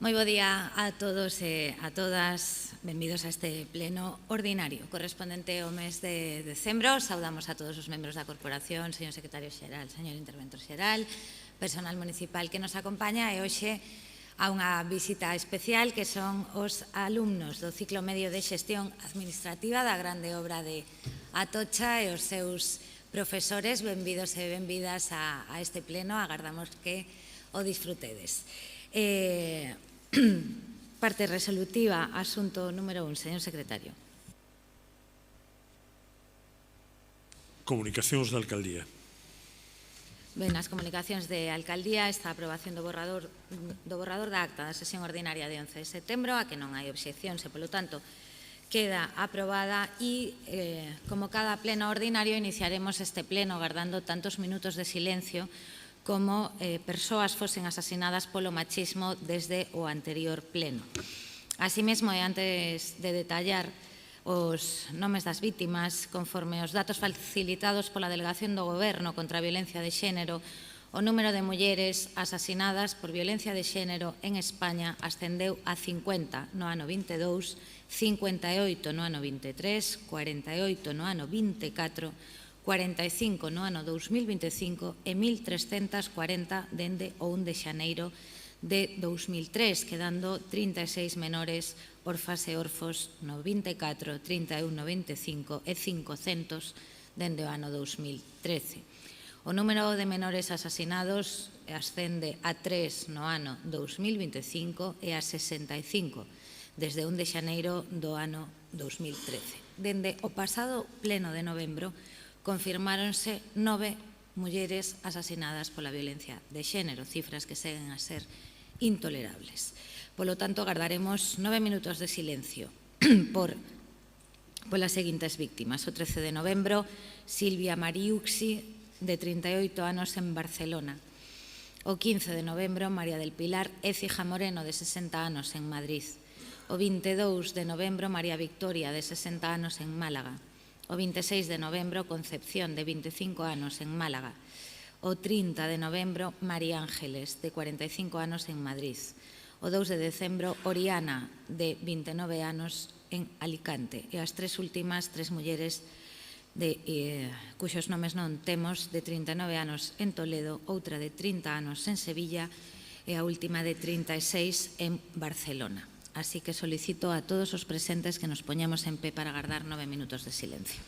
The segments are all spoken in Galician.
Moi bo día a todos e a todas. Benvidos a este pleno ordinario correspondente ao mes de decembro. Saudamos a todos os membros da corporación, señor secretario xeral, señor interventor xeral, personal municipal que nos acompaña e hoxe a unha visita especial que son os alumnos do ciclo medio de xestión administrativa da grande obra de Atocha e os seus profesores. Benvidos e benvidas a este pleno. Agardamos que o disfrutedes. Parte resolutiva, asunto número 1, señor secretario. Comunicacións da Alcaldía. Ben, as comunicacións de Alcaldía, esta aprobación do borrador da acta da sesión ordinaria de 11 de setembro, a que non hai obxeccións e, polo tanto, queda aprobada e, como cada pleno ordinario, iniciaremos este pleno agardando tantos minutos de silencio como persoas fosen asasinadas polo machismo desde o anterior pleno. Así mesmo, e antes de detallar os nomes das vítimas, conforme os datos facilitados pola Delegación do Goberno contra a Violencia de Xénero, o número de mulleres asasinadas por violencia de xénero en España ascendeu a 50 no ano 22, 58 no ano 23, 48 no ano 24, 45 no ano 2025 e 1.340 dende o 1 de xaneiro de 2003, quedando 36 menores orfas e orfos no 24, 31 no 25 e 500 dende o ano 2013. O número de menores asasinados ascende a 3 no ano 2025 e a 65 desde o 1 de xaneiro do ano 2013. Dende o pasado pleno de novembro, confirmáronse 9 mulleres asasinadas pola violencia de xénero, cifras que seguen a ser intolerables. Polo tanto, agardaremos 9 minutos de silencio polas seguintes víctimas. O 13 de novembro, Silvia Mariuxi, de 38 anos, en Barcelona. O 15 de novembro, María del Pilar Écija Moreno, de 60 anos, en Madrid. O 22 de novembro, María Victoria, de 60 anos, en Málaga. O 26 de novembro, Concepción, de 25 anos, en Málaga. O 30 de novembro, María Ángeles, de 45 anos, en Madrid. O 2 de decembro, Oriana, de 29 anos, en Alicante. E as tres últimas, tres mulleres cuxos nomes non temos, de 39 anos en Toledo, outra de 30 anos en Sevilla e a última de 36 en Barcelona. Así que solicito a todos os presentes que nos poñamos en pé para agardar 9 minutos de silencio.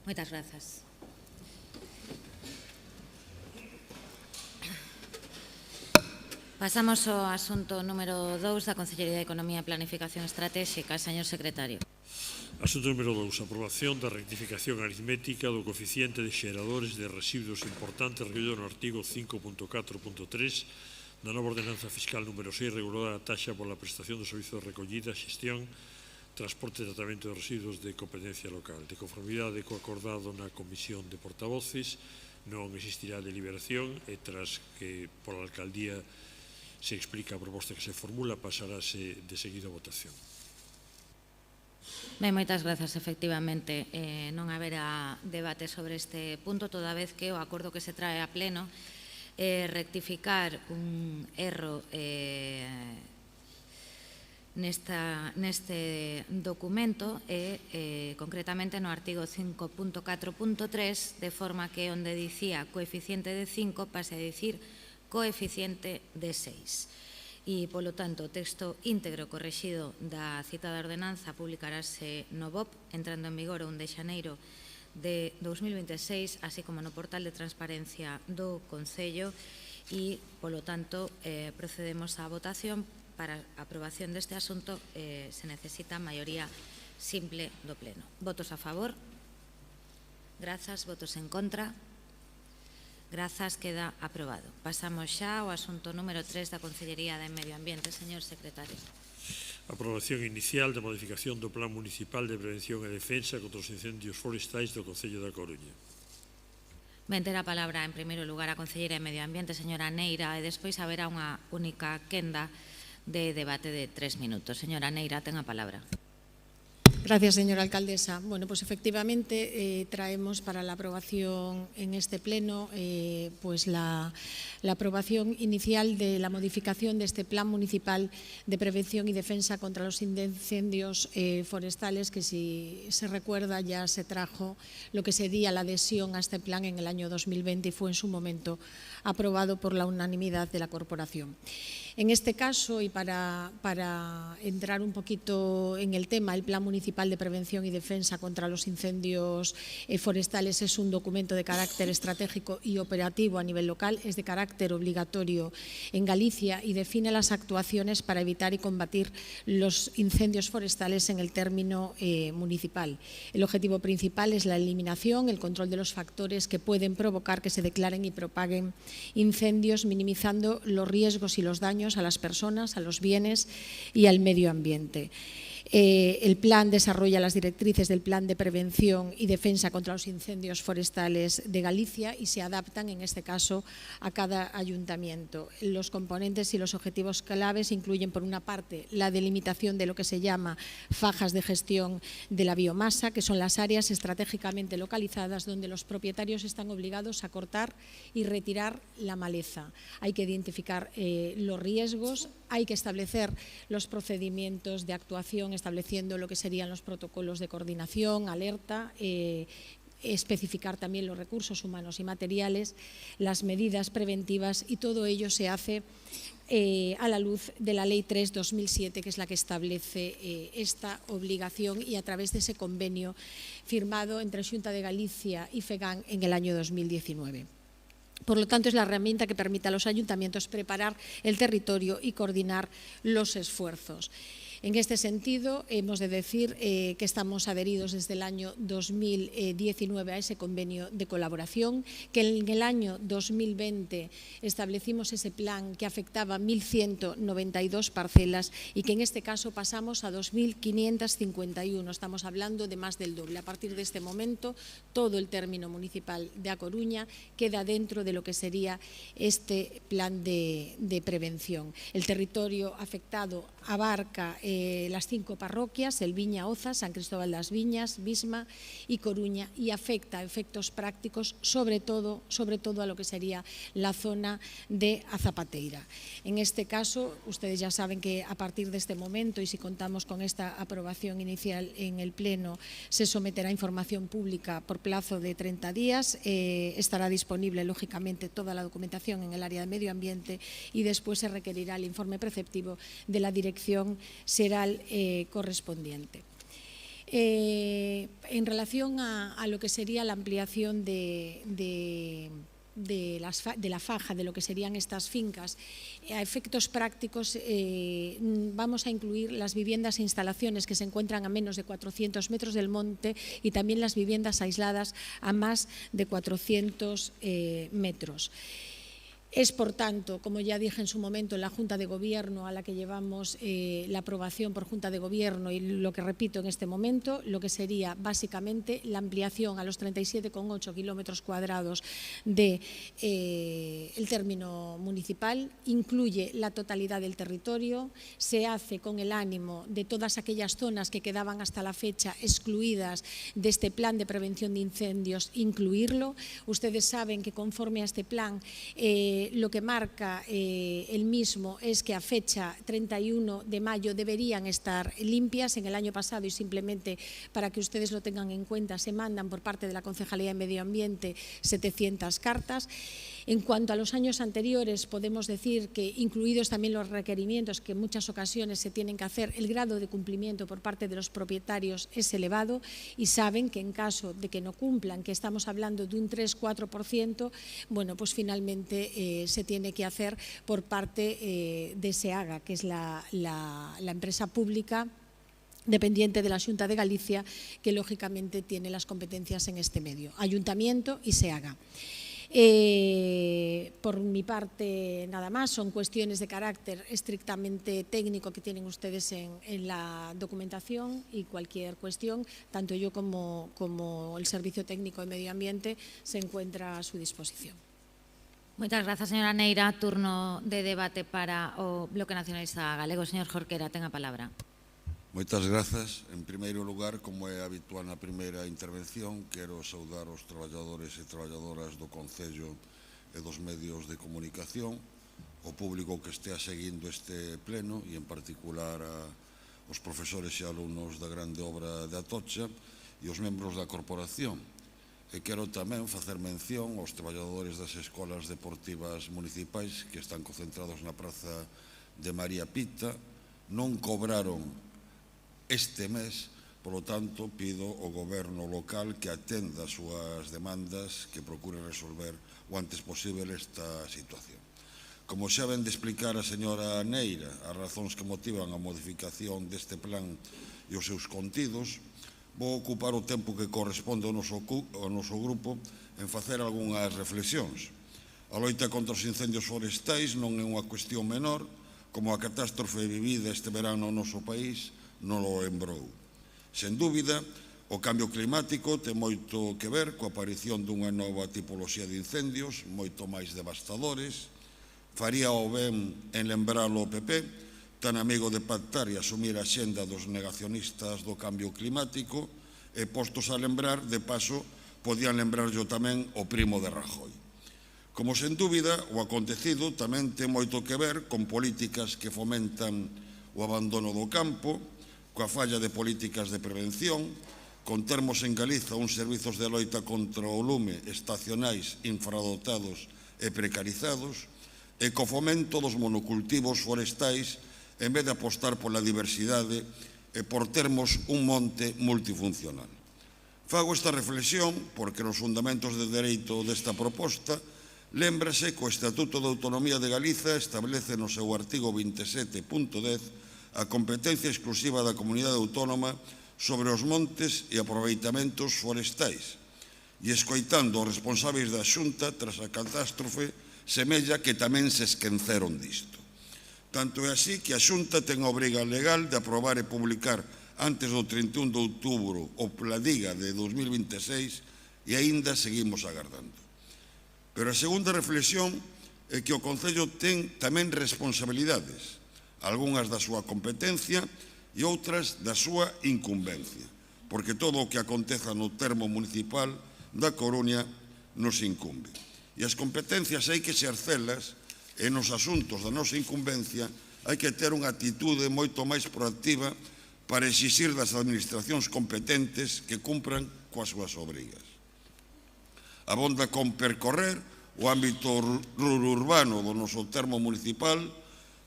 Moitas grazas. Pasamos ao asunto número 2 da Consellería de Economía e Planificación Estratégica. Señor secretario. Asunto número 2. Aprobación da rectificación aritmética do coeficiente de xeradores de residuos importantes recollido no artigo 5.4.3 da nova ordenanza fiscal número 6 regulada a taxa pola prestación do servizo de recollida, xestión, transporte e tratamento de residuos de competencia local. De conformidade co acordado na Comisión de Portavoces, non existirá deliberación e tras que pola Alcaldía se explica a proposta que se formula, pasarase de seguido a votación. Ben, moitas grazas, efectivamente. Non haberá debate sobre este punto, toda vez que o acordo que se trae a pleno rectificar un erro neste documento e concretamente no artigo 5.4.3, de forma que onde dicía coeficiente de 5 pase a dicir coeficiente de 6. E, polo tanto, o texto íntegro correxido da citada ordenanza publicarase no BOP, entrando en vigor o 1 de xaneiro de 2026, así como no portal de transparencia do Concello e, polo tanto, procedemos á votación. Para a aprobación deste asunto se necesita maioría simple do Pleno. Votos a favor? Grazas. Votos en contra? Grazas, queda aprobado. Pasamos xa ao asunto número 3 da Consellería de Medio Ambiente. Señor secretario. Aprobación inicial da modificación do Plan Municipal de Prevención e Defensa contra os incendios forestais do Concello da Coruña. Ben, ter a palabra en primeiro lugar a Conselleira de Medio Ambiente, señora Neira, e despois haberá unha única quenda de debate de 3 minutos. Señora Neira, ten a palabra. Gracias, señora alcaldesa. Bueno, pues efectivamente traemos para la aprobación en este pleno pues la aprobación inicial de la modificación de este Plan Municipal de Prevención y Defensa contra los Incendios Forestales, que si se recuerda ya se trajo lo que sería la adhesión a este plan en el año 2020 y fue en su momento aprobado por la unanimidad de la corporación. En este caso, y para entrar un poquito en el tema, el Plan Municipal de Prevención y Defensa contra los Incendios Forestales es un documento de carácter estratégico y operativo a nivel local, es de carácter obligatorio en Galicia y define las actuaciones para evitar y combatir los incendios forestales en el término municipal. El objetivo principal es la eliminación, el control de los factores que pueden provocar que se declaren y propaguen incendios, minimizando los riesgos y los daños a las personas, a los bienes y al medio ambiente. El plan desarrolla las directrices del Plan de Prevención y Defensa contra los Incendios Forestales de Galicia y se adaptan, en este caso, a cada ayuntamiento. Los componentes y los objetivos claves incluyen, por una parte, la delimitación de lo que se llama fajas de gestión de la biomasa, que son las áreas estratégicamente localizadas donde los propietarios están obligados a cortar y retirar la maleza. Hay que identificar los riesgos, hay que establecer los procedimientos de actuación, estableciendo lo que serían los protocolos de coordinación, alerta, especificar también los recursos humanos y materiales, las medidas preventivas, y todo ello se hace a la luz de la Ley 3/2007, que es la que establece esta obligación, y a través de ese convenio firmado entre Xunta de Galicia y FEGAN en el año 2019. Por lo tanto, es la herramienta que permite a los ayuntamientos preparar el territorio y coordinar los esfuerzos. En este sentido, hemos de decir que estamos adheridos desde el año 2019 a ese convenio de colaboración, que en el año 2020 establecimos ese plan que afectaba 1.192 parcelas y que en este caso pasamos a 2.551. Estamos hablando de más del doble. A partir de este momento, todo el término municipal de A Coruña queda dentro de lo que sería este plan de prevención. El territorio afectado abarca las 5 parroquias, El Viña, Oza, San Cristóbal das Viñas, Visma y Coruña, y afecta a efectos prácticos sobre todo a lo que sería la zona de A Zapateira. En este caso, ustedes ya saben que a partir de este momento, y si contamos con esta aprobación inicial en el Pleno, se someterá a información pública por plazo de 30 días, estará disponible lógicamente toda la documentación en el área de medio ambiente y después se requerirá el informe preceptivo de la Dirección Xeral correspondiente. En relación a lo que sería la ampliación de la faja de lo que serían estas fincas, a efectos prácticos vamos a incluir las viviendas e instalaciones que se encuentran a menos de 400 metros del monte y también las viviendas aisladas a más de 400 metros. Es, por tanto, como ya dije en su momento, la Junta de Gobierno a la que llevamos la aprobación por Junta de Gobierno y lo que repito en este momento, lo que sería básicamente la ampliación a los 37,8 kilómetros cuadrados del término municipal, incluye la totalidad del territorio, se hace con el ánimo de todas aquellas zonas que quedaban hasta la fecha excluidas de este plan de prevención de incendios, incluirlo. Ustedes saben que conforme a este plan lo que marca el mismo es que a fecha 31 de mayo deberían estar limpias. En el año pasado, y simplemente para que ustedes lo tengan en cuenta, se mandan por parte de la Concejalía de Medio Ambiente 700 cartas. En cuanto a los años anteriores, podemos decir que, incluidos también los requerimientos que en muchas ocasiones se tienen que hacer, el grado de cumplimiento por parte de los propietarios es elevado y saben que en caso de que no cumplan, que estamos hablando de un 3-4%, bueno, pues finalmente se tiene que hacer por parte de SEAGA, que es la empresa pública dependiente de la Xunta de Galicia, que lógicamente tiene las competencias en este medio, Ayuntamiento y SEAGA. Por mi parte, nada más, son cuestiones de carácter estrictamente técnico que tienen ustedes en la documentación, y cualquier cuestión, tanto yo como el Servicio Técnico de Medio Ambiente, se encuentra a su disposición. Moitas grazas, señora Neira. Turno de debate para o Bloque Nacionalista Galego. Señor Jorquera, ten a palabra. Moitas grazas. En primeiro lugar, como é habitual na primeira intervención, quero saudar os traballadores e traballadoras do Concello e dos medios de comunicación, o público que estea seguindo este pleno e, en particular, os profesores e alumnos da grande obra de Atocha e os membros da corporación. E quero tamén facer mención aos traballadores das escolas deportivas municipais que están concentrados na praza de María Pita. Non cobraron este mes, polo tanto, pido ao goberno local que atenda as súas demandas, que procure resolver o antes posible esta situación. Como xa ven de explicar a señora Neira as razóns que motivan a modificación deste plan e os seus contidos, vou ocupar o tempo que corresponde ao noso grupo en facer algunhas reflexións. A loita contra os incendios forestais non é unha cuestión menor, como a catástrofe vivida este verano no noso país non lo lembrou. Sen dúbida, o cambio climático ten moito que ver coa aparición dunha nova tipoloxía de incendios, moito máis devastadores. Faría o ben en lembralo o PP, tan amigo de pactar e asumir a xenda dos negacionistas do cambio climático, e postos a lembrar, de paso, podían lembrarlo tamén o primo de Rajoy. Como sen dúbida, o acontecido tamén ten moito que ver con políticas que fomentan o abandono do campo, coa falla de políticas de prevención, con termos en Galiza uns servizos de loita contra o lume estacionais infradotados e precarizados, e co fomento dos monocultivos forestais en vez de apostar pola diversidade e por termos un monte multifuncional. Fago esta reflexión porque nos fundamentos de dereito desta proposta lémbrase que o Estatuto de Autonomía de Galiza establece no seu artigo 27.10 a competencia exclusiva da comunidade autónoma sobre os montes e aproveitamentos forestais, e escoitando os responsáveis da Xunta tras a catástrofe, semella que tamén se esqueceron disto. Tanto é así que a Xunta ten a obriga legal de aprobar e publicar antes do 31 de outubro o Pladiga de 2026 e aínda seguimos agardando. Pero a segunda reflexión é que o Concello ten tamén responsabilidades, algunhas da súa competencia e outras da súa incumbencia, porque todo o que aconteza no termo municipal da Coruña nos incumbe. E as competencias hai que exercelas, e nos asuntos da nosa incumbencia hai que ter unha actitude moito máis proactiva para exixir das administracións competentes que cumpran coas súas obrigas. Abonda con percorrer o ámbito urbano do noso termo municipal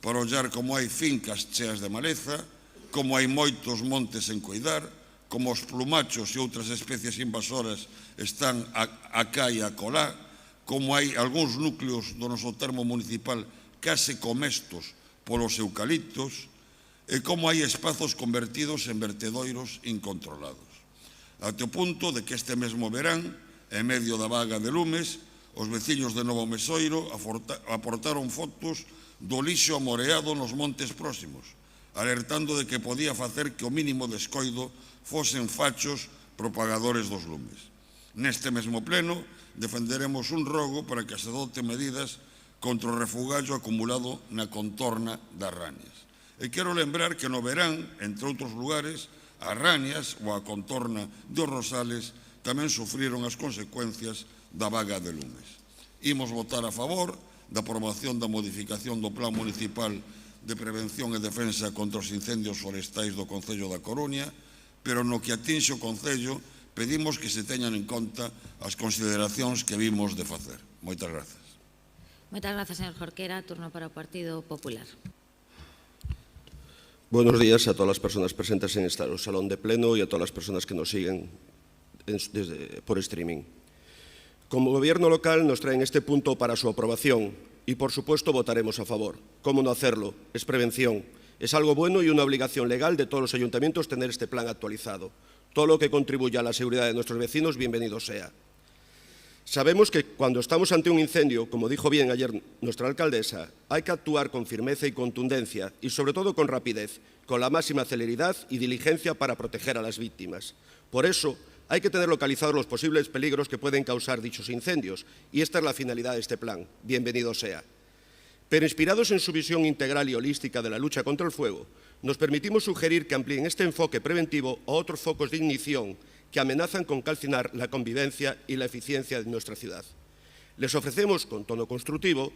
para ollar como hai fincas cheas de maleza, como hai moitos montes en coidar, como os plumachos e outras especies invasoras están acá e acolá, como hai algúns núcleos do noso termo municipal case comestos polos eucaliptos, e como hai espazos convertidos en vertedoiros incontrolados. Até o punto de que este mesmo verán, en medio da vaga de lumes, os veciños de Novo Mesoiro aportaron fotos do lixo amoreado nos montes próximos, alertando de que podía facer que o mínimo descoido fosen fachos propagadores dos lumes. Neste mesmo pleno, defenderemos un rogo para que se adopten medidas contra o refugallo acumulado na contorna das Ranias. E quero lembrar que no verán, entre outros lugares, as Ranias ou a contorna dos Rosales tamén sufriron as consecuencias da vaga de lumes. Imos votar a favor da aprobación da modificación do Plan Municipal de Prevención e Defensa contra os Incendios Forestais do Concello da Coruña, pero no que atinxe o Concello pedimos que se teñan en conta as consideracións que vimos de facer. Moitas grazas. Moitas grazas, señor Jorquera. Turno para o Partido Popular. Buenos días a todas las personas presentes en este salón de pleno y a todas las personas que nos siguen por streaming. Como Gobierno local nos traen este punto para su aprobación y, por supuesto, votaremos a favor. ¿Cómo no hacerlo? Es prevención. Es algo bueno y una obligación legal de todos los ayuntamientos tener este plan actualizado. Todo lo que contribuya a la seguridad de nuestros vecinos, bienvenido sea. Sabemos que cuando estamos ante un incendio, como dijo bien ayer nuestra alcaldesa, hay que actuar con firmeza y contundencia y, sobre todo, con rapidez, con la máxima celeridad y diligencia para proteger a las víctimas. Por eso, hay que tener localizados los posibles peligros que pueden causar dichos incendios y esta es la finalidad de este plan. Bienvenido sea. Pero inspirados en su visión integral y holística de la lucha contra el fuego, nos permitimos sugerir que amplíen este enfoque preventivo a otros focos de ignición que amenazan con calcinar la convivencia y la eficiencia de nuestra ciudad. Les ofrecemos, con tono constructivo,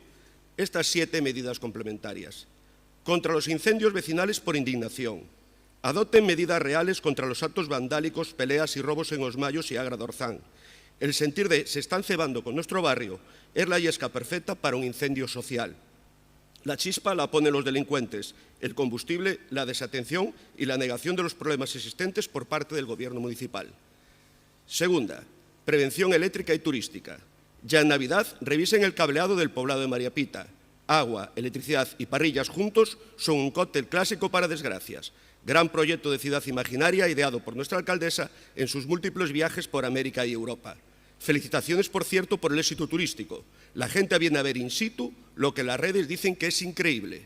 estas 7 medidas complementarias. Contra los incendios vecinales por indignación. Adopten medidas reales contra los actos vandálicos, peleas y robos en Os Mayos y Agra d'Orzán. El sentir de se están cebando con nuestro barrio es la yesca perfecta para un incendio social. La chispa la ponen los delincuentes, el combustible, la desatención y la negación de los problemas existentes por parte del Gobierno municipal. Segunda, prevención eléctrica y turística. Ya en Navidad revisen el cableado del poblado de María Pita. Agua, electricidad y parrillas juntos son un cóctel clásico para desgracias. Gran proyecto de ciudad imaginaria ideado por nuestra alcaldesa en sus múltiples viajes por América y Europa. Felicitaciones, por cierto, por el éxito turístico. La gente viene a ver in situ lo que las redes dicen que es increíble.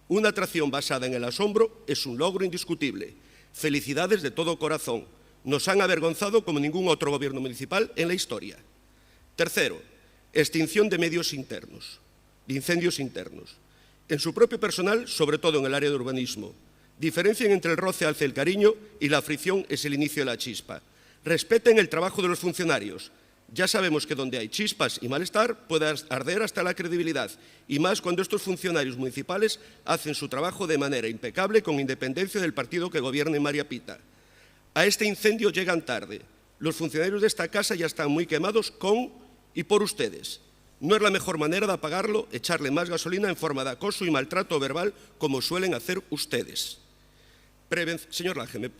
Una atracción basada en el asombro es un logro indiscutible. Felicidades de todo corazón. Nos han avergonzado como ningún otro gobierno municipal en la historia. Tercero, extinción de medios internos, de incendios internos. En su propio personal, sobre todo en el área de urbanismo, diferencien entre el roce hacia el cariño y la fricción es el inicio de la chispa. Respeten el trabajo de los funcionarios. Ya sabemos que donde hay chispas y malestar puede arder hasta la credibilidad, y más cuando estos funcionarios municipales hacen su trabajo de manera impecable con independencia del partido que gobierne en María Pita. A este incendio llegan tarde. Los funcionarios de esta casa ya están muy quemados con y por ustedes. No es la mejor manera de apagarlo echarle más gasolina en forma de acoso y maltrato verbal como suelen hacer ustedes. Señor Lange,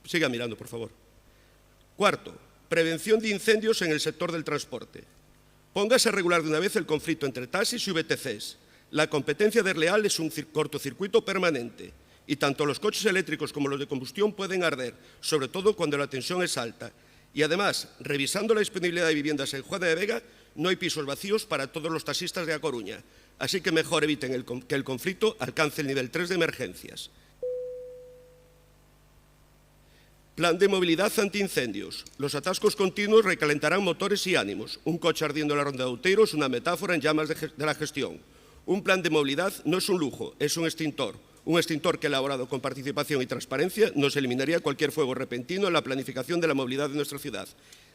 siga mirando, por favor. Cuarto, prevención de incendios en el sector del transporte. Póngase a regular de una vez el conflicto entre taxis y VTCs. La competencia desleal es un cortocircuito permanente y tanto los coches eléctricos como los de combustión pueden arder, sobre todo cuando la tensión es alta. Y además, revisando la disponibilidad de viviendas en Juana de Vega, no hay pisos vacíos para todos los taxistas de A Coruña. Así que mejor eviten que el conflicto alcance el nivel 3 de emergencias. Plan de movilidad antiincendios. Los atascos continuos recalentarán motores y ánimos. Un coche ardiendo en la ronda de Outeiro es una metáfora en llamas de la gestión. Un plan de movilidad no es un lujo, es un extintor. Un extintor que, elaborado con participación y transparencia, nos eliminaría cualquier fuego repentino en la planificación de la movilidad de nuestra ciudad.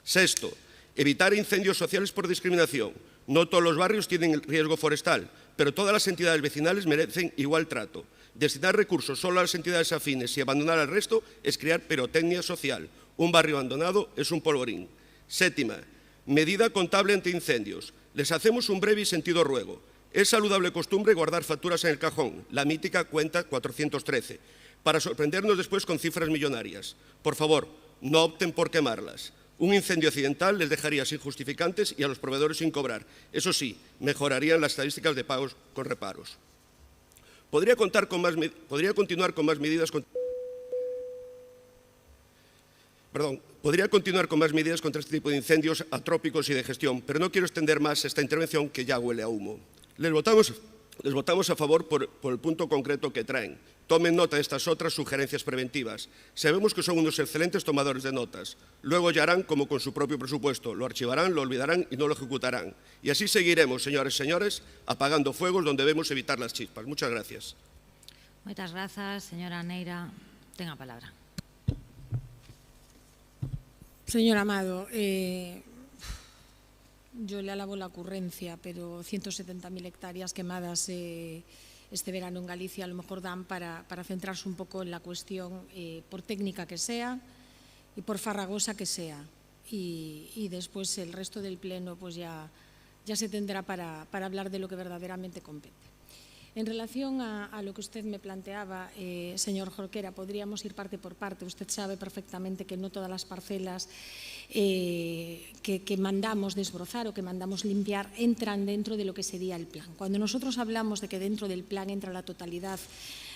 Sexto, evitar incendios sociales por discriminación. No todos los barrios tienen riesgo forestal, pero todas las entidades vecinales merecen igual trato. Destinar recursos solo a las entidades afines y abandonar al resto es crear pirotecnia social. Un barrio abandonado es un polvorín. Séptima, medida contable ante incendios. Les hacemos un breve y sentido ruego. Es saludable costumbre guardar facturas en el cajón, la mítica cuenta 413, para sorprendernos después con cifras millonarias. Por favor, no opten por quemarlas. Un incendio accidental les dejaría sin justificantes y a los proveedores sin cobrar. Eso sí, mejorarían las estadísticas de pagos con reparos. Podría continuar con más medidas contra este tipo de incendios atrópicos y de gestión, pero no quiero extender más esta intervención que ya huele a humo. Les votamos a favor por el punto concreto que traen. Tomen nota de estas otras sugerencias preventivas. Sabemos que son unos excelentes tomadores de notas. Luego ya harán como con su propio presupuesto. Lo archivarán, lo olvidarán y no lo ejecutarán. Y así seguiremos, señores y señores, apagando fuegos donde debemos evitar las chispas. Muchas gracias. Muchas gracias, señora Neira. Tenga palabra. Señor Amado, yo le alabo la ocurrencia, pero 170.000 hectáreas quemadas este verano en Galicia a lo mejor dan para centrarse un poco en la cuestión, por técnica que sea y por farragosa que sea. Y después el resto del pleno pues ya se tendrá para hablar de lo que verdaderamente compete. En relación a lo que usted me planteaba, señor Jorquera, podríamos ir parte por parte. Usted sabe perfectamente que no todas las parcelas que mandamos desbrozar o que mandamos limpiar entran dentro de lo que sería el plan. Cuando nosotros hablamos de que dentro del plan entra la totalidad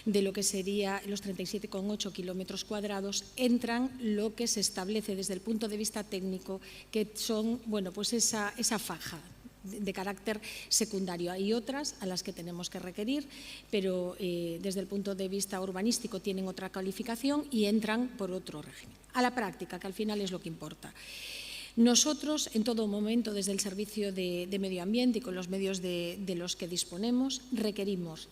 de lo que sería los 37,8 kilómetros cuadrados, entran lo que se establece desde el punto de vista técnico, que son, bueno, pues esa faja de carácter secundario. Hay otras a las que tenemos que requerir, pero desde el punto de vista urbanístico tienen otra calificación y entran por otro régimen. A la práctica, que al final es lo que importa. Nosotros, en todo momento, desde el Servicio de Medio Ambiente y con los medios de los que disponemos, requerimos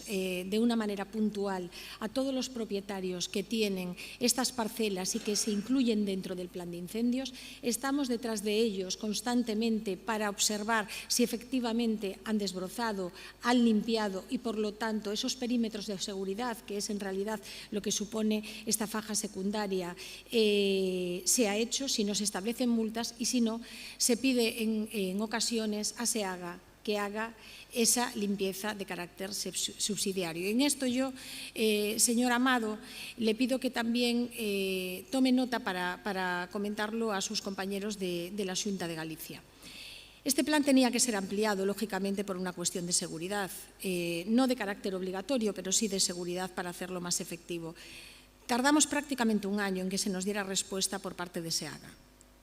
de una manera puntual a todos los propietarios que tienen estas parcelas y que se incluyen dentro del plan de incendios. Estamos detrás de ellos constantemente para observar si efectivamente han desbrozado, han limpiado y, por lo tanto, esos perímetros de seguridad, que es en realidad lo que supone esta faja secundaria, se ha hecho, si no se establecen multas y si no, se pide en ocasiones a SEAGA que haga esa limpieza de carácter subsidiario. En esto yo, señor Amado, le pido que también tome nota para comentarlo a sus compañeros de la Xunta de Galicia. Este plan tenía que ser ampliado, lógicamente, por una cuestión de seguridad, no de carácter obligatorio, pero sí de seguridad para hacerlo más efectivo. Tardamos prácticamente un año en que se nos diera respuesta por parte de SEAGA.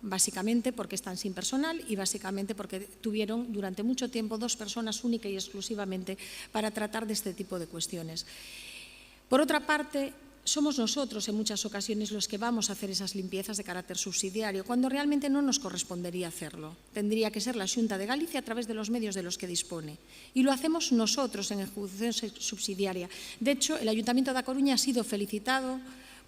Básicamente porque están sin personal y básicamente porque tuvieron durante mucho tiempo 2 personas única y exclusivamente para tratar de este tipo de cuestiones. Por otra parte, somos nosotros en muchas ocasiones los que vamos a hacer esas limpiezas de carácter subsidiario, cuando realmente no nos correspondería hacerlo. Tendría que ser la Xunta de Galicia a través de los medios de los que dispone. Y lo hacemos nosotros en ejecución subsidiaria. De hecho, el Ayuntamiento da Coruña ha sido felicitado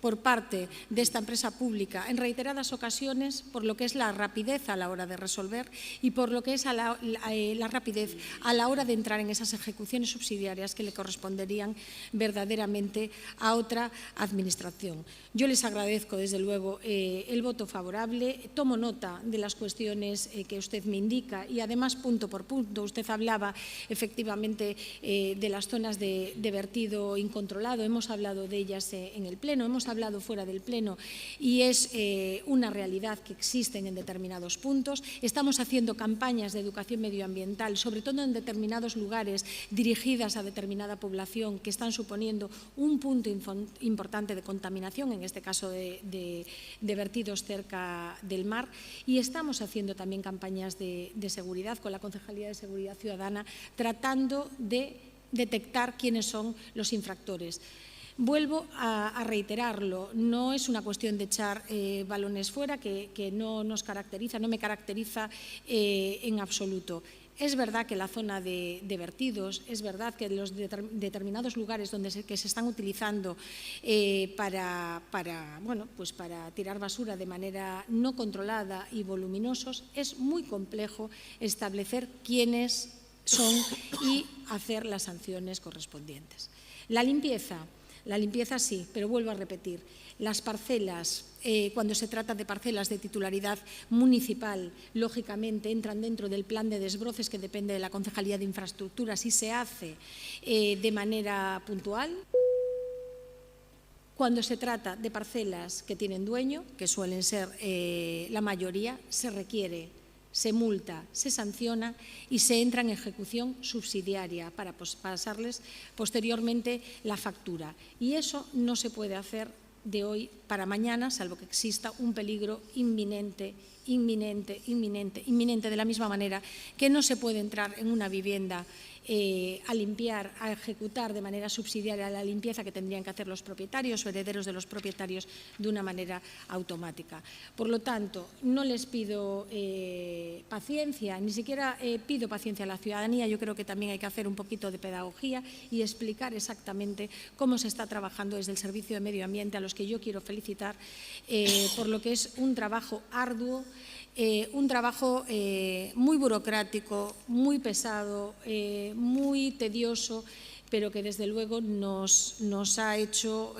por parte de esta empresa pública en reiteradas ocasiones por lo que es la rapidez a la hora de resolver y por lo que es la rapidez a la hora de entrar en esas ejecuciones subsidiarias que le corresponderían verdaderamente a otra administración. Yo les agradezco desde luego el voto favorable, tomo nota de las cuestiones que usted me indica y además punto por punto. Usted hablaba efectivamente de las zonas de vertido incontrolado, hemos hablado de ellas en el Pleno, hemos hablado fuera del Pleno y es una realidad que existen en determinados puntos. Estamos haciendo campañas de educación medioambiental, sobre todo en determinados lugares dirigidas a determinada población que están suponiendo un punto importante de contaminación, en este caso de vertidos cerca del mar, y estamos haciendo también campañas de seguridad con la Concejalía de Seguridad Ciudadana, tratando de detectar quiénes son los infractores. Vuelvo a reiterarlo, no es una cuestión de echar balones fuera, que no nos caracteriza, no me caracteriza en absoluto. Es verdad que la zona de vertidos, es verdad que los determinados lugares que se están utilizando para tirar basura de manera no controlada y voluminosos, es muy complejo establecer quiénes son y hacer las sanciones correspondientes. La limpieza La limpieza sí, pero vuelvo a repetir, las parcelas, cuando se trata de parcelas de titularidad municipal, lógicamente entran dentro del plan de desbroces que depende de la Concejalía de Infraestructuras y se hace de manera puntual. Cuando se trata de parcelas que tienen dueño, que suelen ser la mayoría, se requiere, se multa, se sanciona y se entra en ejecución subsidiaria para pasarles posteriormente la factura. Y eso no se puede hacer de hoy para mañana, salvo que exista un peligro inminente, de la misma manera que no se puede entrar en una vivienda a limpiar, a ejecutar de manera subsidiaria la limpieza que tendrían que hacer los propietarios o herederos de los propietarios de una manera automática. Por lo tanto, no les pido paciencia, ni siquiera pido paciencia a la ciudadanía. Yo creo que también hay que hacer un poquito de pedagogía y explicar exactamente cómo se está trabajando desde el Servicio de Medio Ambiente, a los que yo quiero felicitar por lo que es un trabajo arduo, un trabajo muy burocrático, muy pesado, muy tedioso, pero que desde luego nos ha hecho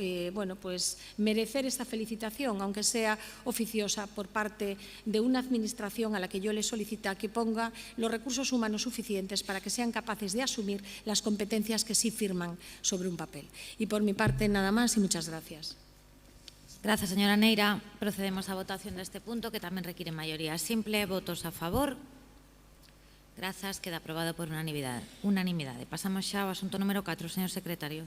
merecer esta felicitación, aunque sea oficiosa, por parte de una administración a la que yo le solicito que ponga los recursos humanos suficientes para que sean capaces de asumir las competencias que sí firman sobre un papel. Y por mi parte nada más y muchas gracias. Gracias, señora Neira. Procedemos a votación deste punto, que tamén requiere maioría simple. Votos a favor. Grazas. Queda aprobado por unanimidade. Pasamos xa ao asunto número 4, señor secretario.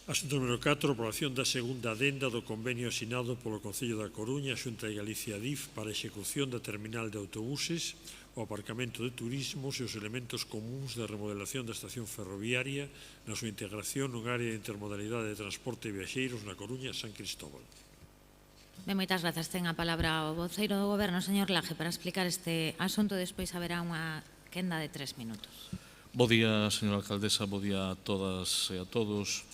Asunto número 4, aprobación da segunda adenda do convenio asinado polo Concello da Coruña, Xunta de Galicia DIF, para a execución da terminal de autobuses, o aparcamento de turismos e os elementos comuns da remodelación da estación ferroviaria na súa integración nun área de intermodalidade de transporte de viaxeiros na Coruña, San Cristóbal. Ben, moitas grazas. Ten a palabra o voceiro do Goberno, señor Laje, para explicar este asunto. Despois haberá unha quenda de 3 minutos. Bo día, señora alcaldesa, bo día a todas e a todos.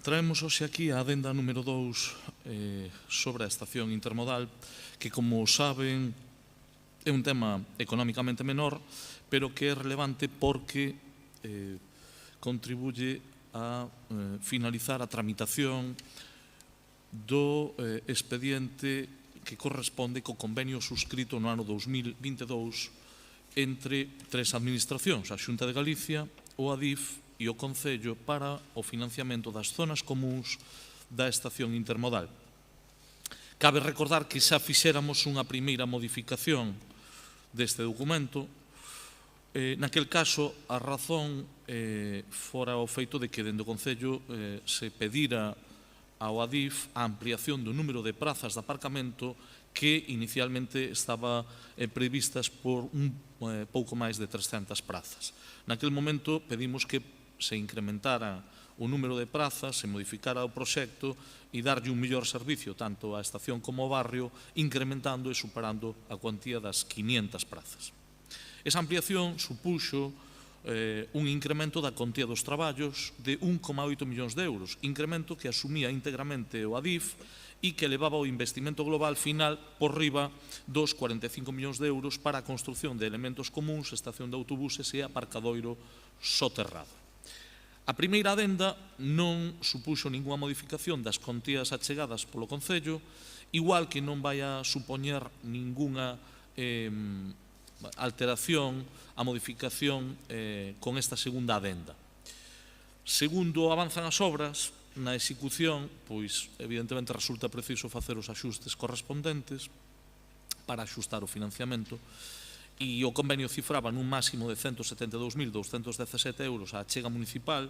Traemos hoxe aquí a adenda número 2 sobre a estación intermodal, que, como saben, é un tema económicamente menor, pero que é relevante porque contribuye a finalizar a tramitación do expediente que corresponde co convenio suscrito no ano 2022 entre 3 administracións, a Xunta de Galicia, o ADIF e o Concello, para o financiamento das zonas comuns da estación intermodal. Cabe recordar que xa fixéramos unha primeira modificación deste documento. Naquel caso, a razón fora o feito de que dende o Concello se pedira ao ADIF a ampliación do número de prazas de aparcamento que inicialmente estaba previstas por un pouco máis de 300 prazas. Naquel momento pedimos que se incrementara o número de prazas, se modificara o proxecto e darlle un mellor servicio tanto á estación como ao barrio, incrementando e superando a cuantía das 500 prazas. Esa ampliación supuxo un incremento da cuantía dos traballos de 1,8 millóns de euros, incremento que asumía íntegramente o ADIF e que elevaba o investimento global final por riba dos 45 millóns de euros para a construción de elementos comuns, estación de autobuses e aparcadoiro soterrado. A primeira adenda non supuxo ninguna modificación das contías achegadas polo Concello, igual que non vai a supoñer ninguna alteración a modificación con esta segunda adenda. Segundo avanzan as obras, na execución, pois evidentemente resulta preciso facer os axustes correspondentes para axustar o financiamento, e o convenio cifraba nun máximo de 172.217 euros a achega municipal.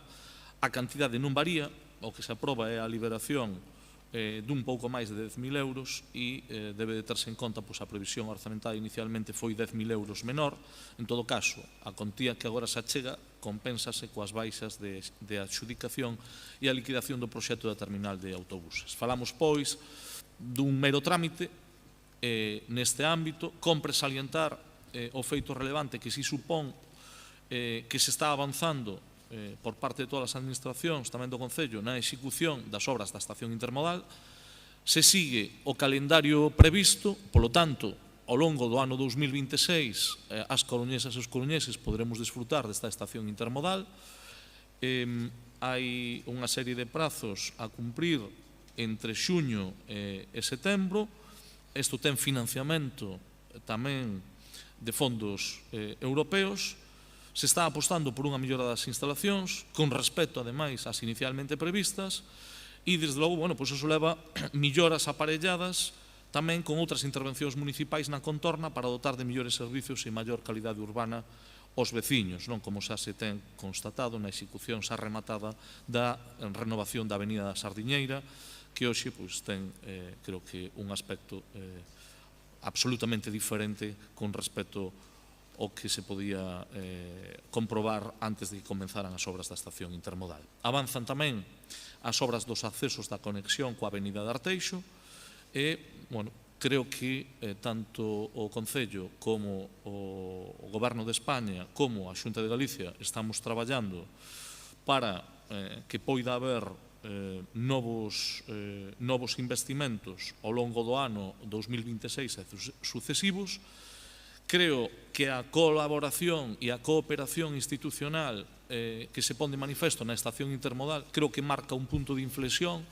A cantidade non varía, o que se aproba é a liberación dun pouco máis de 10.000 euros e debe de terse en conta a previsión orzamentada inicialmente foi 10.000 euros menor. En todo caso, a contía que agora se achega compénsase coas baixas de adxudicación e a liquidación do proxecto da terminal de autobuses. Falamos, pois, dun mero trámite neste ámbito. Compre salientar o feito relevante que si supón que se está avanzando por parte de todas as administracións, tamén do Concello, na execución das obras da estación intermodal. Se sigue o calendario previsto, polo tanto, ao longo do ano 2026, as coruñesas e os coruñeses poderemos disfrutar desta estación intermodal. hai unha serie de prazos a cumprir entre xuño e setembro. Isto ten financiamento tamén de fondos europeos. Se está apostando por unha mellora das instalacións con respecto, ademais, ás inicialmente previstas, e, desde logo, pois iso leva melloras aparelladas tamén con outras intervencións municipais na contorna para dotar de mellores servicios e maior calidade urbana aos veciños, non como xa se ten constatado na execución xa rematada da renovación da Avenida da Sardiñeira, que hoxe ten, creo que, un aspecto absolutamente diferente con respecto ao que se podía comprobar antes de que comenzaran as obras da estación intermodal. Avanzan tamén as obras dos accesos da conexión coa Avenida de Arteixo e, creo que tanto o Concello como o Goberno de España como a Xunta de Galicia estamos traballando para que poida haber novos investimentos ao longo do ano 2026 e sucesivos. Creo que a colaboración e a cooperación institucional que se pon de manifesto na estación intermodal creo que marca un punto de inflexión,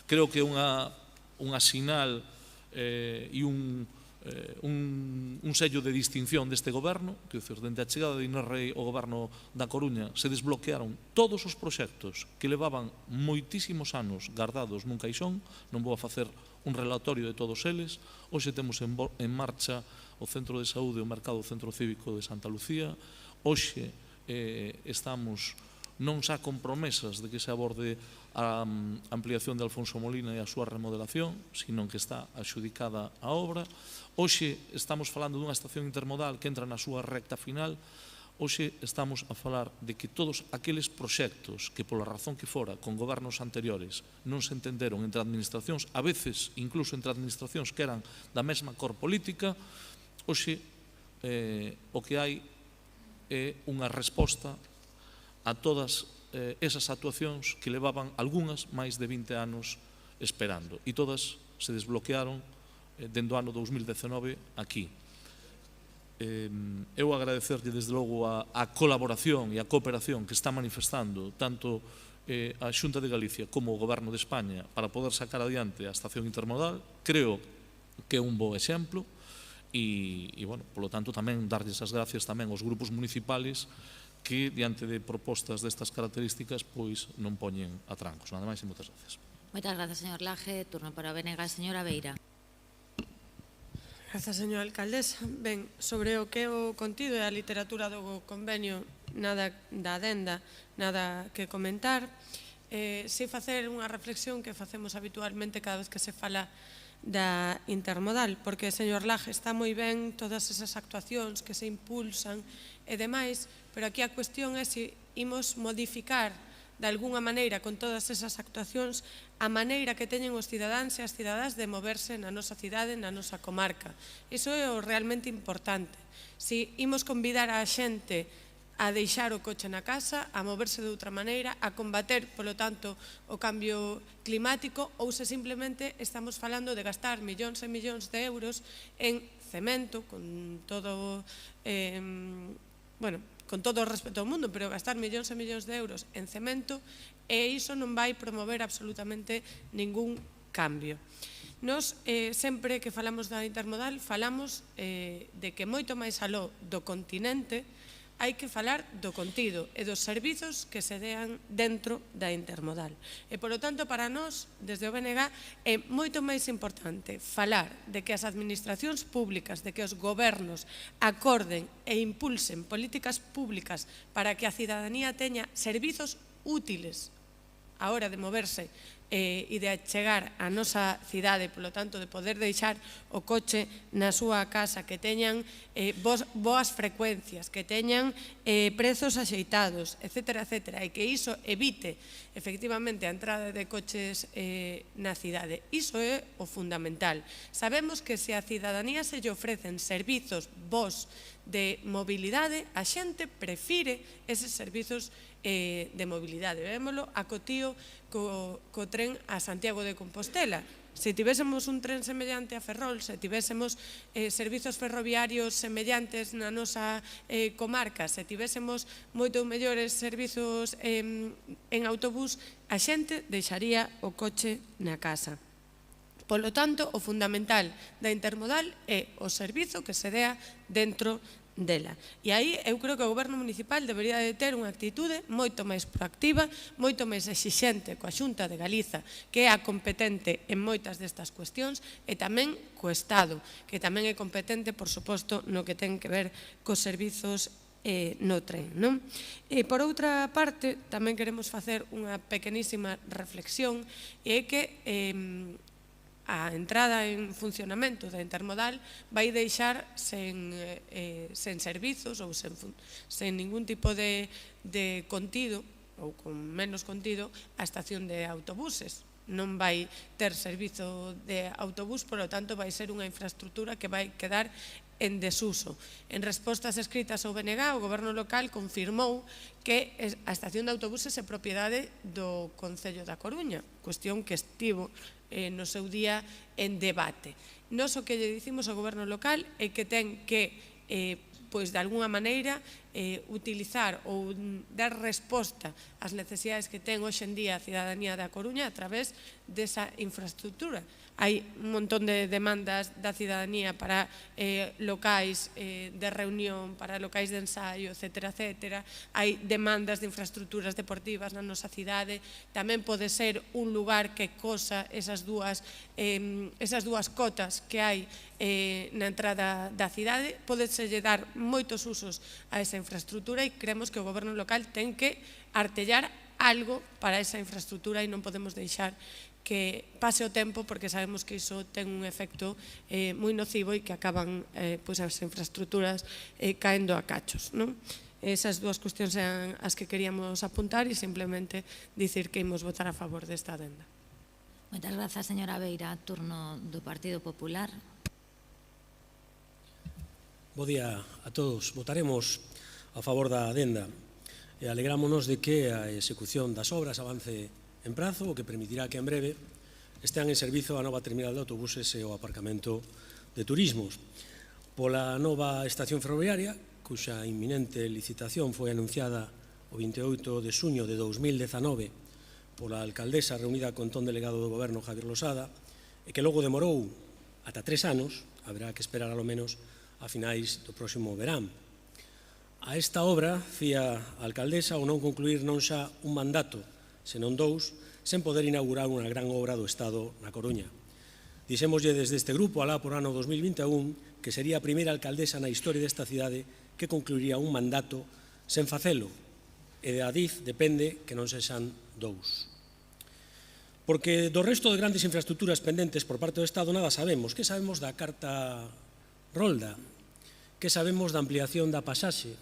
creo que é unha sinal e un sello de distinción deste goberno, que, dende a chegada de Inés Rei ao goberno da Coruña, se desbloquearon todos os proxectos que levaban moitísimos anos guardados nun caixón. Non vou a facer un relatorio de todos eles. Hoxe temos en marcha o Centro de Saúde e o Mercado Centro Cívico de Santa Lucía. Hoxe estamos non xa con promesas de que se aborde a ampliación de Alfonso Molina e a súa remodelación, sino que está axudicada a obra. Hoxe estamos falando dunha estación intermodal que entra na súa recta final. Hoxe estamos a falar de que todos aqueles proxectos que, pola razón que fora, con gobernos anteriores non se entenderon entre administracións, a veces incluso entre administracións que eran da mesma cor política, hoxe o que hai é unha resposta a todas esas actuacións que levaban algunhas máis de 20 anos esperando, e todas se desbloquearon dende o ano 2019 aquí. Eu agradecerlle desde logo a colaboración e a cooperación que está manifestando tanto a Xunta de Galicia como o Goberno de España para poder sacar adiante a estación intermodal. Creo que é un bo exemplo e, polo tanto, tamén darlles as gracias tamén aos grupos municipales que, diante de propostas destas características, pois non poñen atrancos. Nada máis e moitas gracias. Moitas grazas, señor Laje. Turno para o BNG, señora Beira. Grazas, señora alcaldesa. Ben, sobre o que é o contido e a literatura do convenio, nada da adenda, nada que comentar. Si facer unha reflexión que facemos habitualmente cada vez que se fala da intermodal, porque, señor Laje, está moi ben todas esas actuacións que se impulsan e demais, pero aquí a cuestión é se imos modificar de alguna maneira con todas esas actuacións a maneira que teñen os cidadáns e as cidadás de moverse na nosa cidade, na nosa comarca. Iso é o realmente importante. Se imos convidar a xente a deixar o coche na casa, a moverse de outra maneira, a combater, polo tanto, o cambio climático, ou se simplemente estamos falando de gastar millóns e millóns de euros en cemento, con todo o respeto ao mundo, pero gastar millóns e millóns de euros en cemento, e iso non vai promover absolutamente ningún cambio. Nos, sempre que falamos da intermodal, falamos de que moito máis aló do continente hai que falar do contido e dos servizos que se dean dentro da intermodal. E, polo tanto, para nós, desde o BNG, é moito máis importante falar de que as administracións públicas, de que os gobernos acorden e impulsen políticas públicas para que a cidadanía teña servizos útiles a hora de moverse e de chegar á nosa cidade, polo tanto, de poder deixar o coche na súa casa, que teñan boas frecuencias, que teñan prezos axeitados, etcétera, etcétera, e que iso evite, efectivamente, a entrada de coches na cidade. Iso é o fundamental. Sabemos que se a cidadanía se lle ofrecen servizos bons de mobilidade, a xente prefire eses servizos de mobilidade. Vémolo a Cotío co tren a Santiago de Compostela. Se tivésemos un tren semellante a Ferrol, se tivésemos servizos ferroviarios semellantes na nosa comarca, se tivésemos moito mellores servizos en autobús, a xente deixaría o coche na casa. Polo tanto, o fundamental da intermodal é o servizo que se dea dentro dela. E aí eu creo que o Goberno municipal debería de ter unha actitude moito máis proactiva, moito máis exixente coa Xunta de Galiza, que é a competente en moitas destas cuestións, e tamén co Estado, que tamén é competente, por suposto, no que ten que ver cos servizos no tren. E por outra parte, tamén queremos facer unha pequenísima reflexión, e é que a entrada en funcionamento da intermodal vai deixar sen servizos ou sen ningún tipo de contido ou con menos contido a estación de autobuses. Non vai ter servizo de autobús, por lo tanto vai ser unha infraestructura que vai quedar en desuso. En respostas escritas ao BNG, o Goberno local confirmou que a estación de autobuses é propiedade do Concello da Coruña, cuestión que estivo no seu día en debate. Nós o que lle dicimos ao Goberno local é que ten que, pois de alguna maneira, utilizar ou dar resposta ás necesidades que ten hoxe en día a cidadanía da Coruña a través desa infraestructura. Hai un montón de demandas da cidadanía para locais de reunión, para locais de ensaio, etcétera, etcétera. Hai demandas de infraestructuras deportivas na nosa cidade. Tamén pode ser un lugar que cosa esas dúas cotas que hai na entrada da cidade. Pódeselle dar moitos usos a esa infraestructura e creemos que o Goberno local ten que artellar algo para esa infraestructura e non podemos deixar que pase o tempo porque sabemos que iso ten un efecto moi nocivo e que acaban as infraestructuras caendo a cachos. Esas dúas cuestións eran as que queríamos apuntar e simplemente dicir que imos votar a favor desta adenda. Moitas grazas, señora Beira. Turno do Partido Popular. Bo día a todos. Votaremos a favor da adenda e alegrámonos de que a execución das obras avance en prazo, o que permitirá que en breve estean en servizo a nova terminal de autobuses e o aparcamento de turismos. Pola nova estación ferroviaria, cuxa inminente licitación foi anunciada o 28 de xuño de 2019 pola alcaldesa reunida con ton delegado do Goberno Javier Losada, e que logo demorou ata 3 anos, haberá que esperar alo menos a finais do próximo verán. A esta obra fía a alcaldesa o non concluir non xa un mandato, senón 2, sen poder inaugurar unha gran obra do Estado na Coruña. Dixémoslle desde este grupo, alá por ano 2021, que sería a primeira alcaldesa na historia desta cidade que concluiría un mandato sen facelo, e de Adif depende que non sexan 2. Porque do resto de grandes infraestructuras pendentes por parte do Estado nada sabemos. Que sabemos da Carta Rolda? Que sabemos da ampliación da pasaxe?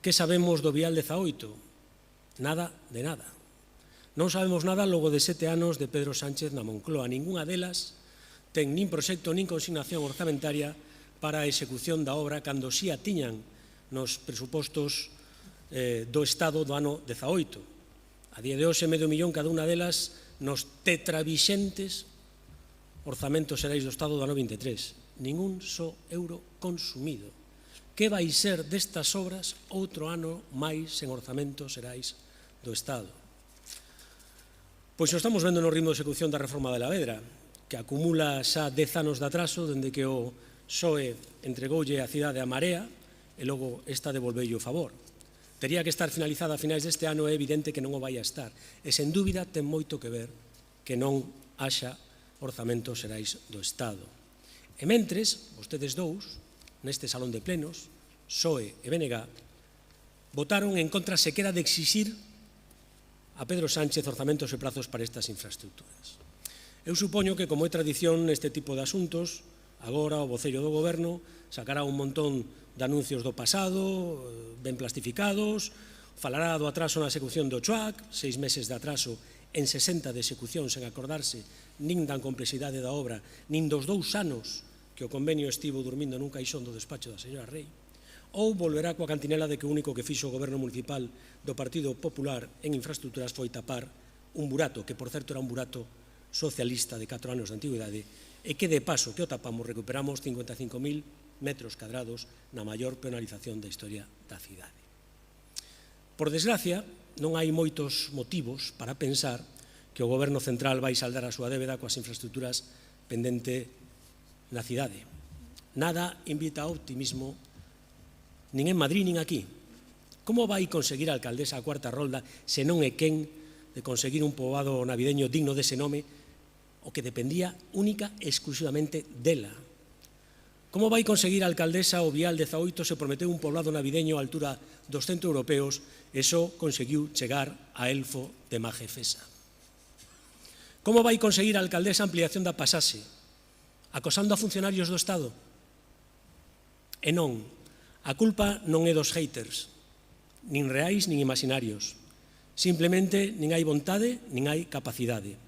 Que sabemos do Vial 18? Nada de nada. Non sabemos nada logo de 7 anos de Pedro Sánchez na Moncloa. Ningunha delas ten nin proxecto nin consignación orzamentaria para a execución da obra cando si a tiñan nos presupostos do Estado do ano 18. A día de hoxe, $500.000 cada unha delas nos tetravixentes orzamentos xerais do Estado do ano 23. Ningún só euro consumido. Que vai ser destas obras outro ano máis en orzamentos xerais do Estado? Pois o estamos vendo no ritmo de execución da reforma de Lavedra, que acumula xa 10 anos de atraso dende que o PSOE entregoulle a cidade a Marea e logo esta devolveulle o favor. Tería que estar finalizada a finais deste ano, é evidente que non o vai a estar. E sen dúbida ten moito que ver que non haxa orzamentos xerais do Estado. E mentres, vostedes dous, neste salón de plenos, PSOE e BNG, votaron en contra sequera de exixir a Pedro Sánchez orzamentos e prazos para estas infraestructuras. Eu supoño que, como é tradición neste tipo de asuntos, agora o voceiro do Goberno sacará un montón de anuncios do pasado, ben plastificados, falará do atraso na execución do CHUAC, 6 meses de atraso en 60 de execución sen acordarse nin da complexidade da obra, nin dos 2 anos que o convenio estivo dormindo nun caixón do despacho da señora Rei, ou volverá coa cantinela de que o único que fixo o Goberno municipal do Partido Popular en infraestructuras foi tapar un burato, que por certo era un burato socialista de 4 anos de antigüidade e que, de paso, que o tapamos, recuperamos 55.000 metros cadrados na maior penalización da historia da cidade. Por desgracia, non hai moitos motivos para pensar que o Goberno central vai saldar a súa débeda coas infraestructuras pendente na cidade. Nada invita ao optimismo, nin en Madrid nin aquí. Como vai conseguir a alcaldesa a cuarta rolda se non é quen de conseguir un poboado navideño digno dese nome o que dependía única e exclusivamente dela? Como vai conseguir a alcaldesa o vial 18 se prometeu un poblado navideño á altura dos centros europeos e só conseguiu chegar a Elfo de Majefesa? Como vai conseguir a alcaldesa a ampliación da pasaxe? Acosando a funcionarios do Estado? E non, a culpa non é dos haters, nin reais nin imaginarios. Simplemente nin hai vontade, nin hai capacidade.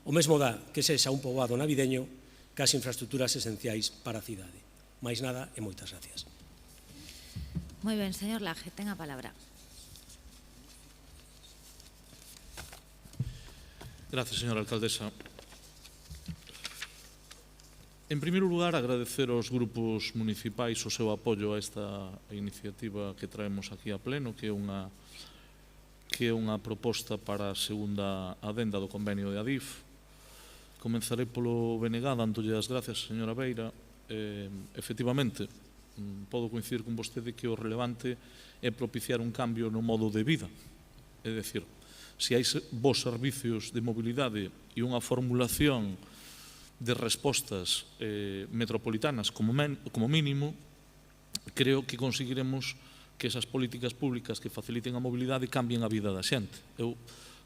O mesmo dá que sexa un poboado navideño que as infraestructuras esenciais para a cidade. Mais nada e moitas gracias. Moi ben, señor Laje, ten a palabra. Gracias, señora alcaldesa. En primeiro lugar, agradecer aos grupos municipais o seu apoio a esta iniciativa que traemos aquí a pleno, que é unha proposta para a segunda adenda do convenio de Adif. Comenzarei polo BNG, dándolle as gracias, señora Beira. Efectivamente, podo coincidir con vostede que o relevante é propiciar un cambio no modo de vida. É dicir, se hai bons servicios de mobilidade e unha formulación de respostas metropolitanas como mínimo, creo que conseguiremos que esas políticas públicas que faciliten a mobilidade cambien a vida da xente. Eu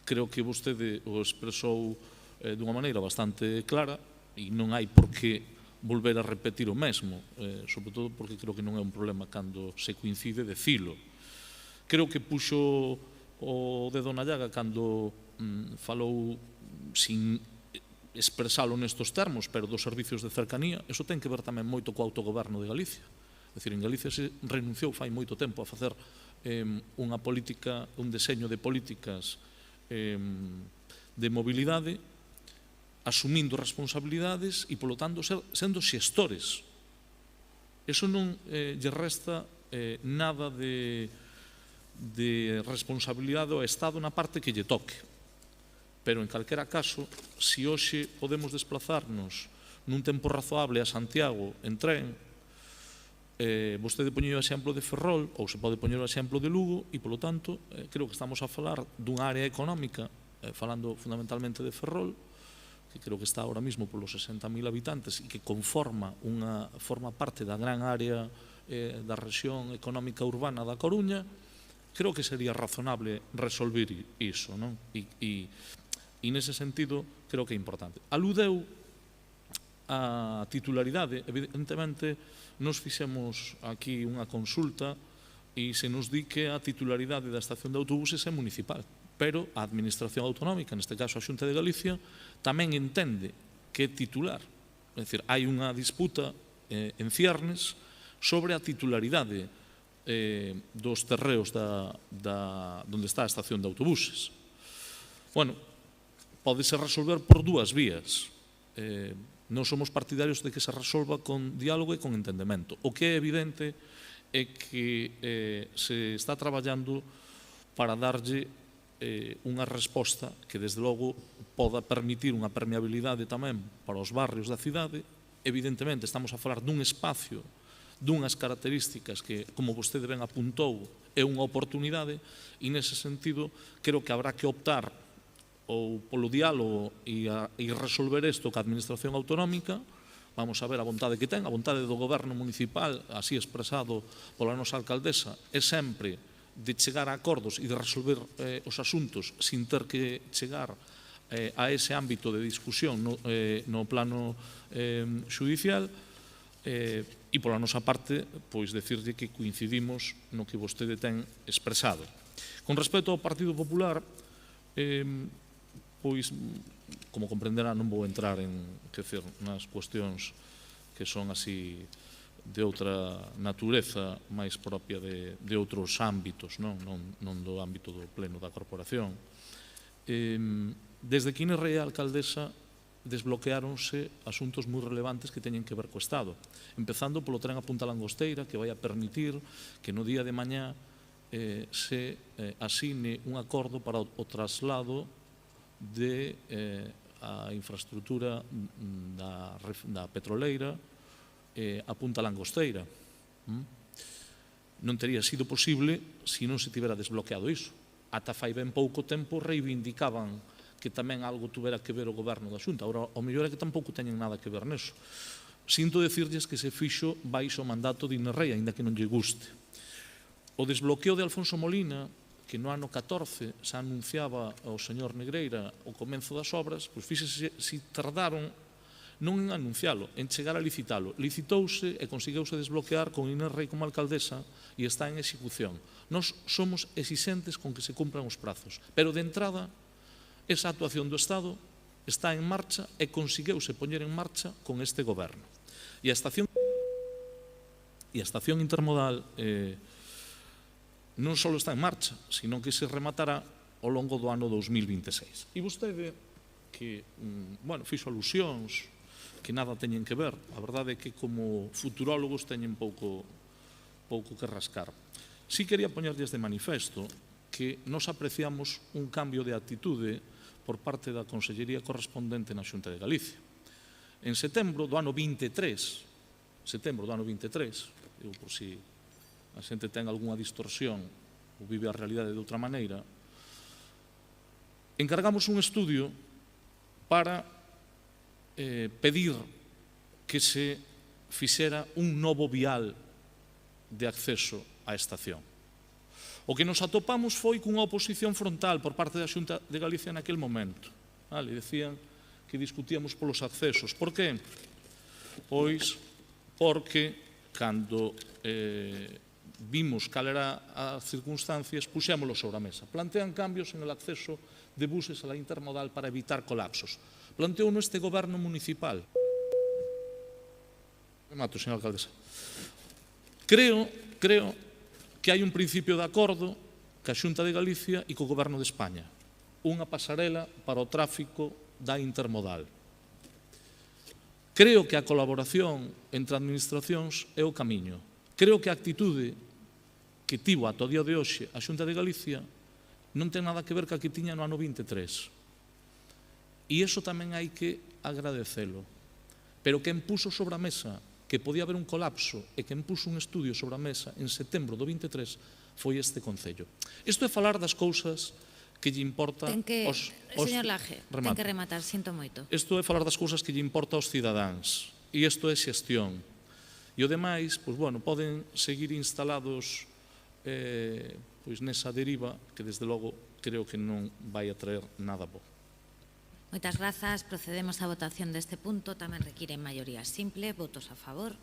creo que vostede o expresou dunha maneira bastante clara e non hai por que volver a repetir o mesmo, sobre todo porque creo que non é un problema cando se coincide decilo. Creo que puxo o dedo na llaga cando falou sin expresalo nestos termos, pero dos servicios de cercanía. Eso ten que ver tamén moito co autogoberno de Galicia. É dicir, en Galicia se renunciou fai moito tempo a facer unha política, un deseño de políticas de mobilidade, asumindo responsabilidades e, polo tanto, sendo xestores. Eso non lle resta nada de responsabilidade ao Estado na parte que lle toque. Pero, en calquera caso, se hoxe podemos desplazarnos nun tempo razoable a Santiago en tren, vostede poñeu o exemplo de Ferrol, ou se pode poñer o exemplo de Lugo, e, polo tanto, creo que estamos a falar dunha área económica, falando fundamentalmente de Ferrol, que creo que está ahora mismo polos 60.000 habitantes e que forma parte da gran área da rexión económica urbana da Coruña. Creo que sería razonable resolver iso, non? E nese sentido creo que é importante. Aludeu a titularidade. Evidentemente, nos fixemos aquí unha consulta e se nos di que a titularidade da estación de autobuses é municipal, pero a Administración Autonómica, neste caso a Xunta de Galicia, tamén entende que é titular. É dicir, hai unha disputa en ciernes sobre a titularidade dos terreos onde está a estación de autobuses. Bueno, pódese resolver por dúas vías. Non somos partidarios de que se resolva con diálogo e con entendemento. O que é evidente é que se está traballando para darlle unha resposta que, desde logo, poda permitir unha permeabilidade tamén para os barrios da cidade. Evidentemente, estamos a falar dun espacio, dunhas características que, como vostede ben apuntou, é unha oportunidade e, nese sentido, creo que habrá que optar ou polo diálogo e resolver isto ca Administración Autonómica. Vamos a ver a vontade que ten, a vontade do Goberno Municipal, así expresado pola nosa alcaldesa, é sempre de chegar a acordos e de resolver os asuntos sin ter que chegar a ese ámbito de discusión no plano xudicial. E pola nosa parte, pois, decirlle que coincidimos no que vostede ten expresado. Con respecto ao Partido Popular, pois, como comprenderá, non vou entrar nas cuestións que son así de outra natureza máis propia de outros ámbitos, non do ámbito do pleno da corporación. Desde que Inés Rei alcaldesa, desbloqueáronse asuntos moi relevantes que teñen que ver co Estado. Empezando polo tren a Punta Langosteira, que vai a permitir que no día de mañá se asine un acordo para o traslado de a infraestructura da petroleira a Punta Langosteira. Non tería sido posible se non se tivera desbloqueado iso. Ata fai ben pouco tempo reivindicaban que tamén algo tuvera que ver o goberno da Xunta. Agora, o mellor é que tampouco teñen nada que ver neso. Sinto decirlles que se fixo baixo o mandato de Inés Rei, aínda que non lle guste. O desbloqueo de Alfonso Molina, que no ano 14 se anunciaba ao señor Negreira o comenzo das obras, pois fíxese se tardaron non en anuncialo, en chegar a licitalo. Licitouse e conseguiuse desbloquear con Inés Rei como alcaldesa e está en execución. Nós somos exixentes con que se cumpran os prazos, pero de entrada esa actuación do Estado está en marcha e conseguiuse poñer en marcha con este goberno. E a estación intermodal non só está en marcha, sino que se rematará ao longo do ano 2026. E vostede que, fixo alusións que nada teñen que ver. A verdade é que como futurólogos teñen pouco que rascar. Si quería poñerlles de manifesto que nos apreciamos un cambio de actitude por parte da Consellería correspondente na Xunta de Galicia. En setembro do ano 23, digo por si a xente ten algunha distorsión ou vive a realidade de outra maneira, encargamos un estudio para pedir que se fixera un novo vial de acceso á estación. O que nos atopamos foi cunha oposición frontal por parte da Xunta de Galicia naquel momento. Decían que discutíamos polos accesos. Por que? Pois porque cando vimos cal era as circunstancias, puxémolo sobre a mesa. Plantean cambios en el acceso de buses a la intermodal para evitar colapsos. Planteou este goberno municipal. Remato, señora alcaldesa. Creo que hai un principio de acordo ca Xunta de Galicia e co Goberno de España. Unha pasarela para o tráfico da intermodal. Creo que a colaboración entre administracións é o camiño. Creo que a actitude que tivo ata o día de hoxe a Xunta de Galicia non ten nada que ver ca que tiña no ano 23. E iso tamén hai que agradecelo. Pero quen puxo sobre a mesa que podía haber un colapso e que puxo un estudio sobre a mesa en setembro do 23 foi este Concello. Isto é falar das cousas que lle importa Señor Laje, ten que rematar, sinto moito. Isto é falar das cousas que lle importa aos cidadáns e isto é xestión. E o demais, poden seguir instalados nesa deriva que desde logo creo que non vai a traer nada bo. Moitas grazas. Procedemos á votación deste punto. Tamén require maioría simple. Votos a favor.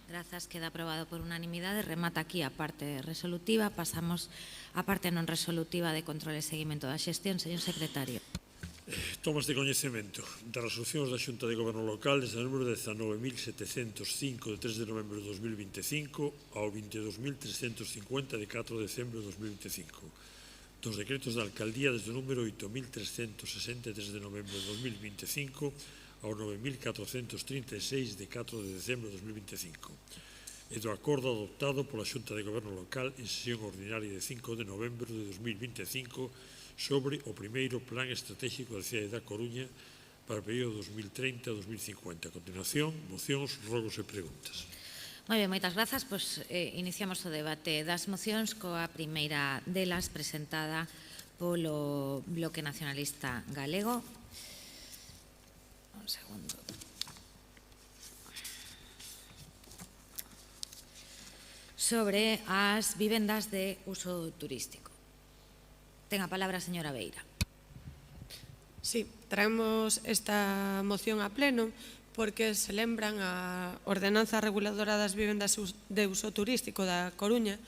Grazas. Queda aprobado por unanimidade. Remata aquí a parte resolutiva. Pasamos á parte non resolutiva de control e seguimento da xestión. Señor secretario. Tomas de coñecemento das resolucións da Xunta de Goberno Local desde o número 19.705 de 3 de novembro de 2025 ao 22.350 de 4 de decembro de 2025. Dos decretos da Alcaldía desde o número 8.363 de novembro de 2025 ao 9.436 de 4 de decembro de 2025 e do acordo adoptado pola Xunta de Goberno Local en sesión ordinaria de 5 de novembro de 2025 sobre o primeiro Plan Estratégico da cidade da Coruña para o período 2030-2050. A continuación, mocións, rogos e preguntas. Moi ben, moitas grazas. Iniciamos o debate das mocións coa primeira delas presentada polo Bloque Nacionalista Galego. Un segundo. Sobre as vivendas de uso turístico. Ten a palabra a señora Beira. Sí, traemos esta moción a pleno porque se lembran a Ordenanza Reguladora das Vivendas de Uso Turístico da Coruña.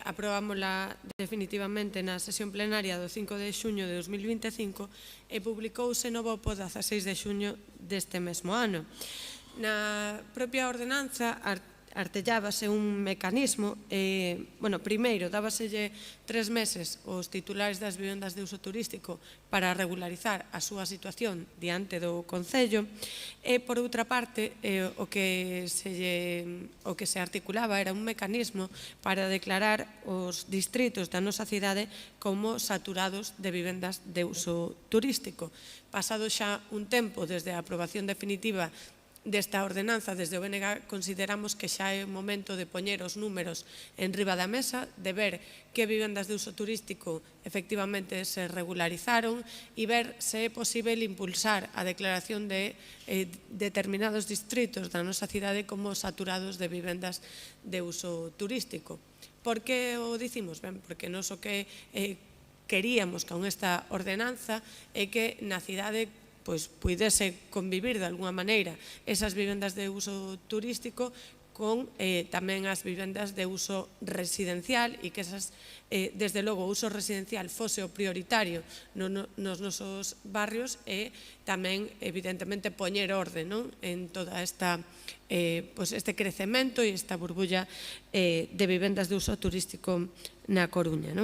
Aprobámola definitivamente na sesión plenaria do 5 de xuño de 2025 e publicouse no BOPO 16 de xuño deste mesmo ano. Na propia ordenanza artellábase un mecanismo, primeiro, dábaselle 3 meses aos titulares das vivendas de uso turístico para regularizar a súa situación diante do Concello, e, por outra parte, o que se articulaba era un mecanismo para declarar os distritos da nosa cidade como saturados de vivendas de uso turístico. Pasado xa un tempo desde a aprobación definitiva desta ordenanza, desde o BNG consideramos que xa é o momento de poñer os números en riba da mesa, de ver que vivendas de uso turístico efectivamente se regularizaron e ver se é posible impulsar a declaración de determinados distritos da nosa cidade como saturados de vivendas de uso turístico. Por que o dicimos? Ben, porque nos o que queríamos con esta ordenanza é que na cidade puidese convivir de alguna maneira esas vivendas de uso turístico con tamén as vivendas de uso residencial e que esas, desde logo, o uso residencial fose o prioritario nos nosos barrios e tamén, evidentemente, poñer orde en toda este crecemento e esta burbulla de vivendas de uso turístico na Coruña.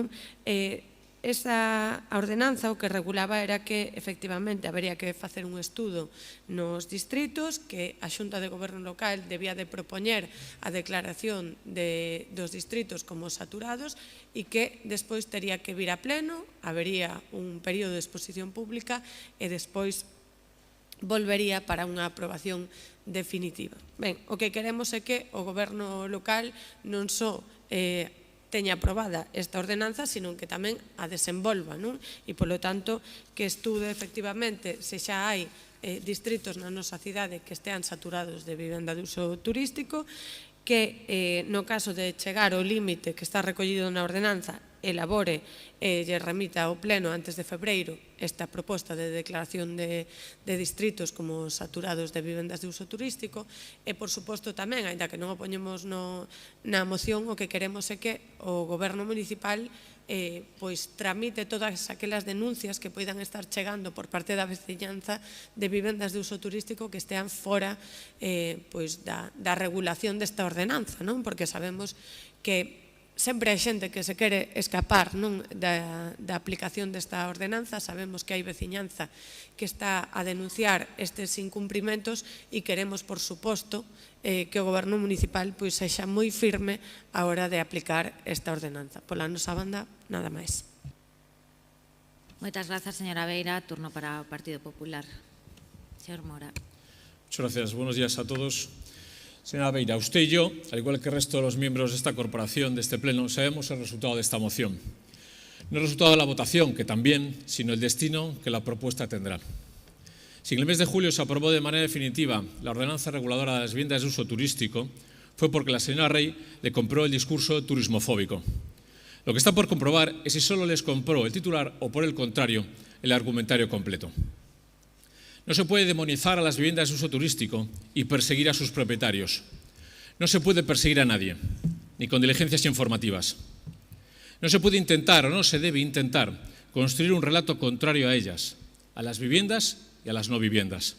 Esa ordenanza o que regulaba era que, efectivamente, habería que facer un estudo nos distritos, que a Xunta de Goberno Local debía de propoñer a declaración dos distritos como saturados e que despois tería que vir a pleno, habería un período de exposición pública e despois volvería para unha aprobación definitiva. Ben, o que queremos é que o Goberno Local non só teña aprobada esta ordenanza, sino que tamén a desenvolva, e, polo tanto, que estude efectivamente se xa hai distritos na nosa cidade que estean saturados de vivenda de uso turístico, que no caso de chegar ao límite que está recollido na ordenanza, elabore e lle remita ao Pleno antes de febreiro esta proposta de declaración de distritos como saturados de vivendas de uso turístico e, por suposto, tamén, ainda que non o poñemos na moción, o que queremos é que o Goberno Municipal tramite todas aquelas denuncias que poidan estar chegando por parte da veciñanza de vivendas de uso turístico que estean fora da regulación desta ordenanza, porque sabemos que sempre hai xente que se quere escapar da aplicación desta ordenanza. Sabemos que hai veciñanza que está a denunciar estes incumprimentos e queremos, por suposto, que o Goberno Municipal sexa moi firme a hora de aplicar esta ordenanza. Pola nosa banda, nada máis. Moitas grazas, señora Beira. Turno para o Partido Popular. Señor Mora. Muchas gracias. Buenos días a todos. Señora Beira, usted y yo, al igual que el resto de los miembros de esta corporación, de este pleno, sabemos el resultado de esta moción. No el resultado de la votación, que también, sino el destino que la propuesta tendrá. Si en el mes de julio se aprobó de manera definitiva la ordenanza reguladora de las viviendas de uso turístico, fue porque la señora Rey le compró el discurso turismofóbico. Lo que está por comprobar es si solo les compró el titular o, por el contrario, el argumentario completo. No se puede demonizar a las viviendas de uso turístico y perseguir a sus propietarios. No se puede perseguir a nadie, ni con diligencias informativas. No se puede intentar o no se debe intentar construir un relato contrario a ellas, a las viviendas y a las no viviendas.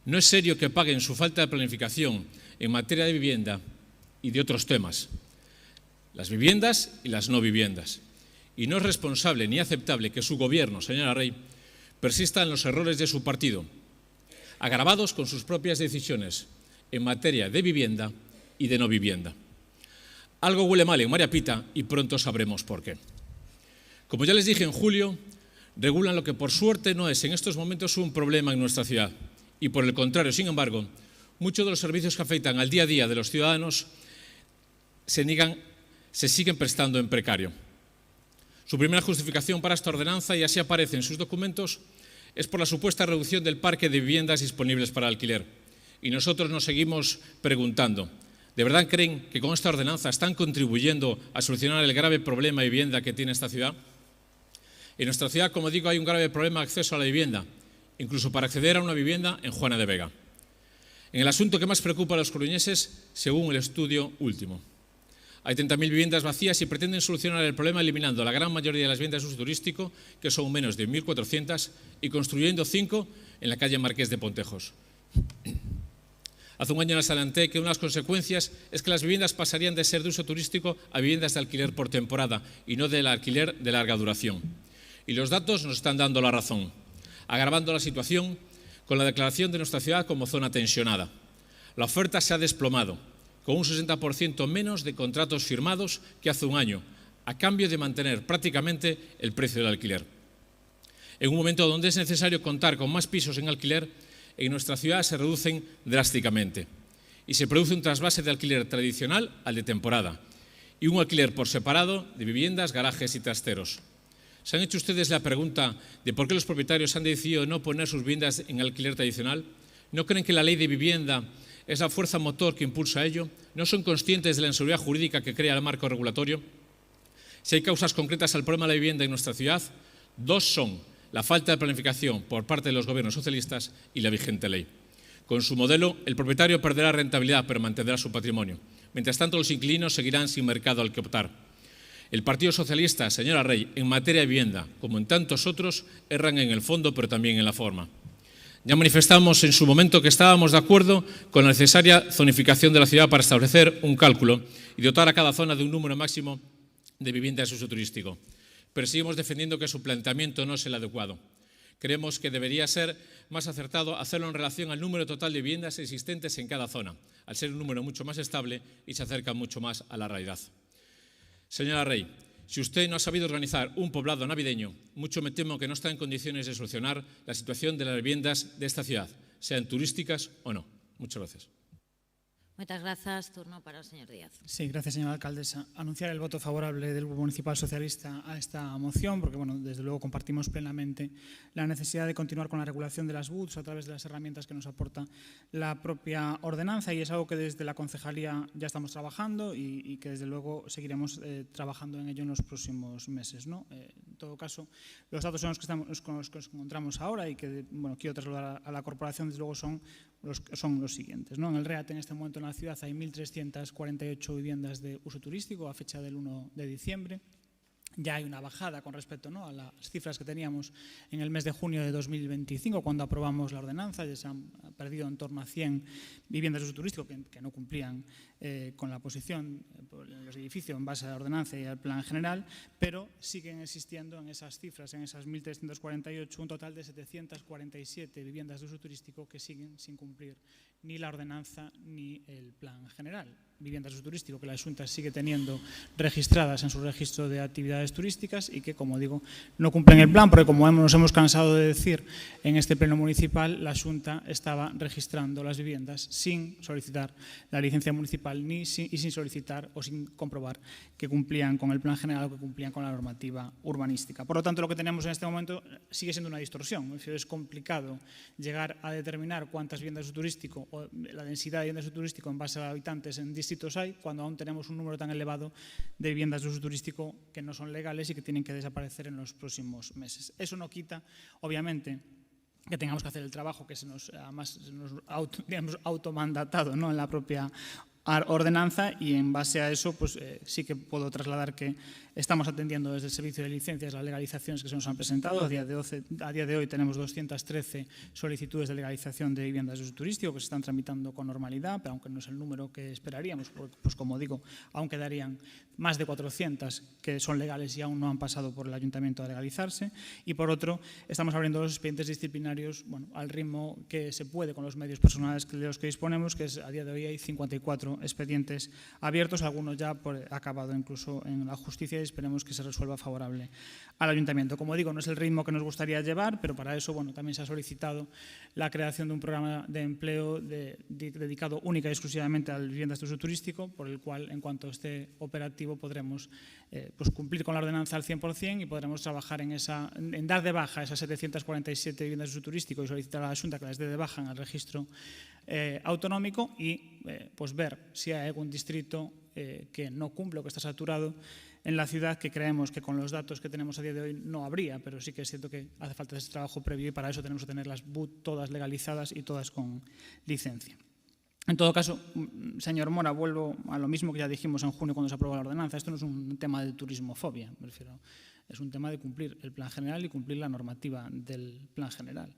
No es serio que paguen su falta de planificación en materia de vivienda y de otros temas, las viviendas y las no viviendas. Y no es responsable ni aceptable que su gobierno, señora Rey, persista en los errores de su partido, agravados con sus propias decisiones en materia de vivienda y de no vivienda. Algo huele mal en María Pita y pronto sabremos por qué. Como ya les dije en julio, regulan lo que por suerte no es en estos momentos un problema en nuestra ciudad y por el contrario, sin embargo, muchos de los servicios que afectan al día a día de los ciudadanos se siguen prestando en precario. Su primera justificación para esta ordenanza, y así aparece en sus documentos, es por la supuesta reducción del parque de viviendas disponibles para alquiler. Y nosotros nos seguimos preguntando, ¿de verdad creen que con esta ordenanza están contribuyendo a solucionar el grave problema de vivienda que tiene esta ciudad? En nuestra ciudad, como digo, hay un grave problema de acceso a la vivienda, incluso para acceder a una vivienda en Juana de Vega. En el asunto que más preocupa a los coruñeses, según el estudio último. Hay 30.000 viviendas vacías y pretenden solucionar el problema eliminando la gran mayoría de las viviendas de uso turístico, que son menos de 1.400, y construyendo 5 en la calle Marqués de Pontejos. Hace un año les adelanté que una de las consecuencias es que las viviendas pasarían de ser de uso turístico a viviendas de alquiler por temporada y no del alquiler de larga duración. Y los datos nos están dando la razón, agravando la situación con la declaración de nuestra ciudad como zona tensionada. La oferta se ha desplomado, con un 60% menos de contratos firmados que hace un año, a cambio de mantener prácticamente el precio del alquiler. En un momento donde es necesario contar con más pisos en alquiler, en nuestra ciudad se reducen drásticamente y se produce un trasvase de alquiler tradicional al de temporada y un alquiler por separado de viviendas, garajes y trasteros. ¿Se han hecho ustedes la pregunta de por qué los propietarios han decidido no poner sus viviendas en alquiler tradicional? ¿No creen que la ley de vivienda es la fuerza motor que impulsa ello? ¿No son conscientes de la inseguridad jurídica que crea el marco regulatorio? Si hay causas concretas al problema de la vivienda en nuestra ciudad, dos son la falta de planificación por parte de los gobiernos socialistas y la vigente ley. Con su modelo, el propietario perderá rentabilidad pero mantendrá su patrimonio. Mientras tanto, los inquilinos seguirán sin mercado al que optar. El Partido Socialista, señora Rey, en materia de vivienda, como en tantos otros, erran en el fondo pero también en la forma. Ya manifestamos en su momento que estábamos de acuerdo con la necesaria zonificación de la ciudad para establecer un cálculo y dotar a cada zona de un número máximo de viviendas de uso turístico. Pero seguimos defendiendo que su planteamiento no es el adecuado. Creemos que debería ser más acertado hacerlo en relación al número total de viviendas existentes en cada zona, al ser un número mucho más estable y se acerca mucho más a la realidad. Señora Rey, si usted no ha sabido organizar un poblado navideño, mucho me temo que no está en condiciones de solucionar la situación de las viviendas de esta ciudad, sean turísticas o no. Muchas gracias. Muchas gracias. Turno para el señor Díaz. Sí, gracias, señora alcaldesa. Anunciar el voto favorable del Grupo Municipal Socialista a esta moción, porque, bueno, desde luego compartimos plenamente la necesidad de continuar con la regulación de las BUTs a través de las herramientas que nos aporta la propia ordenanza, y es algo que desde la concejalía ya estamos trabajando y que, desde luego, seguiremos trabajando en ello en los próximos meses, ¿no? En todo caso, los datos con los que nos encontramos ahora y que, bueno, quiero trasladar a la corporación, desde luego, son los siguientes, ¿no? En el REAT, en este momento en la ciudad, hay 1.348 viviendas de uso turístico a fecha del 1 de diciembre. Ya hay una bajada con respecto, ¿no?, a las cifras que teníamos en el mes de junio de 2025, cuando aprobamos la ordenanza. Ya se han perdido en torno a 100 viviendas de uso turístico que no cumplían con la posición en los edificios en base a la ordenanza y al plan general, pero siguen existiendo en esas cifras, en esas 1.348, un total de 747 viviendas de uso turístico que siguen sin cumplir ni la ordenanza ni el plan general. Viviendas de uso turístico que la Xunta sigue teniendo registradas en su registro de actividades turísticas y que, como digo, no cumplen el plan, porque, como nos hemos cansado de decir en este pleno municipal, la Xunta estaba registrando las viviendas sin solicitar la licencia municipal y sin solicitar o sin comprobar que cumplían con el plan general o que cumplían con la normativa urbanística. Por lo tanto, lo que tenemos en este momento sigue siendo una distorsión. Es complicado llegar a determinar cuántas viviendas de uso turístico o la densidad de viviendas de uso turístico en base a habitantes en distritos hay, cuando aún tenemos un número tan elevado de viviendas de uso turístico que no son legales y que tienen que desaparecer en los próximos meses. Eso no quita, obviamente, que tengamos que hacer el trabajo que además se nos automandatado, ¿no?, en la propia ordenanza, y en base a eso, pues sí que puedo trasladar que estamos atendiendo desde el Servicio de Licencias las legalizaciones que se nos han presentado. A día de hoy tenemos 213 solicitudes de legalización de viviendas de uso turístico que se están tramitando con normalidad, pero aunque no es el número que esperaríamos, pues como digo, aún quedarían más de 400 que son legales y aún no han pasado por el ayuntamiento a legalizarse. Y por otro, estamos abriendo los expedientes disciplinarios, bueno, al ritmo que se puede con los medios personales de los que disponemos, que es, a día de hoy hay 54 expedientes abiertos, algunos ya acabado incluso en la justicia, y esperemos que se resuelva favorable al ayuntamiento. Como digo, no es el ritmo que nos gustaría llevar, pero para eso, bueno, también se ha solicitado la creación de un programa de empleo dedicado única y exclusivamente a las viviendas de uso turístico, por el cual, en cuanto esté operativo, podremos pues cumplir con la ordenanza al 100% y podremos trabajar en dar de baja esas 747 viviendas de uso turístico y solicitar a la Xunta que las dé de baja en el registro autonómico y pues ver si hay algún distrito que no cumple o que está saturado en la ciudad, que creemos que con los datos que tenemos a día de hoy no habría, pero sí que es cierto que hace falta ese trabajo previo y para eso tenemos que tener las BUT todas legalizadas y todas con licencia. En todo caso, señor Mora, vuelvo a lo mismo que ya dijimos en junio cuando se aprobó la ordenanza. Esto no es un tema de turismofobia, me refiero. Es un tema de cumplir el plan general y cumplir la normativa del plan general.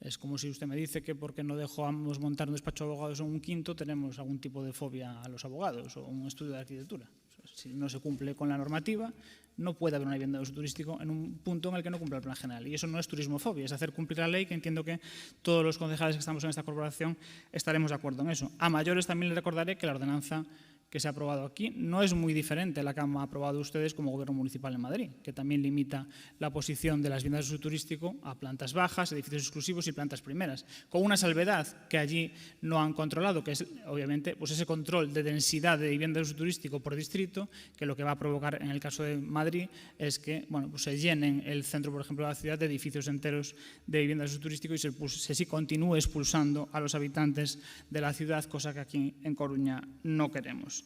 Es como si usted me dice que porque no dejamos montar un despacho de abogados en un quinto tenemos algún tipo de fobia a los abogados o un estudio de arquitectura. Si no se cumple con la normativa, no puede haber una vivienda de uso turístico en un punto en el que no cumple el plan general. Y eso no es turismofobia, es hacer cumplir la ley, que entiendo que todos los concejales que estamos en esta corporación estaremos de acuerdo en eso. A mayores también les recordaré que la ordenanza que se ha aprobado aquí no es muy diferente a la que han aprobado ustedes como Gobierno Municipal en Madrid, que también limita la posición de las viviendas de uso turístico a plantas bajas, edificios exclusivos y plantas primeras, con una salvedad que allí no han controlado, que es obviamente pues ese control de densidad de viviendas de uso turístico por distrito, que lo que va a provocar en el caso de Madrid es que pues se llenen el centro, por ejemplo, de la ciudad de edificios enteros de viviendas de uso turístico y se continúe expulsando a los habitantes de la ciudad, cosa que aquí en Coruña no queremos.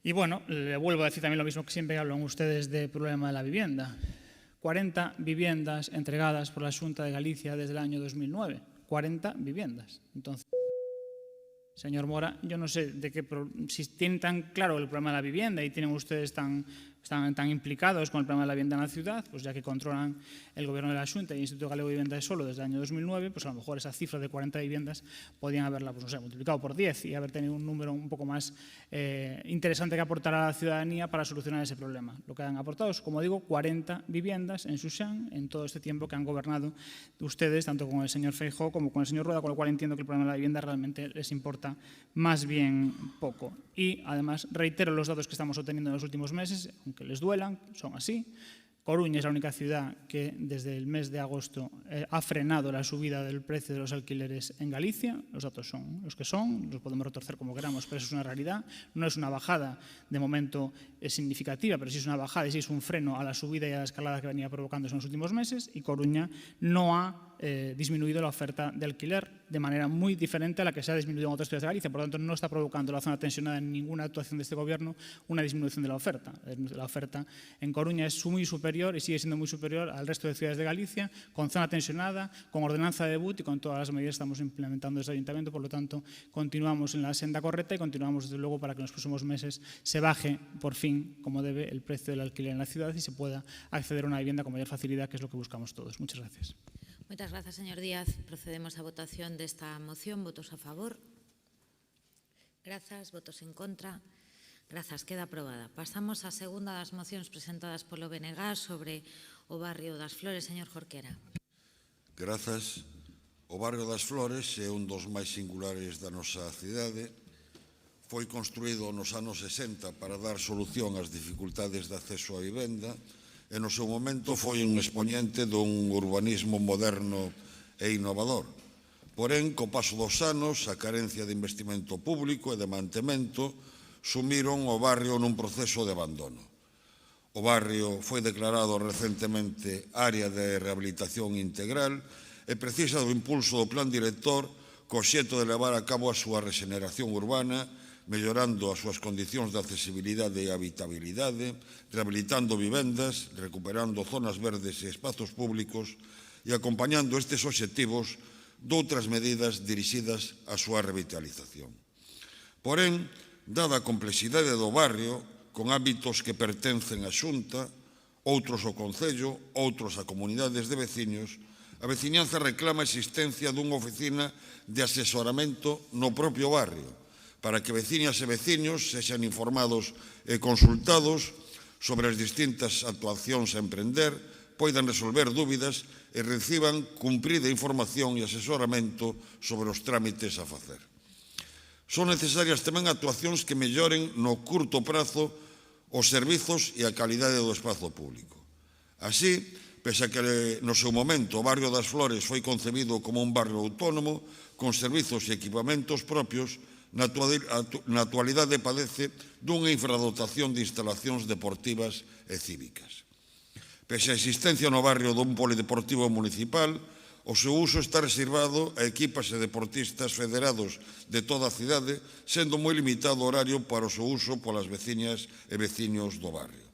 Y bueno, le vuelvo a decir también lo mismo que siempre hablan ustedes del problema de la vivienda. 40 viviendas entregadas por la Xunta de Galicia desde el año 2009. 40 viviendas. Entonces, señor Mora, yo no sé si tienen tan claro el problema de la vivienda y tienen ustedes están tan implicados con el problema de la vivienda en la ciudad, pues ya que controlan el Gobierno de la Xunta y el Instituto Galego de Vivienda de Solo desde el año 2009, pues a lo mejor esa cifra de 40 viviendas podían haberla multiplicado por 10 y haber tenido un número un poco más interesante que aportar a la ciudadanía para solucionar ese problema. Lo que han aportado es, como digo, 40 viviendas en Susán en todo este tiempo que han gobernado ustedes, tanto con el señor Feijóo como con el señor Rueda, con lo cual entiendo que el problema de la vivienda realmente les importa más bien poco. Y además reitero los datos que estamos obteniendo en los últimos meses, aunque les duelan, son así. Coruña es la única ciudad que desde el mes de agosto ha frenado la subida del precio de los alquileres en Galicia. Los datos son los que son, los podemos retorcer como queramos, pero eso es una realidad. No es una bajada, de momento significativa, pero sí es una bajada y sí es un freno a la subida y a la escalada que venía provocándose en los últimos meses, y Coruña no ha disminuido la oferta de alquiler de manera muy diferente a la que se ha disminuido en otras ciudades de Galicia. Por lo tanto, no está provocando la zona tensionada en ninguna actuación de este Gobierno una disminución de la oferta. La oferta en Coruña es muy superior y sigue siendo muy superior al resto de ciudades de Galicia, con zona tensionada, con ordenanza de debut y con todas las medidas que estamos implementando desde el Ayuntamiento. Por lo tanto, continuamos en la senda correcta y continuamos, desde luego, para que en los próximos meses se baje, por fin, como debe, el precio del alquiler en la ciudad y se pueda acceder a una vivienda con mayor facilidad, que es lo que buscamos todos. Muchas gracias. Muchas gracias, señor Díaz. Procedemos a votación de esta moción. ¿Votos a favor? Grazas. ¿Votos en contra? Grazas. Queda aprobada. Pasamos á segunda das mocións presentadas polo BNG sobre o barrio das Flores. Señor Jorquera. Grazas. O barrio das Flores é un dos máis singulares da nosa cidade. Foi construído nos anos 60 para dar solución ás dificultades de acceso á vivenda e no seu momento foi un expoñente dun urbanismo moderno e innovador. Porén, co paso dos anos, a carencia de investimento público e de mantemento sumiron o barrio nun proceso de abandono. O barrio foi declarado recentemente área de rehabilitación integral e precisa do impulso do plan director co obxecto de levar a cabo a súa rexeneración urbana, mellorando as súas condicións de accesibilidade e habitabilidade, rehabilitando vivendas, recuperando zonas verdes e espazos públicos e acompañando estes obxectivos doutras medidas dirixidas á súa revitalización. Porén, dada a complexidade do barrio, con ámbitos que pertencen á Xunta, outros ao Concello, outros a comunidades de veciños, a veciñanza reclama a existencia dunha oficina de asesoramento no propio barrio, para que veciñas e veciños sexan informados e consultados sobre as distintas actuacións a emprender, poidan resolver dúbidas e reciban cumprida información e asesoramento sobre os trámites a facer. Son necesarias tamén actuacións que melloren no curto prazo os servizos e a calidade do espazo público. Así, pese a que no seu momento o barrio das Flores foi concebido como un barrio autónomo, con servizos e equipamentos propios, na actualidade padece dunha infradotación de instalacións deportivas e cívicas. Pese a existencia no barrio dun polideportivo municipal, o seu uso está reservado a equipas e deportistas federados de toda a cidade, sendo moi limitado o horario para o seu uso polas veciñas e veciños do barrio.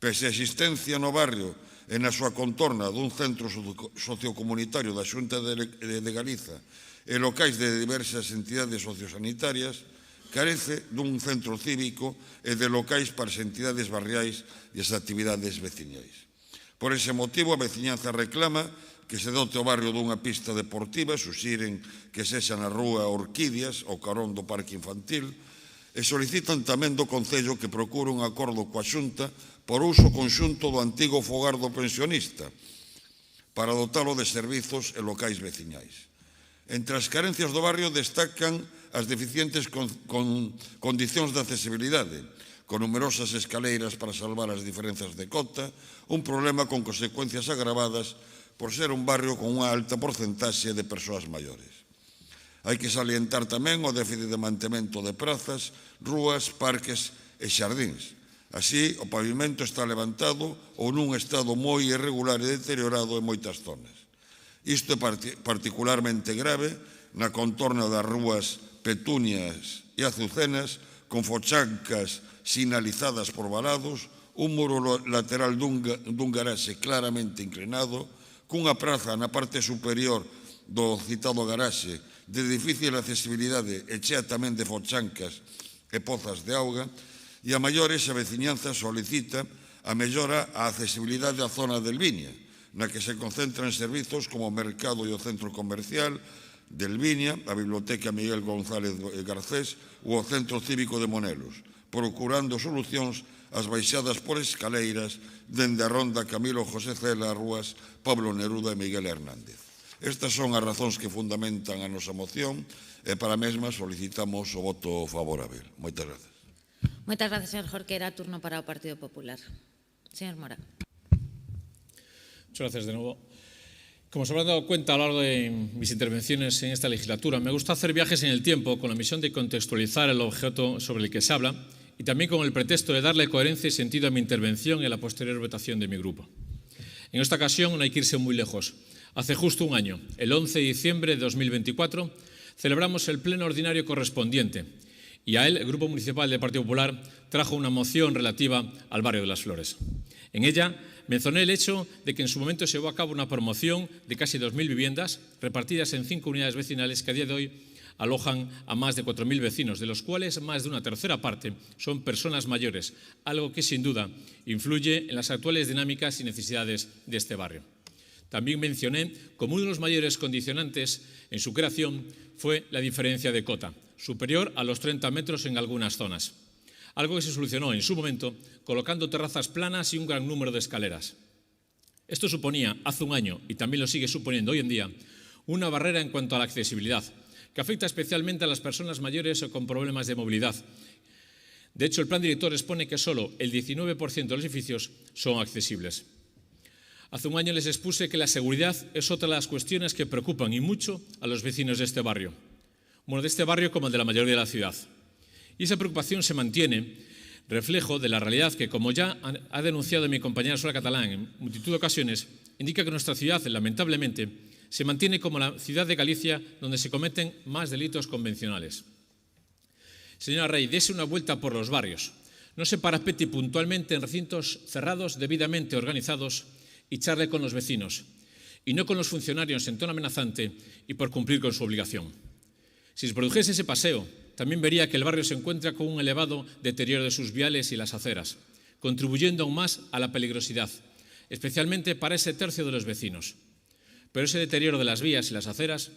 Pese a existencia no barrio e na súa contorna dun centro sociocomunitario da Xunta de Galiza e locais de diversas entidades sociosanitarias, carece dun centro cívico e de locais para as entidades barriais e as actividades veciñais. Por ese motivo, a veciñanza reclama que se dote o barrio dunha pista deportiva, suxiren que sexa na rúa Orquídeas, ao carón do Parque Infantil, e solicitan tamén do Concello que procure un acordo coa Xunta por uso conxunto do antigo fogar do pensionista, para dotalo de servizos e locais veciñais. Entre as carencias do barrio destacan as deficientes condicións de accesibilidade, con numerosas escaleiras para salvar as diferenzas de cota, un problema con consecuencias agravadas por ser un barrio con unha alta porcentaxe de persoas maiores. Hai que salientar tamén o déficit de mantemento de prazas, rúas, parques e xardíns. Así, o pavimento está levantado ou nun estado moi irregular e deteriorado en moitas zonas. Isto é particularmente grave na contorna das rúas Petunias e Azucenas, con fochancas sinalizadas por valados, un muro lateral dun garaxe claramente inclinado, cunha praza na parte superior do citado garaxe de difícil accesibilidade e chea tamén de fochancas e pozas de auga, e a maiores a veciñanza solicita a mellora a accesibilidade da zona del Viña, na que se concentran servizos como o mercado e o centro comercial del Viña, a Biblioteca Miguel González Garcés ou o Centro Cívico de Monelos, procurando solucións ás baixadas por escaleiras dende a ronda Camilo José Cela, Rúas Pablo Neruda e Miguel Hernández. Estas son as razóns que fundamentan a nosa moción e para a mesma solicitamos o voto favorável. Moitas grazas. Moitas grazas, señor Jorquera. Turno para o Partido Popular. Señor Mora. Muchas gracias de nuevo. Como se habrán dado cuenta a lo largo de mis intervenciones en esta legislatura, me gusta hacer viajes en el tiempo con la misión de contextualizar el objeto sobre el que se habla y también con el pretexto de darle coherencia y sentido a mi intervención y a la posterior votación de mi grupo. En esta ocasión no hay que irse muy lejos. Hace justo un año, el 11 de diciembre de 2024, celebramos el pleno ordinario correspondiente y a él el Grupo Municipal del Partido Popular trajo una moción relativa al barrio de Las Flores. En ella mencioné el hecho de que en su momento se llevó a cabo una promoción de casi 2.000 viviendas repartidas en 5 unidades vecinales que a día de hoy alojan a más de 4.000 vecinos, de los cuales más de una tercera parte son personas mayores, algo que sin duda influye en las actuales dinámicas y necesidades de este barrio. También mencioné como uno de los mayores condicionantes en su creación fue la diferencia de cota, superior a los 30 metros en algunas zonas. Algo que se solucionó en su momento colocando terrazas planas y un gran número de escaleras. Esto suponía, hace un año, y también lo sigue suponiendo hoy en día, una barrera en cuanto a la accesibilidad, que afecta especialmente a las personas mayores o con problemas de movilidad. De hecho, el plan director expone que solo el 19% de los edificios son accesibles. Hace un año les expuse que la seguridad es otra de las cuestiones que preocupan y mucho a los vecinos de este barrio. Bueno, de este barrio como el de la mayoría de la ciudad. Y esa preocupación se mantiene, reflejo de la realidad que, como ya ha denunciado mi compañera Sora Catalán en multitud de ocasiones, indica que nuestra ciudad, lamentablemente, se mantiene como la ciudad de Galicia donde se cometen más delitos convencionales. Señora Rey, dese una vuelta por los barrios. No se parapete puntualmente en recintos cerrados debidamente organizados y charle con los vecinos, y no con los funcionarios en tono amenazante y por cumplir con su obligación. Si se produjese ese paseo, también vería que el barrio se encuentra con un elevado deterioro de sus viales y las aceras, contribuyendo aún más a la peligrosidad, especialmente para ese tercio de los vecinos. Pero ese deterioro de las vías y las aceras,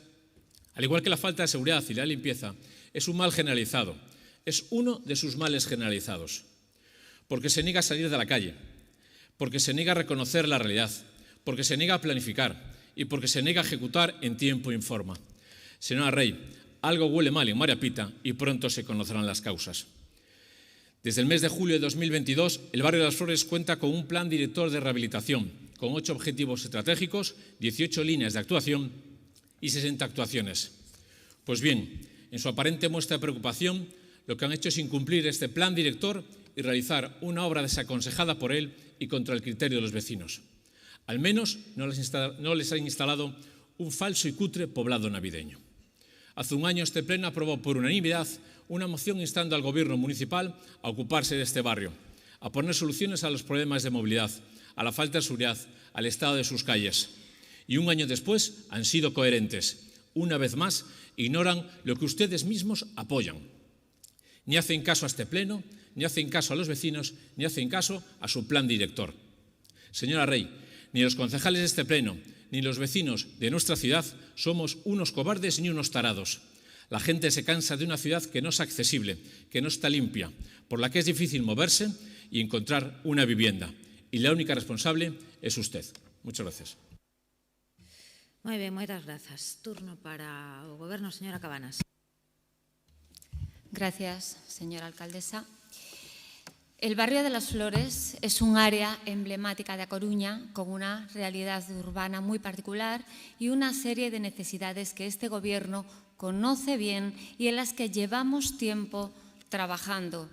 al igual que la falta de seguridad y la limpieza, es un mal generalizado, es uno de sus males generalizados, porque se niega a salir de la calle, porque se niega a reconocer la realidad, porque se niega a planificar y porque se niega a ejecutar en tiempo y en forma. Señora Rey, algo huele mal en María Pita y pronto se conocerán las causas. Desde el mes de julio de 2022, el barrio de Las Flores cuenta con un plan director de rehabilitación, con 8 objetivos estratégicos, 18 líneas de actuación y 60 actuaciones. Pues bien, en su aparente muestra de preocupación, lo que han hecho es incumplir este plan director y realizar una obra desaconsejada por él y contra el criterio de los vecinos. Al menos no les han instalado un falso y cutre poblado navideño. Hace un año este pleno aprobó por unanimidad una moción instando al gobierno municipal a ocuparse de este barrio, a poner soluciones a los problemas de movilidad, a la falta de seguridad, al estado de sus calles. Y un año después han sido coherentes. Una vez más, ignoran lo que ustedes mismos apoyan. Ni hacen caso a este pleno, ni hacen caso a los vecinos, ni hacen caso a su plan director. Señora Rey, ni los concejales de este pleno, ni los vecinos de nuestra ciudad somos unos cobardes ni unos tarados. La gente se cansa de una ciudad que no es accesible, que no está limpia, por la que es difícil moverse y encontrar una vivienda. Y la única responsable es usted. Muchas gracias. Moi ben, moitas grazas. Turno para o Goberno, señora Cabanas. Gracias, señora alcaldesa. El barrio de las Flores es un área emblemática de A Coruña con una realidad urbana muy particular y una serie de necesidades que este Gobierno conoce bien y en las que llevamos tiempo trabajando.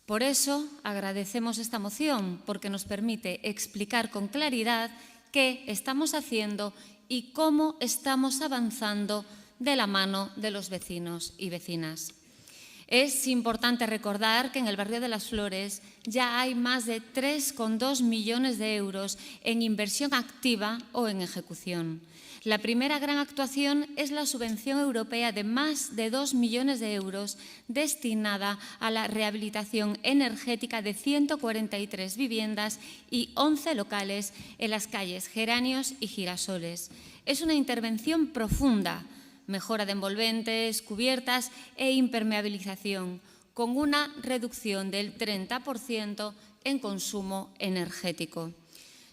Por eso agradecemos esta moción, porque nos permite explicar con claridad qué estamos haciendo y cómo estamos avanzando de la mano de los vecinos y vecinas. Es importante recordar que en el barrio de las Flores ya hay más de 3,2 millones de euros en inversión activa o en ejecución. La primera gran actuación es la subvención europea de más de 2 millones de euros destinada a la rehabilitación energética de 143 viviendas y 11 locales en las calles Geranios y Girasoles. Es una intervención profunda, mejora de envolventes, cubiertas e impermeabilización, con una reducción del 30% en consumo energético.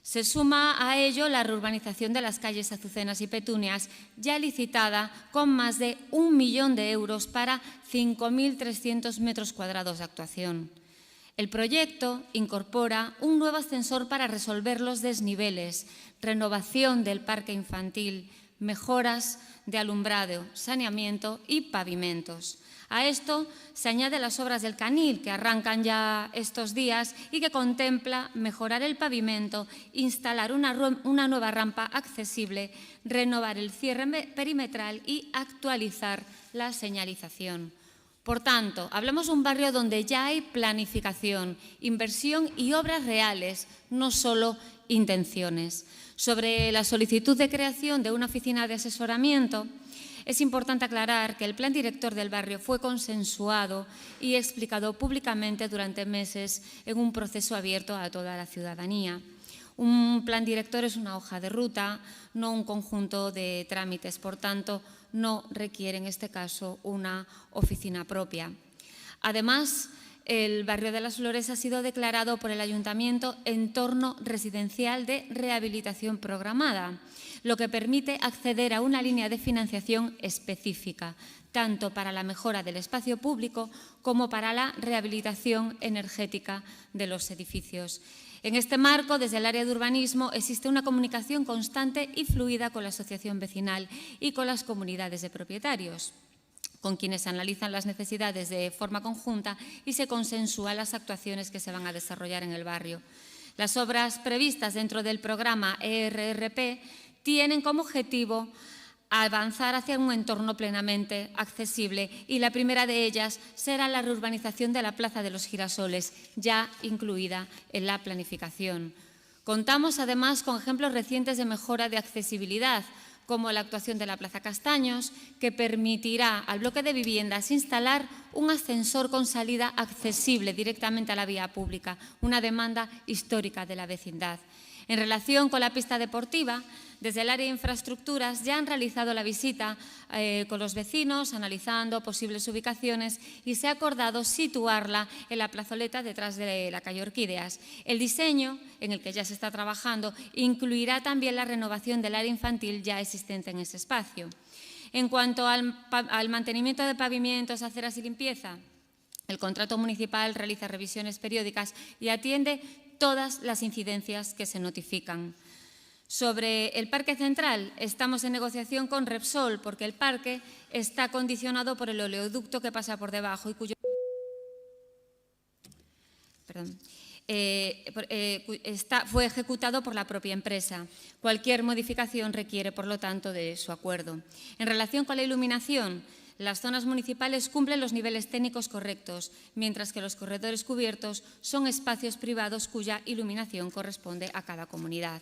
Se suma a ello la reurbanización de las calles Azucenas y Petunias, ya licitada con más de 1 millón de euros para 5.300 metros cuadrados de actuación. El proyecto incorpora un nuevo ascensor para resolver los desniveles, renovación del parque infantil, mejoras de alumbrado, saneamiento y pavimentos. A esto se añaden las obras del Canil, que arrancan ya estos días y que contempla mejorar el pavimento, instalar una nueva rampa accesible, renovar el cierre perimetral y actualizar la señalización. Por tanto, hablamos de un barrio donde ya hay planificación, inversión y obras reales, no solo intenciones. Sobre la solicitud de creación de una oficina de asesoramiento, es importante aclarar que el plan director del barrio fue consensuado y explicado públicamente durante meses en un proceso abierto a toda la ciudadanía. Un plan director es una hoja de ruta, no un conjunto de trámites, por tanto, no requiere en este caso una oficina propia. Además, el barrio de las Flores ha sido declarado por el Ayuntamiento entorno residencial de rehabilitación programada, lo que permite acceder a una línea de financiación específica, tanto para la mejora del espacio público como para la rehabilitación energética de los edificios. En este marco, desde el área de urbanismo, existe una comunicación constante y fluida con la asociación vecinal y con las comunidades de propietarios, con quienes se analizan las necesidades de forma conjunta y se consensúan las actuaciones que se van a desarrollar en el barrio. Las obras previstas dentro del programa ERRP tienen como objetivo avanzar hacia un entorno plenamente accesible y la primera de ellas será la reurbanización de la Plaza de los Girasoles, ya incluida en la planificación. Contamos además con ejemplos recientes de mejora de accesibilidad, como la actuación de la Plaza Castaños, que permitirá al bloque de viviendas instalar un ascensor con salida accesible directamente a la vía pública, una demanda histórica de la vecindad. En relación con la pista deportiva, desde el área de infraestructuras ya han realizado la visita con los vecinos, analizando posibles ubicaciones y se ha acordado situarla en la plazoleta detrás de la calle Orquídeas. El diseño, en el que ya se está trabajando, incluirá también la renovación del área infantil ya existente en ese espacio. En cuanto al mantenimiento de pavimentos, aceras y limpieza, el contrato municipal realiza revisiones periódicas y atiende todas las incidencias que se notifican. Sobre el Parque Central, estamos en negociación con Repsol porque el parque está condicionado por el oleoducto que pasa por debajo y cuyo fue ejecutado por la propia empresa. Cualquier modificación requiere, por lo tanto, de su acuerdo. En relación con la iluminación, las zonas municipales cumplen los niveles técnicos correctos, mientras que los corredores cubiertos son espacios privados cuya iluminación corresponde a cada comunidad.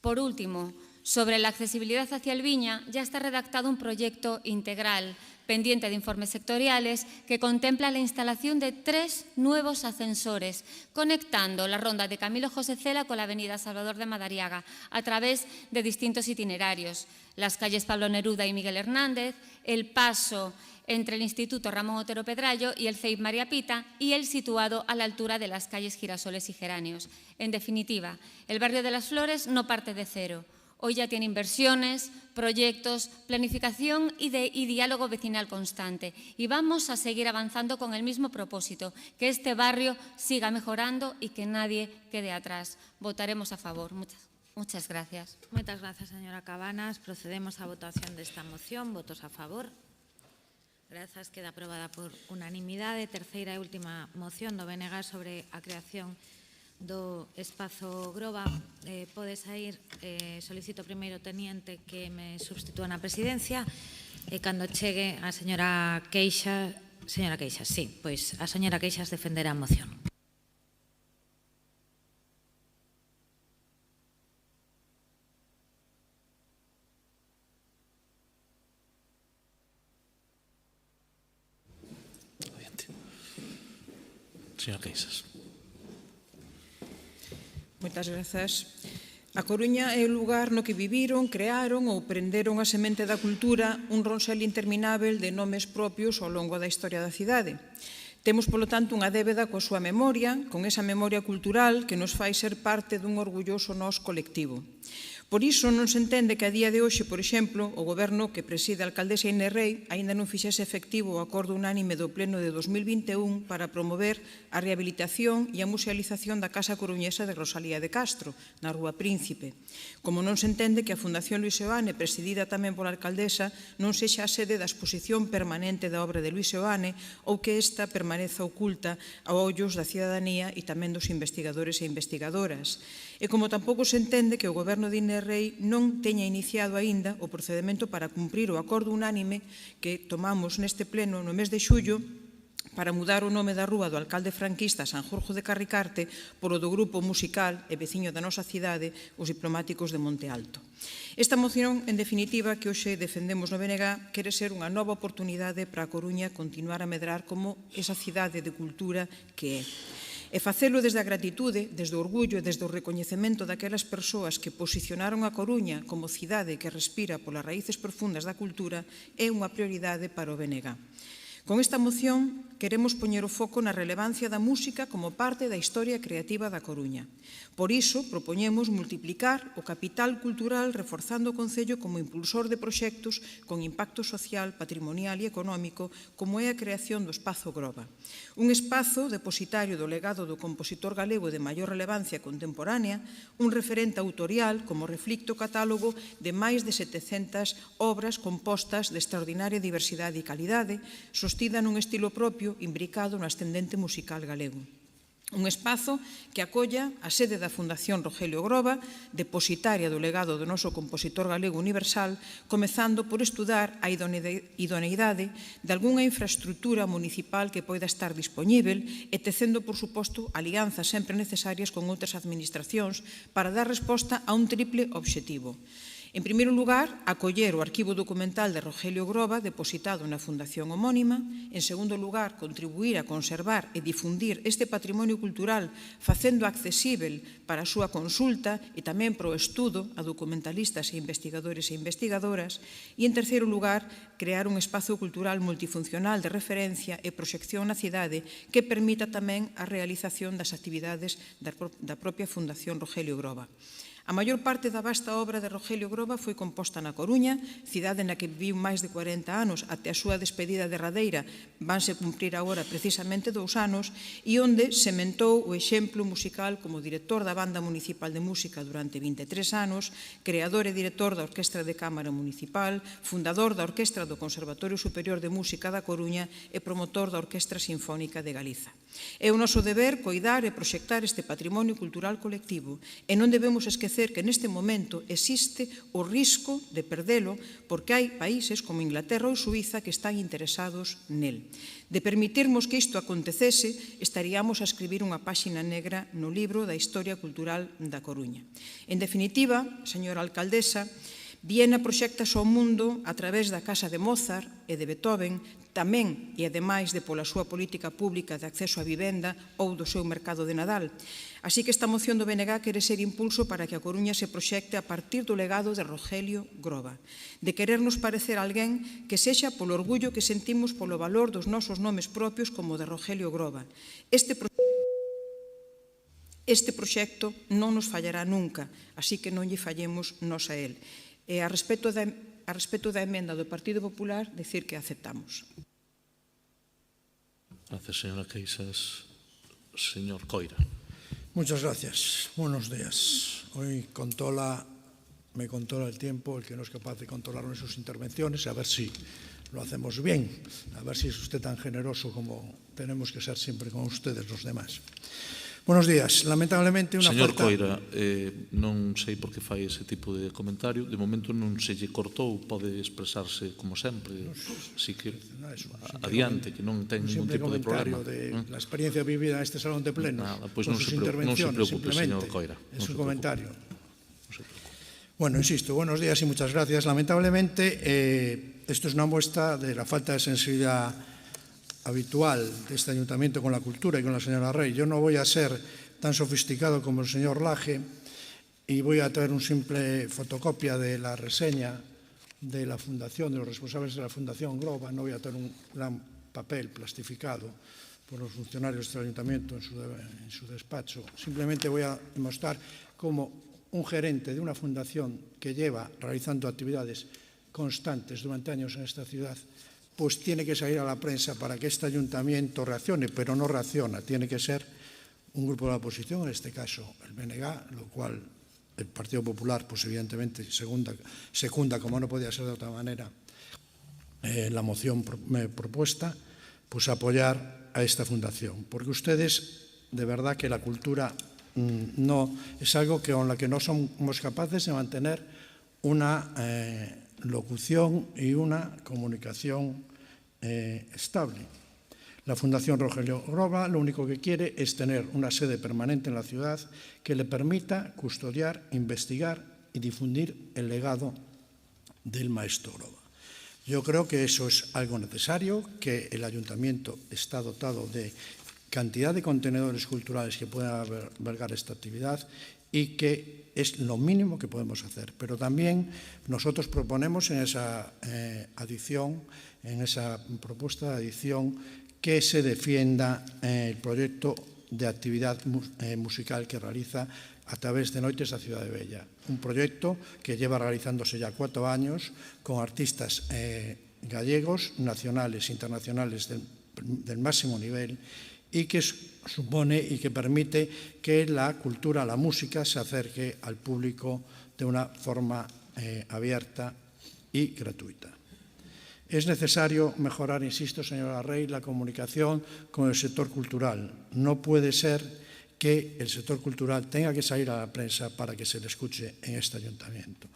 Por último, Sobre la accesibilidad hacia el Viña ya está redactado un proyecto integral pendiente de informes sectoriales que contempla la instalación de 3 nuevos ascensores conectando la ronda de Camilo José Cela con la avenida Salvador de Madariaga a través de distintos itinerarios. Las calles Pablo Neruda y Miguel Hernández, el paso entre el Instituto Ramón Otero Pedrallo y el CEIP María Pita y el situado a la altura de las calles Girasoles y Geranios. En definitiva, el barrio de las Flores no parte de cero. Hoy ya tiene inversiones, proyectos, planificación y diálogo vecinal constante. Y vamos a seguir avanzando con el mismo propósito, que este barrio siga mejorando y que nadie quede atrás. Votaremos a favor. Muchas gracias. Moitas grazas, señora Cabanas. Procedemos á votación desta moción. Votos a favor. Grazas. Queda aprobada por unanimidade. Terceira e última moción do BNG sobre a creación do espazo Groba. Pode sair, solicito primeiro teniente que me substitúa na presidencia e cando chegue a señora Queixas, sí, pois a señora Queixas defenderá a moción. Señora Queixas. Moitas grazas. A Coruña é o lugar no que viviron, crearon ou prenderon a semente da cultura un ronsel interminável de nomes propios ao longo da historia da cidade. Temos, polo tanto, unha débeda coa súa memoria, con esa memoria cultural que nos fai ser parte dun orgulloso nós colectivo. Por iso non se entende que a día de hoxe, por exemplo, o goberno que preside a alcaldesa Inés Rei aínda non fixese efectivo o acordo unánime do pleno de 2021 para promover a rehabilitación e a musealización da Casa Coruñesa de Rosalía de Castro, na Rúa Príncipe. Como non se entende que a Fundación Luis Seoane, presidida tamén pola alcaldesa, non sexa a sede da exposición permanente da obra de Luis Seoane ou que esta permaneza oculta a ollos da cidadanía e tamén dos investigadores e investigadoras. E como tampouco se entende que o goberno de Inés Rei non teña iniciado aínda o procedemento para cumprir o acordo unánime que tomamos neste pleno no mes de xullo para mudar o nome da rúa do alcalde franquista San Jorge de Carricarte por o do grupo musical e veciño da nosa cidade, os Diplomáticos de Monte Alto. Esta moción, en definitiva, que hoxe defendemos no BNG, quere ser unha nova oportunidade para a Coruña continuar a medrar como esa cidade de cultura que é. E facelo desde a gratitude, desde o orgullo e desde o recoñecemento daquelas persoas que posicionaron a Coruña como cidade que respira polas raíces profundas da cultura é unha prioridade para o BNG. Con esta moción queremos poñer o foco na relevancia da música como parte da historia creativa da Coruña. Por iso, propoñemos multiplicar o capital cultural reforzando o Concello como impulsor de proxectos con impacto social, patrimonial e económico, como é a creación do Espazo Groba. Un espazo depositario do legado do compositor galego de maior relevancia contemporánea, un referente autorial como reflicto o catálogo de máis de 700 obras compostas de extraordinaria diversidade e calidade, sostida nun estilo propio imbricado no ascendente musical galego. Un espazo que acolla a sede da Fundación Rogelio Groba, depositaria do legado do noso compositor galego universal, comezando por estudar a idoneidade de algunha infraestructura municipal que poida estar dispoñível e tecendo, por suposto, alianzas sempre necesarias con outras administracións para dar resposta a un triple obxectivo. En primeiro lugar, acoller o arquivo documental de Rogelio Groba depositado na Fundación homónima. En segundo lugar, contribuir a conservar e difundir este patrimonio cultural facendo accesível para a súa consulta e tamén para o estudo a documentalistas e investigadores e investigadoras. E en terceiro lugar, crear un espazo cultural multifuncional de referencia e proxección na cidade que permita tamén a realización das actividades da propia Fundación Rogelio Groba. A maior parte da vasta obra de Rogelio Groba foi composta na Coruña, cidade na que viviu máis de 40 anos até a súa despedida derradeira, vanse cumprir agora precisamente 2 anos, e onde sementou o exemplo musical como director da Banda Municipal de Música durante 23 anos, creador e director da Orquestra de Cámara Municipal, fundador da Orquestra do Conservatorio Superior de Música da Coruña e promotor da Orquestra Sinfónica de Galiza. É o noso deber coidar e proxectar este patrimonio cultural colectivo e non debemos esquecer recoñecer que neste momento existe o risco de perdelo porque hai países como Inglaterra ou Suíza que están interesados nel. De permitirmos que isto acontecese, estaríamos a escribir unha páxina negra no libro da historia cultural da Coruña. En definitiva, señora alcaldesa, Viena proxectase ao mundo a través da casa de Mozart e de Beethoven, tamén e ademais de pola súa política pública de acceso á vivenda ou do seu mercado de Nadal. Así que esta moción do BNG quere ser impulso para que a Coruña se proxecte a partir do legado de Rogelio Groba, de querernos parecer alguén que sexa polo orgullo que sentimos polo valor dos nosos nomes propios como o de Rogelio Groba. Este proxecto non nos fallará nunca, así que non lle fallemos nós a él. E a respecto da emenda do Partido Popular, decir que aceptamos. Gracias, señora Queixas. Señor Coira. Muchas gracias. Buenos días. Hoy me controla el tiempo el que no es capaz de controlar en sus intervenciones, a ver si lo hacemos bien, a ver si es usted tan generoso como tenemos que ser siempre con ustedes los demás. Buenos días. Lamentablemente unha Señor falta... Coira, non sei por que fai ese tipo de comentario. De momento non se lle cortou, pode expresarse como sempre. Así que adiante, que non ten ningún tipo de problema. De la experiencia vivida en este salón de plenos. Nada, pois non se preocupe, señor Coira. Es un comentario. Bueno, insisto, buenos días y muchas gracias. Lamentablemente, esto es una muestra de la falta de sensibilidad habitual de este ayuntamiento con la cultura y con la señora Rey. Yo no voy a ser tan sofisticado como el señor Laje y voy a traer una simple fotocopia de la reseña de la fundación, de los responsables de la Fundación Groba. No voy a traer un gran papel plastificado por los funcionarios del ayuntamiento en su despacho. Simplemente voy a mostrar cómo un gerente de una fundación que lleva realizando actividades constantes durante años en esta ciudad pues tiene que salir a la prensa para que este ayuntamiento reaccione, pero no reacciona. Tiene que ser un grupo de la oposición, en este caso el BNG, lo cual el Partido Popular, pues evidentemente, secunda, como no podía ser de otra manera, la moción propuesta, pues apoyar a esta fundación. Porque ustedes, de verdad que la cultura no es algo con la que no somos capaces de mantener una locución y una comunicación estable. La Fundación Rogelio Groba lo único que quiere es tener una sede permanente en la ciudad que le permita custodiar, investigar y difundir el legado del maestro Groba. Yo creo que eso es algo necesario, que el ayuntamiento está dotado de cantidad de contenedores culturales que puedan albergar esta actividad y que es lo mínimo que podemos hacer. Pero también nosotros proponemos en esa adición, en esa propuesta de adición, que se defienda el proyecto de actividad musical que realiza a través de Noites da Cidade Bella. Un proyecto que lleva realizándose ya 4 años con artistas gallegos, nacionales e internacionales del máximo nivel, y que supone y que permite que la cultura, la música, se acerque al público de una forma abierta y gratuita. Es necesario mejorar, insisto, señora Rey, la comunicación con el sector cultural. No puede ser que el sector cultural tenga que salir a la prensa para que se le escuche en este ayuntamiento.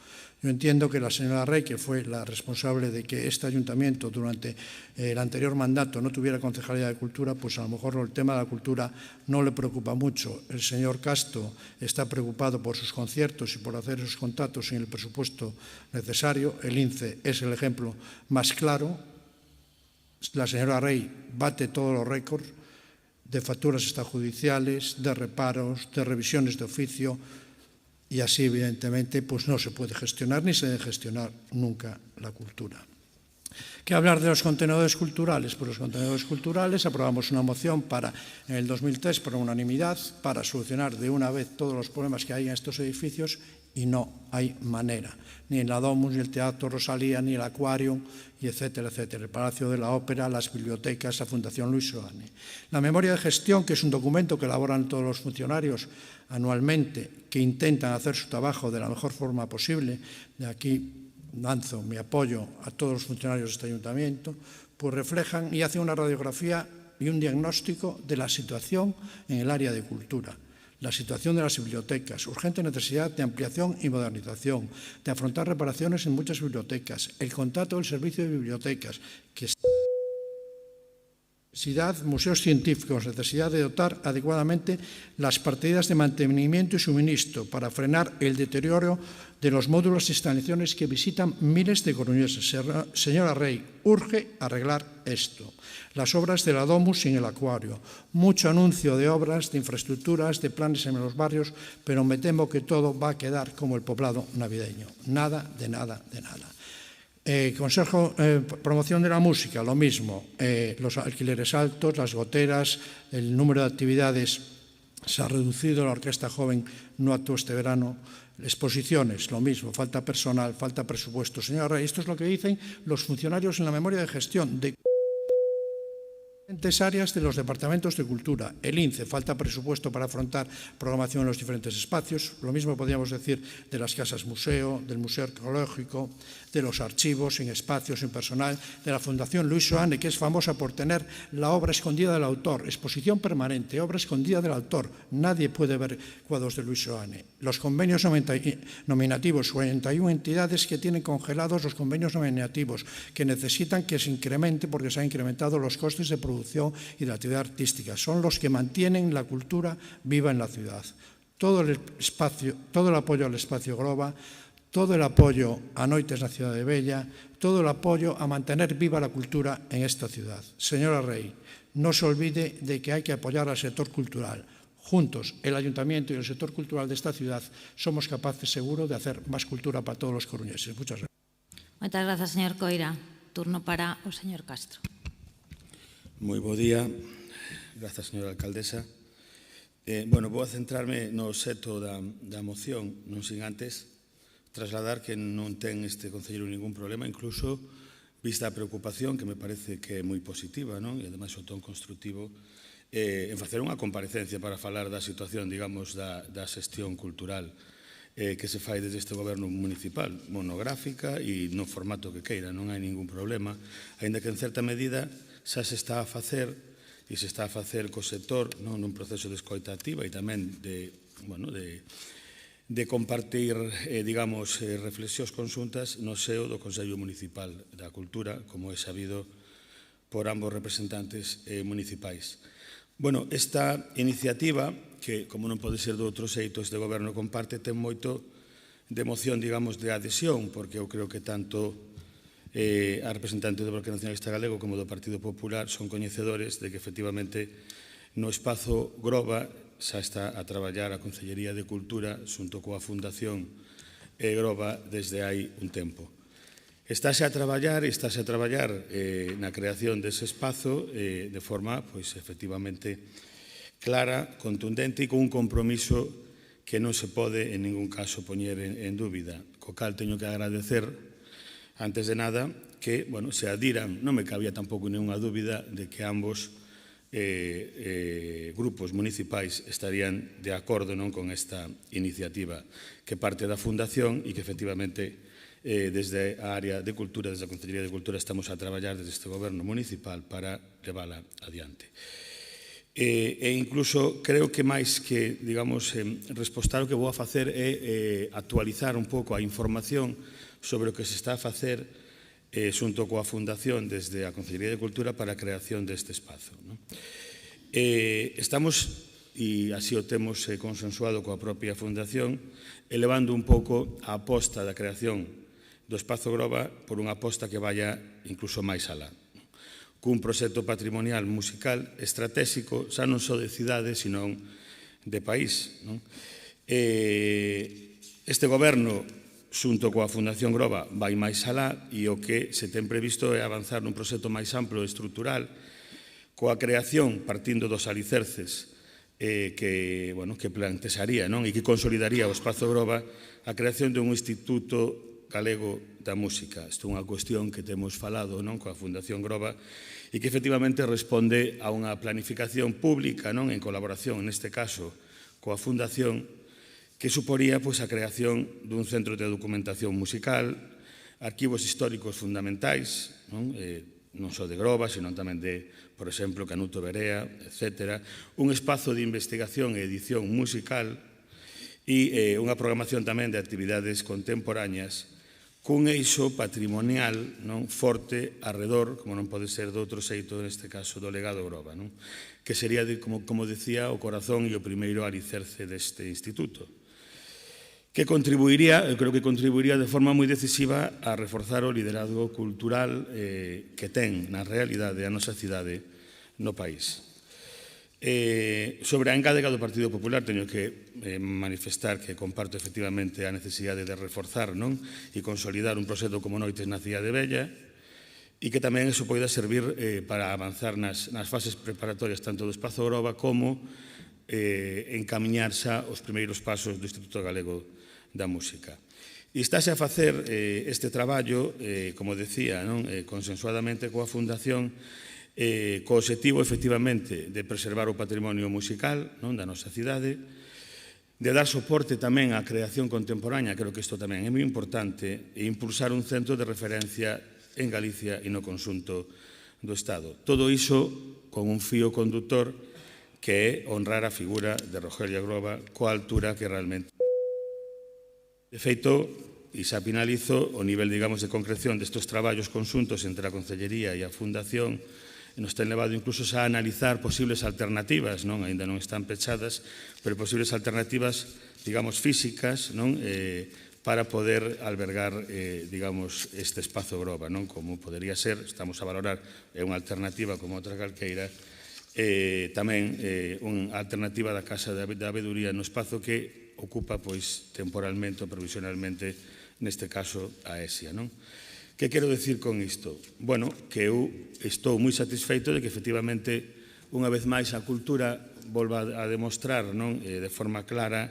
Yo entiendo que la señora Rey, que fue la responsable de que este ayuntamiento durante el anterior mandato no tuviera concejalía de cultura, pues a lo mejor el tema de la cultura no le preocupa mucho. El señor Castro está preocupado por sus conciertos y por hacer esos contratos sin el presupuesto necesario. El INCE es el ejemplo más claro. La señora Rey bate todos los récords de facturas extrajudiciales, de reparos, de revisiones de oficio, y así, evidentemente, pues no se puede gestionar ni se debe gestionar nunca la cultura. ¿Qué hablar de los contenedores culturales? Pues los contenedores culturales aprobamos una moción en el 2003 por unanimidad para solucionar de una vez todos los problemas que hay en estos edificios y no hay manera. Ni en la Domus, ni el Teatro Rosalía, ni el Aquarium, y etcétera, etcétera. El Palacio de la Ópera, las bibliotecas, la Fundación Luis Soane. La memoria de gestión, que es un documento que elaboran todos los funcionarios anualmente, que intentan hacer su trabajo de la mejor forma posible. De aquí lanzo mi apoyo a todos los funcionarios de este ayuntamiento, pues reflejan y hacen una radiografía y un diagnóstico de la situación en el área de cultura. la situación de las bibliotecas, urgente necesidad de ampliación y modernización, de afrontar reparaciones en muchas bibliotecas, el contrato del servicio de bibliotecas, que necesidad, museos científicos, necesidad de dotar adecuadamente las partidas de mantenimiento y suministro para frenar el deterioro de los módulos e instalaciones que visitan miles de coruñeses. Señora Rey, urge arreglar esto. Las obras de la Domus en el acuario, mucho anuncio de obras, de infraestructuras, de planes en los barrios, pero me temo que todo va a quedar como el poblado navideño. Nada, de nada, de nada. Consejo, promoción de la música, lo mismo. Los alquileres altos, las goteras, el número de actividades se ha reducido, la orquesta joven no actuó este verano. Exposiciones, lo mismo, falta personal, falta presupuesto. Señora Rey, esto es lo que dicen los funcionarios en la memoria de gestión de diferentes áreas de los departamentos de cultura. El INCE, falta presupuesto para afrontar programación en los diferentes espacios. Lo mismo podríamos decir de las casas museo, del museo arqueológico, de los archivos, sin espacios, sin personal, de la Fundación Luis Soane, que es famosa por tener la obra escondida del autor, exposición permanente, obra escondida del autor. Nadie puede ver cuadros de Luis Soane. Los convenios nominativos, 41 entidades que tienen congelados los convenios nominativos, que necesitan que se incremente porque se han incrementado los costes de producción y de la actividad artística. Son los que mantienen la cultura viva en la ciudad. Todo el apoyo al espacio Groba, todo el apoyo a Noites na Cidade Bella, todo el apoyo a mantener viva la cultura en esta ciudad. Señora Rey, no se olvide de que hay que apoyar al sector cultural. Juntos, el Ayuntamiento y el sector cultural de esta ciudad somos capaces, seguro, de hacer más cultura para todos los coruñeses. Muchas gracias. Moitas grazas, señor Coira. Turno para o señor Castro. Moi bo día. Grazas, señora alcaldesa. Vou a centrarme no seto da moción, non sin antes trasladar que non ten este concelleiro ningún problema, incluso vista a preocupación, que me parece que é moi positiva, non? E ademais o ton construtivo, en facer unha comparecencia para falar da situación, digamos, da xestión cultural que se fai desde este goberno municipal, monográfica e no formato que queira, non hai ningún problema, aínda que en certa medida xa se está a facer e se está a facer co sector nun proceso de escoita activa e tamén de compartir, digamos, reflexións conxuntas no seo do Consello Municipal da Cultura, como é sabido por ambos representantes municipais. Esta iniciativa, que, como non pode ser de outro xeito, este goberno comparte, ten moito de emoción, digamos, de adhesión, porque eu creo que tanto a representante do Bloque Nacionalista Galego como do Partido Popular son coñecedores de que, efectivamente, no espazo Groba xa está a traballar a Consellería de Cultura xunto coa Fundación Groba desde hai un tempo. Estáse a traballar na creación dese espazo de forma, efectivamente, clara, contundente e con un compromiso que non se pode en ningún caso poñer en dúbida. Co cal teño que agradecer, antes de nada, que se adiran, non me cabía tampouco ninguna dúbida de que ambos grupos municipais estarían de acordo con esta iniciativa que parte da Fundación e que efectivamente desde a área de cultura, desde a Consellería de Cultura, estamos a traballar desde este goberno municipal para levala adiante. E incluso creo que máis que, digamos, respostar, o que vou a facer é actualizar un pouco a información sobre o que se está a facer xunto coa Fundación desde a Consellería de Cultura para a creación deste espazo. Estamos, e así o temos consensuado coa propia Fundación, elevando un pouco a aposta da creación do espazo Groba por unha aposta que vaya incluso máis alá, cun proxecto patrimonial musical estratégico, xa non só de cidade, sino de país. Este goberno, xunto coa Fundación Groba, vai máis alá e o que se ten previsto é avanzar nun proxecto máis amplo e estrutural coa creación, partindo dos alicerces que plantearía e que consolidaría o espazo Groba, a creación dun Instituto Galego da Música. Isto é unha cuestión que temos falado coa Fundación Groba e que efectivamente responde a unha planificación pública en colaboración, neste caso, coa Fundación, que suporía a creación dun centro de documentación musical, arquivos históricos fundamentais, non só de Groba, senón tamén de, por exemplo, Canuto Berea, etc. Un espazo de investigación e edición musical e unha programación tamén de actividades contemporáneas cun eixo patrimonial forte arredor, como non pode ser de outro xeito, neste caso do legado Groba, que sería, como decía, o corazón e o primeiro alicerce deste instituto, que contribuiría, eu creo que contribuiría de forma moi decisiva a reforzar o liderazgo cultural que ten na realidade a nosa cidade no país. Sobre a engádega do Partido Popular teño que manifestar que comparto efectivamente a necesidade de reforzar e consolidar un proxecto como Noites na Cidade Bella e que tamén iso poida servir para avanzar nas fases preparatorias tanto do Espazo Groba como encamiñar xa os primeiros pasos do Instituto Galego da Música. E estáse a facer este traballo, como decía, consensuadamente coa Fundación, co obxectivo, efectivamente, de preservar o patrimonio musical da nosa cidade, de dar soporte tamén á creación contemporánea, creo que isto tamén é moi importante, e impulsar un centro de referencia en Galicia e no conxunto do Estado. Todo iso con un fío conductor que é honrar a figura de Rogelio Groba coa altura que realmente. De feito, e xa finalizo, o nivel, digamos, de concreción destes traballos conxuntos entre a Concellería e a Fundación nos ten levado incluso a analizar posibles alternativas, aínda non están pechadas, pero posibles alternativas, digamos, físicas, para poder albergar, digamos, este espazo Groba, como podería ser, estamos a valorar, é unha alternativa como outra calqueira, tamén unha alternativa da Casa da Abeduría no espazo que ocupa, pois, temporalmente ou provisionalmente, neste caso, a ESIA, Que quero decir con isto? Bueno, que eu estou moi satisfeito de que efectivamente unha vez máis a cultura volva a demostrar de forma clara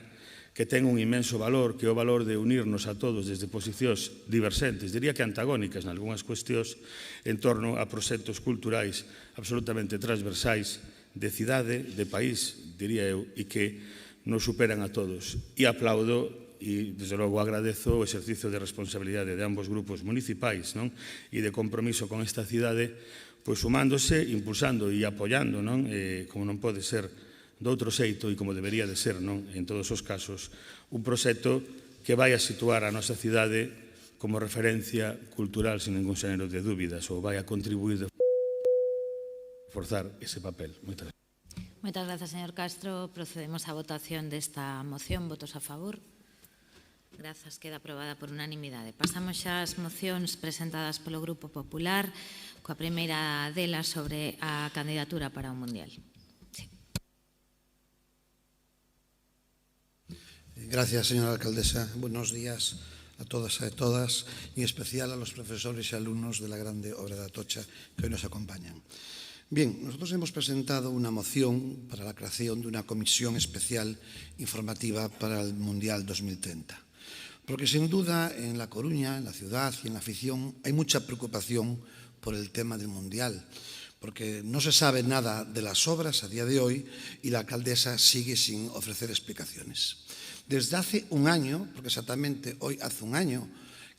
que ten un inmenso valor, que é o valor de unirnos a todos desde posicións diversentes, diría que antagónicas en algunhas cuestións en torno a proxectos culturais absolutamente transversais de cidade, de país, diría eu, e que nos superan a todos. E aplaudo e, desde logo, agradezo o exercicio de responsabilidade de ambos grupos municipais e de compromiso con esta cidade, pois sumándose, impulsando e apoiando, como non pode ser de outro xeito e como debería de ser en todos os casos, un proxecto que vai a situar a nosa cidade como referencia cultural sin ningún xénero de dúbidas ou vai a contribuir de reforzar ese papel. Moitas gracias. Moitas grazas, señor Castro. Procedemos á votación desta moción. Votos a favor? Grazas, queda aprobada por unanimidade. Pasamos xa ás mocións presentadas polo Grupo Popular, coa primeira delas sobre a candidatura para o Mundial. Sí. Gracias, señora alcaldesa. Buenos días a todas e a todas, en especial a los profesores y alumnos de la grande obra de Atocha que hoy nos acompañan. Bien, nosotros hemos presentado una moción para la creación de una comisión especial informativa para el Mundial 2030. Porque sin duda en La Coruña, en la ciudad y en la afición hay mucha preocupación por el tema del Mundial, porque no se sabe nada de las obras a día de hoy y la alcaldesa sigue sin ofrecer explicaciones. Desde hace un año, porque exactamente hoy hace un año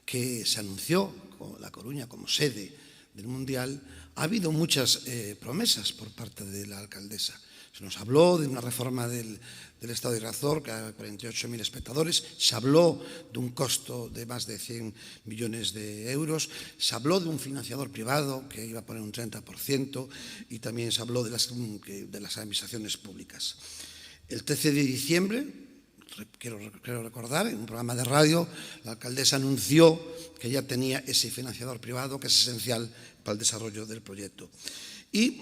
que se anunció La Coruña como sede del Mundial, ha habido muchas promesas por parte de la alcaldesa. Se nos habló de una reforma del Estado de Riazor, que a 48.000 espectadores, se habló de un costo de más de 100 millones de euros, se habló de un financiador privado que iba a poner un 30% y también se habló de las administraciones públicas. El 13 de diciembre, quiero recordar, en un programa de radio, la alcaldesa anunció que ya tenía ese financiador privado que es esencial para el desarrollo del proyecto. Y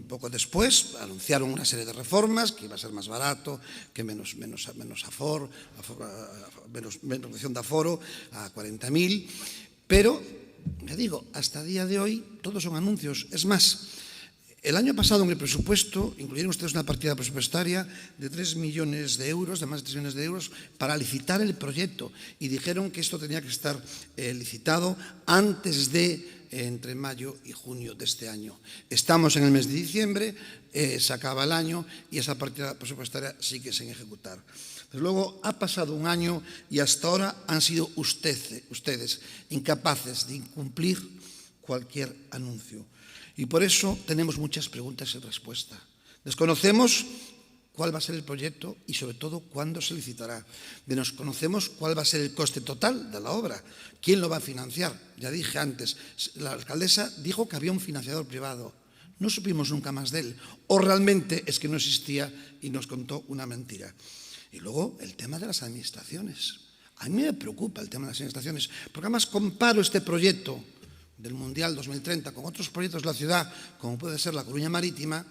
poco después anunciaron una serie de reformas, que iba a ser más barato, que menos aforo, menos reducción de aforo a 40.000, pero, ya digo, hasta el día de hoy todos son anuncios. Es más, el año pasado en el presupuesto incluyeron ustedes una partida presupuestaria de 3 millones de euros, de más de 3 millones de euros, para licitar el proyecto y dijeron que esto tenía que estar licitado antes de entre mayo y junio de este año. Estamos en el mes de diciembre, se acaba el año y esa partida presupuestaria sigue sin ejecutar. Desde luego, ha pasado un año y hasta ahora han sido ustedes incapaces de cumplir cualquier anuncio. Y por eso tenemos muchas preguntas sin respuesta. Desconocemos cuál va a ser el proyecto y, sobre todo, cuándo se licitará. Desconocemos cuál va a ser el coste total de la obra. ¿Quién lo va a financiar? Ya dije antes, la alcaldesa dijo que había un financiador privado. No supimos nunca más de él. O realmente es que no existía y nos contó una mentira. Y luego el tema de las administraciones. A mí me preocupa el tema de las administraciones, porque además comparo este proyecto del Mundial 2030 con otros proyectos de la ciudad, como puede ser la Coruña Marítima.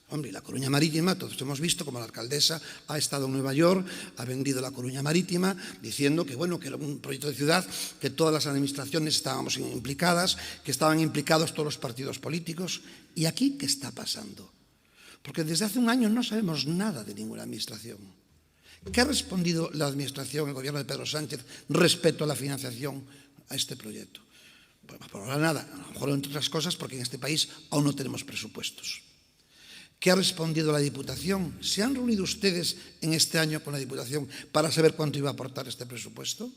Hombre, la Coruña Marítima, todos hemos visto como la alcaldesa ha estado en Nueva York, ha vendido la Coruña Marítima, diciendo que, bueno, que era un proyecto de ciudad, que todas las administraciones estábamos implicadas, que estaban implicados todos los partidos políticos. ¿Y aquí qué está pasando? Porque desde hace un año no sabemos nada de ninguna administración. ¿Qué ha respondido la administración, el gobierno de Pedro Sánchez, respecto a la financiación a este proyecto? Pues por ahora nada, a lo mejor entre otras cosas porque en este país aún no tenemos presupuestos. ¿Qué ha respondido la Diputación? ¿Se han reunido ustedes en este año con la Diputación para saber cuánto iba a aportar este presupuesto?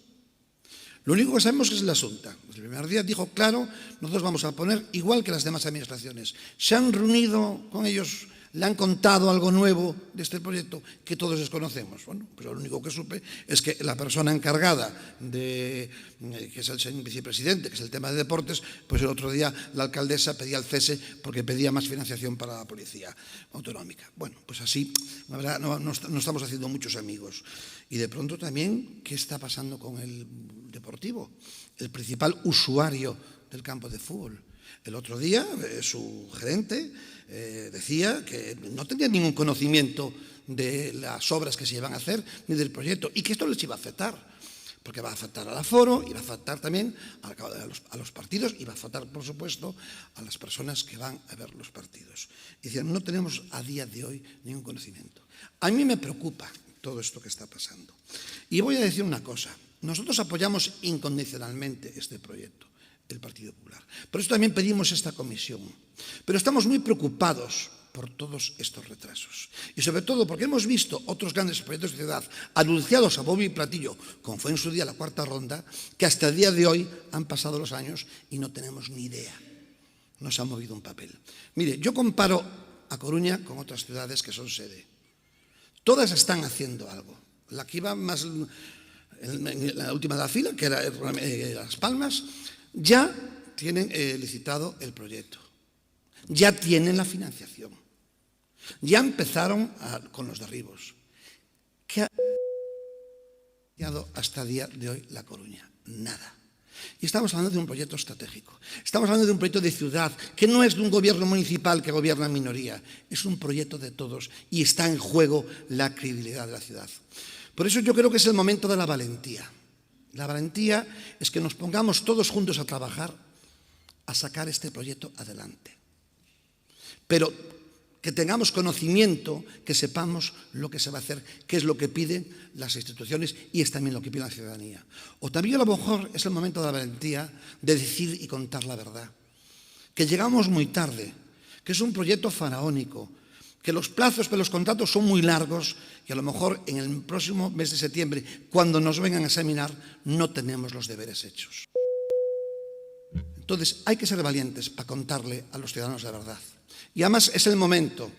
Lo único que sabemos es la Xunta. El primer día dijo, claro, nosotros vamos a poner igual que las demás administraciones. ¿Se han reunido con ellos? ¿Le han contado algo nuevo de este proyecto que todos desconocemos? Bueno, pues lo único que supe es que la persona encargada que es el señor vicepresidente, que es el tema de deportes, pues el otro día la alcaldesa pedía el cese porque pedía más financiación para la policía autonómica. Bueno, pues así, la verdad, no estamos haciendo muchos amigos. Y de pronto también, ¿qué está pasando con el deportivo? El principal usuario del campo de fútbol. El otro día su gerente decía que no tenía ningún conocimiento de las obras que se iban a hacer ni del proyecto y que esto les iba a afectar, porque va a afectar al aforo, iba a afectar también a los partidos y va a afectar, por supuesto, a las personas que van a ver los partidos. Y decían, no tenemos a día de hoy ningún conocimiento. A mí me preocupa todo esto que está pasando. Y voy a decir una cosa, nosotros apoyamos incondicionalmente este proyecto, el Partido Popular. Por eso también pedimos esta comisión. Pero estamos muy preocupados por todos estos retrasos. Y sobre todo porque hemos visto otros grandes proyectos de ciudad anunciados a bombo y platillo, como fue en su día la cuarta ronda, que hasta el día de hoy han pasado los años y no tenemos ni idea. No se ha movido un papel. Mire, yo comparo a Coruña con otras ciudades que son sede. Todas están haciendo algo. La que iba más en la última de la fila, que era Las Palmas, ya tienen licitado el proyecto, ya tienen la financiación, ya empezaron con los derribos. ¿Qué ha llegado hasta el día de hoy La Coruña? Nada. Y estamos hablando de un proyecto estratégico, estamos hablando de un proyecto de ciudad, que no es de un gobierno municipal que gobierna en minoría, es un proyecto de todos y está en juego la credibilidad de la ciudad. Por eso yo creo que es el momento de la valentía. La valentía es que nos pongamos todos juntos a trabajar a sacar este proyecto adelante. Pero que tengamos conocimiento, que sepamos lo que se va a hacer, qué es lo que piden las instituciones y es también lo que pide la ciudadanía. O también a lo mejor es el momento de la valentía de decir y contar la verdad. Que llegamos muy tarde, que es un proyecto faraónico, que los plazos de los contratos son muy largos y a lo mejor en el próximo mes de septiembre, cuando nos vengan a examinar, no tenemos los deberes hechos. Entonces, hay que ser valientes para contarle a los ciudadanos la verdad. Y además es el momento,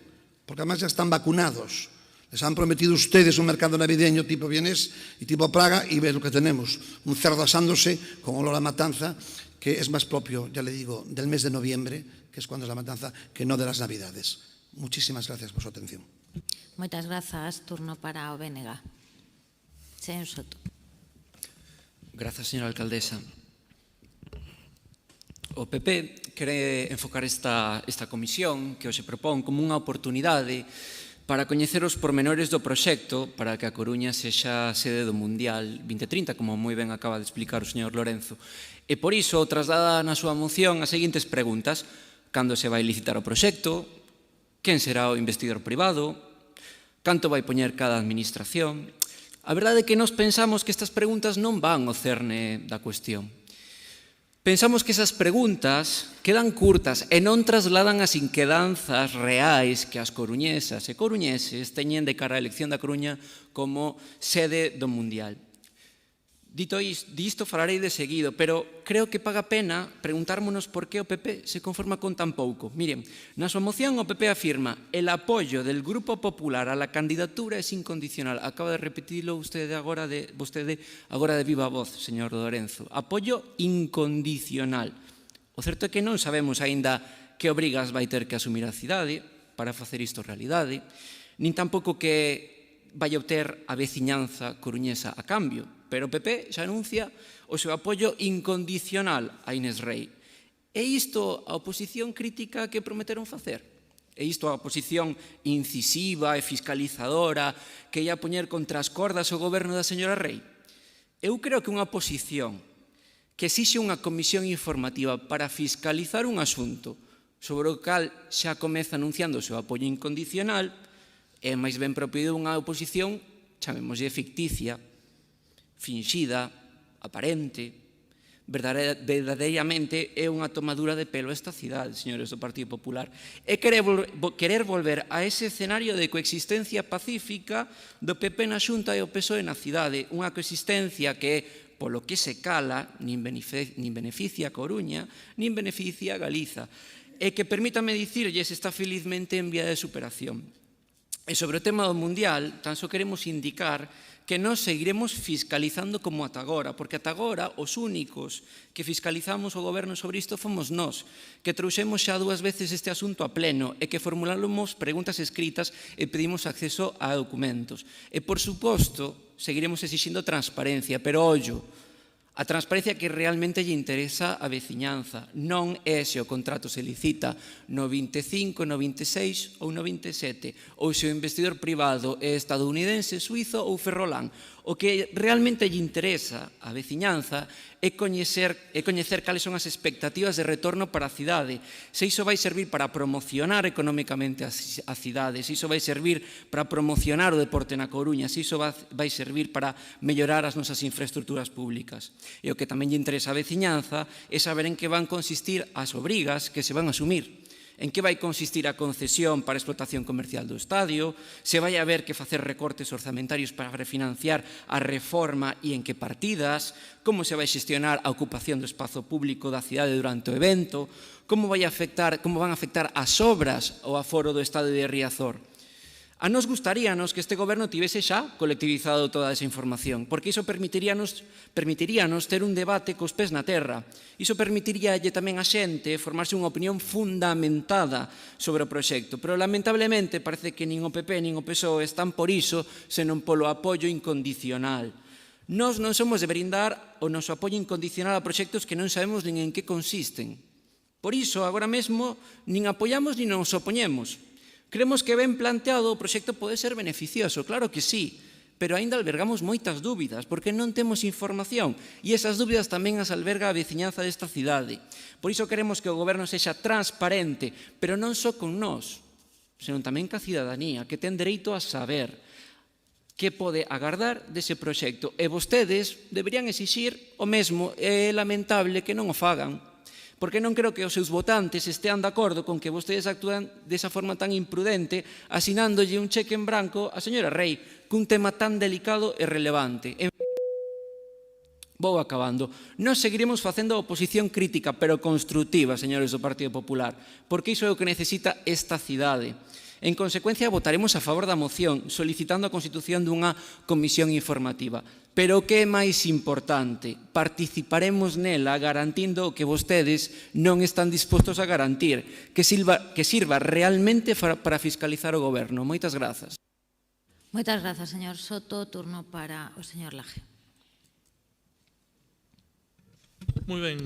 porque además ya están vacunados. Les han prometido ustedes un mercado navideño tipo Vienés y tipo Praga y ve lo que tenemos. Un cerdo asándose con olor a matanza, que es más propio, ya le digo, del mes de noviembre, que es cuando es la matanza, que no de las Navidades. Muchísimas gracias por su atención. Moitas grazas. Turno para o BNG. Señor Soto. Grazas, señora alcaldesa. O PP quere enfocar esta comisión que hoxe propón como unha oportunidade para coñecer os pormenores do proxecto para que a Coruña sexa sede do Mundial 2030, como moi ben acaba de explicar o señor Lorenzo. E por iso traslada na súa moción as seguintes preguntas: cando se vai licitar o proxecto? Quen será o investidor privado? Canto vai poñer cada administración? A verdade é que nós pensamos que estas preguntas non van ao cerne da cuestión. Pensamos que esas preguntas quedan curtas e non trasladan as inquedanzas reais que as coruñesas e coruñeses teñen de cara á elección da Coruña como sede do Mundial. Disto falarei de seguido, pero creo que paga pena preguntármonos por que o PP se conforma con tan pouco. Miren, na súa moción o PP afirma el apoio del Grupo Popular a la candidatura es incondicional. Acaba de repetirlo vostede agora de viva voz, señor Lorenzo. Apoio incondicional. O certo é que non sabemos aínda que obrigas vai ter que asumir a cidade para facer isto realidade, nin tampouco que vai obter a veciñanza coruñesa a cambio, pero o PP xa anuncia o seu apoio incondicional a Inés Rei. É isto a oposición crítica que prometeron facer? É isto a oposición incisiva e fiscalizadora que ia poñer contra as cordas o goberno da señora Rei? Eu creo que unha oposición que exixe unha comisión informativa para fiscalizar un asunto sobre o cal xa comeza anunciando o seu apoio incondicional é máis ben propio dunha oposición, chamémoslle ficticia, finxida, aparente, verdadeiramente é unha tomadura de pelo esta cidade, señores do Partido Popular. É querer volver a ese escenario de coexistencia pacífica do PP na Xunta e o PSOE na cidade, unha coexistencia que, polo que se cala, nin beneficia a Coruña, nin beneficia a Galiza, e que, permítame dicirlles, está felizmente en vía de superación. E sobre o tema do Mundial, tan só queremos indicar que nós seguiremos fiscalizando como ata agora, porque ata agora os únicos que fiscalizamos o goberno sobre isto fomos nós, que trouxemos xa 2 veces este asunto a pleno e que formulamos preguntas escritas e pedimos acceso a documentos. E, por suposto, seguiremos exixindo transparencia, pero ollo, a transparencia que realmente lle interesa a veciñanza, non é se o contrato se licita no 25, no 26 ou no 27, ou se o investidor privado é estadounidense, suizo ou ferrolán. O que realmente lle interesa a veciñanza é coñecer cales son as expectativas de retorno para a cidade, se iso vai servir para promocionar económicamente a cidade, se iso vai servir para promocionar o deporte na Coruña, se iso vai servir para mellorar as nosas infraestructuras públicas. E o que tamén lle interesa a veciñanza é saber en que van consistir as obrigas que se van a asumir. En que vai consistir a concesión para a explotación comercial do estadio, se vai haber que facer recortes orzamentarios para refinanciar a reforma e en que partidas, como se vai xestionar a ocupación do espazo público da cidade durante o evento, como van a afectar as obras ao aforo do estadio de Riazor. A nos gustaríanos que este goberno tivese xa colectivizado toda esa información, porque iso permitiríanos ter un debate cos pés na terra. Iso permitiríalle tamén a xente formarse unha opinión fundamentada sobre o proxecto, pero lamentablemente parece que nin o PP nin o PSOE están por iso, senón polo apoio incondicional. Nós non somos de brindar o noso apoio incondicional a proxectos que non sabemos nin en que consisten. Por iso, agora mesmo, nin apoiamos nin nos opoñemos. Creemos que ben planteado o proxecto pode ser beneficioso, claro que sí, pero aínda albergamos moitas dúbidas, porque non temos información, e esas dúbidas tamén as alberga a veciñanza desta cidade. Por iso queremos que o goberno sexa transparente, pero non só con nós, senón tamén ca cidadanía, que ten dereito a saber que pode agardar dese proxecto. E vostedes deberían exixir o mesmo, é lamentable que non o fagan, porque non creo que os seus votantes estean de acordo con que vostedes actúan desa forma tan imprudente, asinándolle un cheque en branco á señora Rei, cun tema tan delicado e relevante. Vou acabando. Nós seguiremos facendo oposición crítica, pero constructiva, señores do Partido Popular, porque iso é o que necesita esta cidade. En consecuencia, votaremos a favor da moción, solicitando a constitución dunha comisión informativa. Pero o que é máis importante, participaremos nela garantindo o que vostedes non están dispostos a garantir, que sirva realmente para fiscalizar o goberno. Moitas grazas. Moitas grazas, señor Soto. Turno para o señor Laje. Moi ben,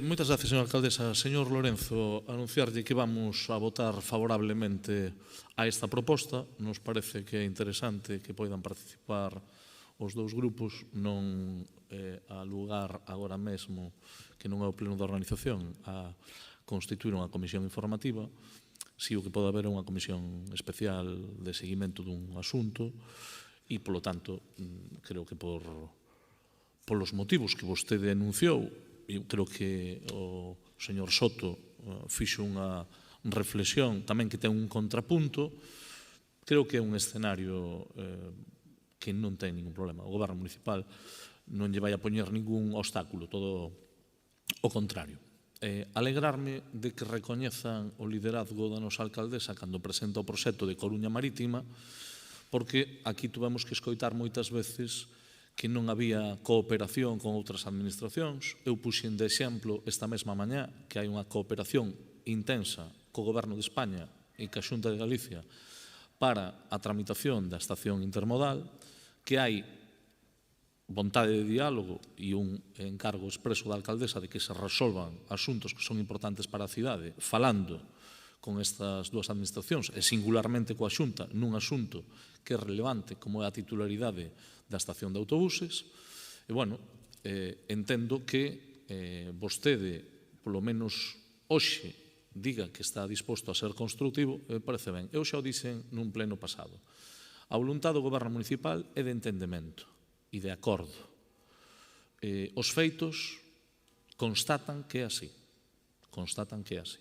moitas gracias, señora alcaldesa. Señor Lorenzo, anunciarlle que vamos a votar favorablemente a esta proposta. Nos parece que é interesante que poidan participar os dous grupos, non a lugar agora mesmo, que non é o pleno da organización, a constituir unha comisión informativa, si o que pode haber é unha comisión especial de seguimento dun asunto, e, polo tanto, creo que polos motivos que vostede enunciou, eu creo que o señor Soto fixo unha reflexión tamén que ten un contrapunto, creo que é un escenario que non ten ningún problema. O goberno municipal non lle vai a poñer ningún obstáculo, todo o contrario. Alegrarme de que recoñezan o liderazgo da nosa alcaldesa cando presenta o proxecto de Coruña Marítima, porque aquí tuvemos que escoitar moitas veces que non había cooperación con outras administracións. Eu puxen de exemplo esta mesma mañá que hai unha cooperación intensa co Goberno de España e ca Xunta de Galicia para a tramitación da estación intermodal, que hai vontade de diálogo e un encargo expreso da alcaldesa de que se resolvan asuntos que son importantes para a cidade, falando con estas dúas administracións e singularmente coa Xunta nun asunto que é relevante como é a titularidade da estación de autobuses. E, bueno, entendo que vostede, polo menos hoxe, diga que está disposto a ser constructivo, me parece ben. Eu xa o dixen nun pleno pasado. A voluntade do Goberno Municipal é de entendemento e de acordo. Os feitos constatan que é así. Constatan que é así.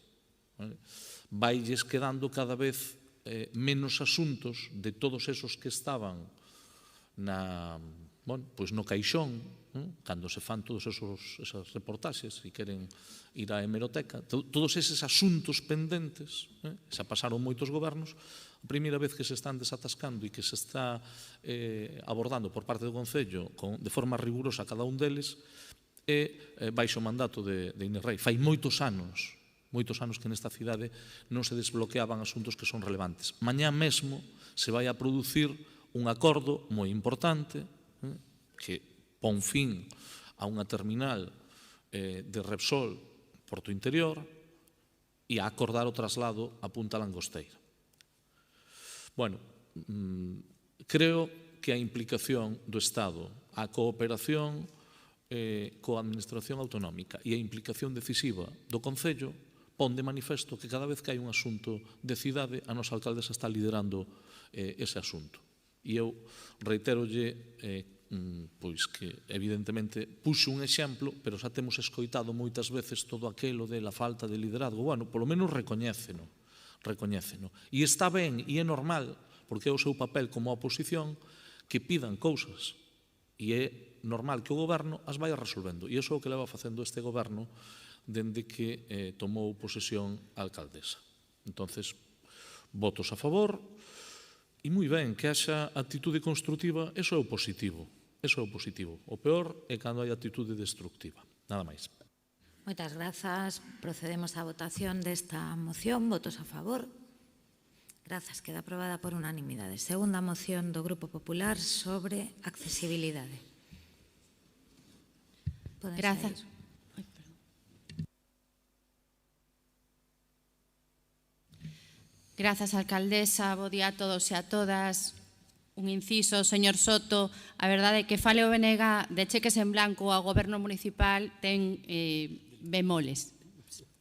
Vailles quedando cada vez menos asuntos de todos esos que estaban no caixón, cando se fan todos esas reportaxes e queren ir á hemeroteca, todos eses asuntos pendentes, xa pasaron moitos gobernos, a primeira vez que se están desatascando e que se está abordando por parte do Concello de forma rigurosa cada un deles é baixo o mandato de Inés Rei. Fai moitos anos que nesta cidade non se desbloqueaban asuntos que son relevantes. Mañá mesmo se vai a producir un acordo moi importante que pon fin a unha terminal de Repsol Porto Interior e a acordar o traslado a Punta Langosteira. Bueno, creo que a implicación do Estado, a cooperación coa Administración Autonómica e a implicación decisiva do Concello pon de manifesto que cada vez que hai un asunto de cidade, a nosa alcaldesa está liderando ese asunto. E eu reiterolle pois que evidentemente puxo un exemplo, pero xa temos escoitado moitas veces todo aquilo de la falta de liderazgo. Bueno, polo menos recoñéceno. E está ben e é normal, porque é o seu papel como oposición, que pidan cousas. E é normal que o goberno as vaya resolvendo. E iso é o que leva facendo este goberno dende que tomou posesión a alcaldesa. Entonces, votos a favor. E moi ben, que haxa actitude constructiva, eso é o positivo. O peor é cando hai actitude destructiva. Nada máis. Moitas grazas. Procedemos á votación desta moción. Votos a favor. Grazas. Queda aprobada por unanimidade. Segunda moción do Grupo Popular sobre accesibilidade. Grazas. Grazas, alcaldesa. Bo día a todos e a todas. Un inciso, señor Soto, a verdade é que fale o BNG de cheques en blanco ao goberno municipal ten bemoles,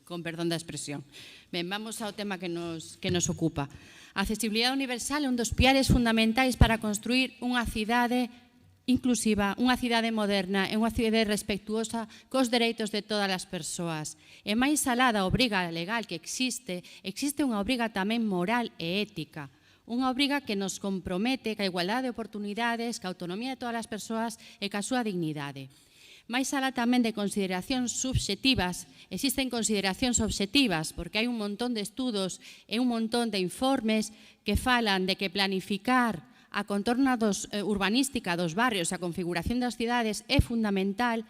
con perdón da expresión. Ben, vamos ao tema que nos ocupa. A accesibilidade universal é un dos piares fundamentais para construir unha cidade inclusiva, unha cidade moderna e unha cidade respectuosa cos dereitos de todas as persoas. E máis alá da obriga legal que existe unha obriga tamén moral e ética. Unha obriga que nos compromete ca igualdade de oportunidades, ca autonomía de todas as persoas e ca súa dignidade. Máis alá tamén de consideracións subxectivas, existen consideracións obxectivas, porque hai un montón de estudos e un montón de informes que falan de que planificar a contorna urbanística dos barrios e a configuración das cidades é fundamental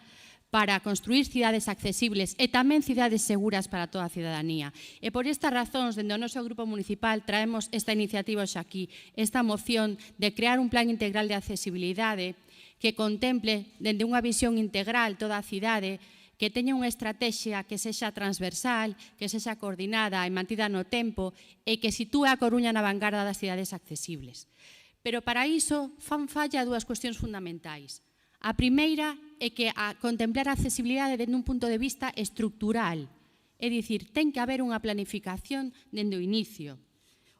para construir cidades accesibles e tamén cidades seguras para toda a cidadanía. E por estas razóns, dende o noso Grupo Municipal, traemos esta iniciativa xa aquí, esta moción de crear un plan integral de accesibilidade que contemple, dende unha visión integral, toda a cidade, que teña unha estrategia que sexa transversal, que sexa coordinada e mantida no tempo e que sitúe a Coruña na vanguarda das cidades accesibles. Pero para iso fan falla dúas cuestións fundamentais. A primeira é que a contemplar a accesibilidade dende un punto de vista estructural, é dicir, ten que haber unha planificación dende o inicio.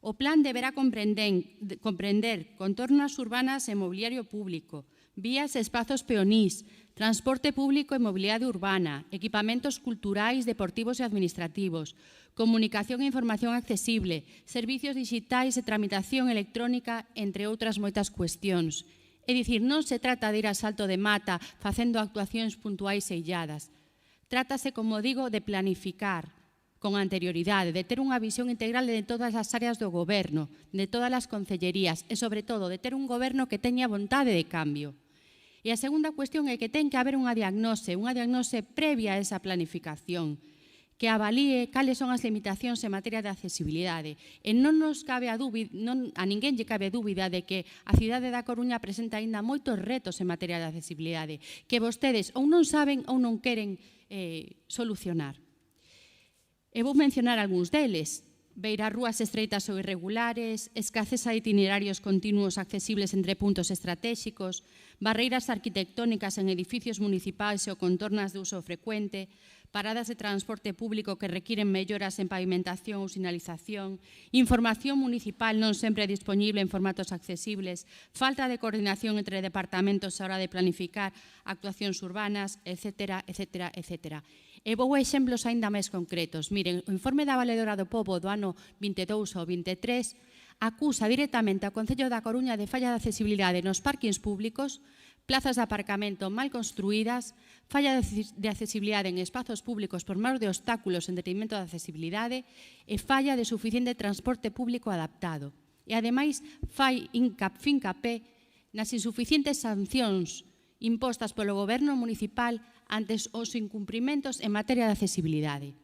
O plan deberá comprender contornas urbanas e mobiliario público, vías e espazos peonís, transporte público e mobilidade urbana, equipamentos culturais, deportivos e administrativos, comunicación e información accesible, servicios digitais e tramitación electrónica, entre outras moitas cuestións. É dicir, non se trata de ir a salto de mata facendo actuacións puntuais e illadas. Trátase, como digo, de planificar con anterioridade, de ter unha visión integral de todas as áreas do goberno, de todas as concellerías e, sobre todo, de ter un goberno que teña vontade de cambio. E a segunda cuestión é que ten que haber unha diagnose previa a esa planificación, que avalíe cales son as limitacións en materia de accesibilidade. E non nos cabe a ninguén lle cabe dúbida de que a cidade da Coruña presenta aínda moitos retos en materia de accesibilidade, que vostedes ou non saben ou non queren solucionar. E vou mencionar algúns deles. Beirarrúas estreitas ou irregulares, escaseza de itinerarios continuos accesibles entre puntos estratégicos, barreiras arquitectónicas en edificios municipais ou contornas de uso frecuente, paradas de transporte público que requiren melloras en pavimentación ou sinalización, información municipal non sempre disponible en formatos accesibles, falta de coordinación entre departamentos a hora de planificar actuacións urbanas, etc., etc., etc. E vou a exemplos aínda máis concretos. Miren, o informe da Valedora do Pobo do ano 22 ao 23 acusa directamente ao Concello da Coruña de falla de accesibilidade nos parkings públicos, plazas de aparcamento mal construídas, falla de accesibilidade en espazos públicos por mor de obstáculos en detrimento da accesibilidade e falla de suficiente transporte público adaptado. E, ademais, fai fincapé nas insuficientes sancións impostas polo Goberno municipal ante os incumprimentos en materia de accesibilidade.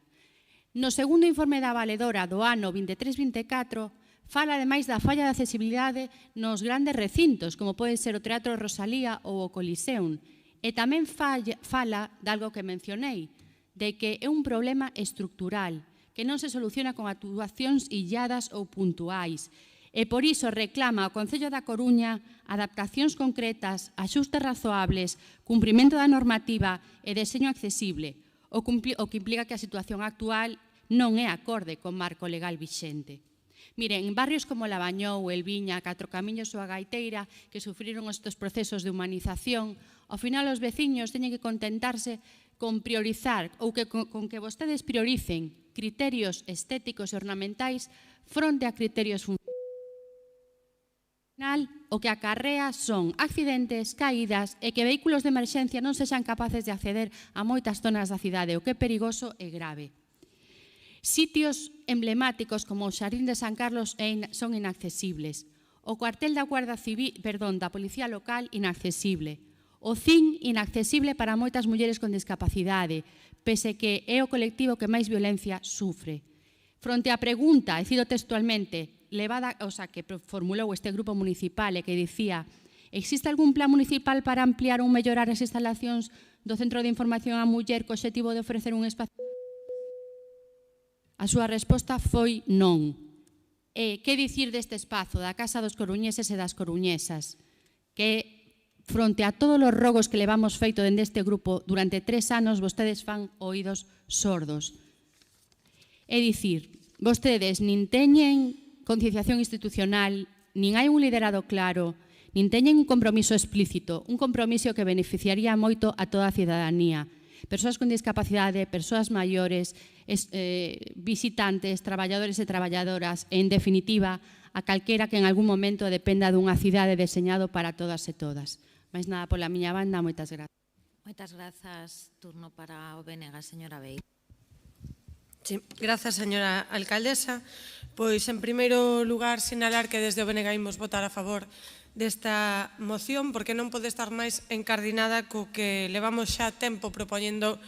No segundo informe da Valedora do ano 23-24, fala ademais da falla de accesibilidade nos grandes recintos, como pode ser o Teatro Rosalía ou o Coliseum, e tamén fala de algo que mencionei, de que é un problema estructural, que non se soluciona con actuacións illadas ou puntuais, e por iso reclama ao Concello da Coruña adaptacións concretas, axustes razoables, cumprimento da normativa e deseño accesible, o que implica que a situación actual non é acorde co marco legal vixente. Miren, en barrios como Labañou, Elviña, Catro Camiños ou a Gaiteira, que sufriron estes procesos de humanización, ao final os veciños teñen que contentarse con priorizar ou con que vostedes prioricen criterios estéticos e ornamentais fronte a criterios funcionais. O que acarrea son accidentes, caídas e que vehículos de emerxencia non sexan capaces de acceder a moitas zonas da cidade, o que é perigoso e grave. Sitios emblemáticos como o Xardín de San Carlos son inaccesibles. O cuartel da Policía Local inaccesible. O CIN inaccesible para moitas mulleres con discapacidade, pese que é o colectivo que máis violencia sufre. Fronte á pregunta, e cito textualmente, que formulou este grupo municipal e que dicía: existe algún plan municipal para ampliar ou mellorar as instalacións do Centro de Información á Muller co obxectivo de ofrecer un espacio? A súa resposta foi non. E que dicir deste espazo, da Casa dos Coruñeses e das Coruñesas, que fronte a todos os rogos que levamos feito dende este grupo durante 3 anos, vostedes fan oídos sordos. É dicir, vostedes nin teñen concienciación institucional, nin hai un liderado claro, nin teñen un compromiso explícito, un compromiso que beneficiaría moito a toda a cidadanía. Persoas con discapacidade, persoas maiores, visitantes, traballadores e traballadoras, e, en definitiva, a calquera que en algún momento dependa dunha cidade deseñado para todas e todas. Mais nada pola miña banda, moitas grazas. Moitas grazas. Turno para o BNG, señora Bey. Sí, grazas, señora alcaldesa. Pois, en primeiro lugar, sinalar que desde o BNG imos votar a favor desta moción, porque non pode estar máis encardinada co que levamos xa tempo propoñendo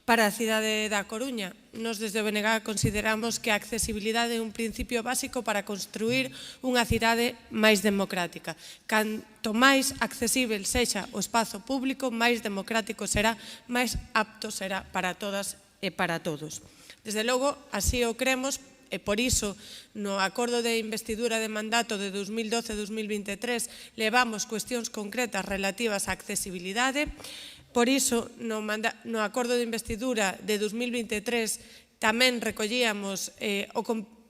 para a cidade da Coruña. Nos desde o BNG consideramos que a accesibilidade é un principio básico para construir unha cidade máis democrática. Canto máis accesible sexa o espazo público, máis democrático será, máis apto será para todas e para todos. Desde logo, así o cremos, e por iso, no acordo de investidura de mandato de 2012-2023, levamos cuestións concretas relativas á accesibilidade. Por iso, no acordo de investidura de 2023, tamén recollíamos o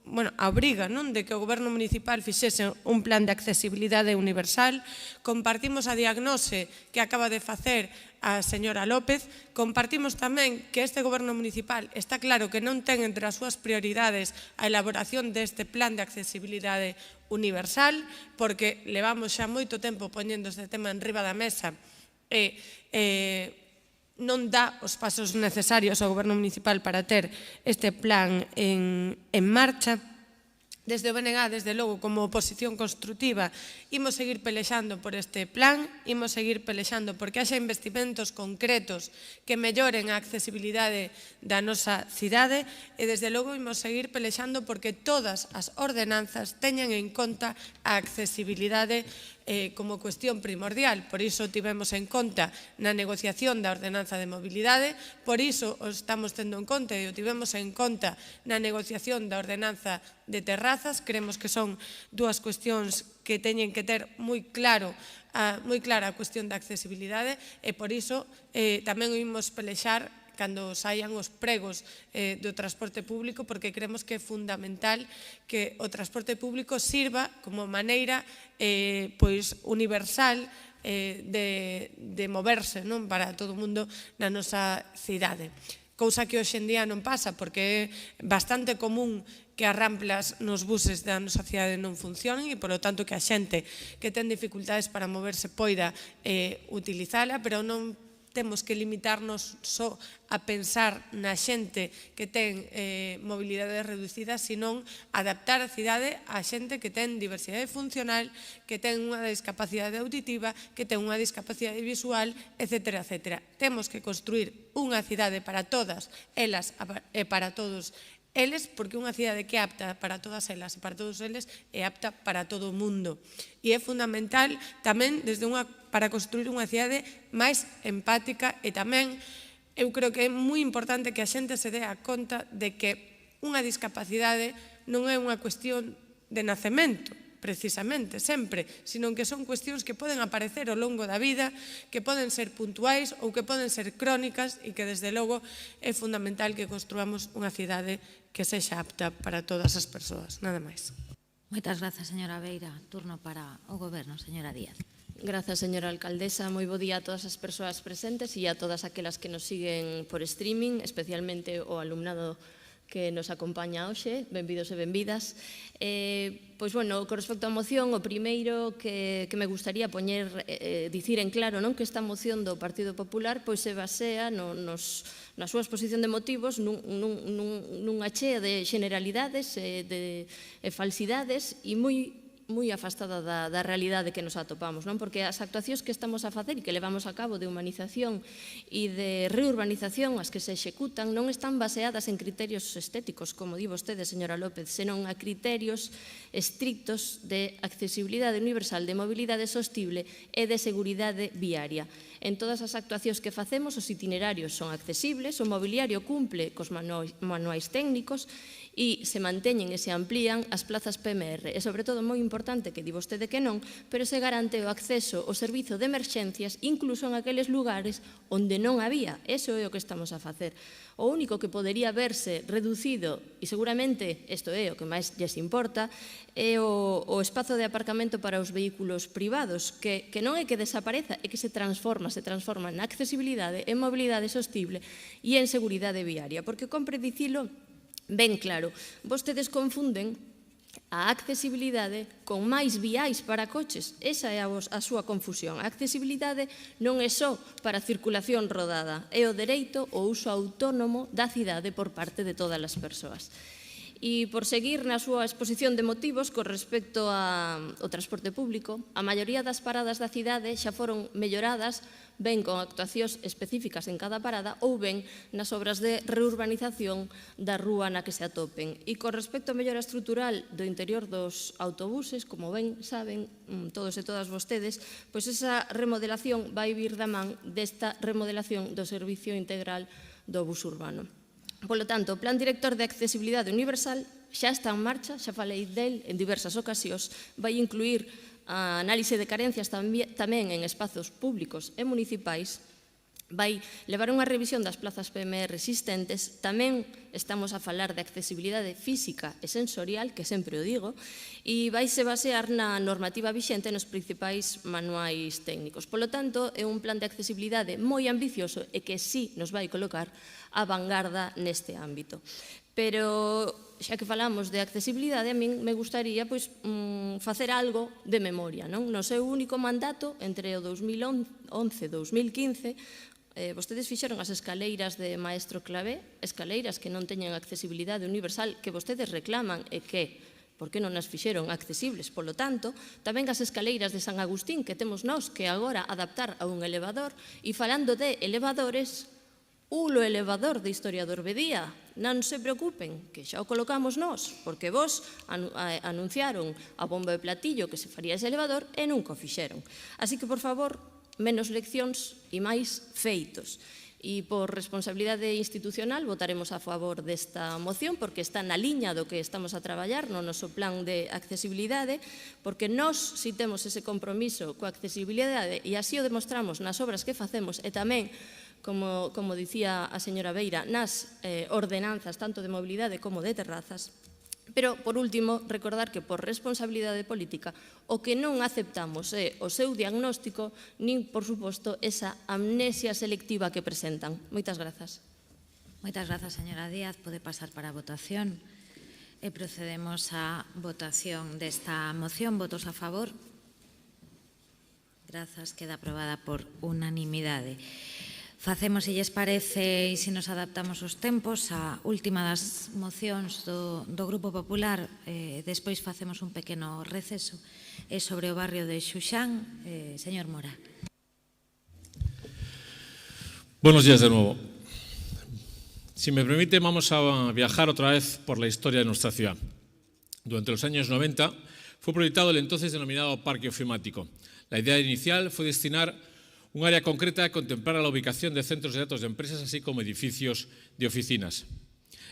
a obriga de que o Goberno municipal fixese un plan de accesibilidade universal. Compartimos a diagnose que acaba de facer a señora López. Compartimos tamén que este Goberno municipal está claro que non ten entre as súas prioridades a elaboración deste plan de accesibilidade universal, porque levamos xa moito tempo poñendo este tema enriba da mesa e non dá os pasos necesarios ao Goberno municipal para ter este plan en marcha. Desde o BNG, desde logo, como oposición construtiva, imos seguir pelexando por este plan, imos seguir pelexando porque haxa investimentos concretos que melloren a accesibilidade da nosa cidade e, desde logo, imos seguir pelexando porque todas as ordenanzas teñan en conta a accesibilidade como cuestión primordial. Por iso tivemos en conta na negociación da ordenanza de mobilidade, por iso o estamos tendo en conta e o tivemos en conta na negociación da ordenanza de terrazas. Creemos que son dúas cuestións que teñen que ter moi clara a cuestión da accesibilidade e por iso tamén o imos pelexar cando saian os pregos do transporte público, porque creemos que é fundamental que o transporte público sirva como maneira universal de moverse para todo o mundo na nosa cidade. Cousa que hoxe en día non pasa, porque é bastante común que as ramplas nos buses da nosa cidade non funcionen e, polo tanto, que a xente que ten dificultades para moverse poida utilizala, pero non temos que limitarnos só a pensar na xente que ten mobilidade reducida, senón adaptar a cidade a xente que ten diversidade funcional, que ten unha discapacidade auditiva, que ten unha discapacidade visual, etc. Temos que construir unha cidade para todas elas e para todos eles, porque unha cidade que é apta para todas elas e para todos eles é apta para todo o mundo. E é fundamental tamén para construir unha cidade máis empática e tamén eu creo que é moi importante que a xente se dea conta de que unha discapacidade non é unha cuestión de nacemento, precisamente, sempre, sino que son cuestións que poden aparecer ao longo da vida, que poden ser puntuais ou que poden ser crónicas e que, desde logo, é fundamental que construamos unha cidade que sexa apta para todas as persoas. Nada máis. Moitas grazas, señora Beira. Turno para o Goberno, señora Díaz. Grazas, señora alcaldesa. Moi bo día a todas as persoas presentes e a todas aquelas que nos siguen por streaming, especialmente o alumnado que nos acompaña hoxe. Benvidos e benvidas. Pois, bueno, con respecto á moción, o primeiro que me gustaría dicir en claro que esta moción do Partido Popular se basea na súa exposición de motivos nunha chea de generalidades e falsidades e moi afastada da realidade que nos atopamos, porque as actuacións que estamos a facer e que levamos a cabo de humanización e de reurbanización as que se executan non están baseadas en criterios estéticos, como di vostede, señora López, senón a criterios estrictos de accesibilidade universal, de mobilidade sostible e de seguridade viaria. En todas as actuacións que facemos, os itinerarios son accesibles, o mobiliario cumple cos manuais técnicos e se manteñen e se amplían as plazas PMR. E, sobre todo, moi importante, que di vostede que non, pero se garante o acceso ao servizo de emerxencias incluso en aqueles lugares onde non había. Eso é o que estamos a facer. O único que podería verse reducido, e seguramente isto é o que máis lles importa, é o espazo de aparcamento para os vehículos privados, que non é que desapareza, é que se transforma na accesibilidade, en mobilidade sostible e en seguridade viaria. Porque compre dicilo ben claro, vostedes confunden a accesibilidade con máis viais para coches. Esa é a súa confusión. A accesibilidade non é só para a circulación rodada, é o dereito ao uso autónomo da cidade por parte de todas as persoas. E por seguir na súa exposición de motivos con respecto ao transporte público, a maioría das paradas da cidade xa foron melloradas ben con actuacións específicas en cada parada ou ben nas obras de reurbanización da rúa na que se atopen. E con respecto á mellora estrutural do interior dos autobuses, como ben saben todos e todas vostedes, pois esa remodelación vai vir da man desta remodelación do servicio integral do bus urbano. Polo tanto, o Plan Director de Accesibilidade Universal xa está en marcha, xa falei del en diversas ocasións, vai incluir a análise de carencias tamén en espazos públicos e municipais vai levar unha revisión das plazas PMR existentes. Tamén estamos a falar de accesibilidade física e sensorial, que sempre o digo, e vaise basear na normativa vixente nos principais manuais técnicos. Polo tanto, é un plan de accesibilidade moi ambicioso e que sí nos vai colocar a vanguarda neste ámbito. Pero, xa que falamos de accesibilidade, a min me gustaría facer algo de memoria. No seu único mandato, entre o 2011 e 2015, vostedes fixeron as escaleiras de Maestro Clavé, escaleiras que non teñen accesibilidade universal, que vostedes reclaman e que, por que non as fixeron accesibles? Polo tanto, tamén as escaleiras de San Agustín que temos nós que agora adaptar a un elevador. E falando de elevadores, o elevador de Historiador Bedía, non se preocupen, que xa o colocamos nós, porque vos anunciaron a bomba de platillo que se faría ese elevador e nunca o fixeron. Así que, por favor, menos leccións e máis feitos. E por responsabilidade institucional votaremos a favor desta moción porque está na liña do que estamos a traballar no noso plan de accesibilidade, porque nós si temos ese compromiso coa accesibilidade e así o demostramos nas obras que facemos e tamén, como dicía a señora Beira, nas ordenanzas tanto de mobilidade como de terrazas. Pero, por último, recordar que por responsabilidade política o que non aceptamos é o seu diagnóstico nin, por suposto, esa amnesia selectiva que presentan. Moitas grazas. Moitas grazas, señora Díaz. Pode pasar para a votación. E procedemos á votación desta moción. Votos a favor? Grazas. Queda aprobada por unanimidade. Facemos, se lles parece, e se nos adaptamos os tempos, a última das mocións do Grupo Popular, despois facemos un pequeno receso, é sobre o barrio de Xuxán. Señor Mora. Buenos días de nuevo. Si me permite, vamos a viajar otra vez por la historia de nuestra ciudad. Durante los años 90 fue proyectado el entonces denominado Parque Ofimático. La idea inicial fue destinar un área concreta a contemplar la ubicación de centros de datos de empresas, así como edificios de oficinas.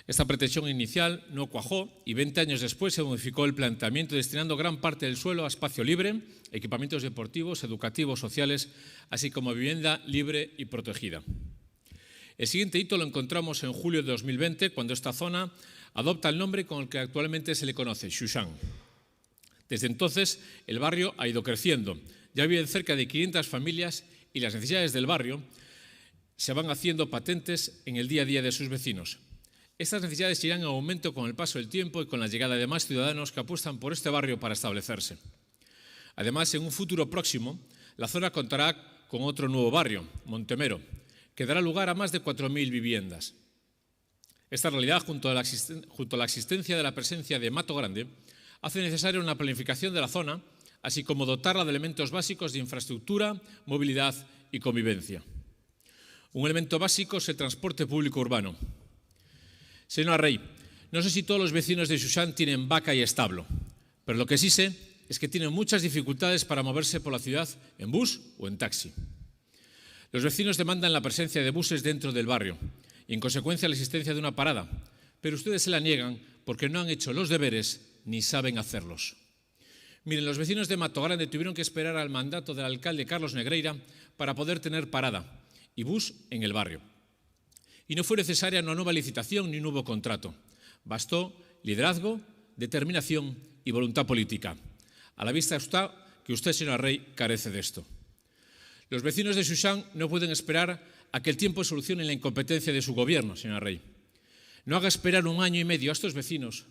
Esta pretensión inicial no cuajó y 20 años después se modificó el planteamiento destinando gran parte del suelo a espacio libre, equipamientos deportivos, educativos, sociales, así como vivienda libre y protegida. El siguiente hito lo encontramos en julio de 2020, cuando esta zona adopta el nombre con el que actualmente se le conoce, Xuxán. Desde entonces, el barrio ha ido creciendo. Ya viven cerca de 500 familias y las necesidades del barrio se van haciendo patentes en el día a día de sus vecinos. Estas necesidades irán en aumento con el paso del tiempo y con la llegada de más ciudadanos que apuestan por este barrio para establecerse. Además, en un futuro próximo, la zona contará con otro nuevo barrio, Montemero, que dará lugar a más de 4.000 viviendas. Esta realidad, junto a la existencia de la presencia de Mato Grande, hace necesaria una planificación de la zona, así como dotarla de elementos básicos de infraestructura, movilidad y convivencia. Un elemento básico es el transporte público urbano. Señora Rey, no sé si todos los vecinos de Xuxán tienen vaca y establo, pero lo que sí sé es que tienen muchas dificultades para moverse por la ciudad en bus o en taxi. Los vecinos demandan la presencia de buses dentro del barrio y, en consecuencia, la existencia de una parada, pero ustedes se la niegan porque no han hecho los deberes ni saben hacerlos. Miren, los vecinos de Mato Grande tuvieron que esperar al mandato del alcalde Carlos Negreira para poder tener parada y bus en el barrio. Y no fue necesaria una nueva licitación ni un nuevo contrato. Bastó liderazgo, determinación y voluntad política. A la vista está que usted, señora Rey, carece de esto. Los vecinos de Xuxán no pueden esperar a que el tiempo solucione la incompetencia de su gobierno, señora Rey. No haga esperar 1 año y medio a estos vecinos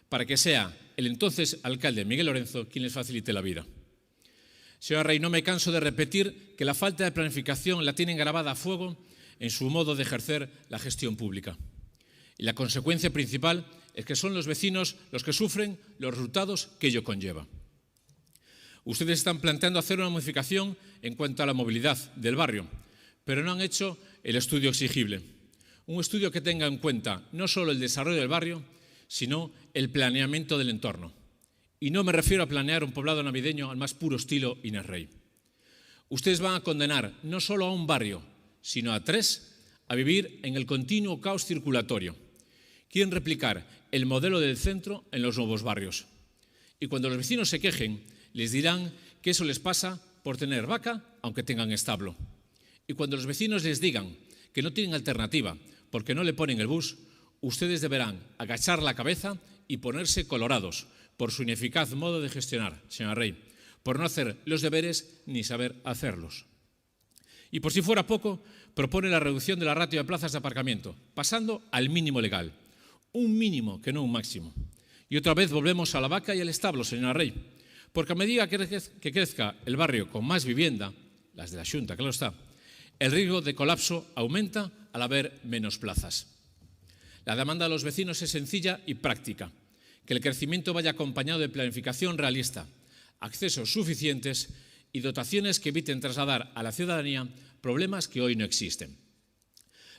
para que sea el entonces alcalde Miguel Lorenzo quien les facilite la vida. Señora Rey, no me canso de repetir que la falta de planificación la tienen grabada a fuego en su modo de ejercer la gestión pública. Y la consecuencia principal es que son los vecinos los que sufren los resultados que ello conlleva. Ustedes están planteando hacer una modificación en cuanto a la movilidad del barrio, pero no han hecho el estudio exigible. Un estudio que tenga en cuenta no solo el desarrollo del barrio, sino el planeamiento del entorno. Y no me refiero a planear un poblado navideño al más puro estilo Inés Rey. Ustedes van a condenar no solo a un barrio, sino a 3 a vivir en el continuo caos circulatorio. Quieren replicar el modelo del centro en los nuevos barrios. Y cuando los vecinos se quejen, les dirán que eso les pasa por tener vaca, aunque tengan establo. Y cuando los vecinos les digan que no tienen alternativa porque no le ponen el bus, ustedes deberán agachar la cabeza y ponerse colorados por su ineficaz modo de gestionar, señora Rey, por no hacer los deberes ni saber hacerlos. Y por si fuera poco, propone la reducción de la ratio de plazas de aparcamiento, pasando al mínimo legal. Un mínimo, que no un máximo. Y otra vez volvemos a la vaca y al establo, señora Rey, porque a medida que crezca el barrio con más vivienda, las de la Xunta, claro está, el riesgo de colapso aumenta al haber menos plazas. La demanda de los vecinos es sencilla y práctica, que el crecimiento vaya acompañado de planificación realista, accesos suficientes y dotaciones que eviten trasladar a la ciudadanía problemas que hoy no existen.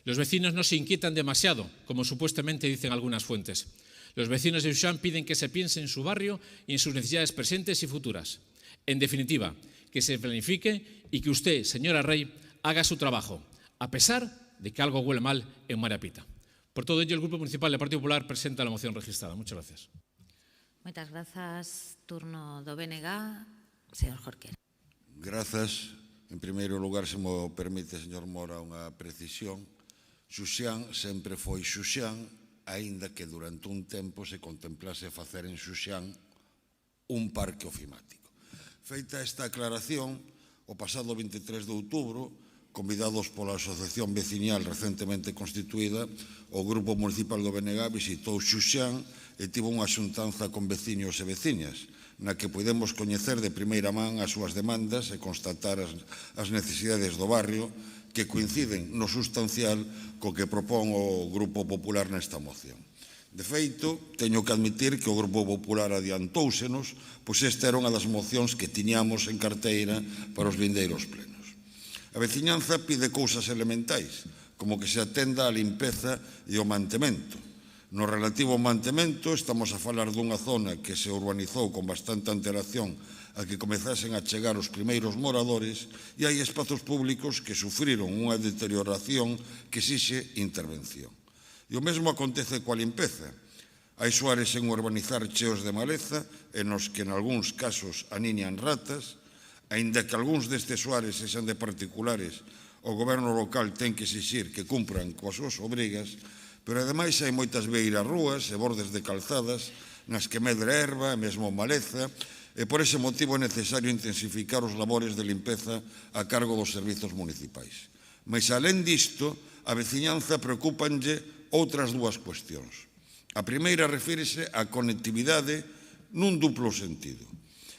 Los vecinos no se inquietan demasiado, como supuestamente dicen algunas fuentes. Los vecinos de Xuxán piden que se piense en su barrio y en sus necesidades presentes y futuras. En definitiva, que se planifique y que usted, señora Rey, haga su trabajo, a pesar de que algo huele mal en María Pita. Por todo ello, el Grupo Municipal del Partido Popular presenta la moción registrada. Muchas gracias. Moitas grazas. Turno do BNG, señor Jorquera. Grazas. En primeiro lugar, se me permite, señor Mora, unha precisión. Xuxán sempre foi Xuxán, aínda que durante un tempo se contemplase facer en Xuxán un parque ofimático. Feita esta aclaración, o pasado 23 de outubro, convidados pola Asociación Veciñal recentemente constituída, o Grupo Municipal do BNG visitou Xuxán e tivo unha xuntanza con veciños e veciñas, na que podemos coñecer de primeira man as súas demandas e constatar as necesidades do barrio que coinciden no sustancial co que propón o Grupo Popular nesta moción. De feito, teño que admitir que o Grupo Popular adiantóusenos, pois esta era unha das mocións que tiñamos en carteira para os vindeiros plenos. A veciñanza pide cousas elementais, como que se atenda a limpeza e o mantemento. No relativo ao mantemento, estamos a falar dunha zona que se urbanizou con bastante antelación a que comezasen a chegar os primeiros moradores e hai espazos públicos que sufriron unha deterioración que exixe intervención. E o mesmo acontece coa limpeza. Hai soares en urbanizar cheos de maleza e nos que en algúns casos aniñan ratas. Aínda que algúns destes soares sexan de particulares, o goberno local ten que exixir que cumpran coas súas obrigas, pero ademais hai moitas beiras rúas e bordes de calzadas nas que medra erva e mesmo maleza, e por ese motivo é necesario intensificar os labores de limpeza a cargo dos servizos municipais. Mais, alén disto, a veciñanza preocúpanlle outras dúas cuestións. A primeira refírese á conectividade nun duplo sentido.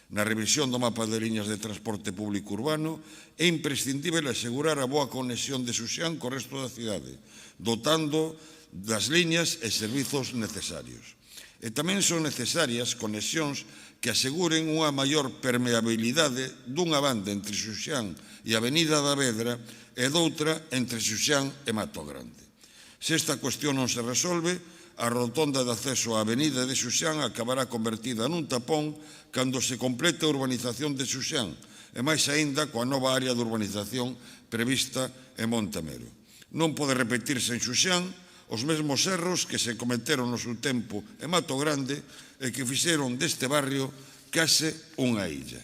Na revisión do mapa de liñas de transporte público urbano é imprescindível asegurar a boa conexión de Xuxán co resto da cidade, dotando das liñas e servizos necesarios. E tamén son necesarias conexións que aseguren unha maior permeabilidade dunha banda entre Xuxán e a Avenida da Vedra e doutra entre Xuxán e Mato Grande. Se esta cuestión non se resolve, a rotonda de acceso á Avenida de Xuxán acabará convertida nun tapón cando se complete a urbanización de Xuxán, e máis aínda coa nova área de urbanización prevista en Montemero. Non pode repetirse en Xuxán os mesmos erros que se cometeron no seu tempo en Mato Grande e que fixeron deste barrio case unha illa.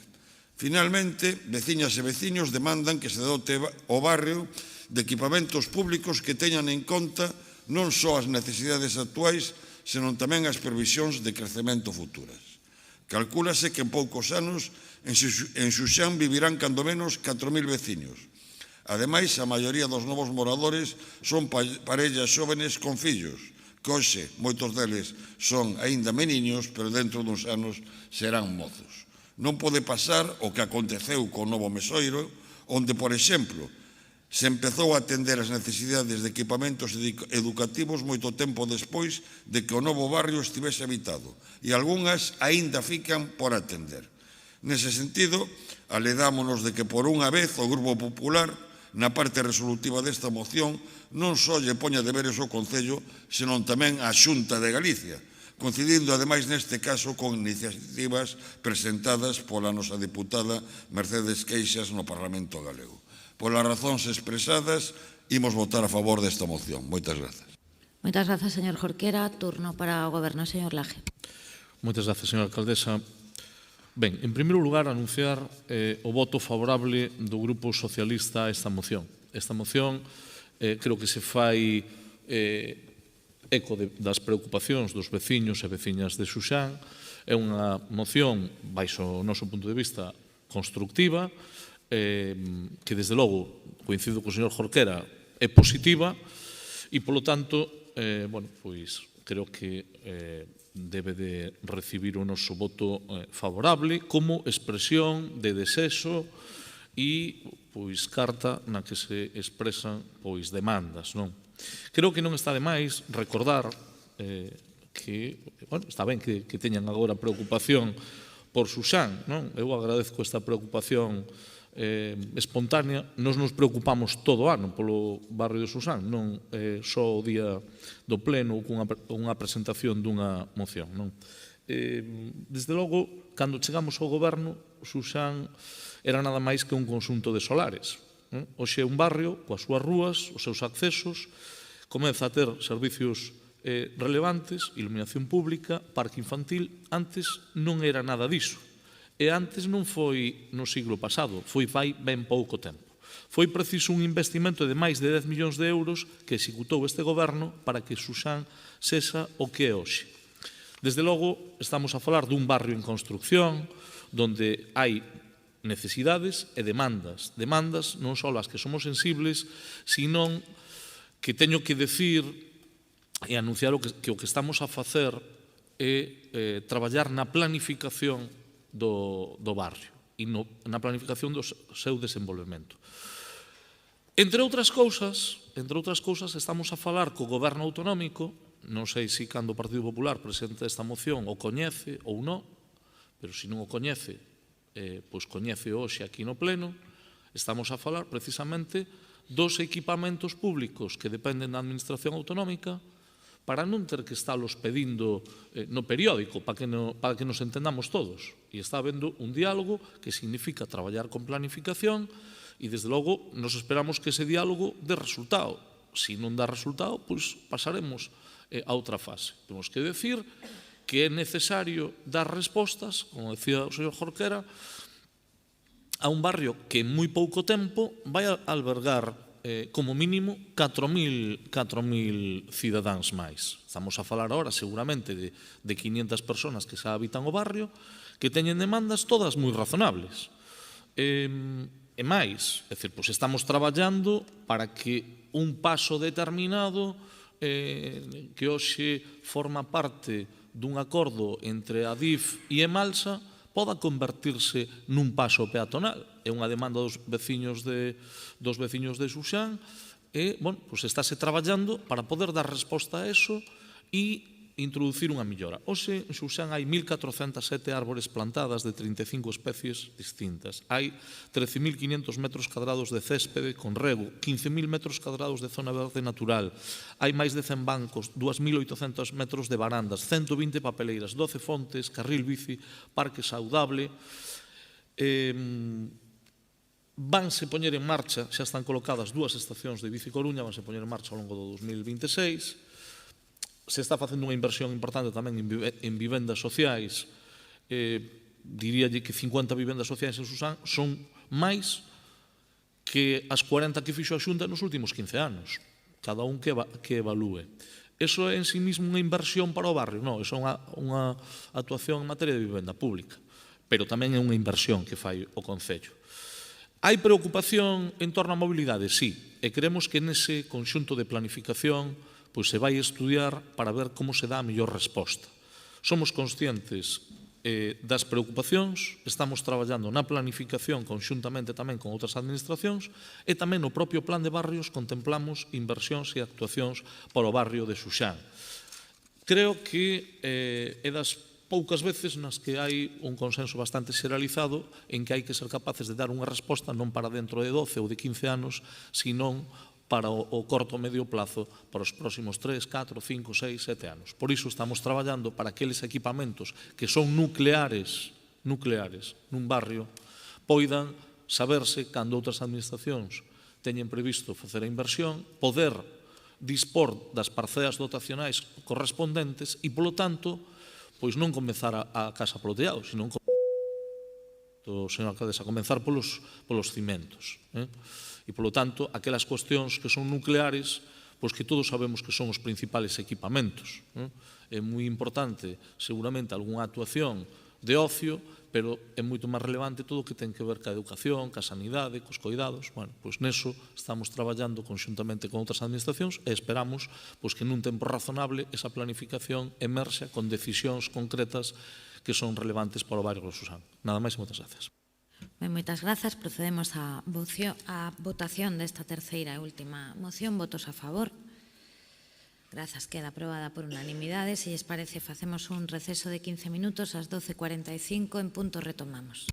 Finalmente, veciñas e veciños demandan que se dote o barrio de equipamentos públicos que teñan en conta non só as necesidades actuais, senón tamén as previsións de crecemento futuras. Calcúlase que en poucos anos en Xuxán vivirán cando menos 4.000 veciños. Ademais, a maioría dos novos moradores son parellas xóvenes con fillos, que hoxe moitos deles son aínda meniños, pero dentro duns anos serán mozos. Non pode pasar o que aconteceu co Novo Mesoiro, onde, por exemplo, se empezou a atender as necesidades de equipamentos educativos moito tempo despois de que o novo barrio estivese habitado, e algunhas aínda fican por atender. Nese sentido, aledámonos de que por unha vez o Grupo Popular, na parte resolutiva desta moción, non só lle poña deberes ao Concello, senón tamén á Xunta de Galicia, coincidindo ademais neste caso con iniciativas presentadas pola nosa diputada Mercedes Queixas no Parlamento Galego. Polas razóns expresadas, imos votar a favor desta moción. Moitas grazas. Moitas grazas, señor Jorquera. Turno para o Goberno, señor Laje. Moitas grazas, señora alcaldesa. Ben, en primeiro lugar, anunciar o voto favorable do Grupo Socialista a esta moción. Esta moción creo que se fai eco das preocupacións dos veciños e veciñas de Xuxán. É unha moción, baixo o noso punto de vista, constructiva, que desde logo, coincido co señor Jorquera, é positiva e, polo tanto, creo que debe de recibir o noso voto favorable como expresión de desexo e carta na que se expresan demandas. Creo que non está de máis recordar que está ben que teñan agora preocupación por Xuxán. Eu agradezco esta preocupación espontánea. Nos preocupamos todo o ano polo barrio de Xuxán, non só o día do pleno ou cunha presentación dunha moción. Desde logo, cando chegamos ao goberno, Xuxán era nada máis que un conxunto de solares. Hoxe é un barrio coas súas rúas, os seus accesos, comeza a ter servicios relevantes, iluminación pública, parque infantil. Antes non era nada diso. E antes non foi no siglo pasado, foi fai ben pouco tempo. Foi preciso un investimento de máis de 10 millóns de euros que executou este goberno para que Xuxán sexa o que é hoxe. Desde logo, estamos a falar dun barrio en construcción, onde hai necesidades e demandas. Demandas non só as que somos sensibles, sino que teño que decir e anunciar que o que estamos a facer é traballar na planificación do barrio e na planificación do seu desenvolvemento. Entre outras cousas, estamos a falar co goberno autonómico. Non sei se cando o Partido Popular presenta esta moción o coñece ou non, pero se non o coñece, pois coñece hoxe aquí no pleno. Estamos a falar precisamente dos equipamentos públicos que dependen da Administración Autonómica, para non ter que estarlos pedindo no periódico, para que nos entendamos todos. E está habendo un diálogo que significa traballar con planificación e, desde logo, nos esperamos que ese diálogo dé resultado. Se non dá resultado, pois pasaremos a outra fase. Temos que decir que é necesario dar respostas, como decía o señor Jorquera, a un barrio que en moi pouco tempo vai albergar como mínimo 4.000 cidadáns máis. Estamos a falar ahora seguramente de 500 personas que xa habitan o barrio, que teñen demandas todas moi razonables. E máis, estamos traballando para que un paso determinado que hoxe forma parte dun acordo entre Adif e Emalsa poda convertirse nun paso peatonal. É unha demanda dos veciños de Xuxán e, estáse traballando para poder dar resposta a eso e introducir unha millora. Hoxe, en Xuxán, hai 1.407 árbores plantadas de 35 especies distintas. Hai 13.500 metros cadrados de céspede con rego, 15.000 metros cadrados de zona verde natural. Hai máis de 100 bancos, 2.800 metros de barandas, 120 papeleiras, 12 fontes, carril bici, parque saudable. Vanse poñer en marcha, xa están colocadas 2 estacións de Bici Coruña, vanse poñer en marcha ao longo do 2026. Se está facendo unha inversión importante tamén en vivendas sociais. Diríalle que 50 vivendas sociais en Susán son máis que as 40 que fixo a Xunta nos últimos 15 anos. Cada un que evalúe. Eso é en sí mismo unha inversión para o barrio? Non, eso é unha actuación en materia de vivenda pública. Pero tamén é unha inversión que fai o Concello. Hai preocupación en torno á mobilidade? Sí. E creemos que nese conxunto de planificación se vai estudiar para ver como se dá a mellor resposta. Somos conscientes das preocupacións, estamos traballando na planificación conxuntamente tamén con outras administracións e tamén no propio plan de barrios contemplamos inversións e actuacións para o barrio de Xuxán. Creo que é das poucas veces nas que hai un consenso bastante xeralizado en que hai que ser capaces de dar unha resposta non para dentro de 12 ou de 15 anos, senón para o corto e medio plazo, para os próximos 3, 4, 5, 6, 7 anos. Por iso estamos traballando para aqueles equipamentos que son nucleares nun barrio, poidan saberse cando outras administracións teñen previsto facer a inversión, poder dispor das parcelas dotacionais correspondentes e, polo tanto, pois non comezar a casa polo teado, senón señor alcalde, a comenzar polos cimentos. E, polo tanto, aquelas cuestións que son nucleares, pois que todos sabemos que son os principales equipamentos. É moi importante, seguramente, algunha actuación de ocio, pero é moito máis relevante todo o que ten que ver ca educación, ca sanidade, cos coidados. Bueno, pois neso estamos traballando conxuntamente con outras administracións e esperamos pois, que nun tempo razonable esa planificación emerxa con decisións concretas que son relevantes para o barrio do Susán. Nada máis e moitas gracias. Ben, moitas grazas. Procedemos á votación desta terceira e última moción. Votos a favor. Grazas, queda aprobada por unanimidade. Se lles parece, facemos un receso de 15 minutos, ás 12:45, en punto retomamos.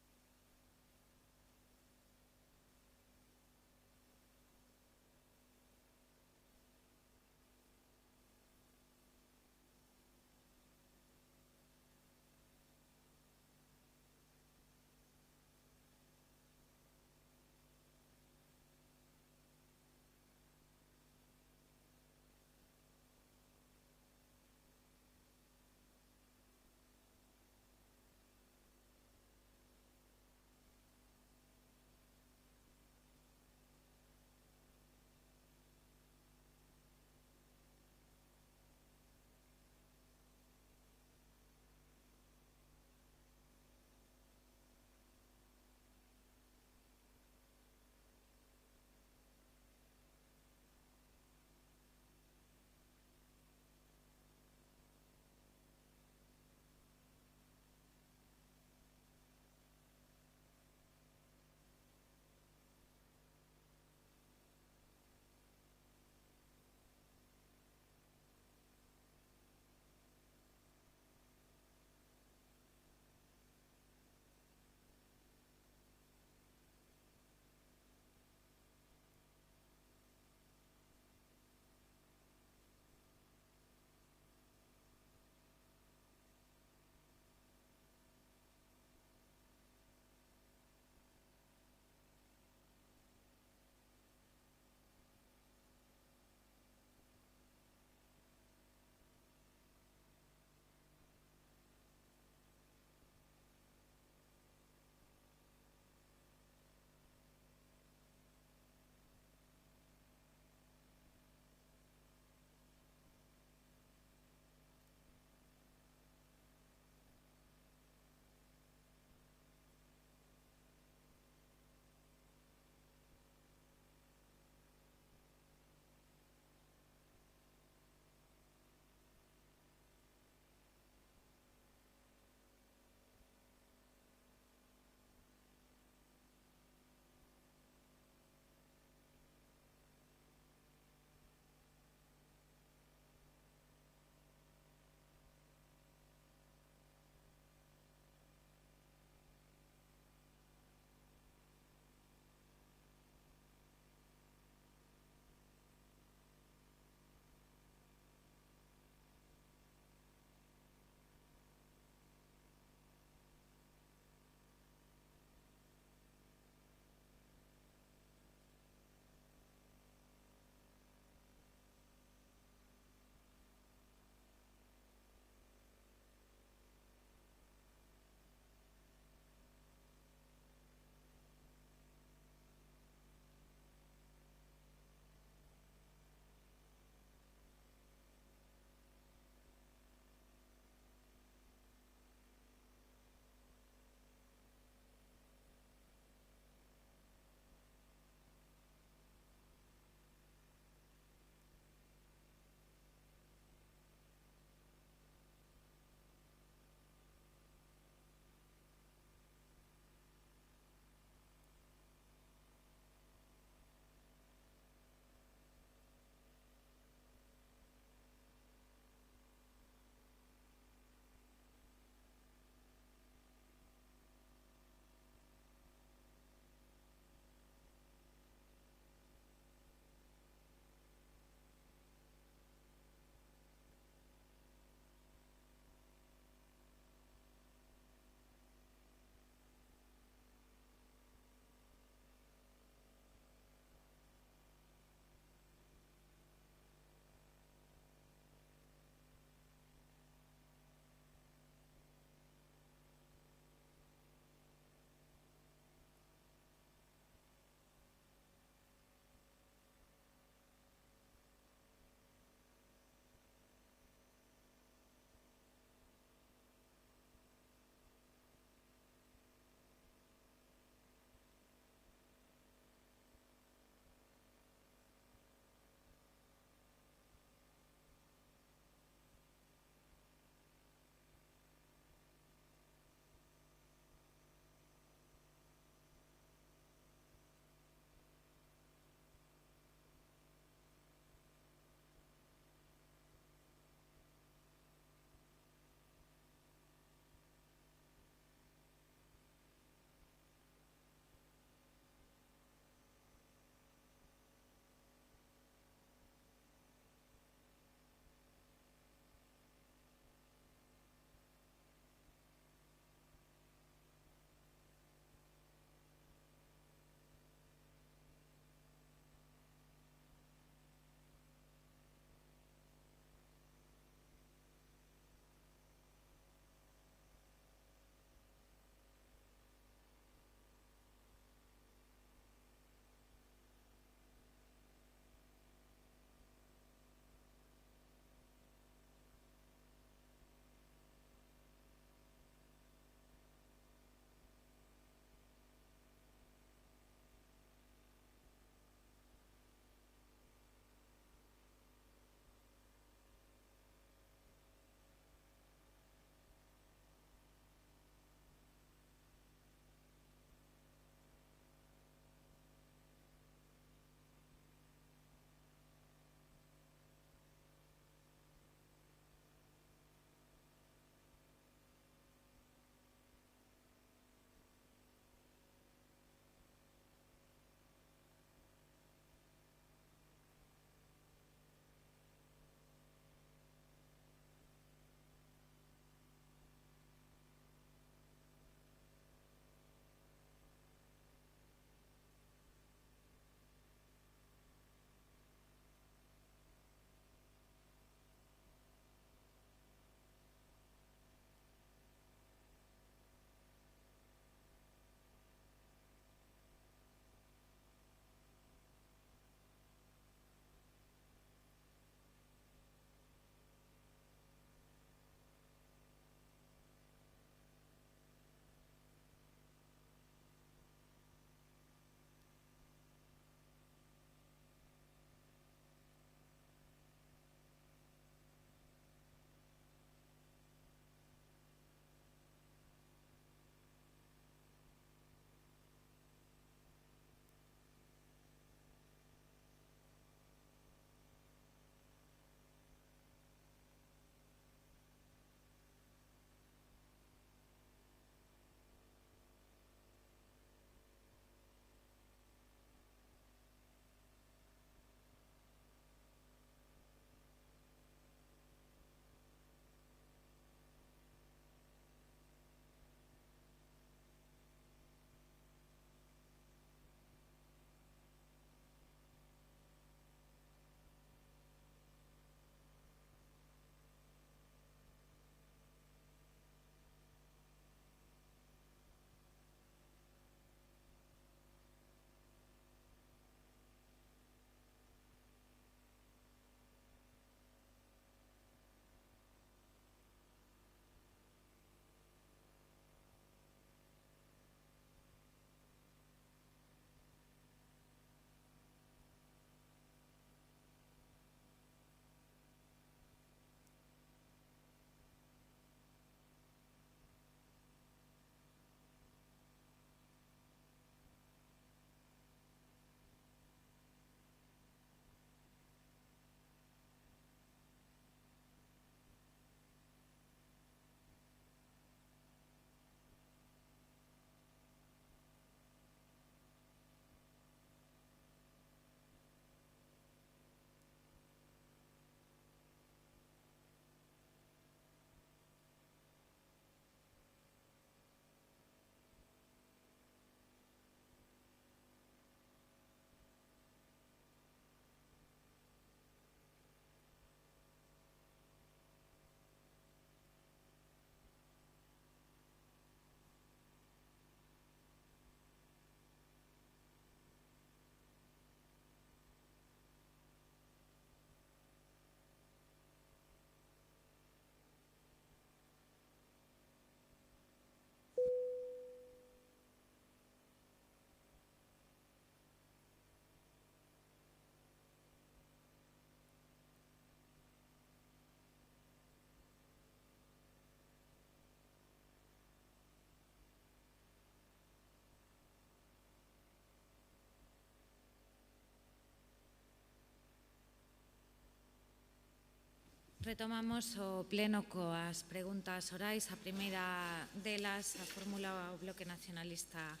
Retomamos o pleno coas preguntas orais. A primeira delas a formula o Bloque Nacionalista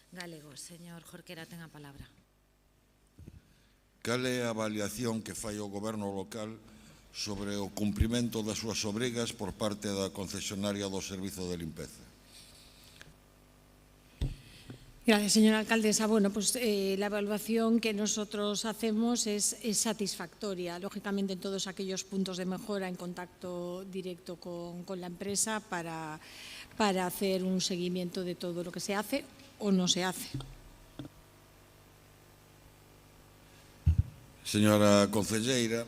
Galego. Señor Jorquera, ten a palabra. Cal é a avaliación que fai o Goberno local sobre o cumprimento das súas obrigas por parte da concesionaria do Servizo de Limpeza? Gracias, señora alcaldesa. Bueno, pues la evaluación que nosotros hacemos es satisfactoria, lógicamente en todos aquellos puntos de mejora en contacto directo con la empresa para hacer un seguimiento de todo lo que se hace o no se hace. Señora concelleira,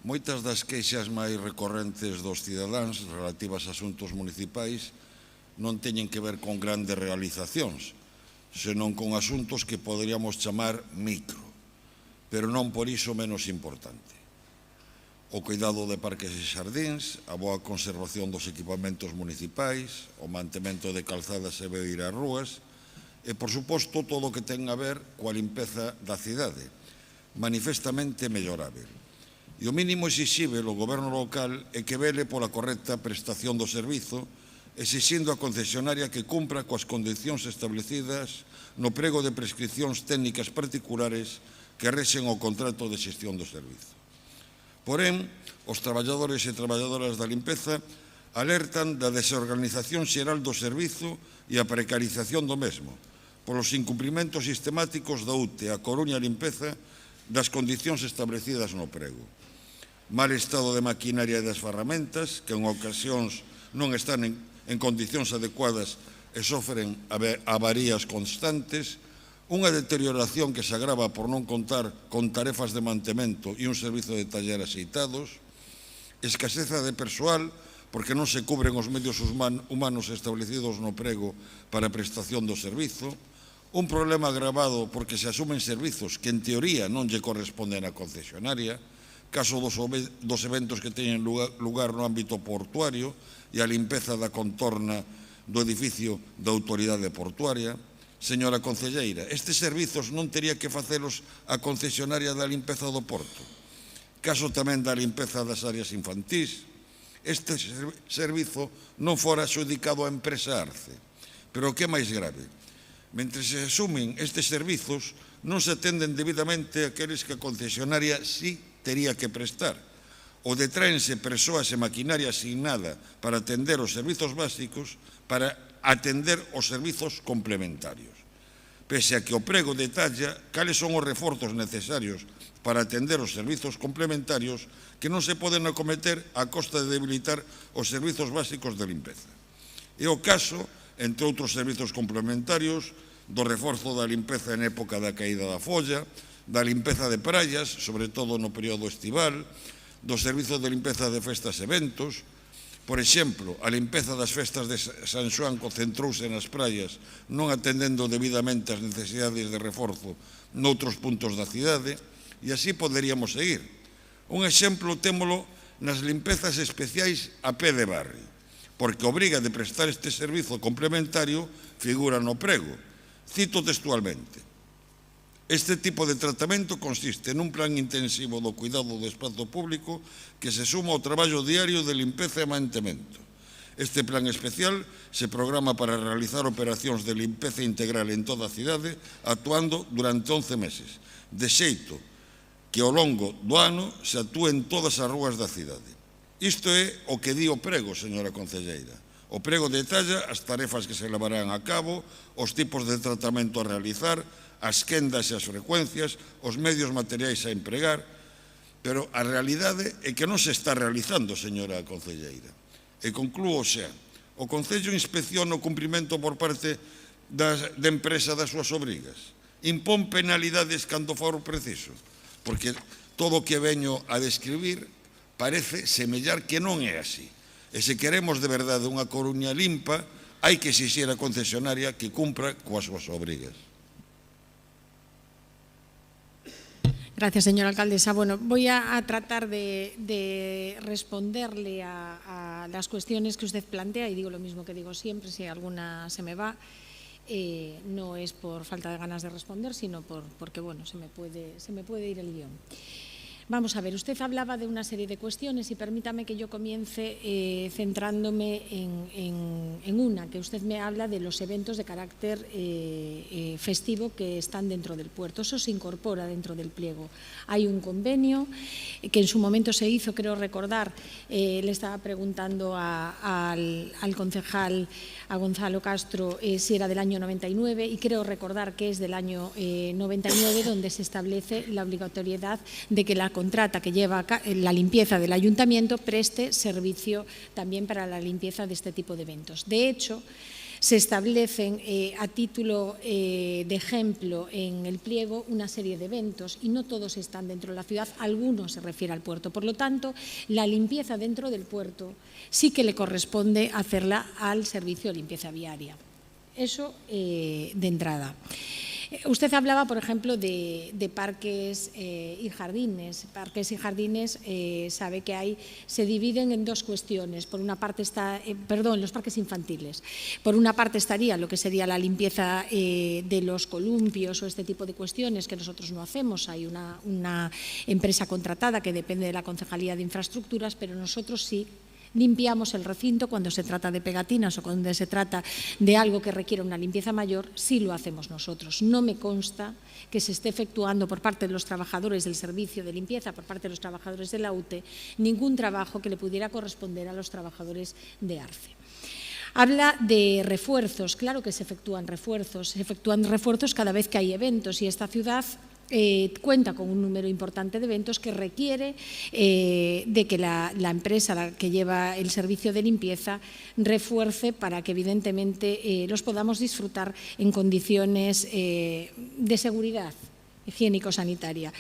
moitas das queixas máis recorrentes dos cidadáns relativas a asuntos municipais non teñen que ver con grandes realizacións, senón con asuntos que poderíamos chamar micro, pero non por iso menos importante. O cuidado de parques e xardíns, a boa conservación dos equipamentos municipais, o mantemento de calzadas e beiras rúas, e, por suposto, todo o que ten a ver coa limpeza da cidade, manifestamente mellorável. E o mínimo exixível o Goberno local é que vele pola correcta prestación do servizo, exixindo a concesionaria que cumpra coas condicións establecidas no prego de prescripcións técnicas particulares que rexen o contrato de xestión do servizo. Porén, os traballadores e traballadoras da limpeza alertan da desorganización xeral do servizo e a precarización do mesmo, polos incumprimentos sistemáticos da UTE, a Coruña Limpeza, das condicións establecidas no prego. Mal estado de maquinaria e das ferramentas, que en ocasións non están en condicións adecuadas e sofren avarías constantes, unha deterioración que se agrava por non contar con tarefas de mantemento e un servizo de taller axeitados, escaseza de persoal porque non se cubren os medios humanos establecidos no prego para a prestación do servizo, un problema agravado porque se asumen servizos que en teoría non lle corresponden á concesionaria, caso dos eventos que teñen lugar no ámbito portuario e a limpeza da contorna do edificio da autoridade portuaria. Señora concelleira, estes servizos non tería que facelos a concesionaria da limpeza do porto. Caso tamén da limpeza das áreas infantís, este servizo non fora adxudicado á empresa Arce. Pero o que é máis grave? Mentre se asumen estes servizos, non se atenden debidamente aqueles que a concesionaria sí tería que prestar, ou detráense persoas e maquinaria asignada para atender os servizos básicos para atender os servizos complementarios. Pese a que o prego detalla cales son os reforzos necesarios para atender os servizos complementarios que non se poden acometer a costa de debilitar os servizos básicos de limpeza. É o caso, entre outros servizos complementarios, do reforzo da limpeza en época da caída da folla, da limpeza de praias, sobre todo no período estival, do servizo de limpeza de festas e eventos. Por exemplo, a limpeza das festas de San Xoán concentrouse nas praias, non atendendo debidamente as necesidades de reforzo noutros puntos da cidade, e así poderíamos seguir. Un exemplo témolo nas limpezas especiais a pé de barrio, porque a obriga de prestar este servizo complementario figura no prego. Cito textualmente: este tipo de tratamento consiste nun plan intensivo do cuidado do espazo público que se suma ao traballo diario de limpeza e mantemento. Este plan especial se programa para realizar operacións de limpeza integral en toda a cidade, actuando durante 11 meses, de xeito que ao longo do ano se actúe en todas as rúas da cidade. Isto é o que di o prego, señora concelleira. O prego detalla as tarefas que se levarán a cabo, os tipos de tratamento a realizar, as quendas e as frecuencias, os medios materiais a empregar, pero a realidade é que non se está realizando, señora concelleira. E conclúo xa, o Concello inspecciona o cumprimento por parte da empresa das súas obrigas, impón penalidades cando for preciso, porque todo o que veño a describir parece semellar que non é así. E se queremos de verdade unha Coruña limpa, hai que exixir a concesionaria que cumpra coas súas obrigas. Gracias, señora alcaldesa. Bueno, voy a tratar de responderle a las cuestiones que usted plantea, y digo lo mismo que digo siempre, si alguna se me va, no es por falta de ganas de responder, sino porque bueno, se me puede ir el guión. Vamos a ver, usted hablaba de una serie de cuestiones y permítame que yo comience centrándome en una, que usted me habla de los eventos de carácter festivo que están dentro del puerto. Eso se incorpora dentro del pliego. Hay un convenio que en su momento se hizo, creo recordar, le estaba preguntando al concejal, a Gonzalo Castro, si era del año 99 y creo recordar que es del año 99, donde se establece la obligatoriedad de que la contrata que lleva la limpieza del ayuntamiento preste servicio también para la limpieza de este tipo de eventos. De hecho, se establecen a título de ejemplo en el pliego una serie de eventos y no todos están dentro de la ciudad, algunos se refiere al puerto. Por lo tanto, la limpieza dentro del puerto sí que le corresponde hacerla al servicio de limpieza viaria. Eso de entrada. Usted hablaba, por ejemplo, de parques y jardines. Parques y jardines, sabe que se dividen en dos cuestiones. Por una parte está, los parques infantiles. Por una parte estaría lo que sería la limpieza de los columpios o este tipo de cuestiones que nosotros no hacemos. Hay una empresa contratada que depende de la Concejalía de Infraestructuras, pero nosotros sí limpiamos el recinto cuando se trata de pegatinas o cuando se trata de algo que requiere una limpieza mayor, sí lo hacemos nosotros. No me consta que se esté efectuando por parte de los trabajadores del servicio de limpieza, por parte de los trabajadores de la UTE, ningún trabajo que le pudiera corresponder a los trabajadores de ARCE. Habla de refuerzos, claro que se efectúan refuerzos cada vez que hay eventos y esta ciudad cuenta con un número importante de eventos que requiere de que la empresa que lleva el servicio de limpieza refuerce para que evidentemente los podamos disfrutar en condiciones de seguridad higiénico-sanitaria.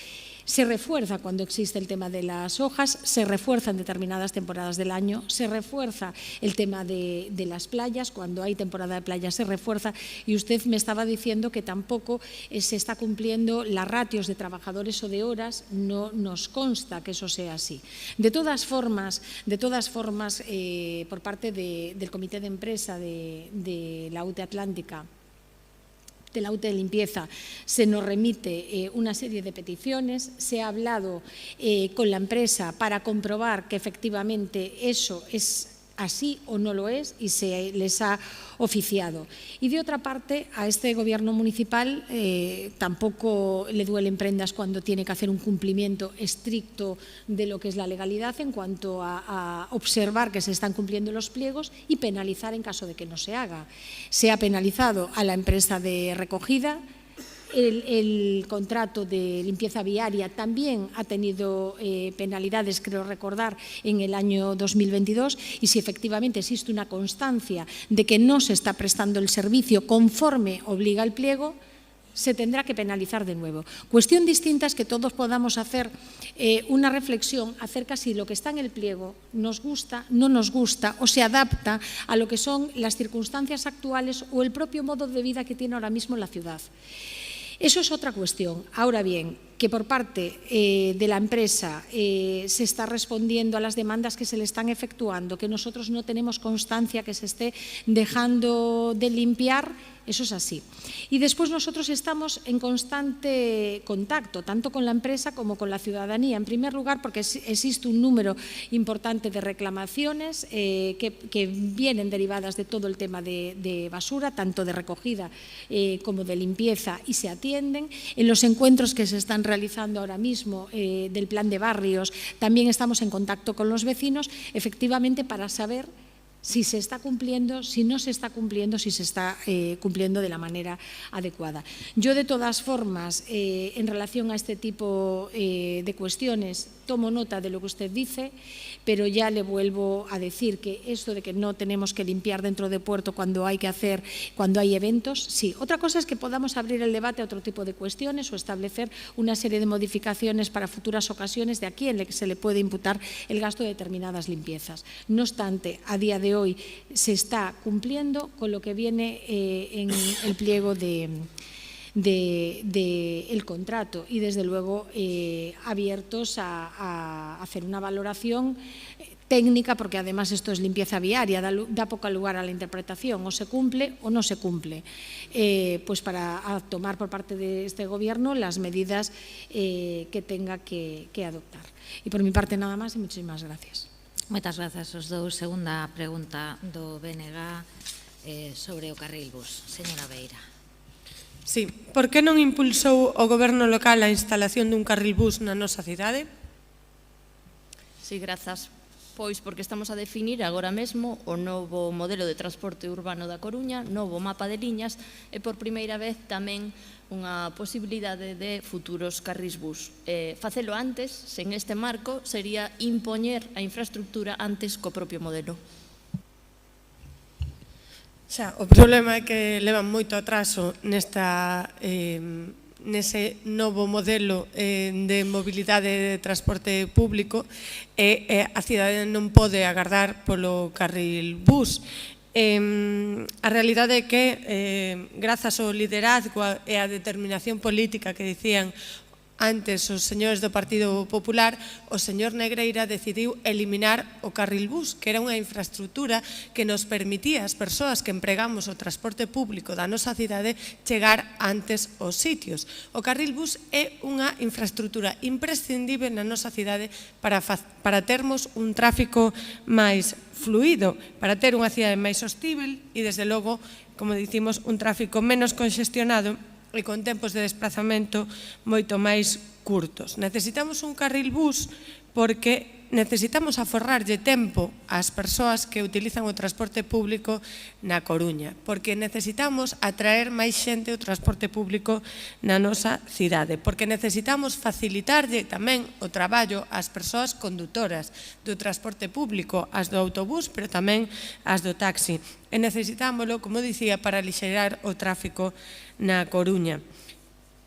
Se refuerza cuando existe el tema de las hojas, se refuerza en determinadas temporadas del año, se refuerza el tema de las playas, cuando hay temporada de playas se refuerza y usted me estaba diciendo que tampoco se está cumpliendo las ratios de trabajadores o de horas, no nos consta que eso sea así. De todas formas, por parte del Comité de Empresa de la UTE Atlántica, de la UTE de limpieza, se nos remite una serie de peticiones, se ha hablado con la empresa para comprobar que efectivamente eso es así o no lo es y se les ha oficiado. Y de otra parte, a este gobierno municipal tampoco le duelen prendas cuando tiene que hacer un cumplimiento estricto de lo que es la legalidad en cuanto a observar que se están cumpliendo los pliegos y penalizar en caso de que no se haga. Se ha penalizado a la empresa de recogida. El contrato de limpieza viaria también ha tenido penalidades, creo recordar, en el año 2022 y si efectivamente existe una constancia de que no se está prestando el servicio conforme obliga el pliego, se tendrá que penalizar de nuevo. Cuestión distinta es que todos podamos hacer una reflexión acerca si lo que está en el pliego nos gusta, no nos gusta o se adapta a lo que son las circunstancias actuales o el propio modo de vida que tiene ahora mismo la ciudad. Eso es otra cuestión. Ahora bien, que por parte de la empresa se está respondiendo a las demandas que se le están efectuando, que nosotros no tenemos constancia que se esté dejando de limpiar, eso es así. Y después nosotros estamos en constante contacto, tanto con la empresa como con la ciudadanía. En primer lugar, porque existe un número importante de reclamaciones que vienen derivadas de todo el tema de basura, tanto de recogida como de limpieza, y se atienden. En los encuentros que se están realizando ahora mismo del plan de barrios, también estamos en contacto con los vecinos, efectivamente para saber si se está cumpliendo, si no se está cumpliendo, si se está cumpliendo de la manera adecuada. Yo, de todas formas, en relación a este tipo de cuestiones, tomo nota de lo que usted dice, pero ya le vuelvo a decir que esto de que no tenemos que limpiar dentro de puerto cuando hay eventos, sí. Otra cosa es que podamos abrir el debate a otro tipo de cuestiones o establecer una serie de modificaciones para futuras ocasiones de a quién se le puede imputar el gasto de determinadas limpiezas. No obstante, a día de hoy se está cumpliendo con lo que viene en el pliego del contrato y desde luego abiertos a hacer una valoración técnica, porque además esto es limpieza viaria, da poco lugar a la interpretación, o se cumple o no se cumple, pues para tomar por parte de este Gobierno las medidas que tenga que adoptar. Y por mi parte nada más, y muchísimas gracias. Moitas grazas aos dous. Segunda pregunta do BNG sobre o carril bus. Señora Beira. Sí, por que non impulsou o Goberno local a instalación dun carril bus na nosa cidade? Sí, grazas. Pois porque estamos a definir agora mesmo o novo modelo de transporte urbano da Coruña, novo mapa de liñas e por primeira vez tamén unha posibilidade de futuros carrís bus. Facelo antes, sen este marco, sería impoñer a infraestructura antes co propio modelo. Xa, o problema é que levan moito atraso nese novo modelo de mobilidade de transporte público e a cidade non pode agardar polo carril bus. A realidade é que, grazas ao liderazgo e á determinación política que dicían antes os señores do Partido Popular, o señor Negreira decidiu eliminar o carril bus, que era unha infraestructura que nos permitía as persoas que empregamos o transporte público da nosa cidade chegar antes aos sitios. O carril bus é unha infraestructura imprescindible na nosa cidade para termos un tráfico máis fluido, para ter unha cidade máis sostível e, desde logo, como dicimos, un tráfico menos conxestionado e con tempos de desplazamento moito máis curtos. Necesitamos un carril bus porque necesitamos aforrarlle tempo ás persoas que utilizan o transporte público na Coruña, porque necesitamos atraer máis xente ao transporte público na nosa cidade, porque necesitamos facilitarlle tamén o traballo ás persoas condutoras do transporte público, as do autobús, pero tamén as do taxi. E necesitámoslo, como dicía, para lixeirar o tráfico na Coruña.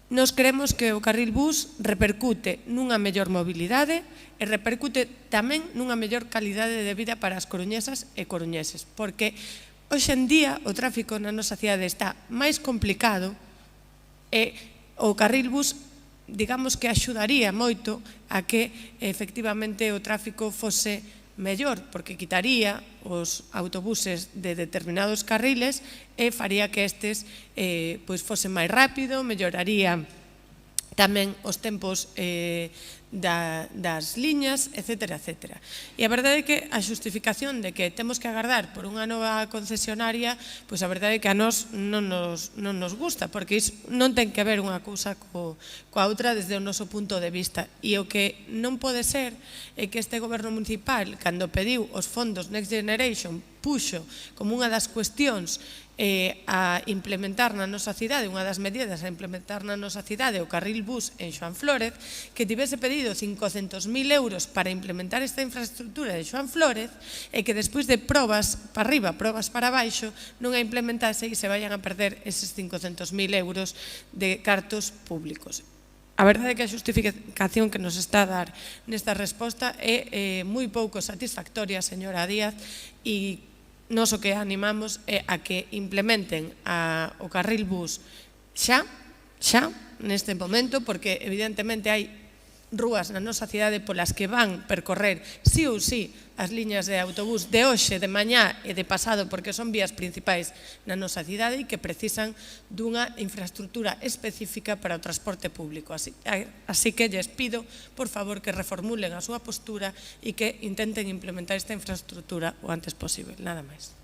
Nos creemos que o carril bus repercute nunha mellor mobilidade e repercute tamén nunha mellor calidade de vida para as coruñesas e coruñeses, porque hoxe en día o tráfico na nosa cidade está máis complicado e o carril bus, digamos que axudaría moito a que efectivamente o tráfico fose mellor, porque quitaría os autobuses de determinados carriles e faría que estes fosen máis rápido, melloraría tamén os tempos das liñas, etcétera, etcétera. E a verdade é que a xustificación de que temos que agardar por unha nova concesionaria, pois a verdade é que a nós non nos gusta, porque iso non ten que ver unha cousa coa outra desde o noso punto de vista. E o que non pode ser é que este goberno municipal, cando pediu os fondos Next Generation, puxo como unha das cuestións a implementar na nosa cidade, unha das medidas a implementar na nosa cidade o carril bus en Xoán Flórez, que tivese pedido 500.000 euros para implementar esta infraestructura de Xoán Flórez e que despois de probas para arriba, probas para baixo, non a implementase e se vayan a perder eses 500.000 euros de cartos públicos. A verdade é que a justificación que nos está a dar nesta resposta é moi pouco satisfactoria, señora Díaz, e nos o que animamos é a que implementen o carril bus xa, neste momento, porque evidentemente hai rúas na nosa cidade polas que van percorrer sí ou sí as liñas de autobús de hoxe, de mañá e de pasado, porque son vías principais na nosa cidade e que precisan dunha infraestructura específica para o transporte público. Así que lles pido, por favor, que reformulen a súa postura e que intenten implementar esta infraestructura o antes posible. Nada máis.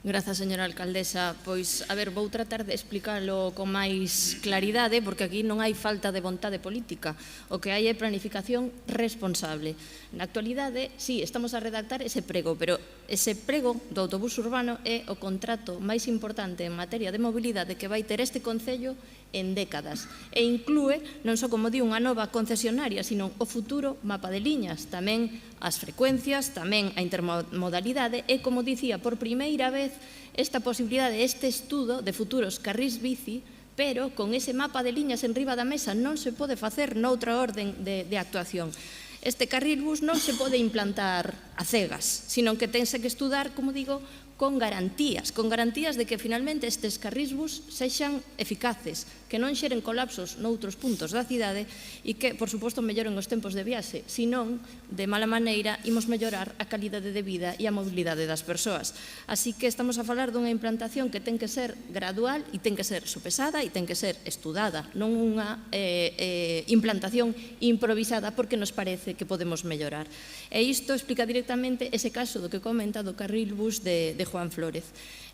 Grazas, señora alcaldesa. Pois, a ver, vou tratar de explicarlo con máis claridade, porque aquí non hai falta de vontade política. O que hai é planificación responsable. Na actualidade, sí, estamos a redactar ese prego, pero ese prego do autobús urbano é o contrato máis importante en materia de mobilidade que vai ter este concello en décadas. E inclúe, non só como di unha nova concesionaria, sino o futuro mapa de liñas, tamén as frecuencias, tamén a intermodalidade e, como dicía, por primeira vez esta posibilidade, este estudo de futuros carrís bici, pero con ese mapa de liñas en riba da mesa non se pode facer noutra orden de actuación. Este carril bus non se pode implantar a cegas, sino que tense que estudar, como digo, con garantías de que finalmente estes carrisbus sexan eficaces, que non xeren colapsos noutros puntos da cidade e que, por suposto, melloren os tempos de viaxe, senón, de mala maneira, imos mellorar a calidade de vida e a mobilidade das persoas. Así que estamos a falar dunha implantación que ten que ser gradual e ten que ser sopesada e ten que ser estudada, non unha implantación improvisada porque nos parece que podemos mellorar. E isto explica directamente ese caso do que comenta do carril bus de Juan Flórez.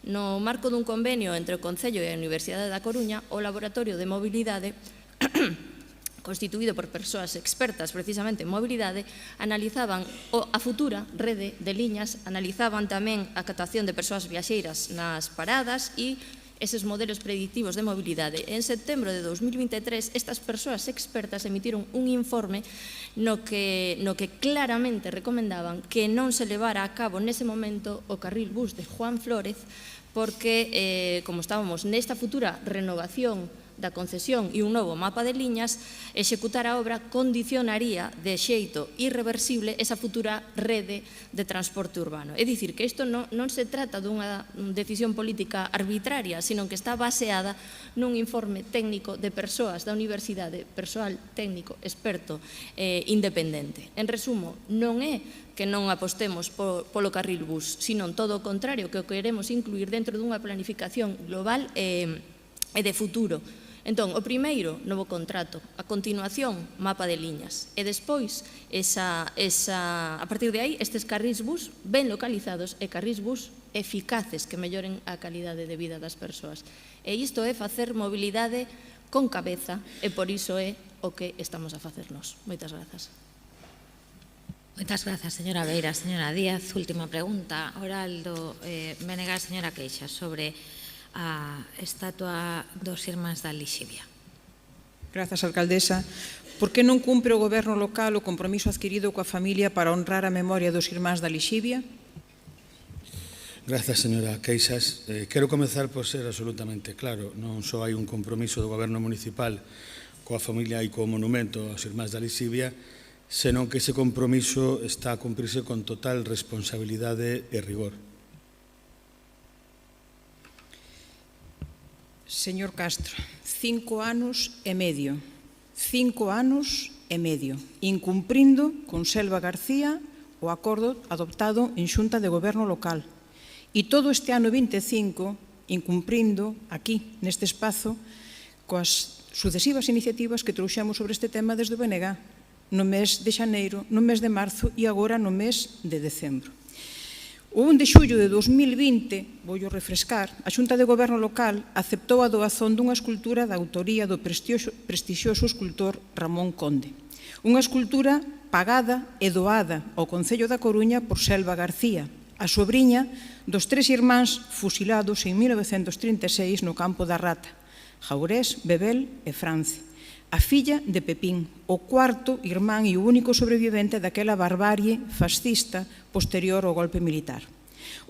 No marco dun convenio entre o Concello e a Universidade da Coruña, o Laboratorio de Mobilidade constituído por persoas expertas precisamente en mobilidade, analizaban a futura rede de liñas, analizaban tamén a captación de persoas viaxeiras nas paradas e eses modelos predictivos de mobilidade. En setembro de 2023, estas persoas expertas emitiron un informe no que claramente recomendaban que non se levara a cabo nese momento o carril bus de Juan Flórez porque, como estábamos nesta futura renovación da concesión e un novo mapa de liñas, executar a obra condicionaría de xeito irreversible esa futura rede de transporte urbano. É dicir, que isto non se trata dunha decisión política arbitraria, sino que está baseada nun informe técnico de persoas da universidade, persoal técnico, experto, independente. En resumo, non é que non apostemos polo carril bus, sino todo o contrario, que o queremos incluir dentro dunha planificación global e de futuro. Entón, o primeiro, novo contrato, a continuación, mapa de liñas, e despois, a partir de aí, estes carrís bus ben localizados e carrís bus eficaces que melloren a calidade de vida das persoas. E isto é facer mobilidade con cabeza e por iso é o que estamos a facer nós. Moitas grazas. Moitas grazas, señora Beira. Señora Díaz, última pregunta oral do Menegas, señora Queixa, sobre a estatua dos Irmáns da Lixivia. Grazas, alcaldesa. Por que non cumpre o goberno local o compromiso adquirido coa familia para honrar a memoria dos Irmáns da Lixivia? Grazas, señora Queixas. Quero comezar por ser absolutamente claro. Non só hai un compromiso do goberno municipal coa familia e co monumento aos Irmáns da Lixivia, senón que ese compromiso está a cumprirse con total responsabilidade e rigor. Señor Castro, 5 anos e medio, 5 anos e medio, incumprindo con Selva García o acordo adoptado en Xunta de Goberno local. E todo este ano 25, incumprindo aquí, neste espazo, coas sucesivas iniciativas que trouxemos sobre este tema desde o BNG, no mes de xaneiro, no mes de marzo e agora no mes de decembro. O 1 de xullo de 2020, vou refrescar, a Xunta de Goberno local aceptou a doazón dunha escultura da autoría do prestixioso escultor Ramón Conde. Unha escultura pagada e doada ao Concello da Coruña por Selva García, a sobriña dos 3 irmáns fusilados en 1936 no campo da Rata, Jaurés, Bebel e France. A filla de Pepín, o cuarto irmán e o único sobrevivente daquela barbarie fascista posterior ao golpe militar.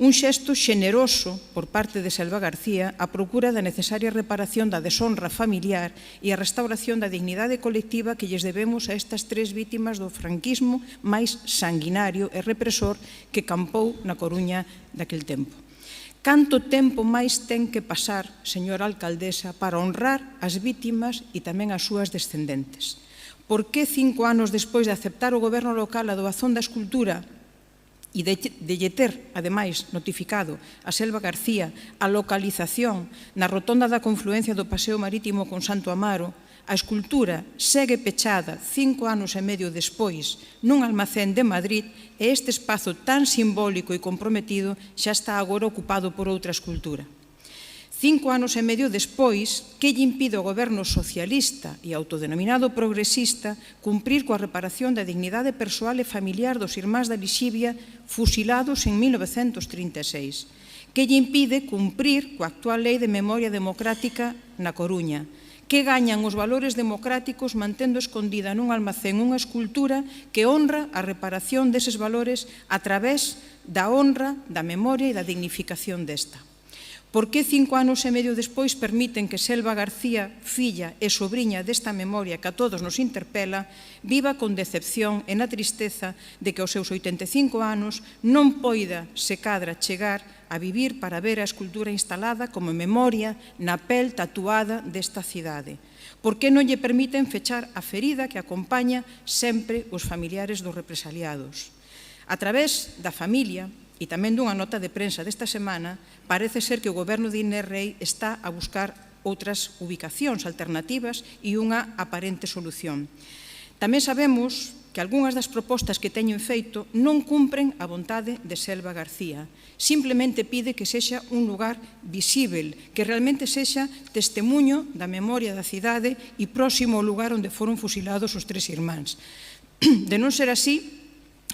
Un xesto xeneroso por parte de Selva García a procura da necesaria reparación da deshonra familiar e a restauración da dignidade colectiva que lles debemos a estas 3 vítimas do franquismo máis sanguinario e represor que campou na Coruña daquel tempo. Canto tempo máis ten que pasar, señora alcaldesa, para honrar as vítimas e tamén as súas descendentes? Por que 5 anos despois de aceptar o goberno local a doazón da escultura e de lle ter, ademais, notificado a Selva García a localización na rotonda da confluencia do Paseo Marítimo con Santo Amaro, a escultura segue pechada 5 anos e medio despois nun almacén de Madrid e este espazo tan simbólico e comprometido xa está agora ocupado por outra escultura. 5 anos e medio despois, que lle impide ao goberno socialista e autodenominado progresista cumprir coa reparación da dignidade persoal e familiar dos Irmáns da Lixivia fusilados en 1936? Que lle impide cumprir coa actual Lei de Memoria Democrática na Coruña? Que gañan os valores democráticos mantendo escondida nun almacén unha escultura que honra a reparación deses valores a través da honra, da memoria e da dignificación desta? Por que 5 anos e medio despois permiten que Selva García, filla e sobrinha desta memoria que a todos nos interpela, viva con decepción e na tristeza de que aos seus 85 anos non poida, se cadra, chegar a vivir para ver a escultura instalada como memoria na pel tatuada desta cidade? Por que non lle permiten fechar a ferida que acompaña sempre os familiares dos represaliados? A través da familia, e tamén dunha nota de prensa desta semana, parece ser que o goberno de Inés Rei está a buscar outras ubicacións alternativas e unha aparente solución. Tamén sabemos que algunhas das propostas que teñen feito non cumpren a vontade de Selva García. Simplemente pide que sexa un lugar visível, que realmente sexa testemuño da memoria da cidade e próximo ao lugar onde foron fusilados os 3 irmáns. De non ser así,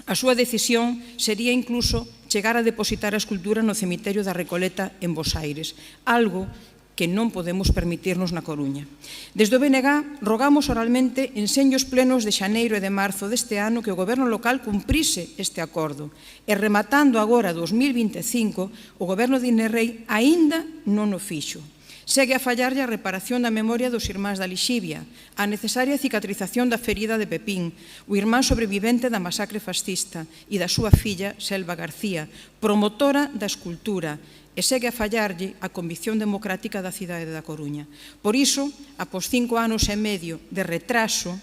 a súa decisión sería incluso chegar a depositar a escultura no cemiterio da Recoleta en Bos Aires, algo que non podemos permitirnos na Coruña. Desde o BNG rogamos oralmente en seños plenos de xaneiro e de marzo deste ano que o goberno local cumprise este acordo e rematando agora 2025 o goberno de Inés Rei aínda non o fixo. Segue a fallarlle a reparación da memoria dos irmáns da Lixivia, a necesaria cicatrización da ferida de Pepín, o irmán sobrevivente da masacre fascista e da súa filla, Selva García, promotora da escultura, e segue a fallarlle a convicción democrática da cidade da Coruña. Por iso, após 5 anos e medio de retraso,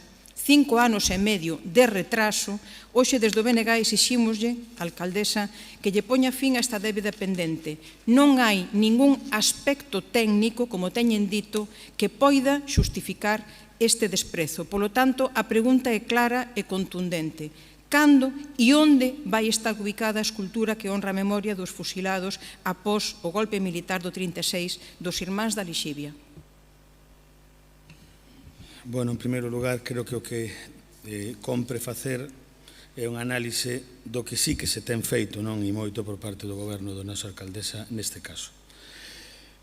hoxe desde o BNG exixímoslle, alcaldesa, que lle poña fin a esta débeda pendente. Non hai ningún aspecto técnico, como teñen dito, que poida xustificar este desprezo. Polo tanto, a pregunta é clara e contundente. Cando e onde vai estar ubicada a escultura que honra a memoria dos fusilados após o golpe militar do 36 dos irmáns da Lixivia? Bueno, en primeiro lugar, creo que o que compre facer é un análise do que sí que se ten feito, non e moito por parte do goberno da nosa alcaldesa neste caso.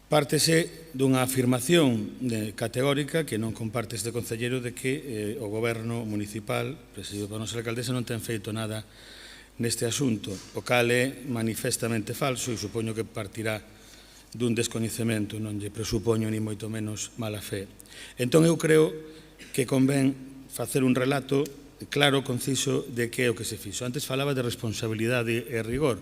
Pártese dunha afirmación categórica que non comparte este concelleiro de que o goberno municipal, presidido pola nosa alcaldesa, non ten feito nada neste asunto, o cal é manifestamente falso e supoño que partirá dun descoñecemento, non lle presupoño ni moito menos mala fe. Entón eu creo que convén facer un relato claro, conciso, de que é o que se fixo. Antes falaba de responsabilidade e rigor,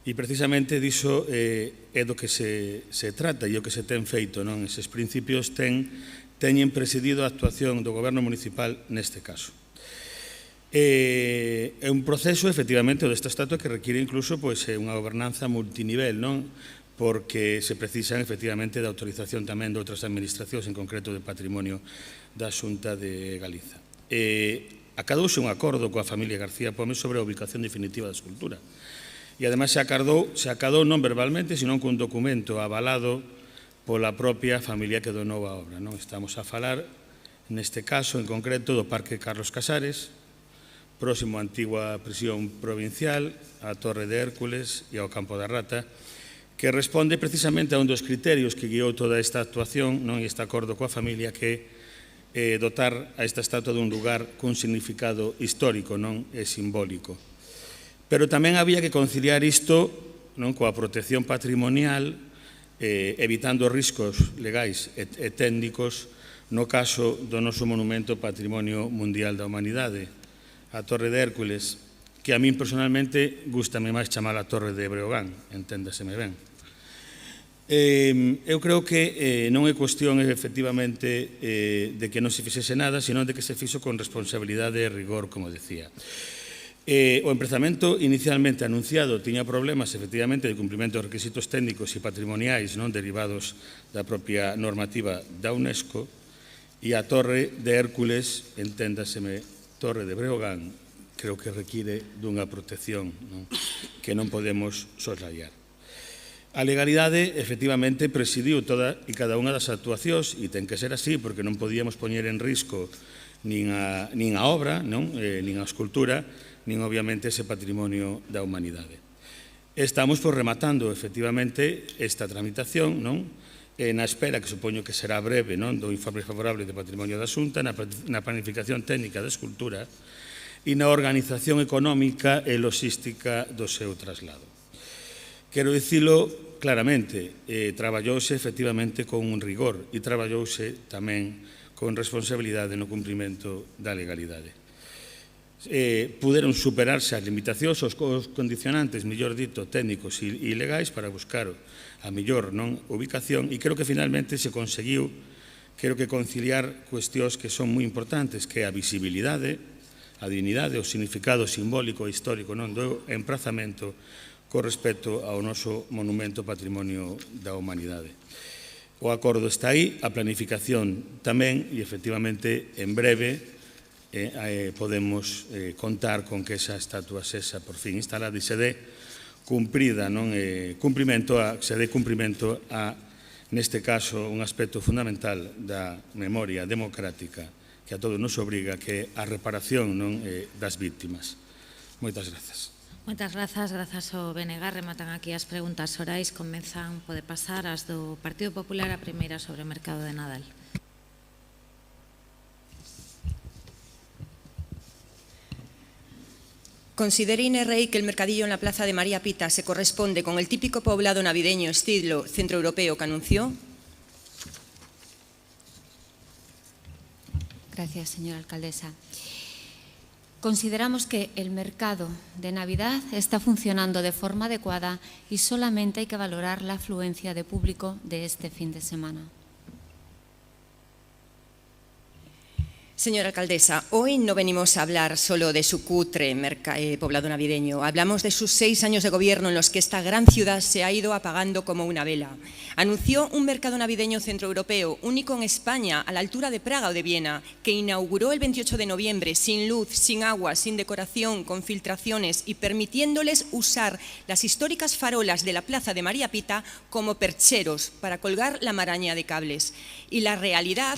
e precisamente diso é do que se trata e o que se ten feito, non? Eses principios teñen presidido a actuación do goberno municipal neste caso. É un proceso, efectivamente, desta estatua que require incluso unha gobernanza multinivel, non? Porque se precisan efectivamente da autorización tamén de outras administracións, en concreto de Patrimonio da Xunta de Galiza. Acadouse un acordo coa familia García Pómez sobre a ubicación definitiva da escultura. E ademais se acadou non verbalmente, sino cun documento avalado pola propia familia que donou a obra. Estamos a falar, neste caso en concreto, do Parque Carlos Casares, próximo á antigua prisión provincial, á Torre de Hércules e ao Campo da Rata, que responde precisamente a un dos criterios que guiou toda esta actuación, non, e este acordo coa familia, que é dotar a esta estatua dun lugar cun significado histórico, non, e simbólico. Pero tamén había que conciliar isto, non, coa protección patrimonial, evitando riscos legais e técnicos no caso do noso monumento Patrimonio Mundial da Humanidade, a Torre de Hércules, que a min personalmente gústame máis chamar a Torre de Breogán, enténdaseme ben. Eu creo que non é cuestión efectivamente de que non se fixese nada, sino de que se fixo con responsabilidade e rigor, como decía. O empezamento inicialmente anunciado tiña problemas efectivamente de cumprimento dos requisitos técnicos e patrimoniais derivados da propia normativa da UNESCO, e a Torre de Hércules, enténdaseme Torre de Breogán, creo que require dunha protección que non podemos soslayar. A legalidade, efectivamente, presidiu toda e cada unha das actuacións, e ten que ser así, porque non podíamos poñer en risco nin a obra, nin a escultura, nin, obviamente, ese patrimonio da humanidade. Estamos rematando, efectivamente, esta tramitación, na espera, que supoño que será breve, do informe favorable de Patrimonio da Xunta, na planificación técnica da escultura, e na organización económica e logística do seu traslado. Quero dicilo claramente, traballouse efectivamente con un rigor e traballouse tamén con responsabilidade no cumprimento da legalidade. Puderon superarse as limitacións, os condicionantes, mellor dito, técnicos e legais para buscar a mellor ubicación e creo que finalmente se conseguiu conciliar cuestións que son moi importantes, que é a visibilidade, a dignidade, o significado simbólico e histórico do emprazamento con respecto ao noso monumento patrimonio da humanidade. O acordo está aí, a planificación tamén e efectivamente en breve podemos contar con que esa estatua sexa por fin instalada e se dé cumprimento a, neste caso, un aspecto fundamental da memoria democrática que a todos nos obriga, que é a reparación das víctimas. Moitas grazas. Moitas grazas ao BNG. Rematan aquí as preguntas orais. Comezan, pode pasar as do Partido Popular, a primeira sobre o mercado de Nadal. ¿Considera Inés Rey que el mercadillo en la plaza de María Pita se corresponde con el típico poblado navideño estilo centroeuropeo que anunció? Gracias, señora alcaldesa. Consideramos que el mercado de Navidad está funcionando de forma adecuada y solamente hay que valorar la afluencia de público de este fin de semana. Señora alcaldesa, hoy no venimos a hablar solo de su cutre poblado navideño. Hablamos de sus 6 años de gobierno en los que esta gran ciudad se ha ido apagando como una vela. Anunció un mercado navideño centroeuropeo, único en España, a la altura de Praga o de Viena, que inauguró el 28 de noviembre, sin luz, sin agua, sin decoración, con filtraciones y permitiéndoles usar las históricas farolas de la plaza de María Pita como percheros para colgar la maraña de cables. Y la realidad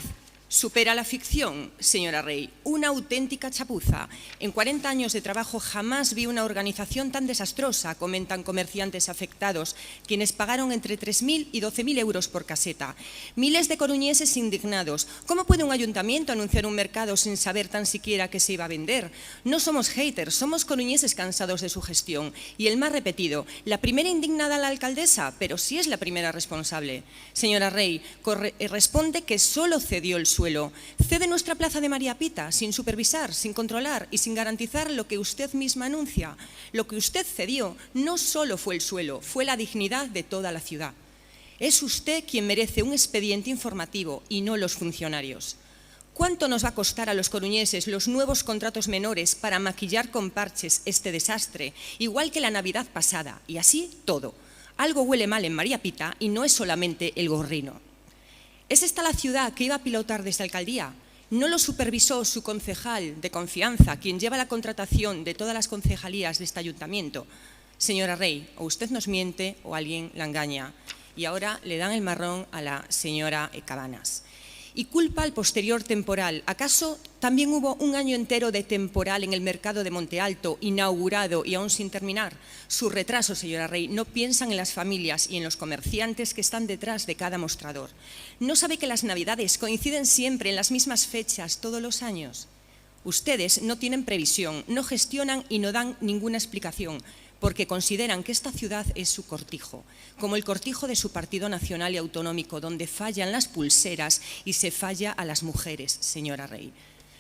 supera la ficción, señora Rey, una auténtica chapuza. En 40 años de trabajo jamás vi una organización tan desastrosa, comentan comerciantes afectados, quienes pagaron entre 3.000 y 12.000 euros por caseta. Miles de coruñeses indignados. ¿Cómo puede un ayuntamiento anunciar un mercado sin saber tan siquiera qué se iba a vender? No somos haters, somos coruñeses cansados de su gestión. Y el más repetido, la primera indignada la alcaldesa, pero sí es la primera responsable. Señora Rey, responde que solo cedió el suelo. Cede nuestra plaza de María Pita sin supervisar, sin controlar y sin garantizar lo que usted misma anuncia. Lo que usted cedió no solo fue el suelo, fue la dignidad de toda la ciudad. Es usted quien merece un expediente informativo y no los funcionarios. ¿Cuánto nos va a costar a los coruñeses los nuevos contratos menores para maquillar con parches este desastre, igual que la Navidad pasada? Y así todo. Algo huele mal en María Pita y no es solamente el gorrino. ¿Es esta la ciudad que iba a pilotar desde la alcaldía? ¿No lo supervisó su concejal de confianza, quien lleva la contratación de todas las concejalías de este ayuntamiento? Señora Rey, o usted nos miente o alguien la engaña. Y ahora le dan el marrón a la señora Cabanas. Y culpa al posterior temporal. ¿Acaso también hubo un año entero de temporal en el mercado de Monte Alto, inaugurado y aún sin terminar? Su retraso, señora Rey, no piensan en las familias y en los comerciantes que están detrás de cada mostrador. ¿No sabe que las Navidades coinciden siempre en las mismas fechas todos los años? Ustedes no tienen previsión, no gestionan y no dan ninguna explicación, porque consideran que esta ciudad es su cortijo, como el cortijo de su partido nacional y autonómico, donde fallan las pulseras y se falla a las mujeres, señora Rey.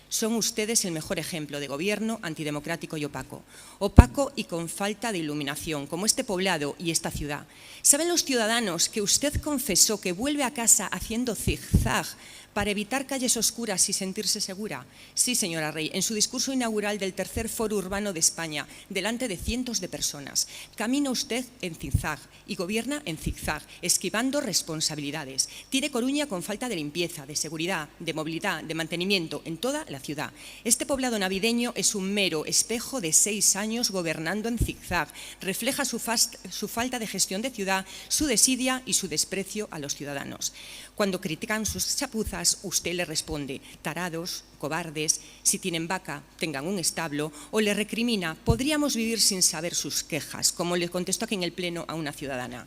Son ustedes el mejor ejemplo de gobierno antidemocrático y opaco. Opaco y con falta de iluminación, como este poblado y esta ciudad. ¿Saben los ciudadanos que usted confesó que vuelve a casa haciendo zigzag para evitar calles oscuras y sentirse segura? Sí, señora Rey, en su discurso inaugural del tercer Foro Urbano de España, delante de cientos de personas. Camina usted en zigzag y gobierna en zigzag, esquivando responsabilidades. Tiene Coruña con falta de limpieza, de seguridad, de movilidad, de mantenimiento en toda la ciudad. Este poblado navideño es un mero espejo de 6 años gobernando en zigzag. Refleja su falta de gestión de ciudad, su desidia y su desprecio a los ciudadanos. Cuando critican sus chapuzas, usted le responde: tarados, cobardes, si tienen vaca, tengan un establo, o le recrimina: podríamos vivir sin saber sus quejas, como le contestó aquí en el Pleno a una ciudadana.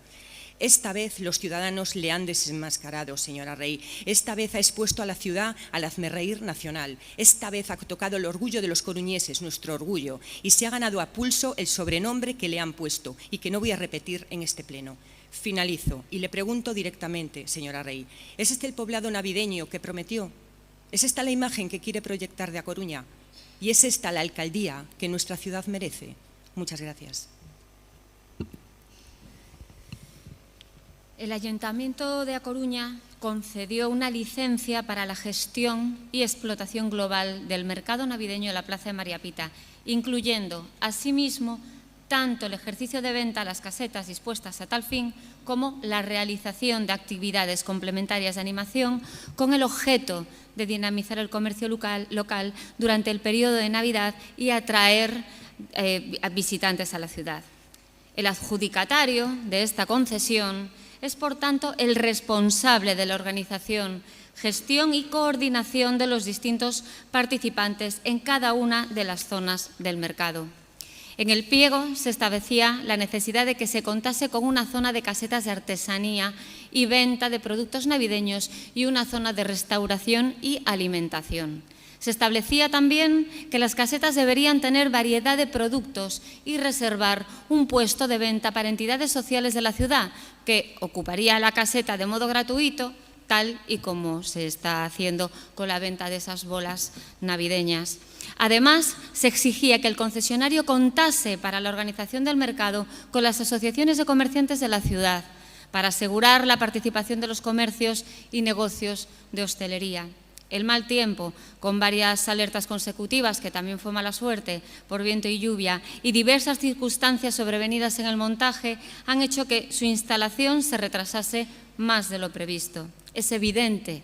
Esta vez los ciudadanos le han desenmascarado, señora Rey. Esta vez ha expuesto a la ciudad al hazmerreír nacional. Esta vez ha tocado el orgullo de los coruñeses, nuestro orgullo, y se ha ganado a pulso el sobrenombre que le han puesto y que no voy a repetir en este pleno. Finalizo y le pregunto directamente, señora Rey, ¿es este el poblado navideño que prometió? ¿Es esta la imagen que quiere proyectar de A Coruña? ¿Y es esta la alcaldía que nuestra ciudad merece? Muchas gracias. El Ayuntamiento de A Coruña concedió una licencia para la gestión y explotación global del mercado navideño de la Plaza de María Pita, incluyendo, asimismo, tanto el ejercicio de venta a las casetas dispuestas a tal fin como la realización de actividades complementarias de animación con el objeto de dinamizar el comercio local durante el periodo de Navidad y atraer a visitantes a la ciudad. El adjudicatario de esta concesión es, por tanto, el responsable de la organización, gestión y coordinación de los distintos participantes en cada una de las zonas del mercado. En el pliego se establecía la necesidad de que se contase con una zona de casetas de artesanía y venta de productos navideños y una zona de restauración y alimentación. Se establecía también que las casetas deberían tener variedad de productos y reservar un puesto de venta para entidades sociales de la ciudad que ocuparía la caseta de modo gratuito, tal y como se está haciendo con la venta de esas bolas navideñas. Además, se exigía que el concesionario contase para la organización del mercado con las asociaciones de comerciantes de la ciudad para asegurar la participación de los comercios y negocios de hostelería. El mal tiempo, con varias alertas consecutivas, que también fue mala suerte por viento y lluvia, y diversas circunstancias sobrevenidas en el montaje, han hecho que su instalación se retrasase más de lo previsto. Es evidente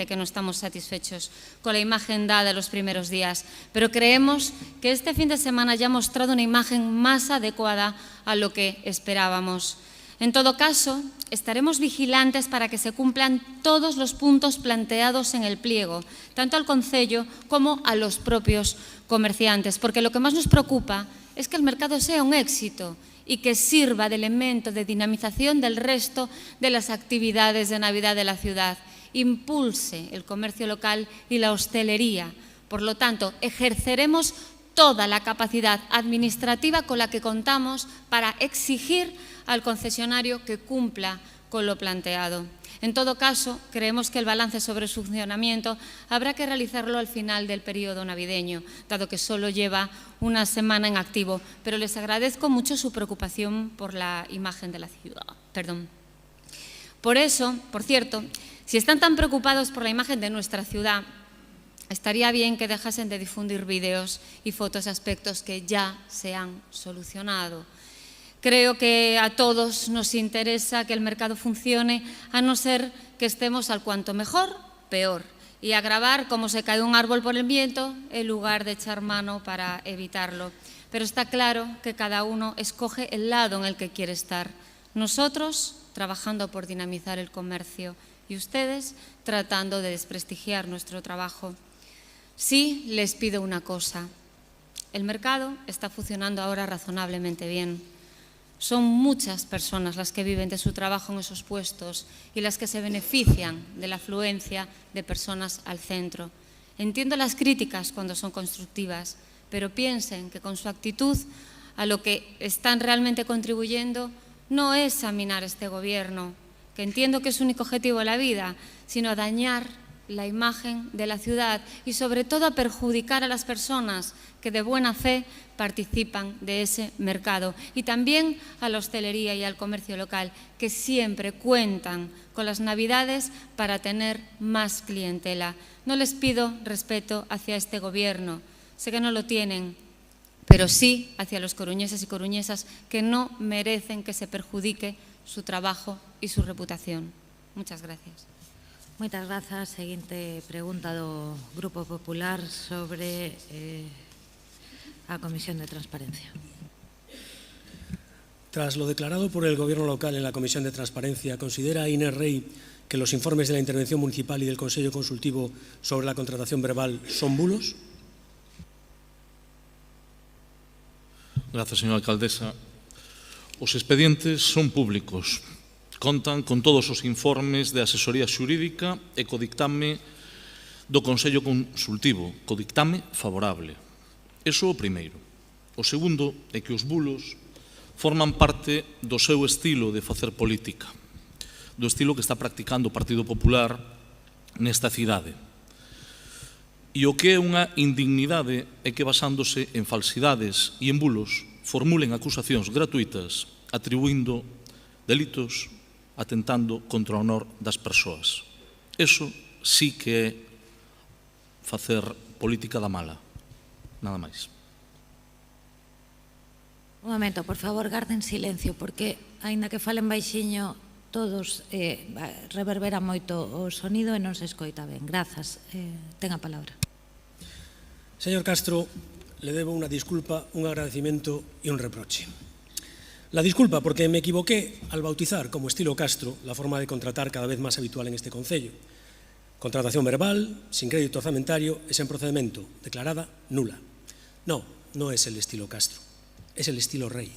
que no estamos satisfechos con la imagen dada en los primeros días, pero creemos que este fin de semana ya ha mostrado una imagen más adecuada a lo que esperábamos. En todo caso, estaremos vigilantes para que se cumplan todos los puntos planteados en el pliego, tanto al concello como a los propios comerciantes, porque lo que más nos preocupa es que el mercado sea un éxito y que sirva de elemento de dinamización del resto de las actividades de Navidad de la ciudad, impulse el comercio local y la hostelería. Por lo tanto, ejerceremos toda la capacidad administrativa con la que contamos para exigir al concesionario que cumpla con lo planteado. En todo caso, creemos que el balance sobre su funcionamiento habrá que realizarlo al final del periodo navideño, dado que solo lleva una semana en activo, pero les agradezco mucho su preocupación por la imagen de la ciudad. Por eso, por cierto, si están tan preocupados por la imagen de nuestra ciudad, estaría bien que dejasen de difundir vídeos y fotos de aspectos que ya se han solucionado. Creo que a todos nos interesa que el mercado funcione, a no ser que estemos al cuanto mejor, peor, y a grabar cómo se cae un árbol por el viento en lugar de echar mano para evitarlo. Pero está claro que cada uno escoge el lado en el que quiere estar. Nosotros trabajando por dinamizar el comercio y ustedes tratando de desprestigiar nuestro trabajo. Sí, les pido una cosa. El mercado está funcionando ahora razonablemente bien. Son muchas personas las que viven de su trabajo en esos puestos y las que se benefician de la afluencia de personas al centro. Entiendo las críticas cuando son constructivas, pero piensen que con su actitud a lo que están realmente contribuyendo no es a minar este gobierno, que entiendo que es su único objetivo en la vida, sino a dañar la imagen de la ciudad y sobre todo a perjudicar a las personas que de buena fe participan de ese mercado y también a la hostelería y al comercio local, que siempre cuentan con las Navidades para tener más clientela. No les pido respeto hacia este gobierno, sé que no lo tienen, pero sí hacia los coruñeses y coruñesas que no merecen que se perjudique su trabajo y su reputación. Muchas gracias. Moitas grazas. Seguinte pregunta do Grupo Popular sobre a Comisión de Transparencia. Tras lo declarado por el Gobierno local en la Comisión de Transparencia, ¿considera Inés Rey que los informes de la Intervención Municipal y del Consejo Consultivo sobre la contratación verbal son bulos? Gracias, señora alcaldesa. Os expedientes son públicos, Contan con todos os informes de asesoría xurídica e co dictame do Consello Consultivo, co dictame favorable. Iso o primeiro. O segundo é que os bulos forman parte do seu estilo de facer política, do estilo que está practicando o Partido Popular nesta cidade. E o que é unha indignidade é que, basándose en falsidades e en bulos, formulen acusacións gratuitas atribuindo delitos atentando contra o honor das persoas. Eso sí que é facer política da mala. Nada máis. Un momento, por favor, garden silencio, porque, aínda que falen baixiño, todos reverbera moito o sonido e non se escoita ben. Grazas. Ten a palabra. Señor Castro, le debo unha disculpa, un agradecimiento e un reproche. La disculpa porque me equivoqué al bautizar como estilo Castro la forma de contratar cada vez más habitual en este concello. Contratación verbal, sin crédito orzamentario e sen procedimento, declarada nula. No, no es el estilo Castro, es el estilo Rey.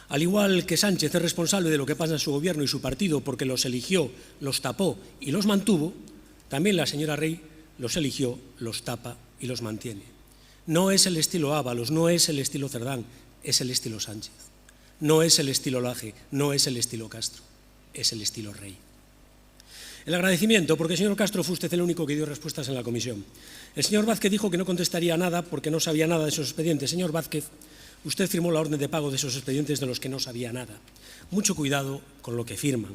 Al igual que Sánchez es responsable de lo que pasa en su gobierno y su partido porque los eligió, los tapó y los mantuvo, también la señora Rey los eligió, los tapa y los mantiene. No es el estilo Ábalos, no es el estilo Cerdán, es el estilo Sánchez. No es el estilo Laje, no es el estilo Castro, es el estilo Rey. El agradecimiento, porque, señor Castro, fue usted el único que dio respuestas en la comisión. El señor Vázquez dijo que no contestaría nada porque no sabía nada de esos expedientes. Señor Vázquez, usted firmó la orden de pago de esos expedientes de los que no sabía nada. Mucho cuidado con lo que firman.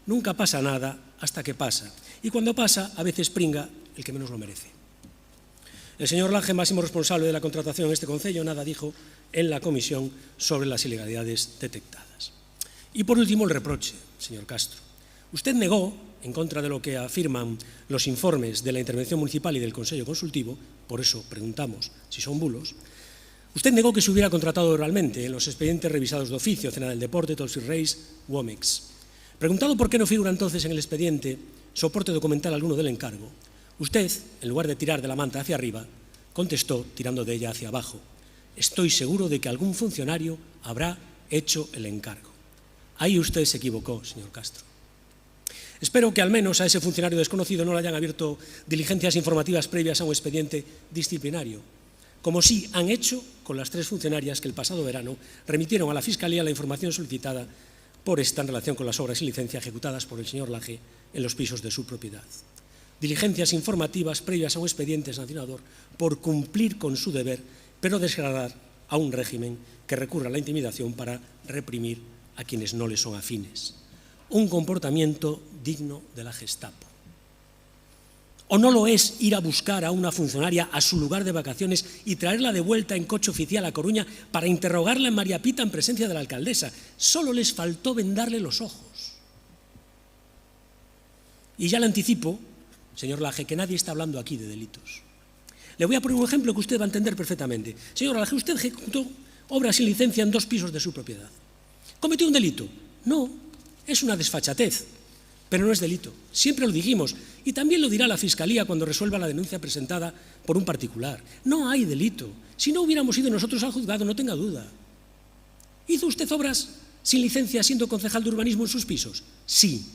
Nunca pasa nada hasta que pasa. Y cuando pasa, a veces pringa el que menos lo merece. El señor Laje, máximo responsable de la contratación en este concello, nada dijo en la comisión sobre las ilegalidades detectadas. Y por último, el reproche, señor Castro. Usted negó, en contra de lo que afirman los informes de la intervención municipal y del Consello Consultivo, por eso preguntamos si son bulos, usted negó que se hubiera contratado oralmente en los expedientes revisados de oficio, Cena del Deporte, Tolsi Reis, Womex. Preguntado por qué no figura entonces en el expediente soporte documental alguno del encargo, usted, en lugar de tirar de la manta hacia arriba, contestó tirando de ella hacia abajo. Estoy seguro de que algún funcionario habrá hecho el encargo. Ahí usted se equivocó, señor Castro. Espero que al menos a ese funcionario desconocido no le hayan abierto diligencias informativas previas a un expediente disciplinario, como sí han hecho con las 3 funcionarias que el pasado verano remitieron a la Fiscalía la información solicitada por esta en relación con las obras sin licencia ejecutadas por el señor Laje en los pisos de su propiedad. Diligencias informativas previas a un expediente sancionador por cumplir con su deber, pero desagradar a un régimen que recurre a la intimidación para reprimir a quienes no le son afines. Un comportamiento digno de la Gestapo. ¿O no lo es ir a buscar a una funcionaria a su lugar de vacaciones y traerla de vuelta en coche oficial a Coruña para interrogarla en María Pita en presencia de la alcaldesa? Solo les faltó vendarle los ojos. Y ya le anticipo, señor Laje, que nadie está hablando aquí de delitos. Le voy a poner un ejemplo que usted va a entender perfectamente. Señor Laje, usted ejecutó obras sin licencia en 2 pisos de su propiedad. ¿Cometió un delito? No, es una desfachatez, pero no es delito. Siempre lo dijimos, y también lo dirá la Fiscalía cuando resuelva la denuncia presentada por un particular. No hay delito. Si no hubiéramos ido nosotros al juzgado, no tenga duda. ¿Hizo usted obras sin licencia siendo concejal de urbanismo en sus pisos? Sí.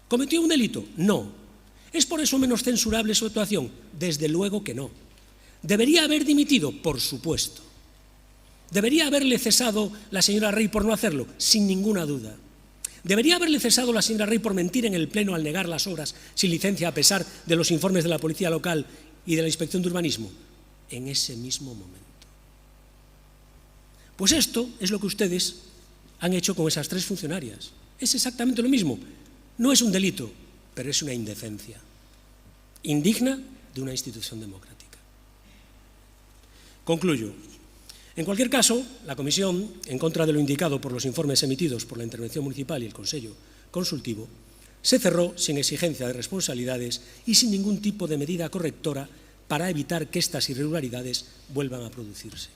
¿Cometió un delito? No. ¿Es por eso menos censurable su actuación? Desde luego que no. ¿Debería haber dimitido? Por supuesto. ¿Debería haberle cesado la señora Rey por no hacerlo? Sin ninguna duda. ¿Debería haberle cesado la señora Rey por mentir en el Pleno al negar las obras sin licencia a pesar de los informes de la Policía Local y de la Inspección de Urbanismo? En ese mismo momento. Pues esto es lo que ustedes han hecho con esas 3 funcionarias. Es exactamente lo mismo. No es un delito, pero es una indecencia. Indigna de una institución democrática. Concluyo. En cualquier caso, la Comisión, en contra de lo indicado por los informes emitidos por la Intervención Municipal y el Consello Consultivo, se cerró sin exigencia de responsabilidades y sin ningún tipo de medida correctora para evitar que estas irregularidades vuelvan a producirse.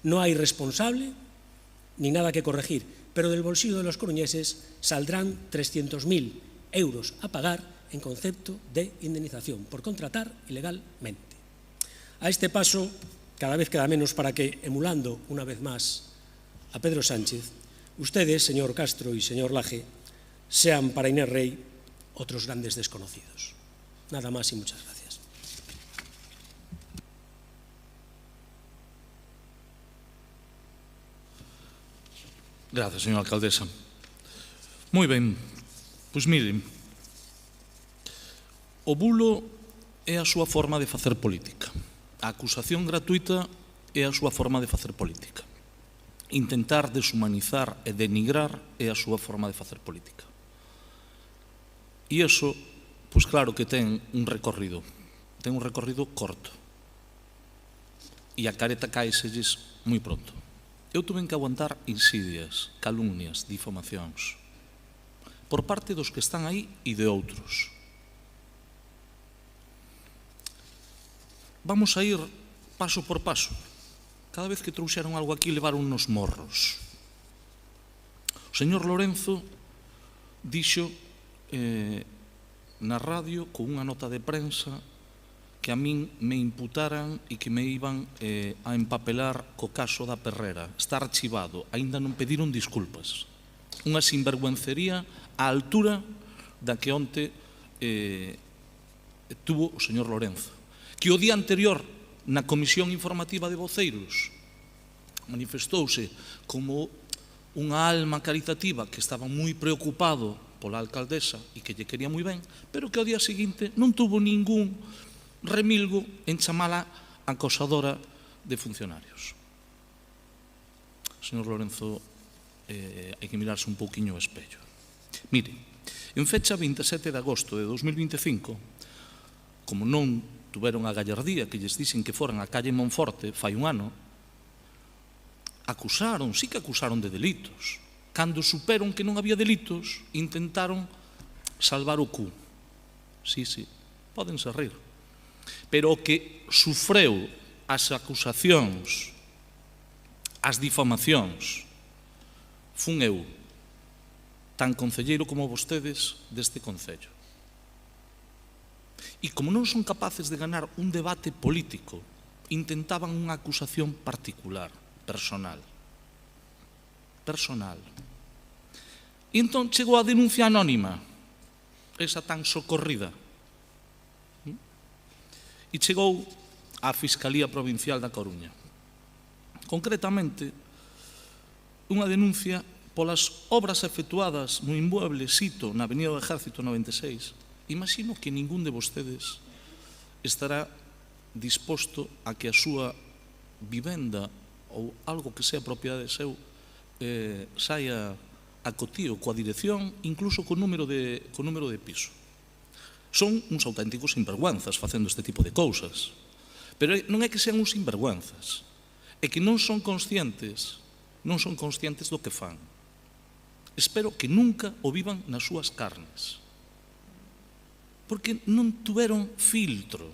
No hay responsable ni nada que corregir, pero del bolsillo de los coruñeses saldrán 300.000 euros a pagar en concepto de indemnización por contratar ilegalmente. A este paso, cada vez queda menos para que, emulando una vez más a Pedro Sánchez, ustedes, señor Castro y señor Laje, sean para Inés Rey otros grandes desconocidos. Nada más y muchas gracias. Gracias, señora alcaldesa. Moi ben, pois miren, o bulo é a súa forma de facer política. A acusación gratuita é a súa forma de facer política. Intentar deshumanizar e denigrar é a súa forma de facer política. E iso, pois claro que ten un recorrido corto. E a careta caéselles moi pronto. Eu tuve que aguantar insidias, calumnias, difamacións, por parte dos que están aí e de outros. Vamos a ir paso por paso. Cada vez que trouxeron algo aquí levaron unos morros. O señor Lorenzo dixo na radio con unha nota de prensa que a min me imputaran e que me iban a empapelar co caso da Perrera. Está archivado, aínda non pediron disculpas. Unha sinvergüencería á altura da que onte tuvo o señor Lorenzo, que o día anterior na Comisión Informativa de Voceiros manifestouse como unha alma caritativa que estaba moi preocupado pola alcaldesa e que lle quería moi ben, pero que ao día seguinte non tuvo ningún remilgo en chamala acosadora de funcionarios. Señor Lorenzo, hai que mirarse un pouquiño ao espello. Mire, en fecha 27 de agosto de 2025, como non tuveron a gallardía que lles dixen que foran a calle Monforte fai un ano, sí que acusaron de delitos. Cando superon que non había delitos, intentaron salvar o cu. Sí, pódense rir. Pero o que sufreu as acusacións, as difamacións, fun eu, tan concelleiro como vostedes deste concello. E como non son capaces de ganar un debate político, intentaban unha acusación particular, personal. E entón chegou a denuncia anónima, esa tan socorrida, e chegou á Fiscalía Provincial da Coruña. Concretamente, unha denuncia polas obras efectuadas no inmueble sito na Avenida do Ejército 96. Imagino que ningún de vostedes estará disposto a que a súa vivenda ou algo que sea propiedade seu saia a cotío coa dirección, incluso co número de piso. Son uns auténticos sinvergüenzas facendo este tipo de cousas. Pero non é que sean uns sinvergüenzas, é que non son conscientes do que fan. Espero que nunca o vivan nas súas carnes. Porque non tuveron filtro,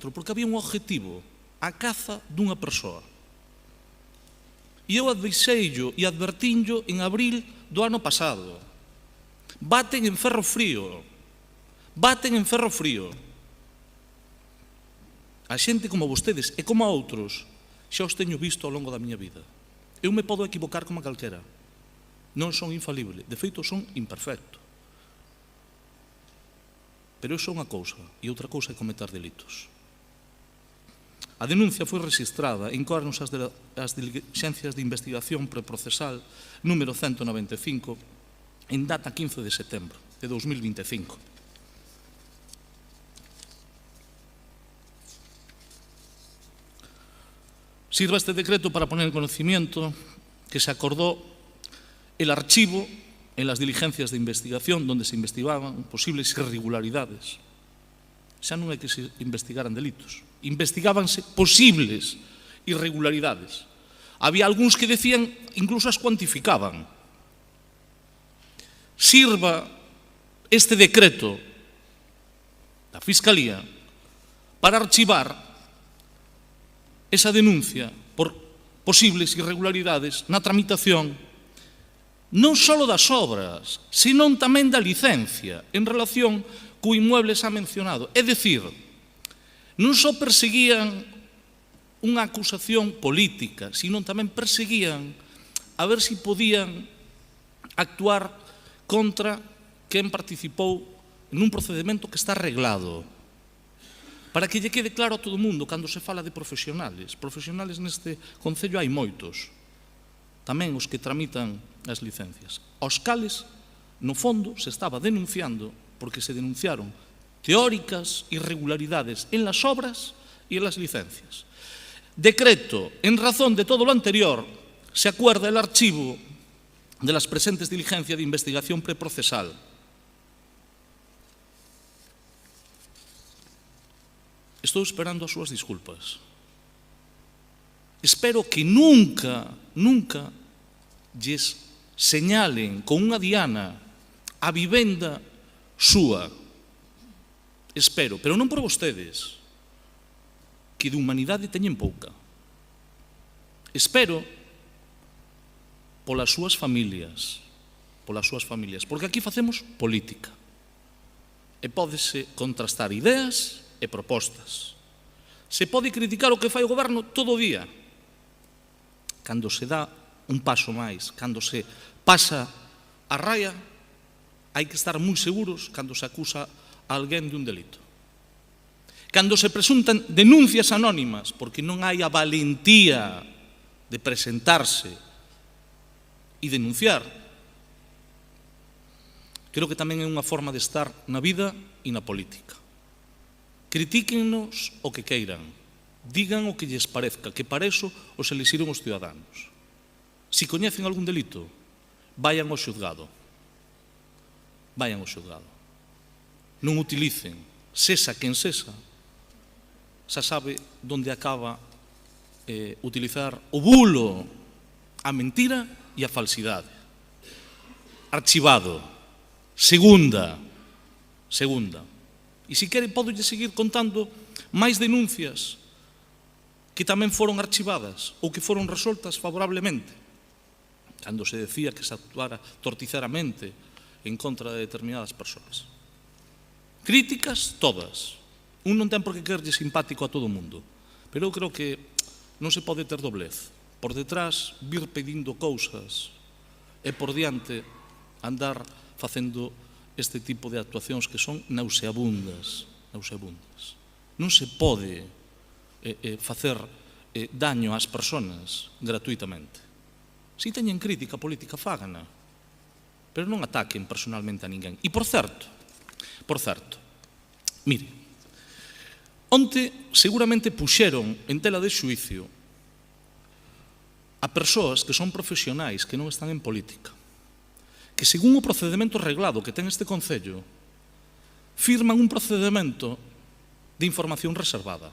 porque había un objetivo, a caza dunha persoa. E eu adviseillo e advertinllo en abril do ano pasado. Baten en ferro frío. A xente como vostedes e como a outros xa os teño visto ao longo da miña vida. Eu me podo equivocar como calquera. Non son infalible, de feito son imperfecto. Pero iso é unha cousa, e outra cousa é cometer delitos. A denuncia foi registrada en cornos as diligencias de investigación preprocesal número 195 en data 15 de setembro de 2025. Sirva este decreto para poner en conocimiento que se acordó el archivo en las diligencias de investigación donde se investigaban posibles irregularidades. Xa non é que se investigaran delitos, investigábanse posibles irregularidades. Había algúns que decían, incluso as cuantificaban. Sirva este decreto da Fiscalía para archivar esa denuncia por posibles irregularidades na tramitación non só das obras, senón tamén da licencia en relación co inmueble xa mencionado. É dicir, non só perseguían unha acusación política, senón tamén perseguían a ver se podían actuar contra quen participou nun procedimento que está reglado. Para que lle quede claro a todo o mundo cando se fala de profesionales. Profesionales neste concello hai moitos. Tamén os que tramitan as licencias. Aos cales, no fondo, se estaba denunciando porque se denunciaron teóricas irregularidades en las obras y en las licencias. Decreto, en razón de todo lo anterior, se acuerda el archivo de las presentes diligencias de investigación preprocesal. Estou esperando as súas disculpas. Espero que nunca lles señalen con unha diana a vivenda súa. Espero, pero non por vostedes, que de humanidade teñen pouca. Espero polas súas familias, porque aquí facemos política. E pódese contrastar ideas e propostas. Se pode criticar o que fai o goberno todo o día. Cando se dá un paso máis, cando se pasa a raya, hai que estar moi seguros cando se acusa a alguén de un delito. Cando se presuntan denuncias anónimas, porque non hai a valentía de presentarse e denunciar, creo que tamén é unha forma de estar na vida e na política. Critíquennos o que queiran, digan o que lles parezca, que para eso os elixiron os ciudadanos. Si coñecen algún delito, vayan ao xuzgado. Vayan ao xuzgado. Non utilicen, sesa quen sesa, xa sabe onde acaba utilizar o bulo, a mentira e a falsidade. Archivado. Segunda. E se quere, podo seguir contando máis denuncias que tamén foron archivadas ou que foron resoltas favorablemente. Cando se decía que se actuara torticeramente en contra de determinadas persoas. Críticas, todas. Un non ten por que quererlle simpático a todo o mundo. Pero eu creo que non se pode ter doblez. Por detrás, vir pedindo cousas e por diante andar facendo este tipo de actuacións que son nauseabundas. Non se pode facer daño ás persoas gratuitamente. Si teñen crítica política, fágana, pero non ataquen personalmente a ninguén. E por certo, mire, onte seguramente puxeron en tela de xuicio a persoas que son profesionais que non están en política, que según o procedimento reglado que ten este Concello, firman un procedimento de información reservada.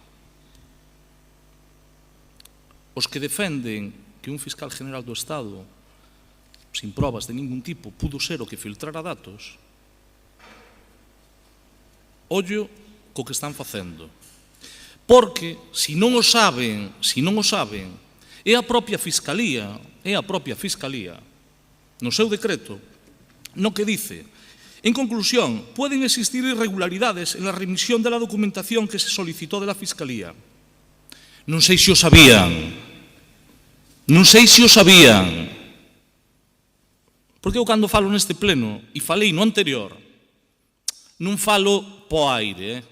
Os que defenden que un fiscal general do Estado, sin probas de ningún tipo, pudo ser o que filtrara datos, ollo co que están facendo. Porque, se non o saben, é a propia Fiscalía, no seu decreto, no que dice: en conclusión, pueden existir irregularidades en la remisión de la documentación que se solicitó de la Fiscalía. Non sei se o sabían. Porque eu cando falo neste pleno, e falei no anterior, non falo po aire.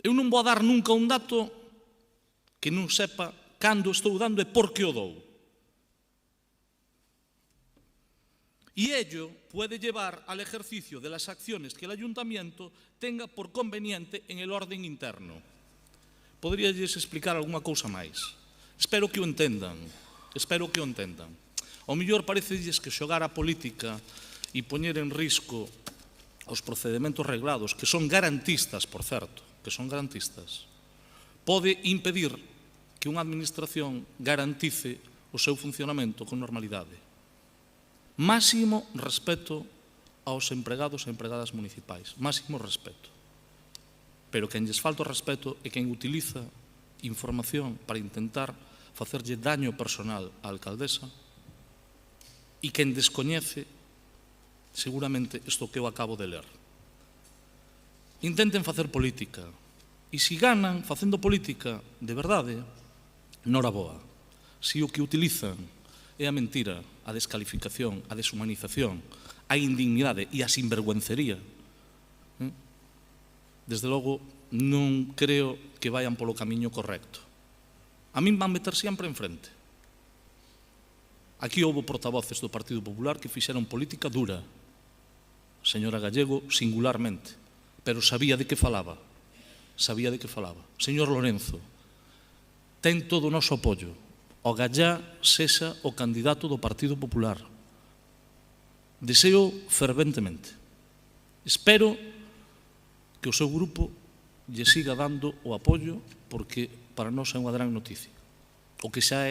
Eu non vou dar nunca un dato que non sepa cando estou dando e por que o dou. Y ello puede llevar al ejercicio de las acciones que el ayuntamiento tenga por conveniente en el orden interno. Podríalles explicar algunha cousa máis. Espero que o entendan. Ao mellor parecelles que xogar a política e poñer en risco os procedimentos reglados, que son garantistas, por certo, pode impedir que unha administración garantice o seu funcionamento con normalidade. Máximo respeto aos empregados e empregadas municipais, máximo respeto. Pero quen lles falta o respeto é quen utiliza información para intentar facerlle daño personal á alcaldesa e quen descoñece seguramente isto que eu acabo de ler. Intenten facer política e se ganan facendo política de verdade, noraboa. Se o que utilizan é a mentira, a a descalificación, a deshumanización, a indignidade e a sinvergüencería, desde logo non creo que vayan polo camiño correcto. A min van meter sempre en frente. Aquí houve portavoces do Partido Popular que fixeron política dura, señora Gallego singularmente, pero sabía de que falaba. Sabía de que falaba. Señor Lorenzo, ten todo o noso apoio. O Gallá sexa o candidato do Partido Popular. Deseo ferventemente. Espero que o seu grupo lle siga dando o apoio, porque para nós é unha gran noticia. O que xa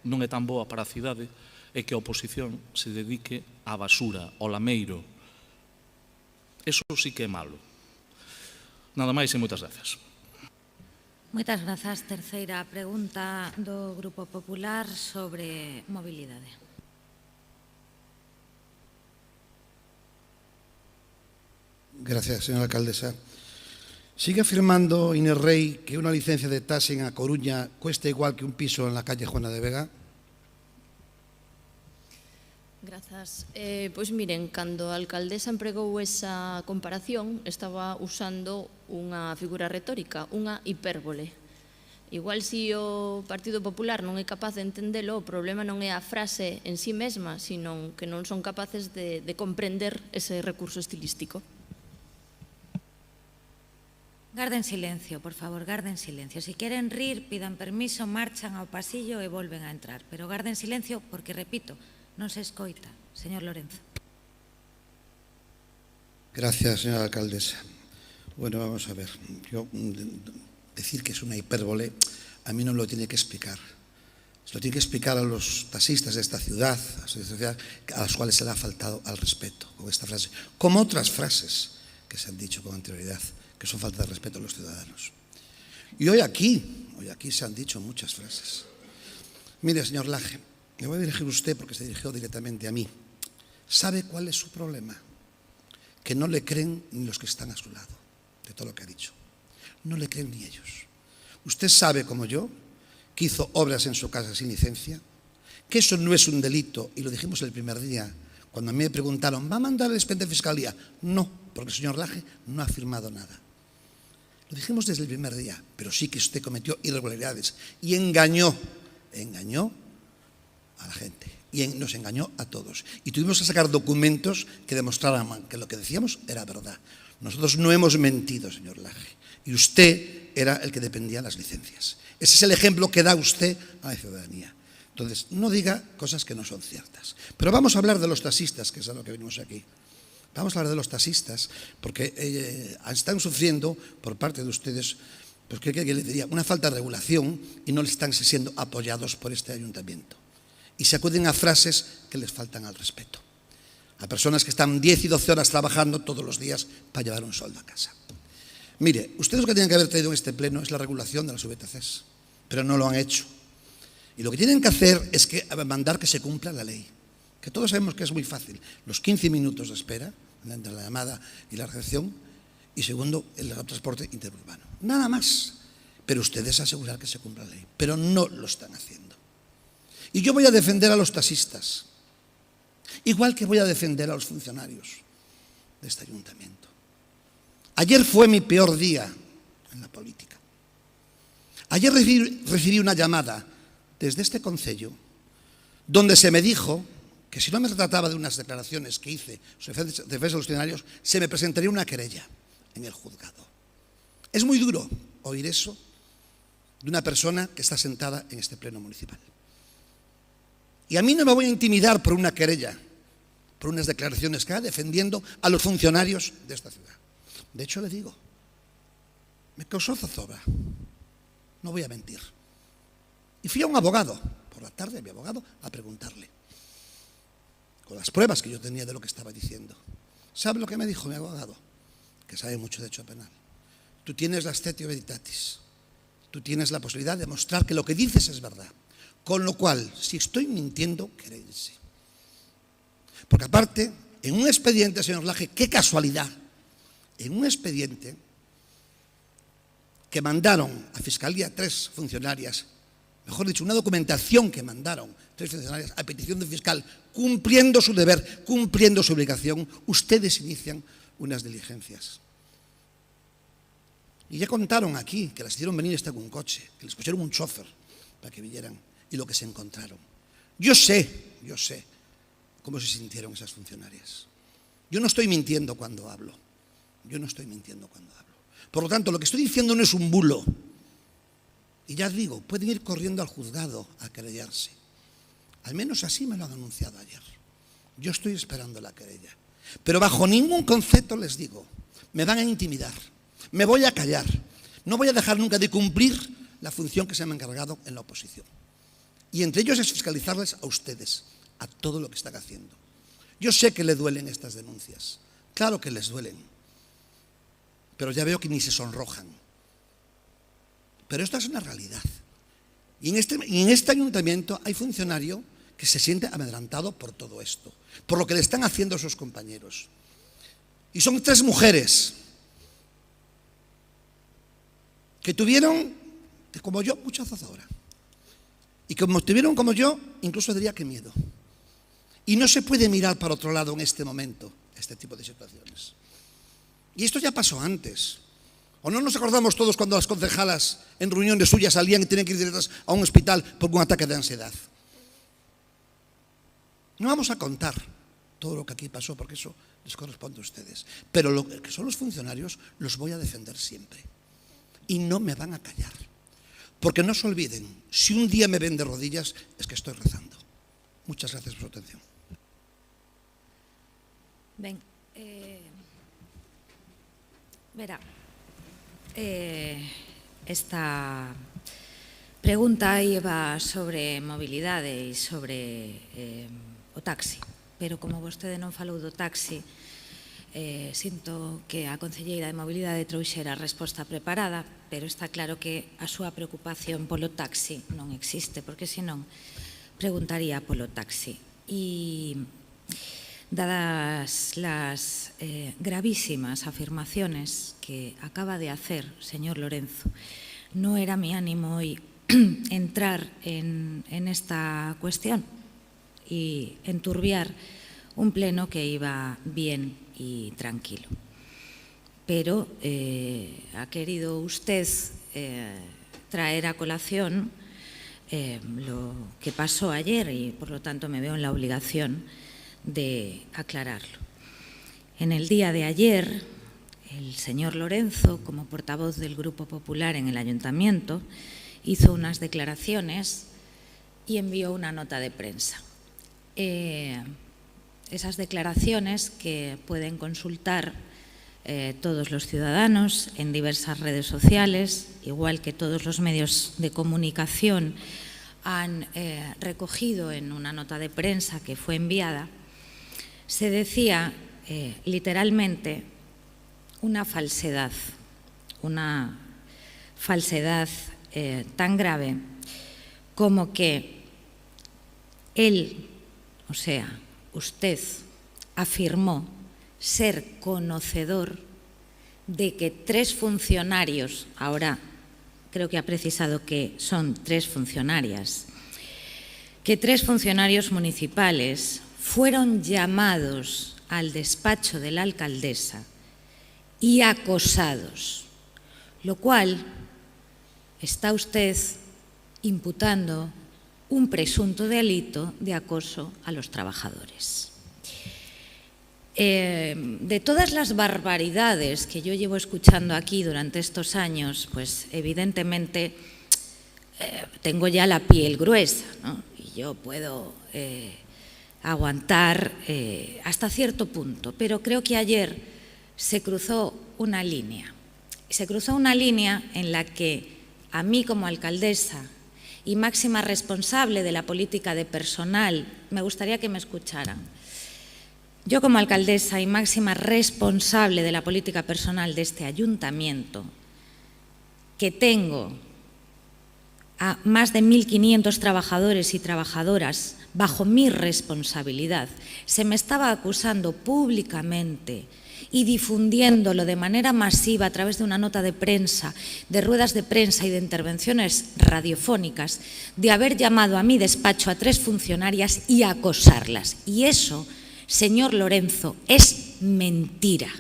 non é tan boa para a cidade é que a oposición se dedique á basura, ao lameiro. Eso sí que é malo. Nada máis e moitas gracias. Moitas grazas. Terceira pregunta do Grupo Popular sobre mobilidade. Gracias, señora alcaldesa. ¿Sigue afirmando Inés Rey que una licencia de taxi en A Coruña cuesta igual que un piso en la calle Juana de Vega? Grazas. Pois miren, cando a alcaldesa empregou esa comparación, estaba usando unha figura retórica, unha hipérbole. Igual se o Partido Popular non é capaz de entendelo, o problema non é a frase en sí mesma, sino que non son capaces de comprender ese recurso estilístico. Garden silencio, por favor, garden silencio. Si queren rir, pidan permiso, marchan ao pasillo e volven a entrar. Pero garden silencio porque, repito, non se escoita. Señor Lorenzo. Gracias, señora alcaldesa. Bueno, vamos a ver. Yo, decir que es una hipérbole, a mí no lo tiene que explicar. Se lo tiene que explicar a los taxistas de esta ciudad, a los cuales se le ha faltado al respeto con esta frase, como otras frases que se han dicho con anterioridad, que son falta de respeto a los ciudadanos. Y hoy aquí se han dicho muchas frases. Mire, señor Laje, me voy a dirigir a usted porque se dirigió directamente a mí. ¿Sabe cuál es su problema? Que no le creen ni los que están a su lado, de todo lo que ha dicho. No le creen ni ellos. Usted sabe, como yo, que hizo obras en su casa sin licencia, que eso no es un delito, y lo dijimos el primer día, cuando a mí me preguntaron, ¿va a mandar el expediente de fiscalía? No, porque el señor Laje no ha firmado nada. Lo dijimos desde el primer día, pero sí que usted cometió irregularidades y engañó a la gente y nos engañó a todos. Y tuvimos que sacar documentos que demostraran que lo que decíamos era verdad. Nosotros no hemos mentido, señor Laje, y usted era el que dependía de las licencias. Ese es el ejemplo que da usted a la ciudadanía. Entonces, no diga cosas que no son ciertas. Pero vamos a hablar de los taxistas, que es a lo que venimos aquí. Vamos a hablar de los taxistas, porque están sufriendo por parte de ustedes, pues ¿qué le diría? Una falta de regulación y no le están siendo apoyados por este ayuntamiento. Y se acuden a frases que les faltan al respeto. A personas que están 10 y 12 horas trabajando todos los días para llevar un sueldo a casa. Mire, ustedes lo que tienen que haber traído en este pleno es la regulación de las VTCs, pero no lo han hecho. Y lo que tienen que hacer es mandar que se cumpla la ley, que todos sabemos que es muy fácil. Los 15 minutos de espera entre la llamada y la recepción, y segundo, el transporte interurbano. Nada más. Pero ustedes asegurar que se cumpla la ley, pero no lo están haciendo. Y yo voy a defender a los taxistas, igual que voy a defender a los funcionarios de este ayuntamiento. Ayer fue mi peor día en la política. Ayer recibí una llamada desde este concello donde se me dijo que si no me trataba de unas declaraciones que hice sobre defensa de los funcionarios, se me presentaría una querella en el juzgado. Es muy duro oír eso de una persona que está sentada en este pleno municipal. Y a mí no me voy a intimidar por una querella, por unas declaraciones que haga defendiendo a los funcionarios de esta ciudad. De hecho, le digo, me causó zozobra, no voy a mentir. Y fui a un abogado, por la tarde a mi abogado, a preguntarle, con las pruebas que yo tenía de lo que estaba diciendo. ¿Sabe lo que me dijo mi abogado? Que sabe mucho de derecho penal. Tú tienes la statio veritatis, tú tienes la posibilidad de mostrar que lo que dices es verdad. Con lo cual, si estoy mintiendo, quérense. Porque aparte, en un expediente, señor Laje, qué casualidad, en un expediente que mandaron a Fiscalía 3 funcionarias mejor dicho, una documentación que mandaron 3 funcionarias a petición del fiscal, cumpliendo su deber, cumpliendo su obligación, ustedes inician unas diligencias. Y ya contaron aquí que las hicieron venir hasta con un coche, que les pusieron un chofer para que vinieran y lo que se encontraron. Yo sé cómo se sintieron esas funcionarias. Yo no estoy mintiendo cuando hablo. Por lo tanto, lo que estoy diciendo no es un bulo. Y ya digo, pueden ir corriendo al juzgado a querellarse. Al menos así me lo han anunciado ayer. Yo estoy esperando la querella. Pero bajo ningún concepto les digo, me van a intimidar, me voy a callar, no voy a dejar nunca de cumplir la función que se me ha encargado en la oposición. Y entre ellos es fiscalizarles a ustedes, a todo lo que están haciendo. Yo sé que le duelen estas denuncias, claro que les duelen, pero ya veo que ni se sonrojan. Pero esto es una realidad. Y en este ayuntamiento hay funcionario que se siente amedrentado por todo esto, por lo que le están haciendo a sus compañeros. Y son 3 mujeres que tuvieron, como yo, mucha zozobra. Y como tuvieron como yo, incluso diría que miedo. Y no se puede mirar para otro lado en este momento, este tipo de situaciones. Y esto ya pasó antes. ¿O no nos acordamos todos cuando las concejalas en reuniones suyas salían y tenían que ir directas a un hospital por un ataque de ansiedad? No vamos a contar todo lo que aquí pasó porque eso les corresponde a ustedes. Pero lo que son los funcionarios los voy a defender siempre. Y no me van a callar. Porque no se olviden, si un día me ven de rodillas es que estoy rezando. Muchas gracias por su atención. Ben, verá, esta pregunta iba sobre mobilidade e sobre o taxi, pero como vostede non falou do taxi, sinto que a concelleira de mobilidade trouxera a resposta preparada, pero está claro que a súa preocupación polo taxi non existe, porque senón preguntaría polo taxi. E dadas las gravísimas afirmaciones que acaba de hacer, señor Lorenzo, no era mi ánimo hoy entrar en esta cuestión y enturbiar un pleno que iba bien y tranquilo. Pero ha querido usted traer a colación lo que pasó ayer y por lo tanto me veo en la obligación de aclararlo. En el día de ayer, el señor Lorenzo, como portavoz del Grupo Popular en el Ayuntamiento, hizo unas declaraciones y envió una nota de prensa. Esas declaraciones que pueden consultar todos los ciudadanos en diversas redes sociales, igual que todos los medios de comunicación han recogido en una nota de prensa que fue enviada, se decía literalmente una falsedad tan grave como que él, o sea, usted, afirmó ser conocedor de que 3 funcionarios, ahora creo que ha precisado que son 3 funcionarias, que 3 funcionarios municipales fueron llamados al despacho de la alcaldesa y acosados, lo cual está usted imputando un presunto delito de acoso a los trabajadores. De todas las barbaridades que yo llevo escuchando aquí durante estos años, pues evidentemente tengo ya la piel gruesa, ¿no? Y yo puedo aguantar hasta cierto punto, pero creo que ayer se cruzó una línea. Se cruzó una línea en la que a mí como alcaldesa y máxima responsable de la política de personal, me gustaría que me escucharan. Yo como alcaldesa y máxima responsable de la política personal de este ayuntamiento, que tengo a más de 1.500 trabajadores y trabajadoras bajo mi responsabilidad, se me estaba acusando públicamente y difundiéndolo de manera masiva a través de una nota de prensa, de ruedas de prensa y de intervenciones radiofónicas, de haber llamado a mi despacho a 3 funcionarias y acosarlas. Y eso, señor Lorenzo, es mentira.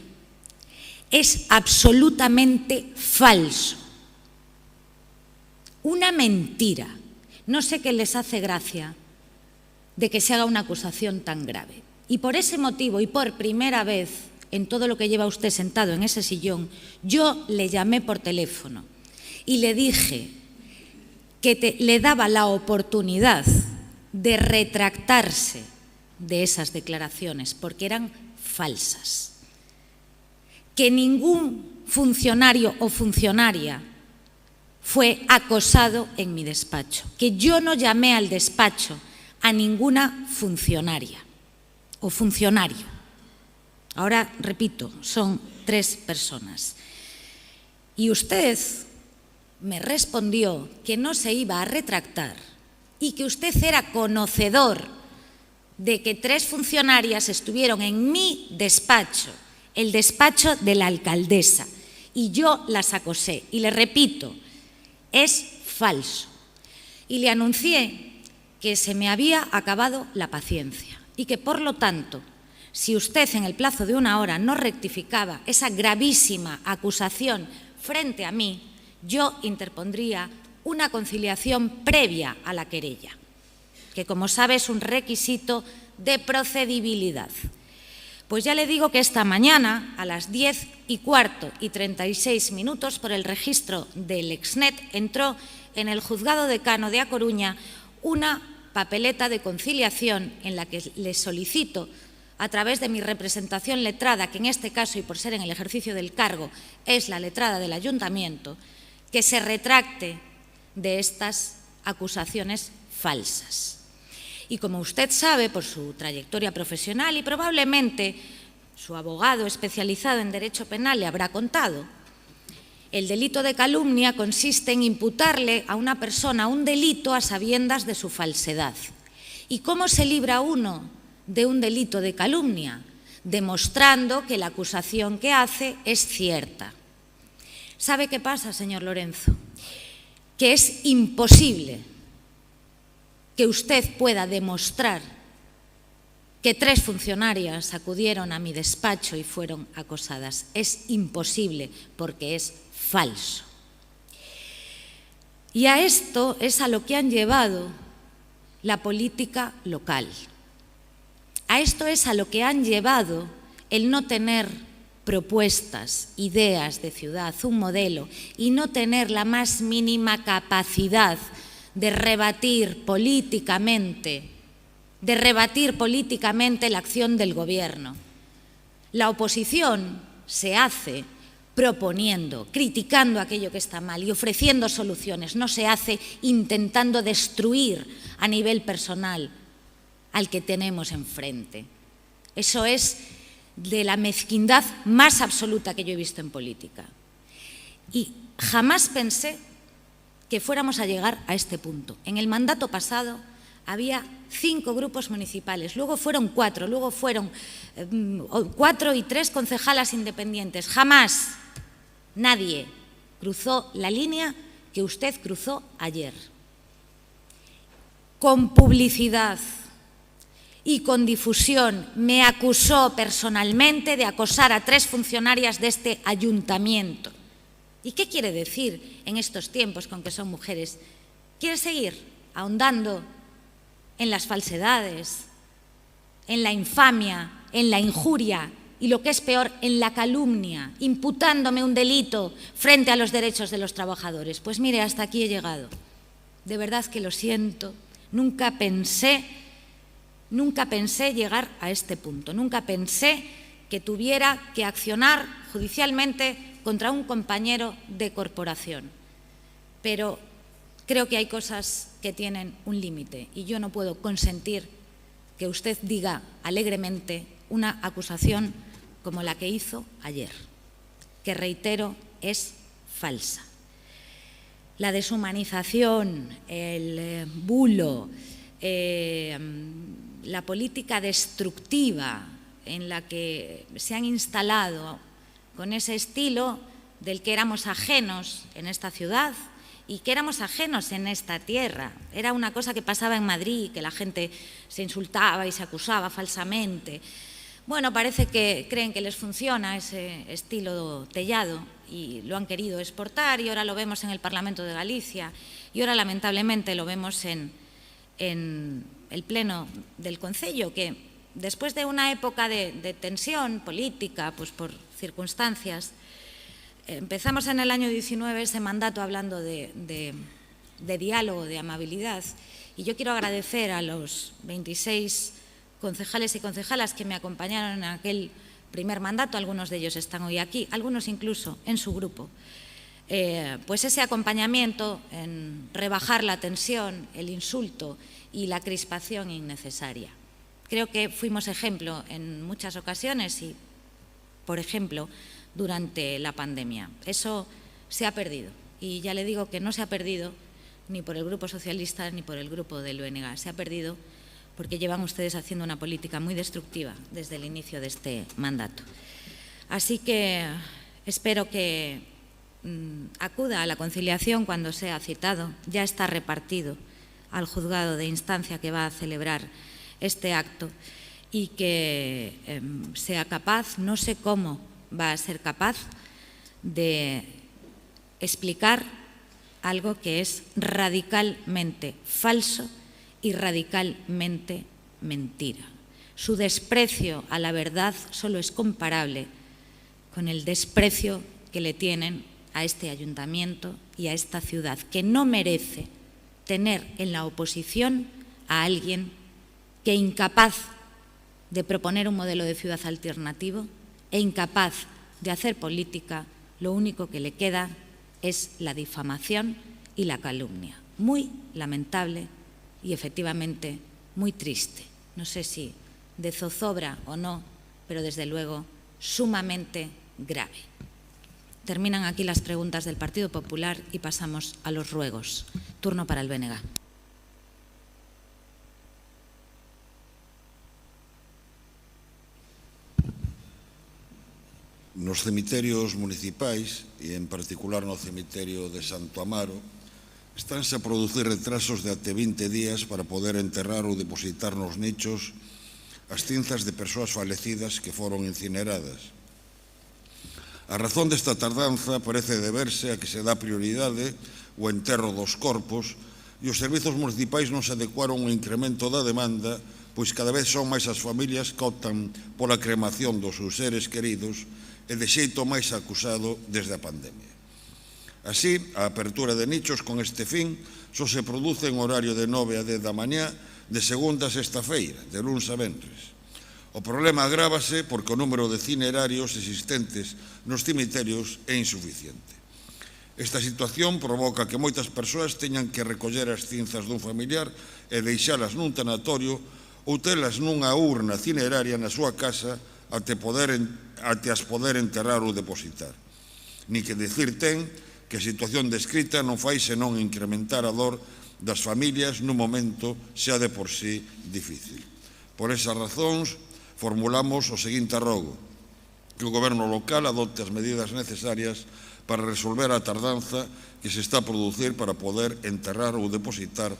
Es absolutamente falso. Una mentira. No sé qué les hace gracia de que se haga una acusación tan grave. Y por ese motivo, y por primera vez en todo lo que lleva usted sentado en ese sillón, yo le llamé por teléfono y le dije que le daba la oportunidad de retractarse de esas declaraciones, porque eran falsas. Que ningún funcionario o funcionaria fue acosado en mi despacho, que yo no llamé al despacho a ninguna funcionaria o funcionario. Ahora, repito, son 3 personas. Y usted me respondió que no se iba a retractar y que usted era conocedor de que 3 funcionarias estuvieron en mi despacho, el despacho de la alcaldesa, y yo las acosé. Y le repito, es falso. Y le anuncié que se me había acabado la paciencia y que, por lo tanto, si usted en el plazo de 1 hora no rectificaba esa gravísima acusación frente a mí, yo interpondría una conciliación previa a la querella, que, como sabe, es un requisito de procedibilidad. Pues ya le digo que esta mañana, a las 10:15:36, por el registro del Exnet, entró en el Juzgado Decano de A Coruña una papeleta de conciliación en la que le solicito, a través de mi representación letrada, que en este caso, y por ser en el ejercicio del cargo, es la letrada del Ayuntamiento, que se retracte de estas acusaciones falsas. Y como usted sabe, por su trayectoria profesional y probablemente su abogado especializado en Derecho Penal le habrá contado, el delito de calumnia consiste en imputarle a una persona un delito a sabiendas de su falsedad. ¿Y cómo se libra uno de un delito de calumnia? Demostrando que la acusación que hace es cierta. ¿Sabe qué pasa, señor Lorenzo? Que es imposible que usted pueda demostrar que 3 funcionarias acudieron a mi despacho y fueron acosadas. Es imposible, porque es falso. Y a esto es a lo que han llevado la política local. A esto es a lo que han llevado el no tener propuestas, ideas de ciudad, un modelo, y no tener la más mínima capacidad de rebatir políticamente la acción del Gobierno. La oposición se hace proponiendo, criticando aquello que está mal y ofreciendo soluciones. No se hace intentando destruir a nivel personal al que tenemos enfrente. Eso es de la mezquindad más absoluta que yo he visto en política. Y jamás pensé que fuéramos a llegar a este punto. En el mandato pasado había 5 grupos municipales, luego fueron 4, luego fueron 4 y 3 concejalas independientes. Jamás nadie cruzó la línea que usted cruzó ayer. Con publicidad y con difusión me acusó personalmente de acosar a 3 funcionarias de este ayuntamiento. ¿Y qué quiere decir en estos tiempos con que son mujeres? ¿Quiere seguir ahondando en las falsedades, en la infamia, en la injuria y, lo que es peor, en la calumnia, imputándome un delito frente a los derechos de los trabajadores? Pues mire, hasta aquí he llegado. De verdad que lo siento. Nunca pensé llegar a este punto. Nunca pensé que tuviera que accionar judicialmente contra un compañero de corporación. Pero creo que hay cosas que tienen un límite y yo no puedo consentir que usted diga alegremente una acusación como la que hizo ayer, que, reitero, es falsa. La deshumanización, el bulo, la política destructiva, en la que se han instalado con ese estilo del que éramos ajenos en esta ciudad y que éramos ajenos en esta tierra. Era una cosa que pasaba en Madrid, que la gente se insultaba y se acusaba falsamente. Bueno, parece que creen que les funciona ese estilo tellado y lo han querido exportar, y ahora lo vemos en el Parlamento de Galicia, y ahora lamentablemente lo vemos en el Pleno del Concello, que después de una época de tensión política, pues por circunstancias, empezamos en el año 19 ese mandato hablando de diálogo, de amabilidad, y yo quiero agradecer a los 26 concejales y concejalas que me acompañaron en aquel primer mandato, algunos de ellos están hoy aquí, algunos incluso en su grupo, pues ese acompañamiento en rebajar la tensión, el insulto y la crispación innecesaria. Creo que fuimos ejemplo en muchas ocasiones y, por ejemplo, durante la pandemia. Eso se ha perdido, y ya le digo que no se ha perdido ni por el Grupo Socialista ni por el Grupo del UNG, se ha perdido porque llevan ustedes haciendo una política muy destructiva desde el inicio de este mandato. Así que espero que acuda a la conciliación cuando sea citado. Ya está repartido al juzgado de instancia que va a celebrar este acto, y que sea capaz, no sé cómo va a ser capaz, de explicar algo que es radicalmente falso y radicalmente mentira. Su desprecio a la verdad solo es comparable con el desprecio que le tienen a este ayuntamiento y a esta ciudad, que no merece tener en la oposición a alguien que, incapaz de proponer un modelo de ciudad alternativo e incapaz de hacer política, lo único que le queda es la difamación y la calumnia. Muy lamentable y efectivamente muy triste. No sé si de zozobra o no, pero desde luego sumamente grave. Terminan aquí las preguntas del Partido Popular y pasamos a los ruegos. Turno para el BNG. Nos cemiterios municipais, e en particular no cemiterio de Santo Amaro, estánse a producir retrasos de até 20 días para poder enterrar ou depositar nos nichos as cinzas de persoas falecidas que foron incineradas. A razón desta tardanza parece deberse a que se dá prioridade ao enterro dos corpos e os servizos municipais non se adecuaron ao incremento da demanda, pois cada vez son máis as familias que optan pola cremación dos seus seres queridos e de xeito máis acusado desde a pandemia. Así, a apertura de nichos con este fin só se produce en horario de 9 a 10 da mañá de segunda a sexta-feira, de luns a venres. O problema agrávase porque o número de cinerarios existentes nos cemiterios é insuficiente. Esta situación provoca que moitas persoas teñan que recoller as cinzas dun familiar e deixalas nun tanatorio ou telas nunha urna cineraria na súa casa até as poder enterrar ou depositar. Ni que decir ten que a situación descrita non fai senón incrementar a dor das familias nun momento xa de por sí difícil. Por esas razóns, formulamos o seguinte arrogo: que o Goberno local adopte as medidas necesarias para resolver a tardanza que se está a producir para poder enterrar ou depositar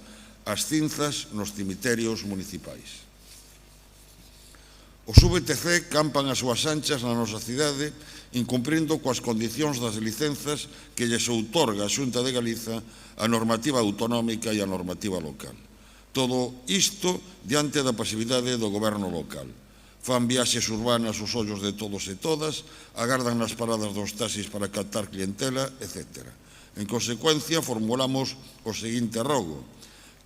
as cinzas nos cemiterios municipais. Os VTC campan as súas anchas na nosa cidade, incumprindo coas condicións das licenzas que lles outorga a Xunta de Galiza, a normativa autonómica e a normativa local. Todo isto diante da pasividade do Goberno local. Fan viaxes urbanas aos ollos de todos e todas, agardan nas paradas dos taxis para captar clientela, etc. En consecuencia, formulamos o seguinte rogo: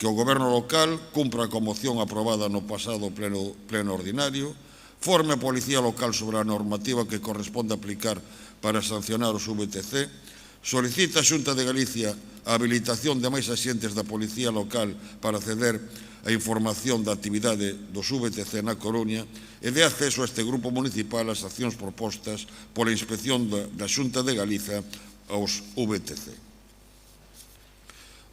que o Goberno local cumpra a moción aprobada no pasado pleno ordinario, forme a Policía Local sobre a normativa que corresponde aplicar para sancionar os VTC, solicita a Xunta de Galicia a habilitación de máis axentes da Policía Local para acceder a información da actividade dos VTC na Coruña e de acceso a este grupo municipal ás accións propostas pola Inspección da Xunta de Galiza aos VTC.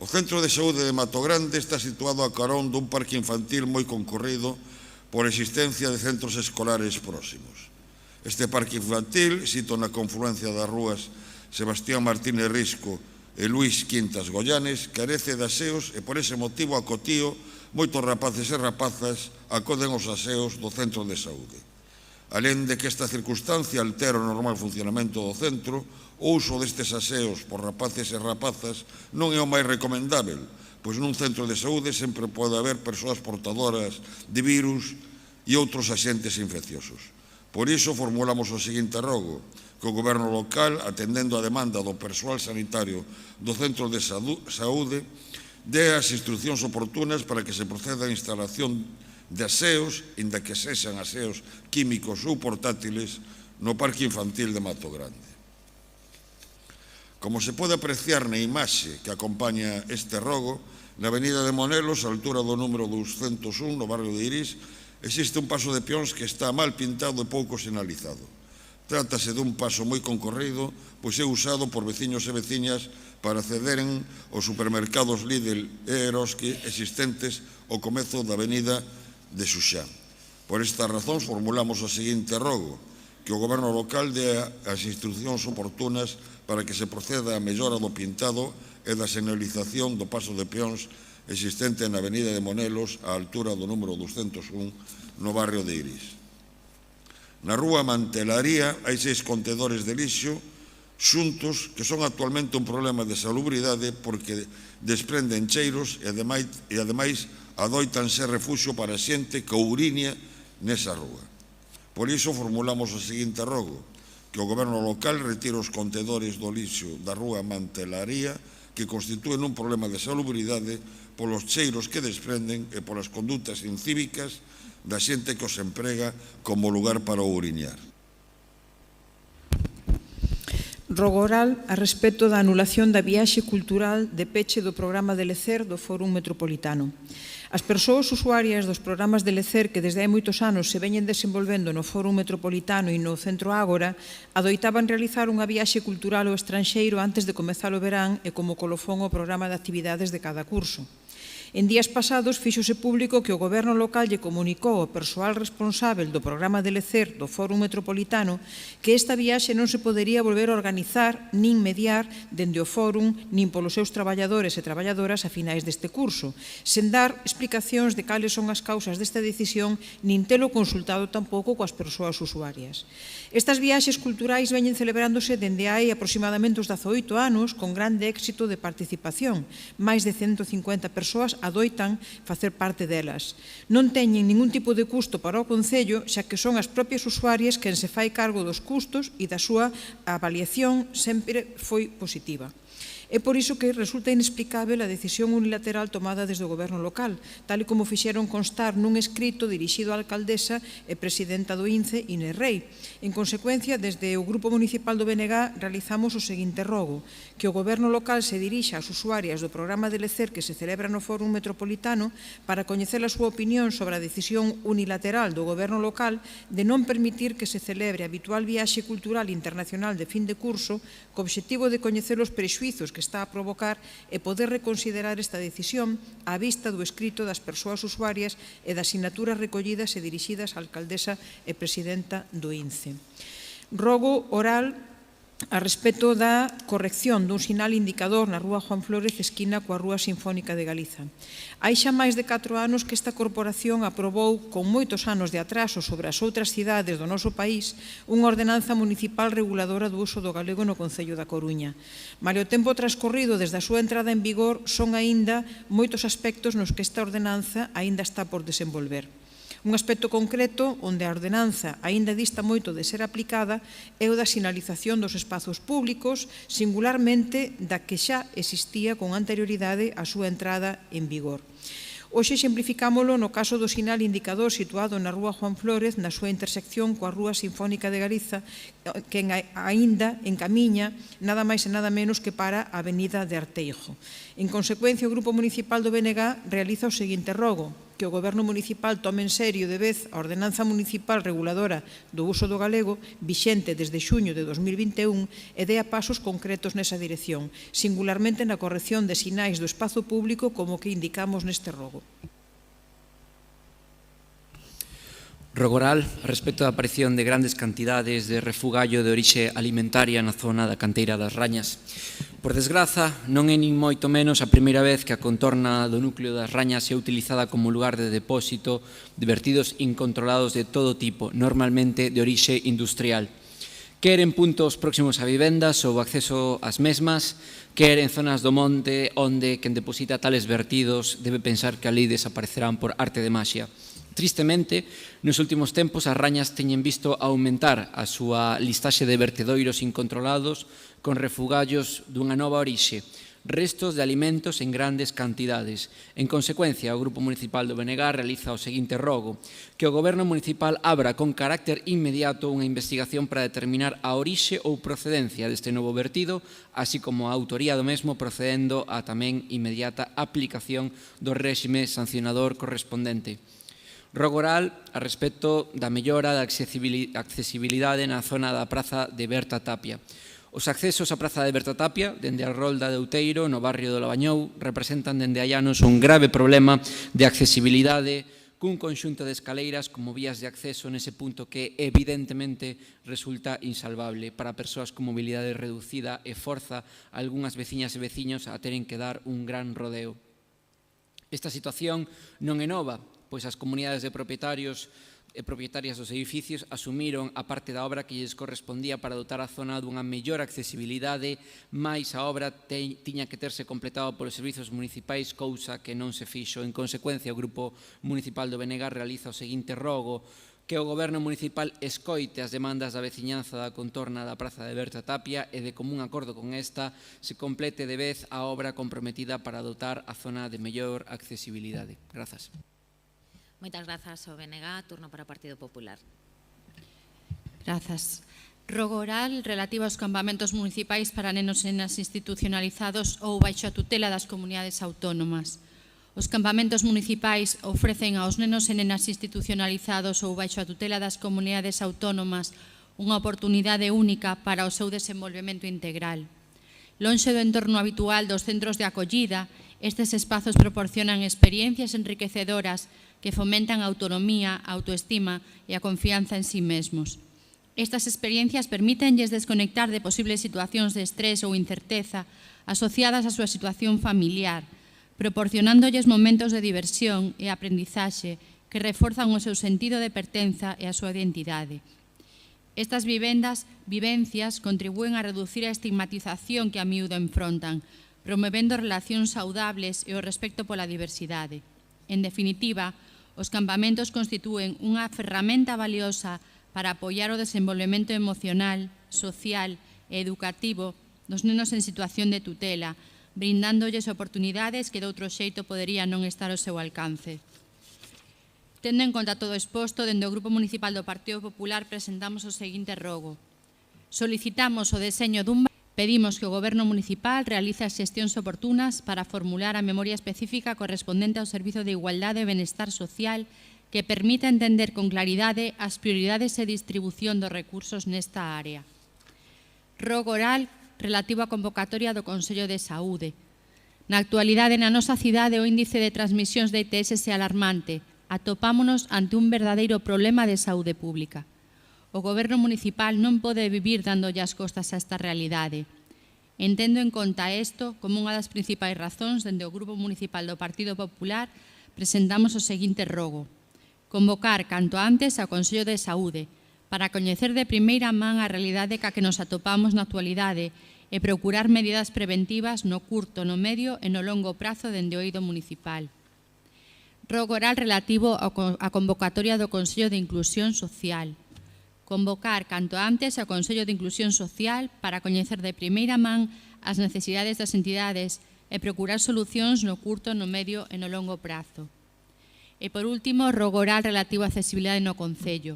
O Centro de Saúde de Mato Grande está situado a carón dun parque infantil moi concorrido por existencia de centros escolares próximos. Este parque infantil, sito na confluencia das rúas Sebastián Martínez Risco e Luís Quintas Goyanes, carece de aseos e por ese motivo a Cotío moitos rapaces e rapazas acoden aos aseos do centro de saúde. Alén de que esta circunstancia altera o normal funcionamento do centro, o uso destes aseos por rapaces e rapazas non é o máis recomendável, pois nun centro de saúde sempre pode haber persoas portadoras de virus e outros axentes infecciosos. Por iso formulamos o seguinte rogo, que o Goberno local, atendendo a demanda do persoal sanitario do centro de saúde, dé as instruccións oportunas para que se proceda a instalación de aseos, inda que sexan aseos químicos ou portátiles, no Parque Infantil de Mato Grande. Como se pode apreciar na imaxe que acompaña este rogo, na avenida de Monelos, a altura do número 201, no barrio de Iris, existe un paso de peóns que está mal pintado e pouco sinalizado. Trátase dun paso moi concorrido, pois é usado por veciños e veciñas para accederen aos supermercados Lidl e Eroski existentes ao comezo da avenida de Xuxán. Por estas razóns formulamos o seguinte rogo, que o Goberno local dé as instruccións oportunas para que se proceda a mellora do pintado e da señalización do paso de peóns existente na avenida de Monelos á altura do número 201 no barrio de Iris. Na rúa Mantelaría hai 6 contedores de lixo xuntos que son actualmente un problema de salubridade porque desprenden cheiros e ademais adoitan ser refuxio para a xente que ouriña nesa rúa. Por iso formulamos o seguinte rogo, que o Goberno local retire os contedores do lixo da rúa Mantelaría que constitúen un problema de salubridade polos cheiros que desprenden e polas condutas incívicas da xente que os emprega como lugar para ouriñar. Rogo oral a respecto da anulación da viaxe cultural de peche do programa de Lecer do Fórum Metropolitano. As persoas usuarias dos programas de Lecer que desde hai moitos anos se veñen desenvolvendo no Fórum Metropolitano e no Centro Ágora adoitaban realizar unha viaxe cultural ao estranxeiro antes de comezar o verán e como colofón ao programa de actividades de cada curso. En días pasados fíxose público que o Goberno local lle comunicou ao persoal responsável do programa de Lecer do Fórum Metropolitano que esta viaxe non se podería volver a organizar nin mediar dende o Fórum nin polos seus traballadores e traballadoras a finais deste curso, sen dar explicacións de cales son as causas desta decisión nin telo consultado tampouco coas persoas usuarias. Estas viaxes culturais veñen celebrándose dende hai aproximadamente uns 18 anos con grande éxito de participación. Máis de 150 persoas adoitan facer parte delas. Non teñen ningún tipo de custo para o Concello, xa que son as propias usuarias quen se fai cargo dos custos e da súa avaliación sempre foi positiva. É por iso que resulta inexplicável a decisión unilateral tomada desde o Goberno local, tal e como fixeron constar nun escrito dirixido á alcaldesa e presidenta do INCE, Inés Rei. En consecuencia, desde o Grupo Municipal do BNG realizamos o seguinte rogo, que o Goberno local se dirixa ás usuarias do programa de Lecer que se celebra no Fórum Metropolitano para coñecer a súa opinión sobre a decisión unilateral do Goberno local de non permitir que se celebre a habitual viaxe cultural internacional de fin de curso co obxectivo de coñecer os prexuizos que está a provocar e poder reconsiderar esta decisión á vista do escrito das persoas usuarias e das sinaturas recollidas e dirixidas á alcaldesa e presidenta do INCE. Rogo oral a respecto da corrección dun sinal indicador na rúa Juan Flórez esquina coa rúa Sinfónica de Galiza. Hai xa máis de 4 anos que esta corporación aprobou con moitos anos de atraso sobre as outras cidades do noso país unha ordenanza municipal reguladora do uso do galego no Concello da Coruña. Malia o tempo transcorrido desde a súa entrada en vigor son aínda moitos aspectos nos que esta ordenanza aínda está por desenvolver. Un aspecto concreto onde a ordenanza aínda dista moito de ser aplicada é o da sinalización dos espazos públicos, singularmente da que xa existía con anterioridade á súa entrada en vigor. Hoxe exemplificámolo no caso do sinal indicador situado na rúa Juan Flórez na súa intersección coa rúa Sinfónica de Galiza que aínda encamiña nada máis e nada menos que para a avenida de Arteijo. En consecuencia, o Grupo Municipal do BNG realiza o seguinte rogo, que o Goberno Municipal tome en serio de vez a Ordenanza Municipal Reguladora do Uso do Galego vixente desde xuño de 2021 e dea pasos concretos nesa dirección, singularmente na corrección de sinais do espazo público como que indicamos neste rogo. Rogoral, a respecto da aparición de grandes cantidades de refugallo de orixe alimentaria na zona da canteira das Rañas. Por desgraza, non é nin moito menos a primeira vez que a contorna do núcleo das Rañas é utilizada como lugar de depósito de vertidos incontrolados de todo tipo, normalmente de orixe industrial. Quer en puntos próximos a vivendas ou acceso ás mesmas, quer en zonas do monte onde quen deposita tales vertidos debe pensar que ali desaparecerán por arte de maxia. Tristemente, nos últimos tempos as Rañas teñen visto aumentar a súa listaxe de vertedoiros incontrolados con refugallos dunha nova orixe, restos de alimentos en grandes cantidades. En consecuencia, o Grupo Municipal do Benegar realiza o seguinte rogo, que o Goberno Municipal abra con carácter inmediato unha investigación para determinar a orixe ou procedencia deste novo vertido, así como a autoría do mesmo procedendo a tamén inmediata aplicación do réxime sancionador correspondente. Rogo oral a respecto da mellora da accesibilidade na zona da Praza de Berta Tapia. Os accesos á Praza de Berta Tapia, dende a Rolda de Outeiro, no barrio do Labañou, representan dende hai anos un grave problema de accesibilidade cun conxunto de escaleiras como vías de acceso nese punto que evidentemente resulta insalvable para persoas con mobilidade reducida e forza a algunhas veciñas e veciños a teren que dar un gran rodeo. Esta situación non é nova, pois as comunidades de propietarios e propietarias dos edificios asumiron a parte da obra que lles correspondía para dotar a zona dunha mellor accesibilidade, mais a obra tiña que terse completado polos servizos municipais, cousa que non se fixo. En consecuencia, o Grupo Municipal do Benegar realiza o seguinte rogo, que o Goberno Municipal escoite as demandas da veciñanza da contorna da Praza de Berta Tapia e de común acordo con esta se complete de vez a obra comprometida para dotar a zona de mellor accesibilidade. Grazas. Moitas grazas ao BNG. Turno para o Partido Popular. Grazas. Rogo oral relativo aos campamentos municipais para nenos e nenas institucionalizados ou baixo a tutela das comunidades autónomas. Os campamentos municipais ofrecen aos nenos e nenas institucionalizados ou baixo a tutela das comunidades autónomas unha oportunidade única para o seu desenvolvemento integral. Lonxe do entorno habitual dos centros de acollida, estes espazos proporcionan experiencias enriquecedoras que fomentan a autonomía, a autoestima e a confianza en sí mesmos. Estas experiencias permítenlles desconectar de posibles situacións de estrés ou incerteza asociadas á súa situación familiar, proporcionándolles momentos de diversión e aprendizaxe que reforzan o seu sentido de pertenza e a súa identidade. Estas vivencias contribúen a reducir a estigmatización que a miúdo enfrontan, promovendo relacións saudables e o respecto pola diversidade. En definitiva, os campamentos constitúen unha ferramenta valiosa para apoiar o desenvolvemento emocional, social e educativo dos nenos en situación de tutela, brindándolles oportunidades que de outro xeito poderían non estar ao seu alcance. Tendo en conta todo exposto, dende o Grupo Municipal do Partido Popular presentamos o seguinte rogo. Solicitamos o deseño dun Pedimos que o Goberno Municipal realice as xestións oportunas para formular a memoria específica correspondente ao Servizo de Igualdade e Benestar Social que permita entender con claridade as prioridades e distribución dos recursos nesta área. Rogo oral relativo á convocatoria do Consello de Saúde. Na actualidade, na nosa cidade, o índice de transmisións de ITS é alarmante. Atopámonos ante un verdadeiro problema de saúde pública. O Goberno Municipal non pode vivir dándolle as costas a esta realidade. Entendo en conta isto como unha das principais razóns dende o Grupo Municipal do Partido Popular presentamos o seguinte rogo. Convocar canto antes ao Consello de Saúde para coñecer de primeira man a realidade ca que nos atopamos na actualidade e procurar medidas preventivas no curto, no medio e no longo prazo dende o eido municipal. Rogo oral relativo á convocatoria do Consello de Inclusión Social. Convocar canto antes ao Consello de Inclusión Social para coñecer de primeira man as necesidades das entidades e procurar solucións no curto, no medio e no longo prazo. E, por último, rogo oral relativo á accesibilidade no Concello.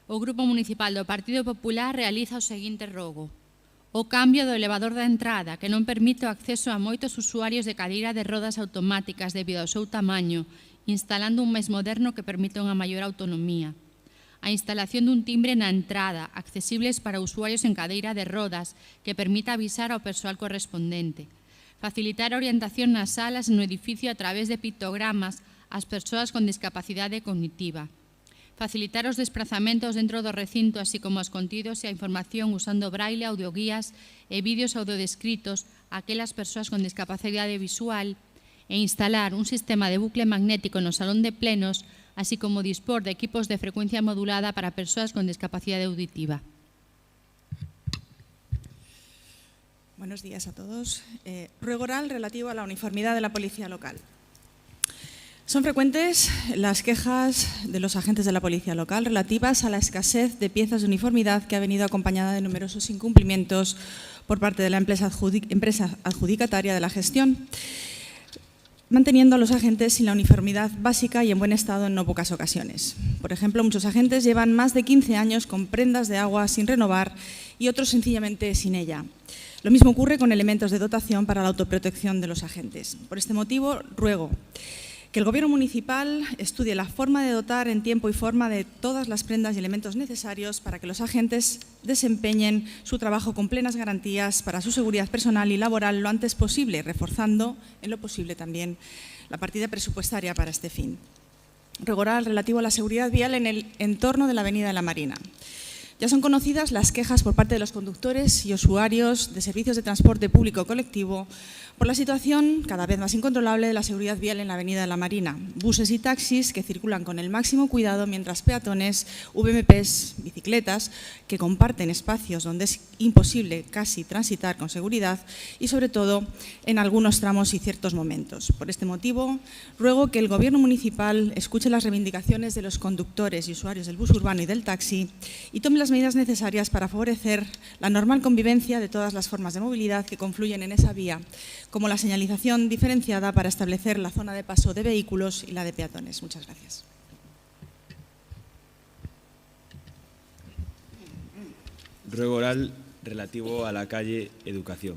O Grupo Municipal do Partido Popular realiza o seguinte rogo. O cambio do elevador da entrada, que non permite o acceso a moitos usuarios de cadeira de rodas automáticas debido ao seu tamaño, instalando un mes moderno que permite unha maior autonomía. A instalación dun timbre na entrada, accesibles para usuarios en cadeira de rodas, que permita avisar ao persoal correspondente. Facilitar a orientación nas salas no edificio a través de pictogramas ás persoas con discapacidade cognitiva. facilitar os desplazamentos dentro do recinto, así como os contidos e a información usando braille, audioguías e vídeos audiodescritos a aquelas persoas con discapacidade visual e instalar un sistema de bucle magnético no salón de plenos, así como dispor de equipos de frecuencia modulada para persoas con discapacidade auditiva. Buenos días a todos. Ruego oral relativo a la uniformidad de la policía local. Son frecuentes las quejas de los agentes de la policía local relativas a la escasez de piezas de uniformidad que ha venido acompañada de numerosos incumplimientos por parte de la empresa adjudicataria de la gestión, manteniendo a los agentes sin la uniformidad básica y en buen estado en no pocas ocasiones. Por ejemplo, muchos agentes llevan más de 15 años con prendas de agua sin renovar y otros sencillamente sin ella. Lo mismo ocurre con elementos de dotación para la autoprotección de los agentes. Por este motivo, ruego que el Gobierno municipal estudie la forma de dotar en tiempo y forma de todas las prendas y elementos necesarios para que los agentes desempeñen su trabajo con plenas garantías para su seguridad personal y laboral lo antes posible, reforzando en lo posible también la partida presupuestaria para este fin. Ruego oral relativo a la seguridad vial en el entorno de la Avenida de la Marina. Ya son conocidas las quejas por parte de los conductores y usuarios de servicios de transporte público colectivo por la situación cada vez más incontrolable de la seguridad vial en la Avenida de la Marina. Buses y taxis que circulan con el máximo cuidado mientras peatones, VMPs, bicicletas que comparten espacios donde es imposible casi transitar con seguridad y sobre todo en algunos tramos y ciertos momentos. Por este motivo, ruego que el Gobierno municipal escuche las reivindicaciones de los conductores y usuarios del bus urbano y del taxi y tome las medidas necesarias para favorecer la normal convivencia de todas las formas de movilidad que confluyen en esa vía, como la señalización diferenciada para establecer la zona de paso de vehículos y la de peatones. Muchas gracias. Ruego oral relativo a la calle Educación.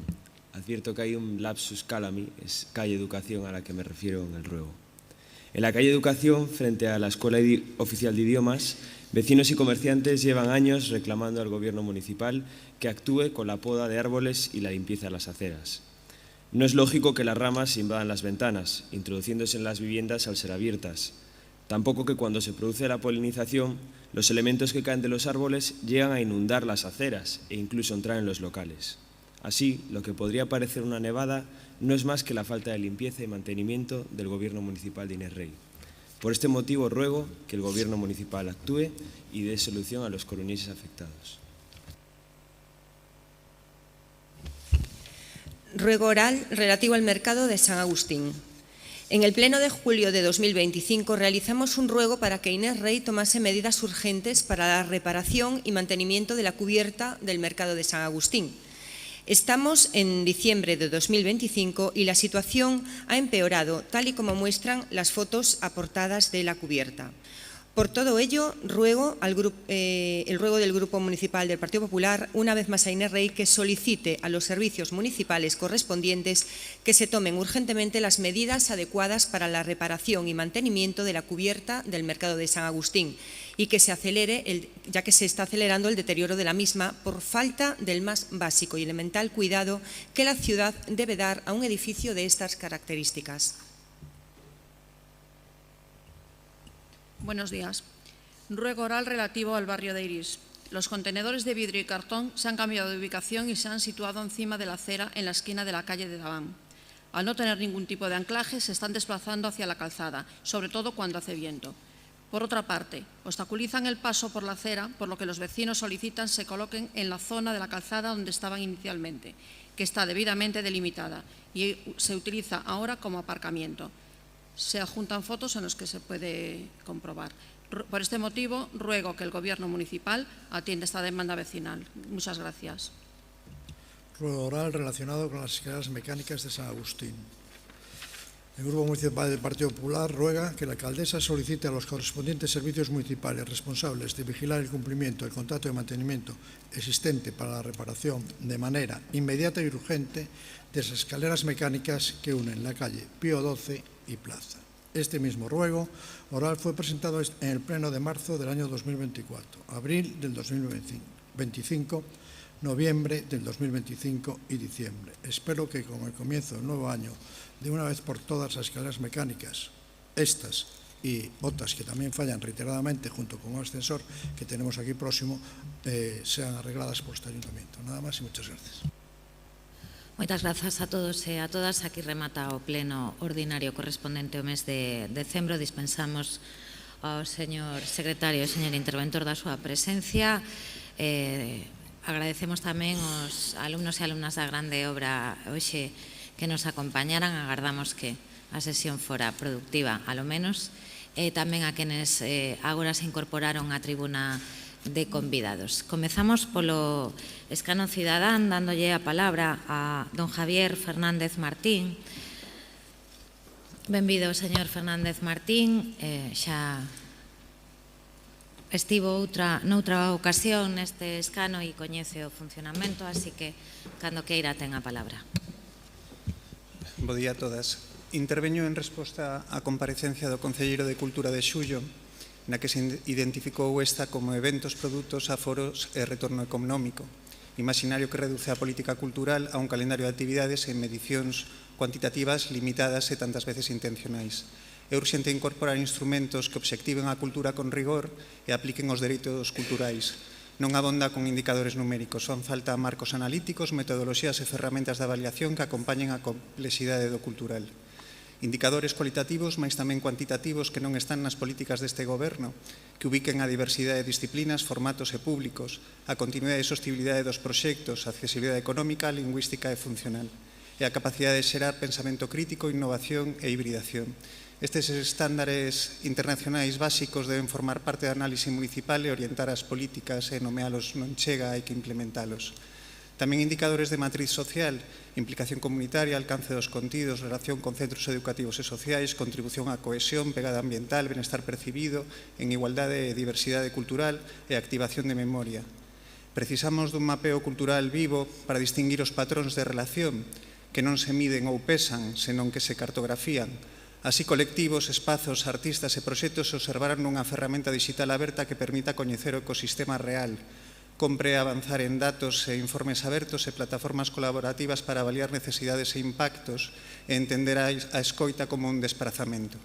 Advierto que hay un lapsus calami, es calle Educación a la que me refiero en el ruego. En la calle Educación, frente a la Escuela Oficial de Idiomas, vecinos y comerciantes llevan años reclamando al Gobierno municipal que actúe con la poda de árboles y la limpieza de las aceras. No es lógico que las ramas invadan las ventanas, introduciéndose en las viviendas al ser abiertas. Tampoco que cuando se produce la polinización, los elementos que caen de los árboles llegan a inundar las aceras e incluso entrar en los locales. Así, lo que podría parecer una nevada no es más que la falta de limpieza y mantenimiento del Gobierno municipal de Inés Rey. Por este motivo, ruego que el Gobierno municipal actúe y dé solución a los coruñeses afectados. Ruego oral relativo al mercado de San Agustín. En el Pleno de julio de 2025 realizamos un ruego para que Inés Rey tomase medidas urgentes para la reparación y mantenimiento de la cubierta del mercado de San Agustín. Estamos en diciembre de 2025 y la situación ha empeorado, tal y como muestran las fotos aportadas de la cubierta. Por todo ello, el ruego del Grupo Municipal del Partido Popular, una vez más a Inés Rey, que solicite a los servicios municipales correspondientes que se tomen urgentemente las medidas adecuadas para la reparación y mantenimiento de la cubierta del mercado de San Agustín y que se acelere, ya que se está acelerando el deterioro de la misma por falta del más básico y elemental cuidado que la ciudad debe dar a un edificio de estas características. Buenos días. Ruego oral relativo al barrio de Iris. Los contenedores de vidrio y cartón se han cambiado de ubicación y se han situado encima de la acera en la esquina de la calle de Daván. Al no tener ningún tipo de anclaje, se están desplazando hacia la calzada, sobre todo cuando hace viento. Por otra parte, obstaculizan el paso por la acera, por lo que los vecinos solicitan se coloquen en la zona de la calzada donde estaban inicialmente, que está debidamente delimitada y se utiliza ahora como aparcamiento. Se adjuntan fotos en las que se puede comprobar. Por este motivo, ruego que el Gobierno municipal atienda esta demanda vecinal. Muchas gracias. Ruego oral relacionado con las escaleras mecánicas de San Agustín. El Grupo Municipal del Partido Popular ruega que la alcaldesa solicite a los correspondientes servicios municipales responsables de vigilar el cumplimiento del contrato de mantenimiento existente para la reparación de manera inmediata y urgente de las escaleras mecánicas que unen la calle Pío XII y Plaza. Este mismo ruego oral fue presentado en el Pleno de marzo del año 2024, abril del 2025, noviembre del 2025 y diciembre. Espero que con el comienzo del nuevo año, de una vez por todas, las escaleras mecánicas, estas e botas que tamén fallan reiteradamente junto con o ascensor que tenemos aquí próximo sean arregladas por este ayuntamiento. Nada máis e muchas gracias. Moitas grazas a todos e a todas. Aquí remata o pleno ordinario correspondente ao mes de decembro. Dispensamos ao señor secretario e señor interventor da súa presencia. Agradecemos tamén aos alumnos e alumnas da grande obra hoxe que nos acompañaran. Agardamos que a sesión fora productiva, alo menos, e tamén a quenes agora se incorporaron á tribuna de convidados. Comezamos polo escano cidadán, dándolle a palabra a don Javier Fernández Martín. Benvido, señor Fernández Martín. Xa estivo noutra ocasión neste escano e coñece o funcionamento, así que, cando queira, ten a palabra. Bo día a todas. Interveño en resposta á comparecencia do Concelleiro de Cultura de Xullo, na que se identificou esta como eventos, produtos, aforos e retorno económico, imaginario que reduce a política cultural a un calendario de actividades e medicións cuantitativas limitadas e tantas veces intencionais. É urxente incorporar instrumentos que obxectiven a cultura con rigor e apliquen os dereitos culturais. Non abonda con indicadores numéricos, fan falta marcos analíticos, metodoloxías e ferramentas de avaliación que acompañen a complexidade do cultural. Indicadores cualitativos, mais tamén cuantitativos que non están nas políticas deste goberno, que ubiquen a diversidade de disciplinas, formatos e públicos, a continuidade e sostibilidade dos proxectos, a accesibilidade económica, lingüística e funcional, e a capacidade de xerar pensamento crítico, innovación e hibridación. Estes estándares internacionais básicos deben formar parte da análise municipal e orientar as políticas e nomealos non chega, hai que implementalos. Tamén indicadores de matriz social, implicación comunitaria, alcance dos contidos, relación con centros educativos e sociais, contribución á cohesión, pegada ambiental, benestar percibido, en igualdade e diversidade cultural e activación de memoria. Precisamos dun mapeo cultural vivo para distinguir os patróns de relación que non se miden ou pesan, senón que se cartografían. Así, colectivos, espazos, artistas e proxectos se observarán nunha ferramenta digital aberta que permita coñecer o ecosistema real. Compre avanzar en datos e informes abertos e plataformas colaborativas para avaliar necesidades e impactos e entender a escoita como un desprazamento.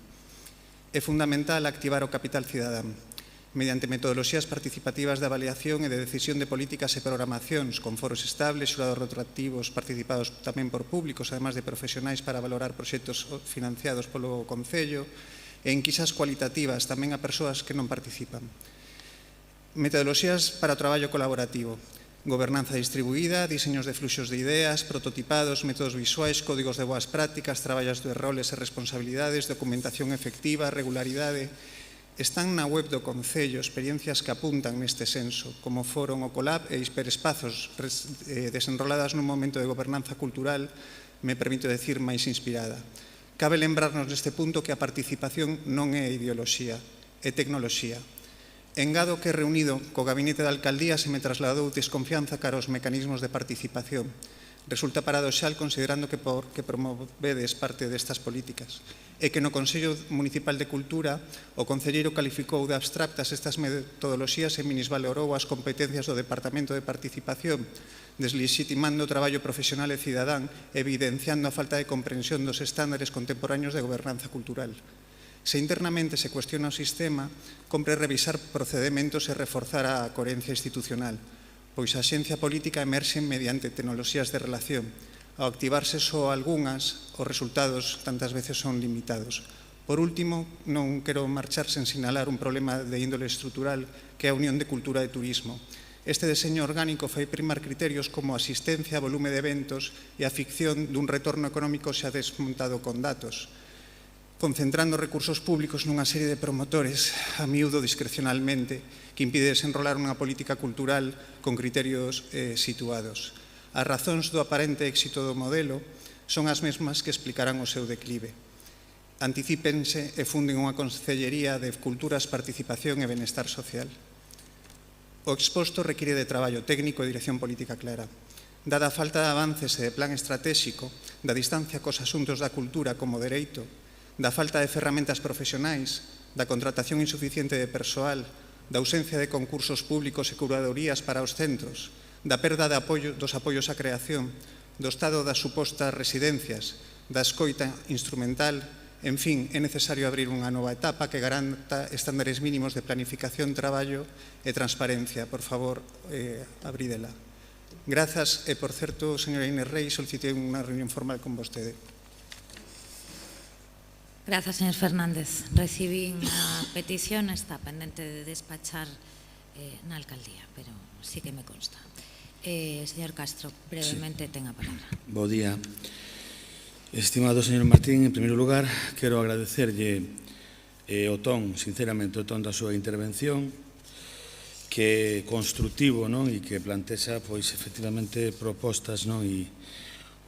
É fundamental activar o capital cidadán, mediante metodoloxías participativas de avaliación e de decisión de políticas e programacións, con foros estables, xurados rotativos participados tamén por públicos, además de profesionais para valorar proxectos financiados polo Concello, e enquisas cualitativas tamén a persoas que non participan. Metodoloxías para o traballo colaborativo, gobernanza distribuída, diseños de fluxos de ideas, prototipados, métodos visuais, códigos de boas prácticas, traballos de roles e responsabilidades, documentación efectiva, regularidade. Están na web do Concello experiencias que apuntan neste senso, como foron o Colab e hiperespazos desenroladas nun momento de gobernanza cultural, me permito decir, máis inspirada. Cabe lembrarnos neste punto que a participación non é ideoloxía, é tecnoloxía. Engado que reunido co Gabinete da Alcaldía se me trasladou desconfianza cara aos mecanismos de participación. Resulta paradoxal considerando que promovedes parte destas políticas e que no Consello Municipal de Cultura o concelleiro calificou de abstractas estas metodoloxías e minusvalorou as competencias do Departamento de Participación, deslexitimando o traballo profesional e cidadán, evidenciando a falta de comprensión dos estándares contemporáneos de gobernanza cultural. Se internamente se cuestiona o sistema, compre revisar procedementos e reforzar a coherencia institucional, pois a xencia política emerxe mediante tecnoloxías de relación. Ao activarse só algunhas, os resultados tantas veces son limitados. Por último, non quero marchar sen sinalar un problema de índole estrutural que é a Unión de Cultura e Turismo. Este deseño orgánico fai primar criterios como asistencia, volume de eventos e a ficción dun retorno económico xa desmontado con datos, concentrando recursos públicos nunha serie de promotores a miúdo discrecionalmente que impide desenrolar unha política cultural con criterios situados. As razóns do aparente éxito do modelo son as mesmas que explicarán o seu declive. Anticípense e funden unha concellería de culturas, participación e benestar social. O exposto require de traballo técnico e dirección política clara. Dada a falta de avances e de plan estratégico, da distancia cos asuntos da cultura como dereito, da falta de ferramentas profesionais, da contratación insuficiente de persoal, da ausencia de concursos públicos e curadorías para os centros, da perda dos apoios á creación, do estado das supostas residencias, da escoita instrumental En fin, é necesario abrir unha nova etapa que garanta estándares mínimos de planificación, traballo e transparencia. Por favor, abrídela. Grazas, e por certo, señora Inés Rey, solicitei unha reunión formal con vostede. Grazas, señor Fernández. Recibín a petición, está pendente de despachar na alcaldía, pero sí que me consta. Señor Castro, brevemente ten a palabra. Bo día. Estimado señor Martín, en primeiro lugar, quero agradecerlle o ton, sinceramente, o ton da súa intervención, que é constructivo, non? E que plantexa, pois, efectivamente, propostas, non? E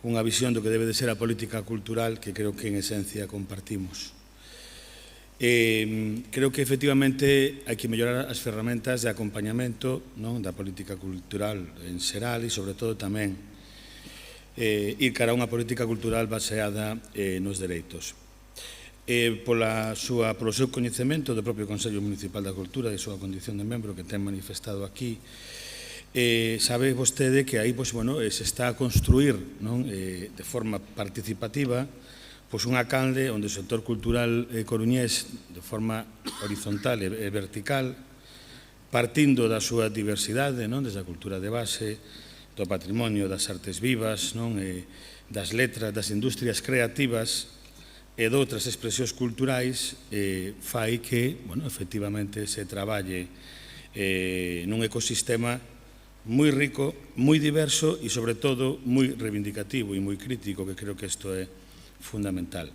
unha visión do que debe de ser a política cultural que creo que en esencia compartimos. Creo que efectivamente hai que mellorar as ferramentas de acompañamento, non? Da política cultural en xeral e sobre todo tamén ir cara a unha política cultural baseada nos dereitos. Polo seu coñecemento do propio Consello Municipal da Cultura, de súa condición de membro que ten manifestado aquí, sabe vostede que aí se está a construir de forma participativa unha canle onde o sector cultural coruñés de forma horizontal e vertical, partindo da súa diversidade, desde a cultura de base, do patrimonio, das artes vivas, das letras, das industrias creativas e de outras expresións culturais, fai que, efectivamente, se traballe nun ecosistema moi rico, moi diverso e, sobre todo, moi reivindicativo e moi crítico, que creo que isto é fundamental.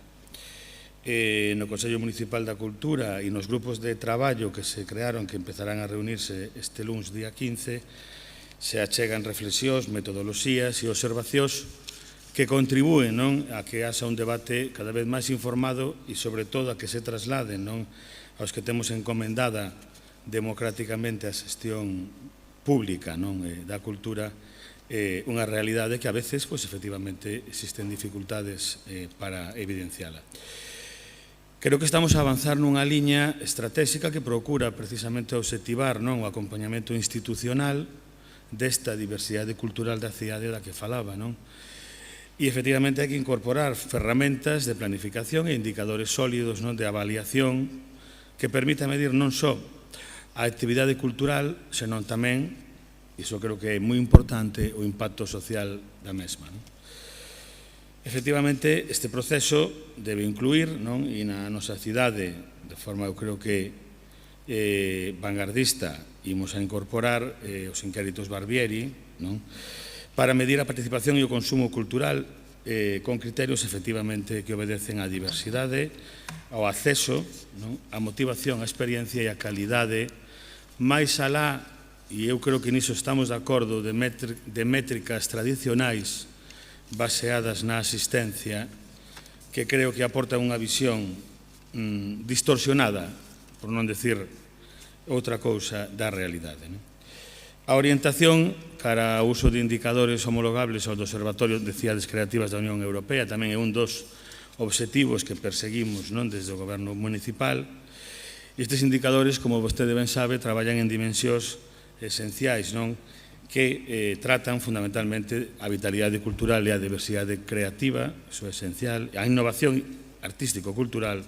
No Consello Municipal da Cultura e nos grupos de traballo que se crearon, que empezarán a reunirse este luns día 15, se achegan reflexións, metodoloxías e observacións que contribúen a que haxa un debate cada vez máis informado e, sobre todo, a que se trasladen aos que temos encomendada democráticamente a xestión pública da cultura unha realidade que a veces, efectivamente, existen dificultades para evidenciala. Creo que estamos a avanzar nunha liña estratégica que procura precisamente obxectivar o acompañamento institucional desta diversidade cultural da cidade da que falaba, E, efectivamente, hai que incorporar ferramentas de planificación e indicadores sólidos de avaliación que permita medir non só a actividade cultural, senón tamén, iso creo que é moi importante, o impacto social da mesma. Efectivamente, este proceso debe incluir, e na nosa cidade, de forma, eu creo que vanguardista, imos a incorporar os inquéritos Barbieri para medir a participación e o consumo cultural con criterios efectivamente que obedecen á diversidade, ao acceso, á motivación, á experiencia e á calidade, máis alá, e eu creo que niso estamos de acordo, de métricas tradicionais baseadas na asistencia, que creo que aportan unha visión distorsionada, por non decir outra cousa, da realidade. A orientación cara ao uso de indicadores homologables ao do Observatorio de Cidades Creativas da Unión Europea tamén é un dos obxectivos que perseguimos desde o Goberno municipal. Estes indicadores, como vostede ben sabe, traballan en dimensións esenciais que tratan fundamentalmente a vitalidade cultural e a diversidade creativa, iso é esencial, a innovación artístico-cultural,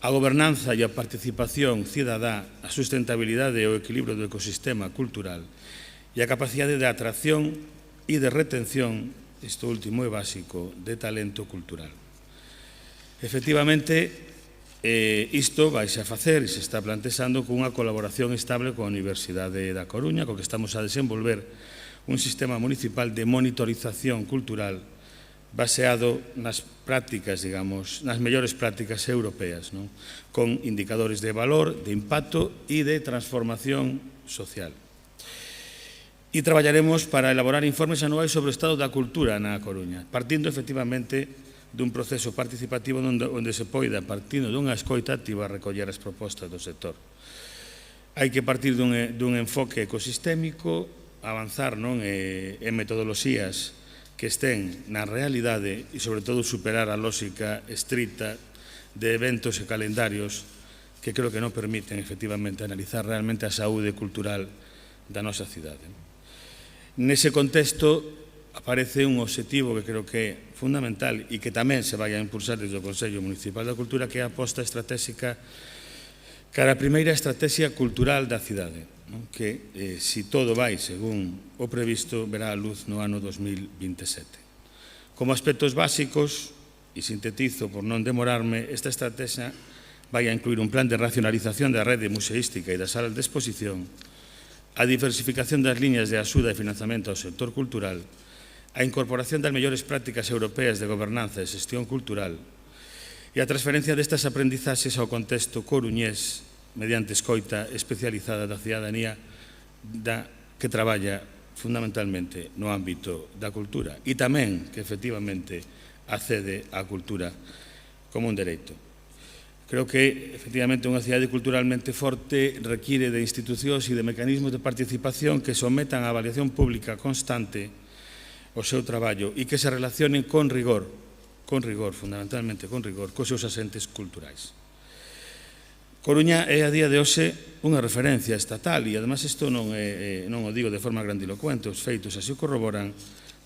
a gobernanza e a participación cidadá, a sustentabilidade e o equilibrio do ecosistema cultural e a capacidade de atracción e de retención, isto último é básico, de talento cultural. Efectivamente, isto vaise a facer e se está plantexando con unha colaboración estable coa Universidade da Coruña, co que estamos a desenvolver un sistema municipal de monitorización cultural baseado nas prácticas, digamos, nas mellores prácticas europeas, con indicadores de valor, de impacto e de transformación social. E traballaremos para elaborar informes anuais sobre o estado da cultura na Coruña, partindo efectivamente dun proceso participativo onde se poida, partindo dunha escoita activa, recoller as propostas do sector. Hai que partir dun enfoque ecosistémico, avanzar en metodoloxías que estén na realidade e, sobre todo, superar a lógica estricta de eventos e calendarios que creo que non permiten, efectivamente, analizar realmente a saúde cultural da nosa cidade. Nese contexto, aparece un obxectivo que creo que é fundamental e que tamén se vai a impulsar desde o Consello Municipal da Cultura, que é a aposta estratégica cara a primeira estrategia cultural da cidade, que, se todo vai según o previsto, verá a luz no ano 2027. Como aspectos básicos, e sintetizo por non demorarme, esta estrategia vai a incluir un plan de racionalización da rede museística e das salas de exposición, a diversificación das liñas de axuda e financiamento ao sector cultural, a incorporación das mellores prácticas europeas de gobernanza e xestión cultural e a transferencia destas aprendizaxes ao contexto coruñés mediante escoita especializada da cidadanía que traballa fundamentalmente no ámbito da cultura e tamén que efectivamente accede á cultura como un dereito. Creo que, efectivamente, unha cidade culturalmente forte require de institucións e de mecanismos de participación que sometan a avaliación pública constante o seu traballo e que se relacionen con rigor, fundamentalmente con rigor, cos seus asentes culturais. Coruña é a día de hoxe unha referencia estatal e, además, isto non o digo de forma grandilocuente, os feitos así o corroboran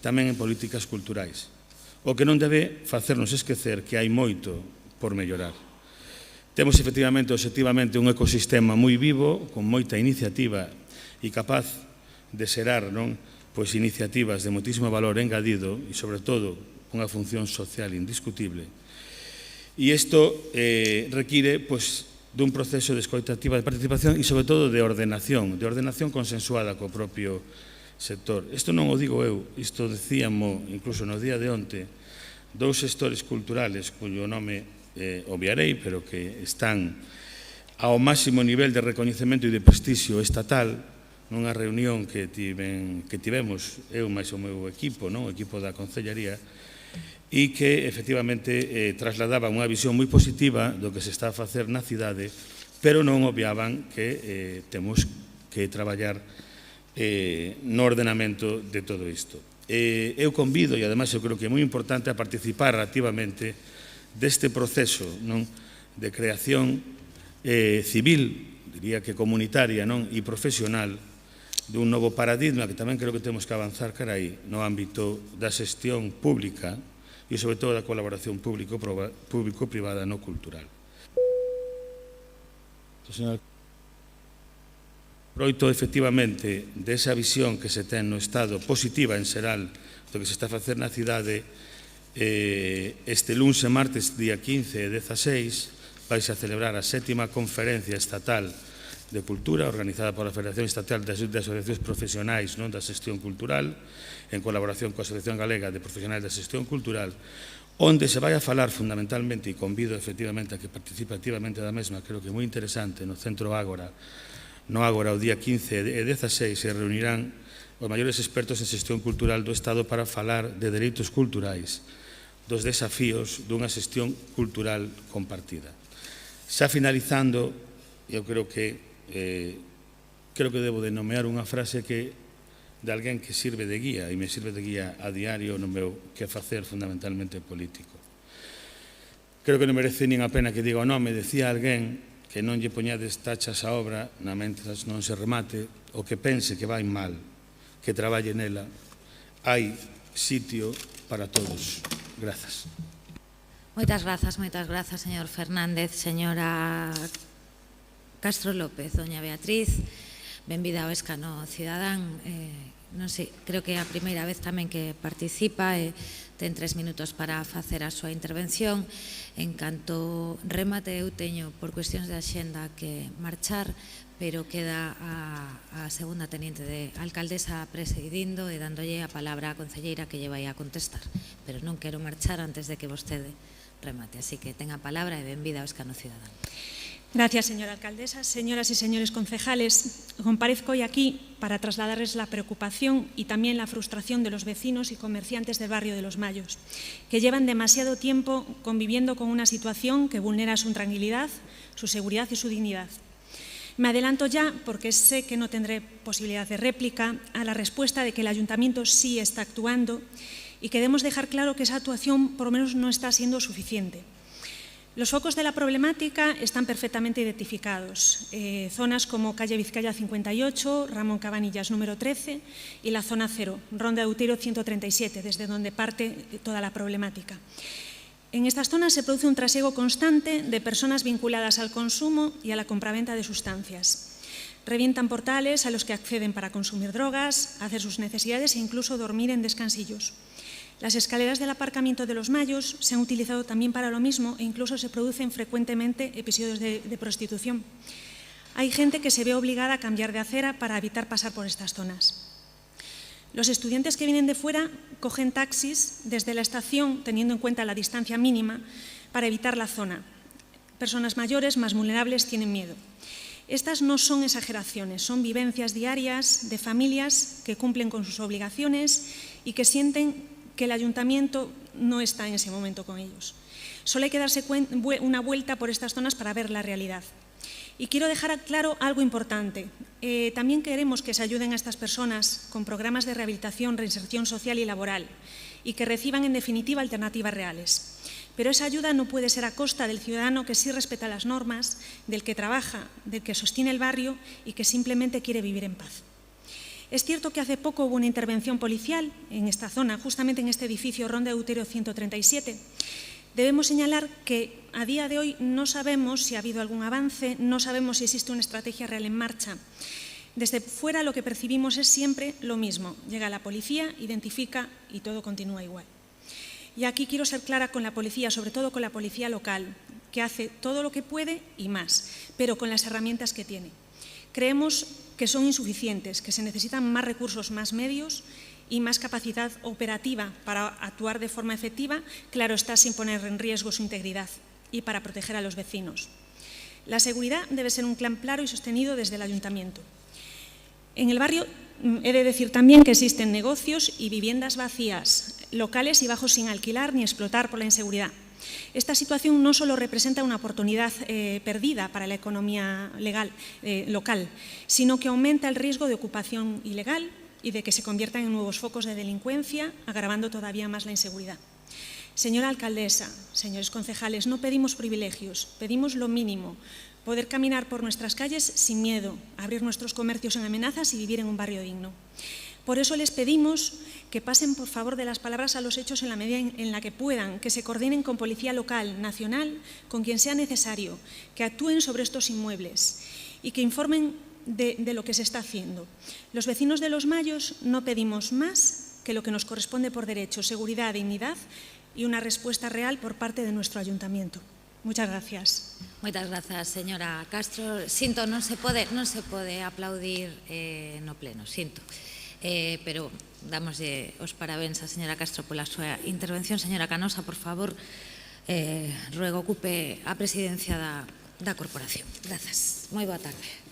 tamén en políticas culturais. O que non debe facernos esquecer que hai moito por mellorar. Temos, efectivamente, obxectivamente, un ecosistema moi vivo, con moita iniciativa e capaz de xerar iniciativas de moitísimo valor engadido e, sobre todo, unha función social indiscutible. E isto require dun proceso de escoitativa de participación e, sobre todo, de ordenación consensuada co propio sector. Isto non o digo eu, isto decíamos, incluso no día de onte, dous xestores culturales cuyo nome obviarei, pero que están ao máximo nivel de recoñecemento e de prestixio estatal nunha reunión que tivemos eu máis o meu equipo, o equipo da Concellaría, e que efectivamente trasladaban unha visión moi positiva do que se está a facer na cidade, pero non obviaban que temos que traballar no ordenamento de todo isto. Eu convido, e ademais eu creo que é moi importante, a participar activamente deste proceso de creación civil, diría que comunitaria e profesional, dun novo paradigma que tamén creo que temos que avanzar cara aí no ámbito da xestión pública e, sobre todo, da colaboración público-privada no cultural. Proito, efectivamente, desa visión que se ten no Estado positiva en xeral do que se está a facer na cidade, este luns e martes, día 15 e 16, vais a celebrar a 7ª Conferencia Estatal de Cultura, organizada pola Federación Estatal de Asociacións Profesionais da Xestión Cultural, en colaboración coa Asociación Galega de Profesionais da Xestión Cultural, onde se vai a falar fundamentalmente, e convido efectivamente a que participe activamente da mesma, creo que é moi interesante, no Centro Ágora, o día 15 e 16, se reunirán os maiores expertos en xestión cultural do Estado para falar de dereitos culturais, dos desafíos dunha xestión cultural compartida. Xa finalizando, eu creo que debo de nomear unha frase de alguén que sirve de guía, e me sirve de guía a diario no meu quefacer fundamentalmente político. Creo que non merece nin a pena que diga o nome, decía alguén que non lle poñades tachas á obra na mentras non se remate, o que pense que vai mal, que traballe nela, hai sitio para todos. Grazas. Moitas grazas, señor Fernández, señora Castro López, doña Beatriz, benvida ao escano cidadán. Non sei, creo que é a primeira vez tamén que participa e ten 3 minutos para facer a súa intervención. En canto remate, eu teño por cuestións de axenda que marchar, pero queda a segunda teniente de alcaldesa presidindo e dándolle a palabra á concelleira que lle vai a contestar, pero non quero marchar antes de que vostede remate, así que ten a palabra e benvida ao escano cidadán. Gracias, señora alcaldesa. Señoras y señores concejales, comparezco hoy aquí para trasladarles la preocupación y también la frustración de los vecinos y comerciantes del barrio de Los Mayos, que llevan demasiado tiempo conviviendo con una situación que vulnera su tranquilidad, su seguridad y su dignidad. Me adelanto ya, porque sé que no tendré posibilidad de réplica, a la respuesta de que el Ayuntamiento sí está actuando y que debemos dejar claro que esa actuación por lo menos no está siendo suficiente. Los focos de la problemática están perfectamente identificados. Zonas como calle Vizcaya 58, Ramón Cabanillas número 13 y la zona 0, Ronda de Outeiro 137, desde donde parte toda la problemática. En estas zonas se produce un trasiego constante de personas vinculadas al consumo y a la compraventa de sustancias. Revientan portales a los que acceden para consumir drogas, hacer sus necesidades e incluso dormir en descansillos. Las escaleras del aparcamiento de los Mayos se han utilizado también para lo mismo e incluso se producen frecuentemente episodios de prostitución. Hay gente que se ve obligada a cambiar de acera para evitar pasar por estas zonas. Los estudiantes que vienen de fuera cogen taxis desde la estación teniendo en cuenta la distancia mínima para evitar la zona. Personas mayores más vulnerables tienen miedo. Estas no son exageraciones, son vivencias diarias de familias que cumplen con sus obligaciones y que sienten que el ayuntamiento no está en ese momento con ellos. Solo hay que darse una vuelta por estas zonas para ver la realidad. Y quiero dejar claro algo importante. También queremos que se ayuden a estas personas con programas de rehabilitación, reinserción social y laboral y que reciban en definitiva alternativas reales. Pero esa ayuda no puede ser a costa del ciudadano que sí respeta las normas, del que trabaja, del que sostiene el barrio y que simplemente quiere vivir en paz. Es cierto que hace poco hubo una intervención policial en esta zona, justamente en este edificio Ronda de Outeiro 137. Debemos señalar que a día de hoy no sabemos si ha habido algún avance, no sabemos si existe una estrategia real en marcha. Desde fuera lo que percibimos es siempre lo mismo. Llega la policía, identifica y todo continúa igual. Y aquí quiero ser clara con la policía, sobre todo con la policía local, que hace todo lo que puede y más, pero con las herramientas que tiene. Creemos que son insuficientes, que se necesitan más recursos, más medios y más capacidad operativa para actuar de forma efectiva, claro está, sin poner en riesgo su integridad y para proteger a los vecinos. La seguridad debe ser un plan claro y sostenido desde el ayuntamiento. En el barrio he de decir también que existen negocios y viviendas vacías, locales y bajos sin alquilar ni explotar por la inseguridad. Esta situación no solo representa una oportunidad perdida para la economía local, sino que aumenta el riesgo de ocupación ilegal y de que se conviertan en nuevos focos de delincuencia, agravando todavía más la inseguridad. Señora alcaldesa, señores concejales, no pedimos privilegios, pedimos lo mínimo, poder caminar por nuestras calles sin miedo, abrir nuestros comercios sin amenazas y vivir en un barrio digno. Por eso les pedimos que pasen, por favor, de las palabras a los hechos en la medida en la que puedan, que se coordinen con policía local, nacional, con quien sea necesario, que actúen sobre estos inmuebles y que informen de lo que se está haciendo. Los vecinos de Los Mayos no pedimos más que lo que nos corresponde por derecho, seguridad, dignidad y una respuesta real por parte de nuestro ayuntamiento. Muchas gracias. Moitas grazas, señora Castro. Sinto, non se pode aplaudir no pleno, sinto. Pero damoslle os parabéns a señora Castro pola súa intervención. Señora Canosa, por favor, ruego ocupe a presidencia da corporación. Grazas. Moi boa tarde.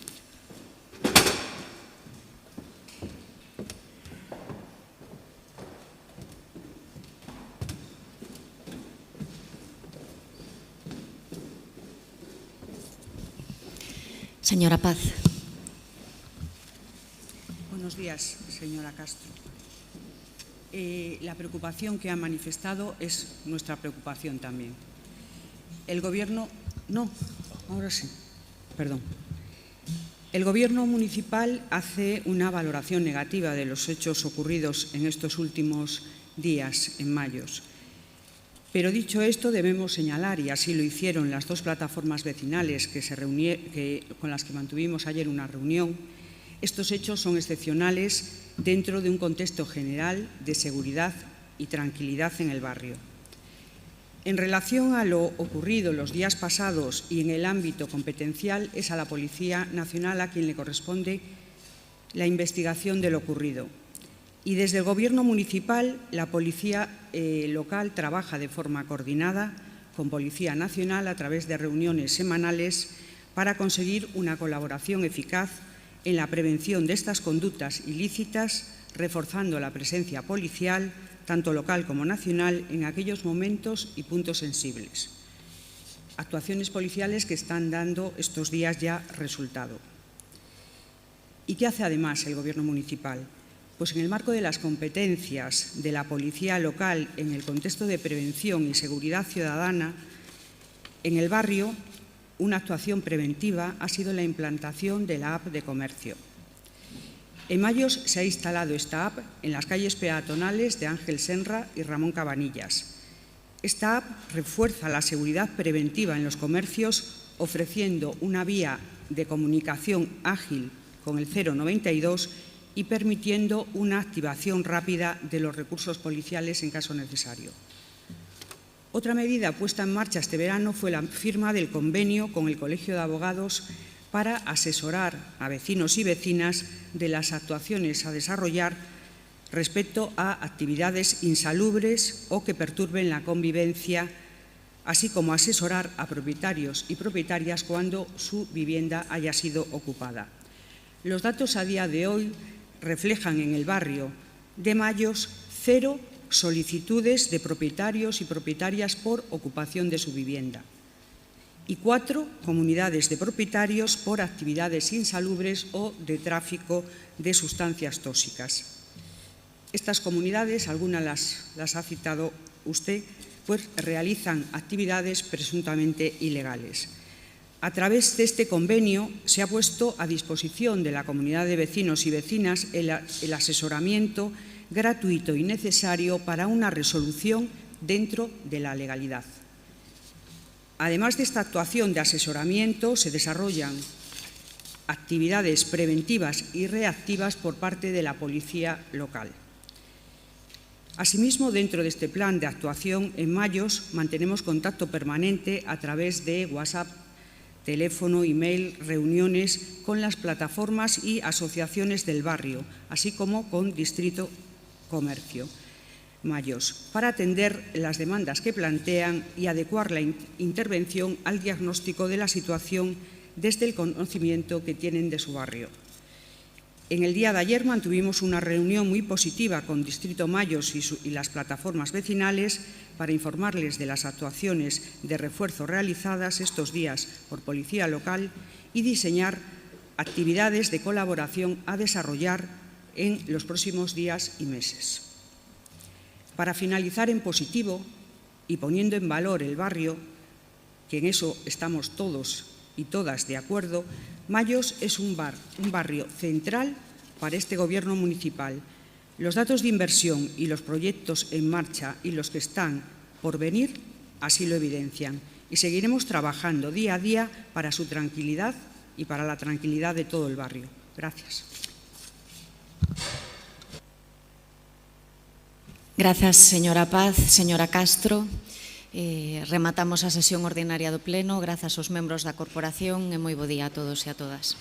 Señora Paz. Buenos días, señora Castro. La preocupación que ha manifestado es nuestra preocupación también. El Gobierno... No, ahora sí, perdón. El Gobierno municipal hace una valoración negativa de los hechos ocurridos en estos últimos días, en Mayos. Pero dicho esto, debemos señalar, y así lo hicieron las dos plataformas vecinales con las que mantuvimos ayer una reunión, estos hechos son excepcionales dentro de un contexto general de seguridad y tranquilidad en el barrio. En relación a lo ocurrido los días pasados y en el ámbito competencial, es a la Policía Nacional a quien le corresponde la investigación de lo ocurrido. Y desde el Gobierno municipal, la Policía local trabaja de forma coordinada con Policía Nacional a través de reuniones semanales para conseguir una colaboración eficaz en la prevención de estas conductas ilícitas, reforzando la presencia policial, tanto local como nacional, en aquellos momentos y puntos sensibles. Actuaciones policiales que están dando estos días ya resultado. ¿Y qué hace además el Gobierno municipal? Pues en el marco de las competencias de la policía local en el contexto de prevención y seguridad ciudadana, En el barrio, una actuación preventiva ha sido la implantación de la app de comercio. En Mayos se ha instalado esta app en las calles peatonales de Ángel Senra y Ramón Cabanillas. Esta app refuerza la seguridad preventiva en los comercios, ofreciendo una vía de comunicación ágil con el 092 y permitiendo una activación rápida de los recursos policiales en caso necesario. Otra medida puesta en marcha este verano fue la firma del convenio con el Colegio de Abogados para asesorar a vecinos y vecinas de las actuaciones a desarrollar respecto a actividades insalubres o que perturben la convivencia, así como asesorar a propietarios y propietarias cuando su vivienda haya sido ocupada. Los datos a día de hoy reflejan en el barrio de Mayos 0 solicitudes de propietarios y propietarias por ocupación de su vivienda y 4 comunidades de propietarios por actividades insalubres o de tráfico de sustancias tóxicas. Estas comunidades, algunas las ha citado usted, pues realizan actividades presuntamente ilegales. A través de este convenio se ha puesto a disposición de la comunidad de vecinos y vecinas el asesoramiento gratuito y necesario para una resolución dentro de la legalidad. Además de esta actuación de asesoramiento, se desarrollan actividades preventivas y reactivas por parte de la policía local. Asimismo, dentro de este plan de actuación, en Mayos mantenemos contacto permanente a través de WhatsApp, teléfono, email, reuniones con las plataformas y asociaciones del barrio, así como con Distrito Comercio Mayos, para atender las demandas que plantean y adecuar la intervención al diagnóstico de la situación desde el conocimiento que tienen de su barrio. En el día de ayer mantuvimos una reunión muy positiva con Distrito Mayos y las plataformas vecinales para informarles de las actuaciones de refuerzo realizadas estos días por Policía Local y diseñar actividades de colaboración a desarrollar en los próximos días y meses. Para finalizar en positivo y poniendo en valor el barrio, que en eso estamos todos y todas de acuerdo, Mayos es un barrio central para este Gobierno municipal. Los datos de inversión y los proyectos en marcha y los que están por venir así lo evidencian. Y seguiremos trabajando día a día para su tranquilidad y para la tranquilidad de todo el barrio. Gracias. Grazas, señora Paz, señora Castro. Rematamos a sesión ordinaria do Pleno. Grazas aos membros da Corporación e moi bo día a todos e a todas.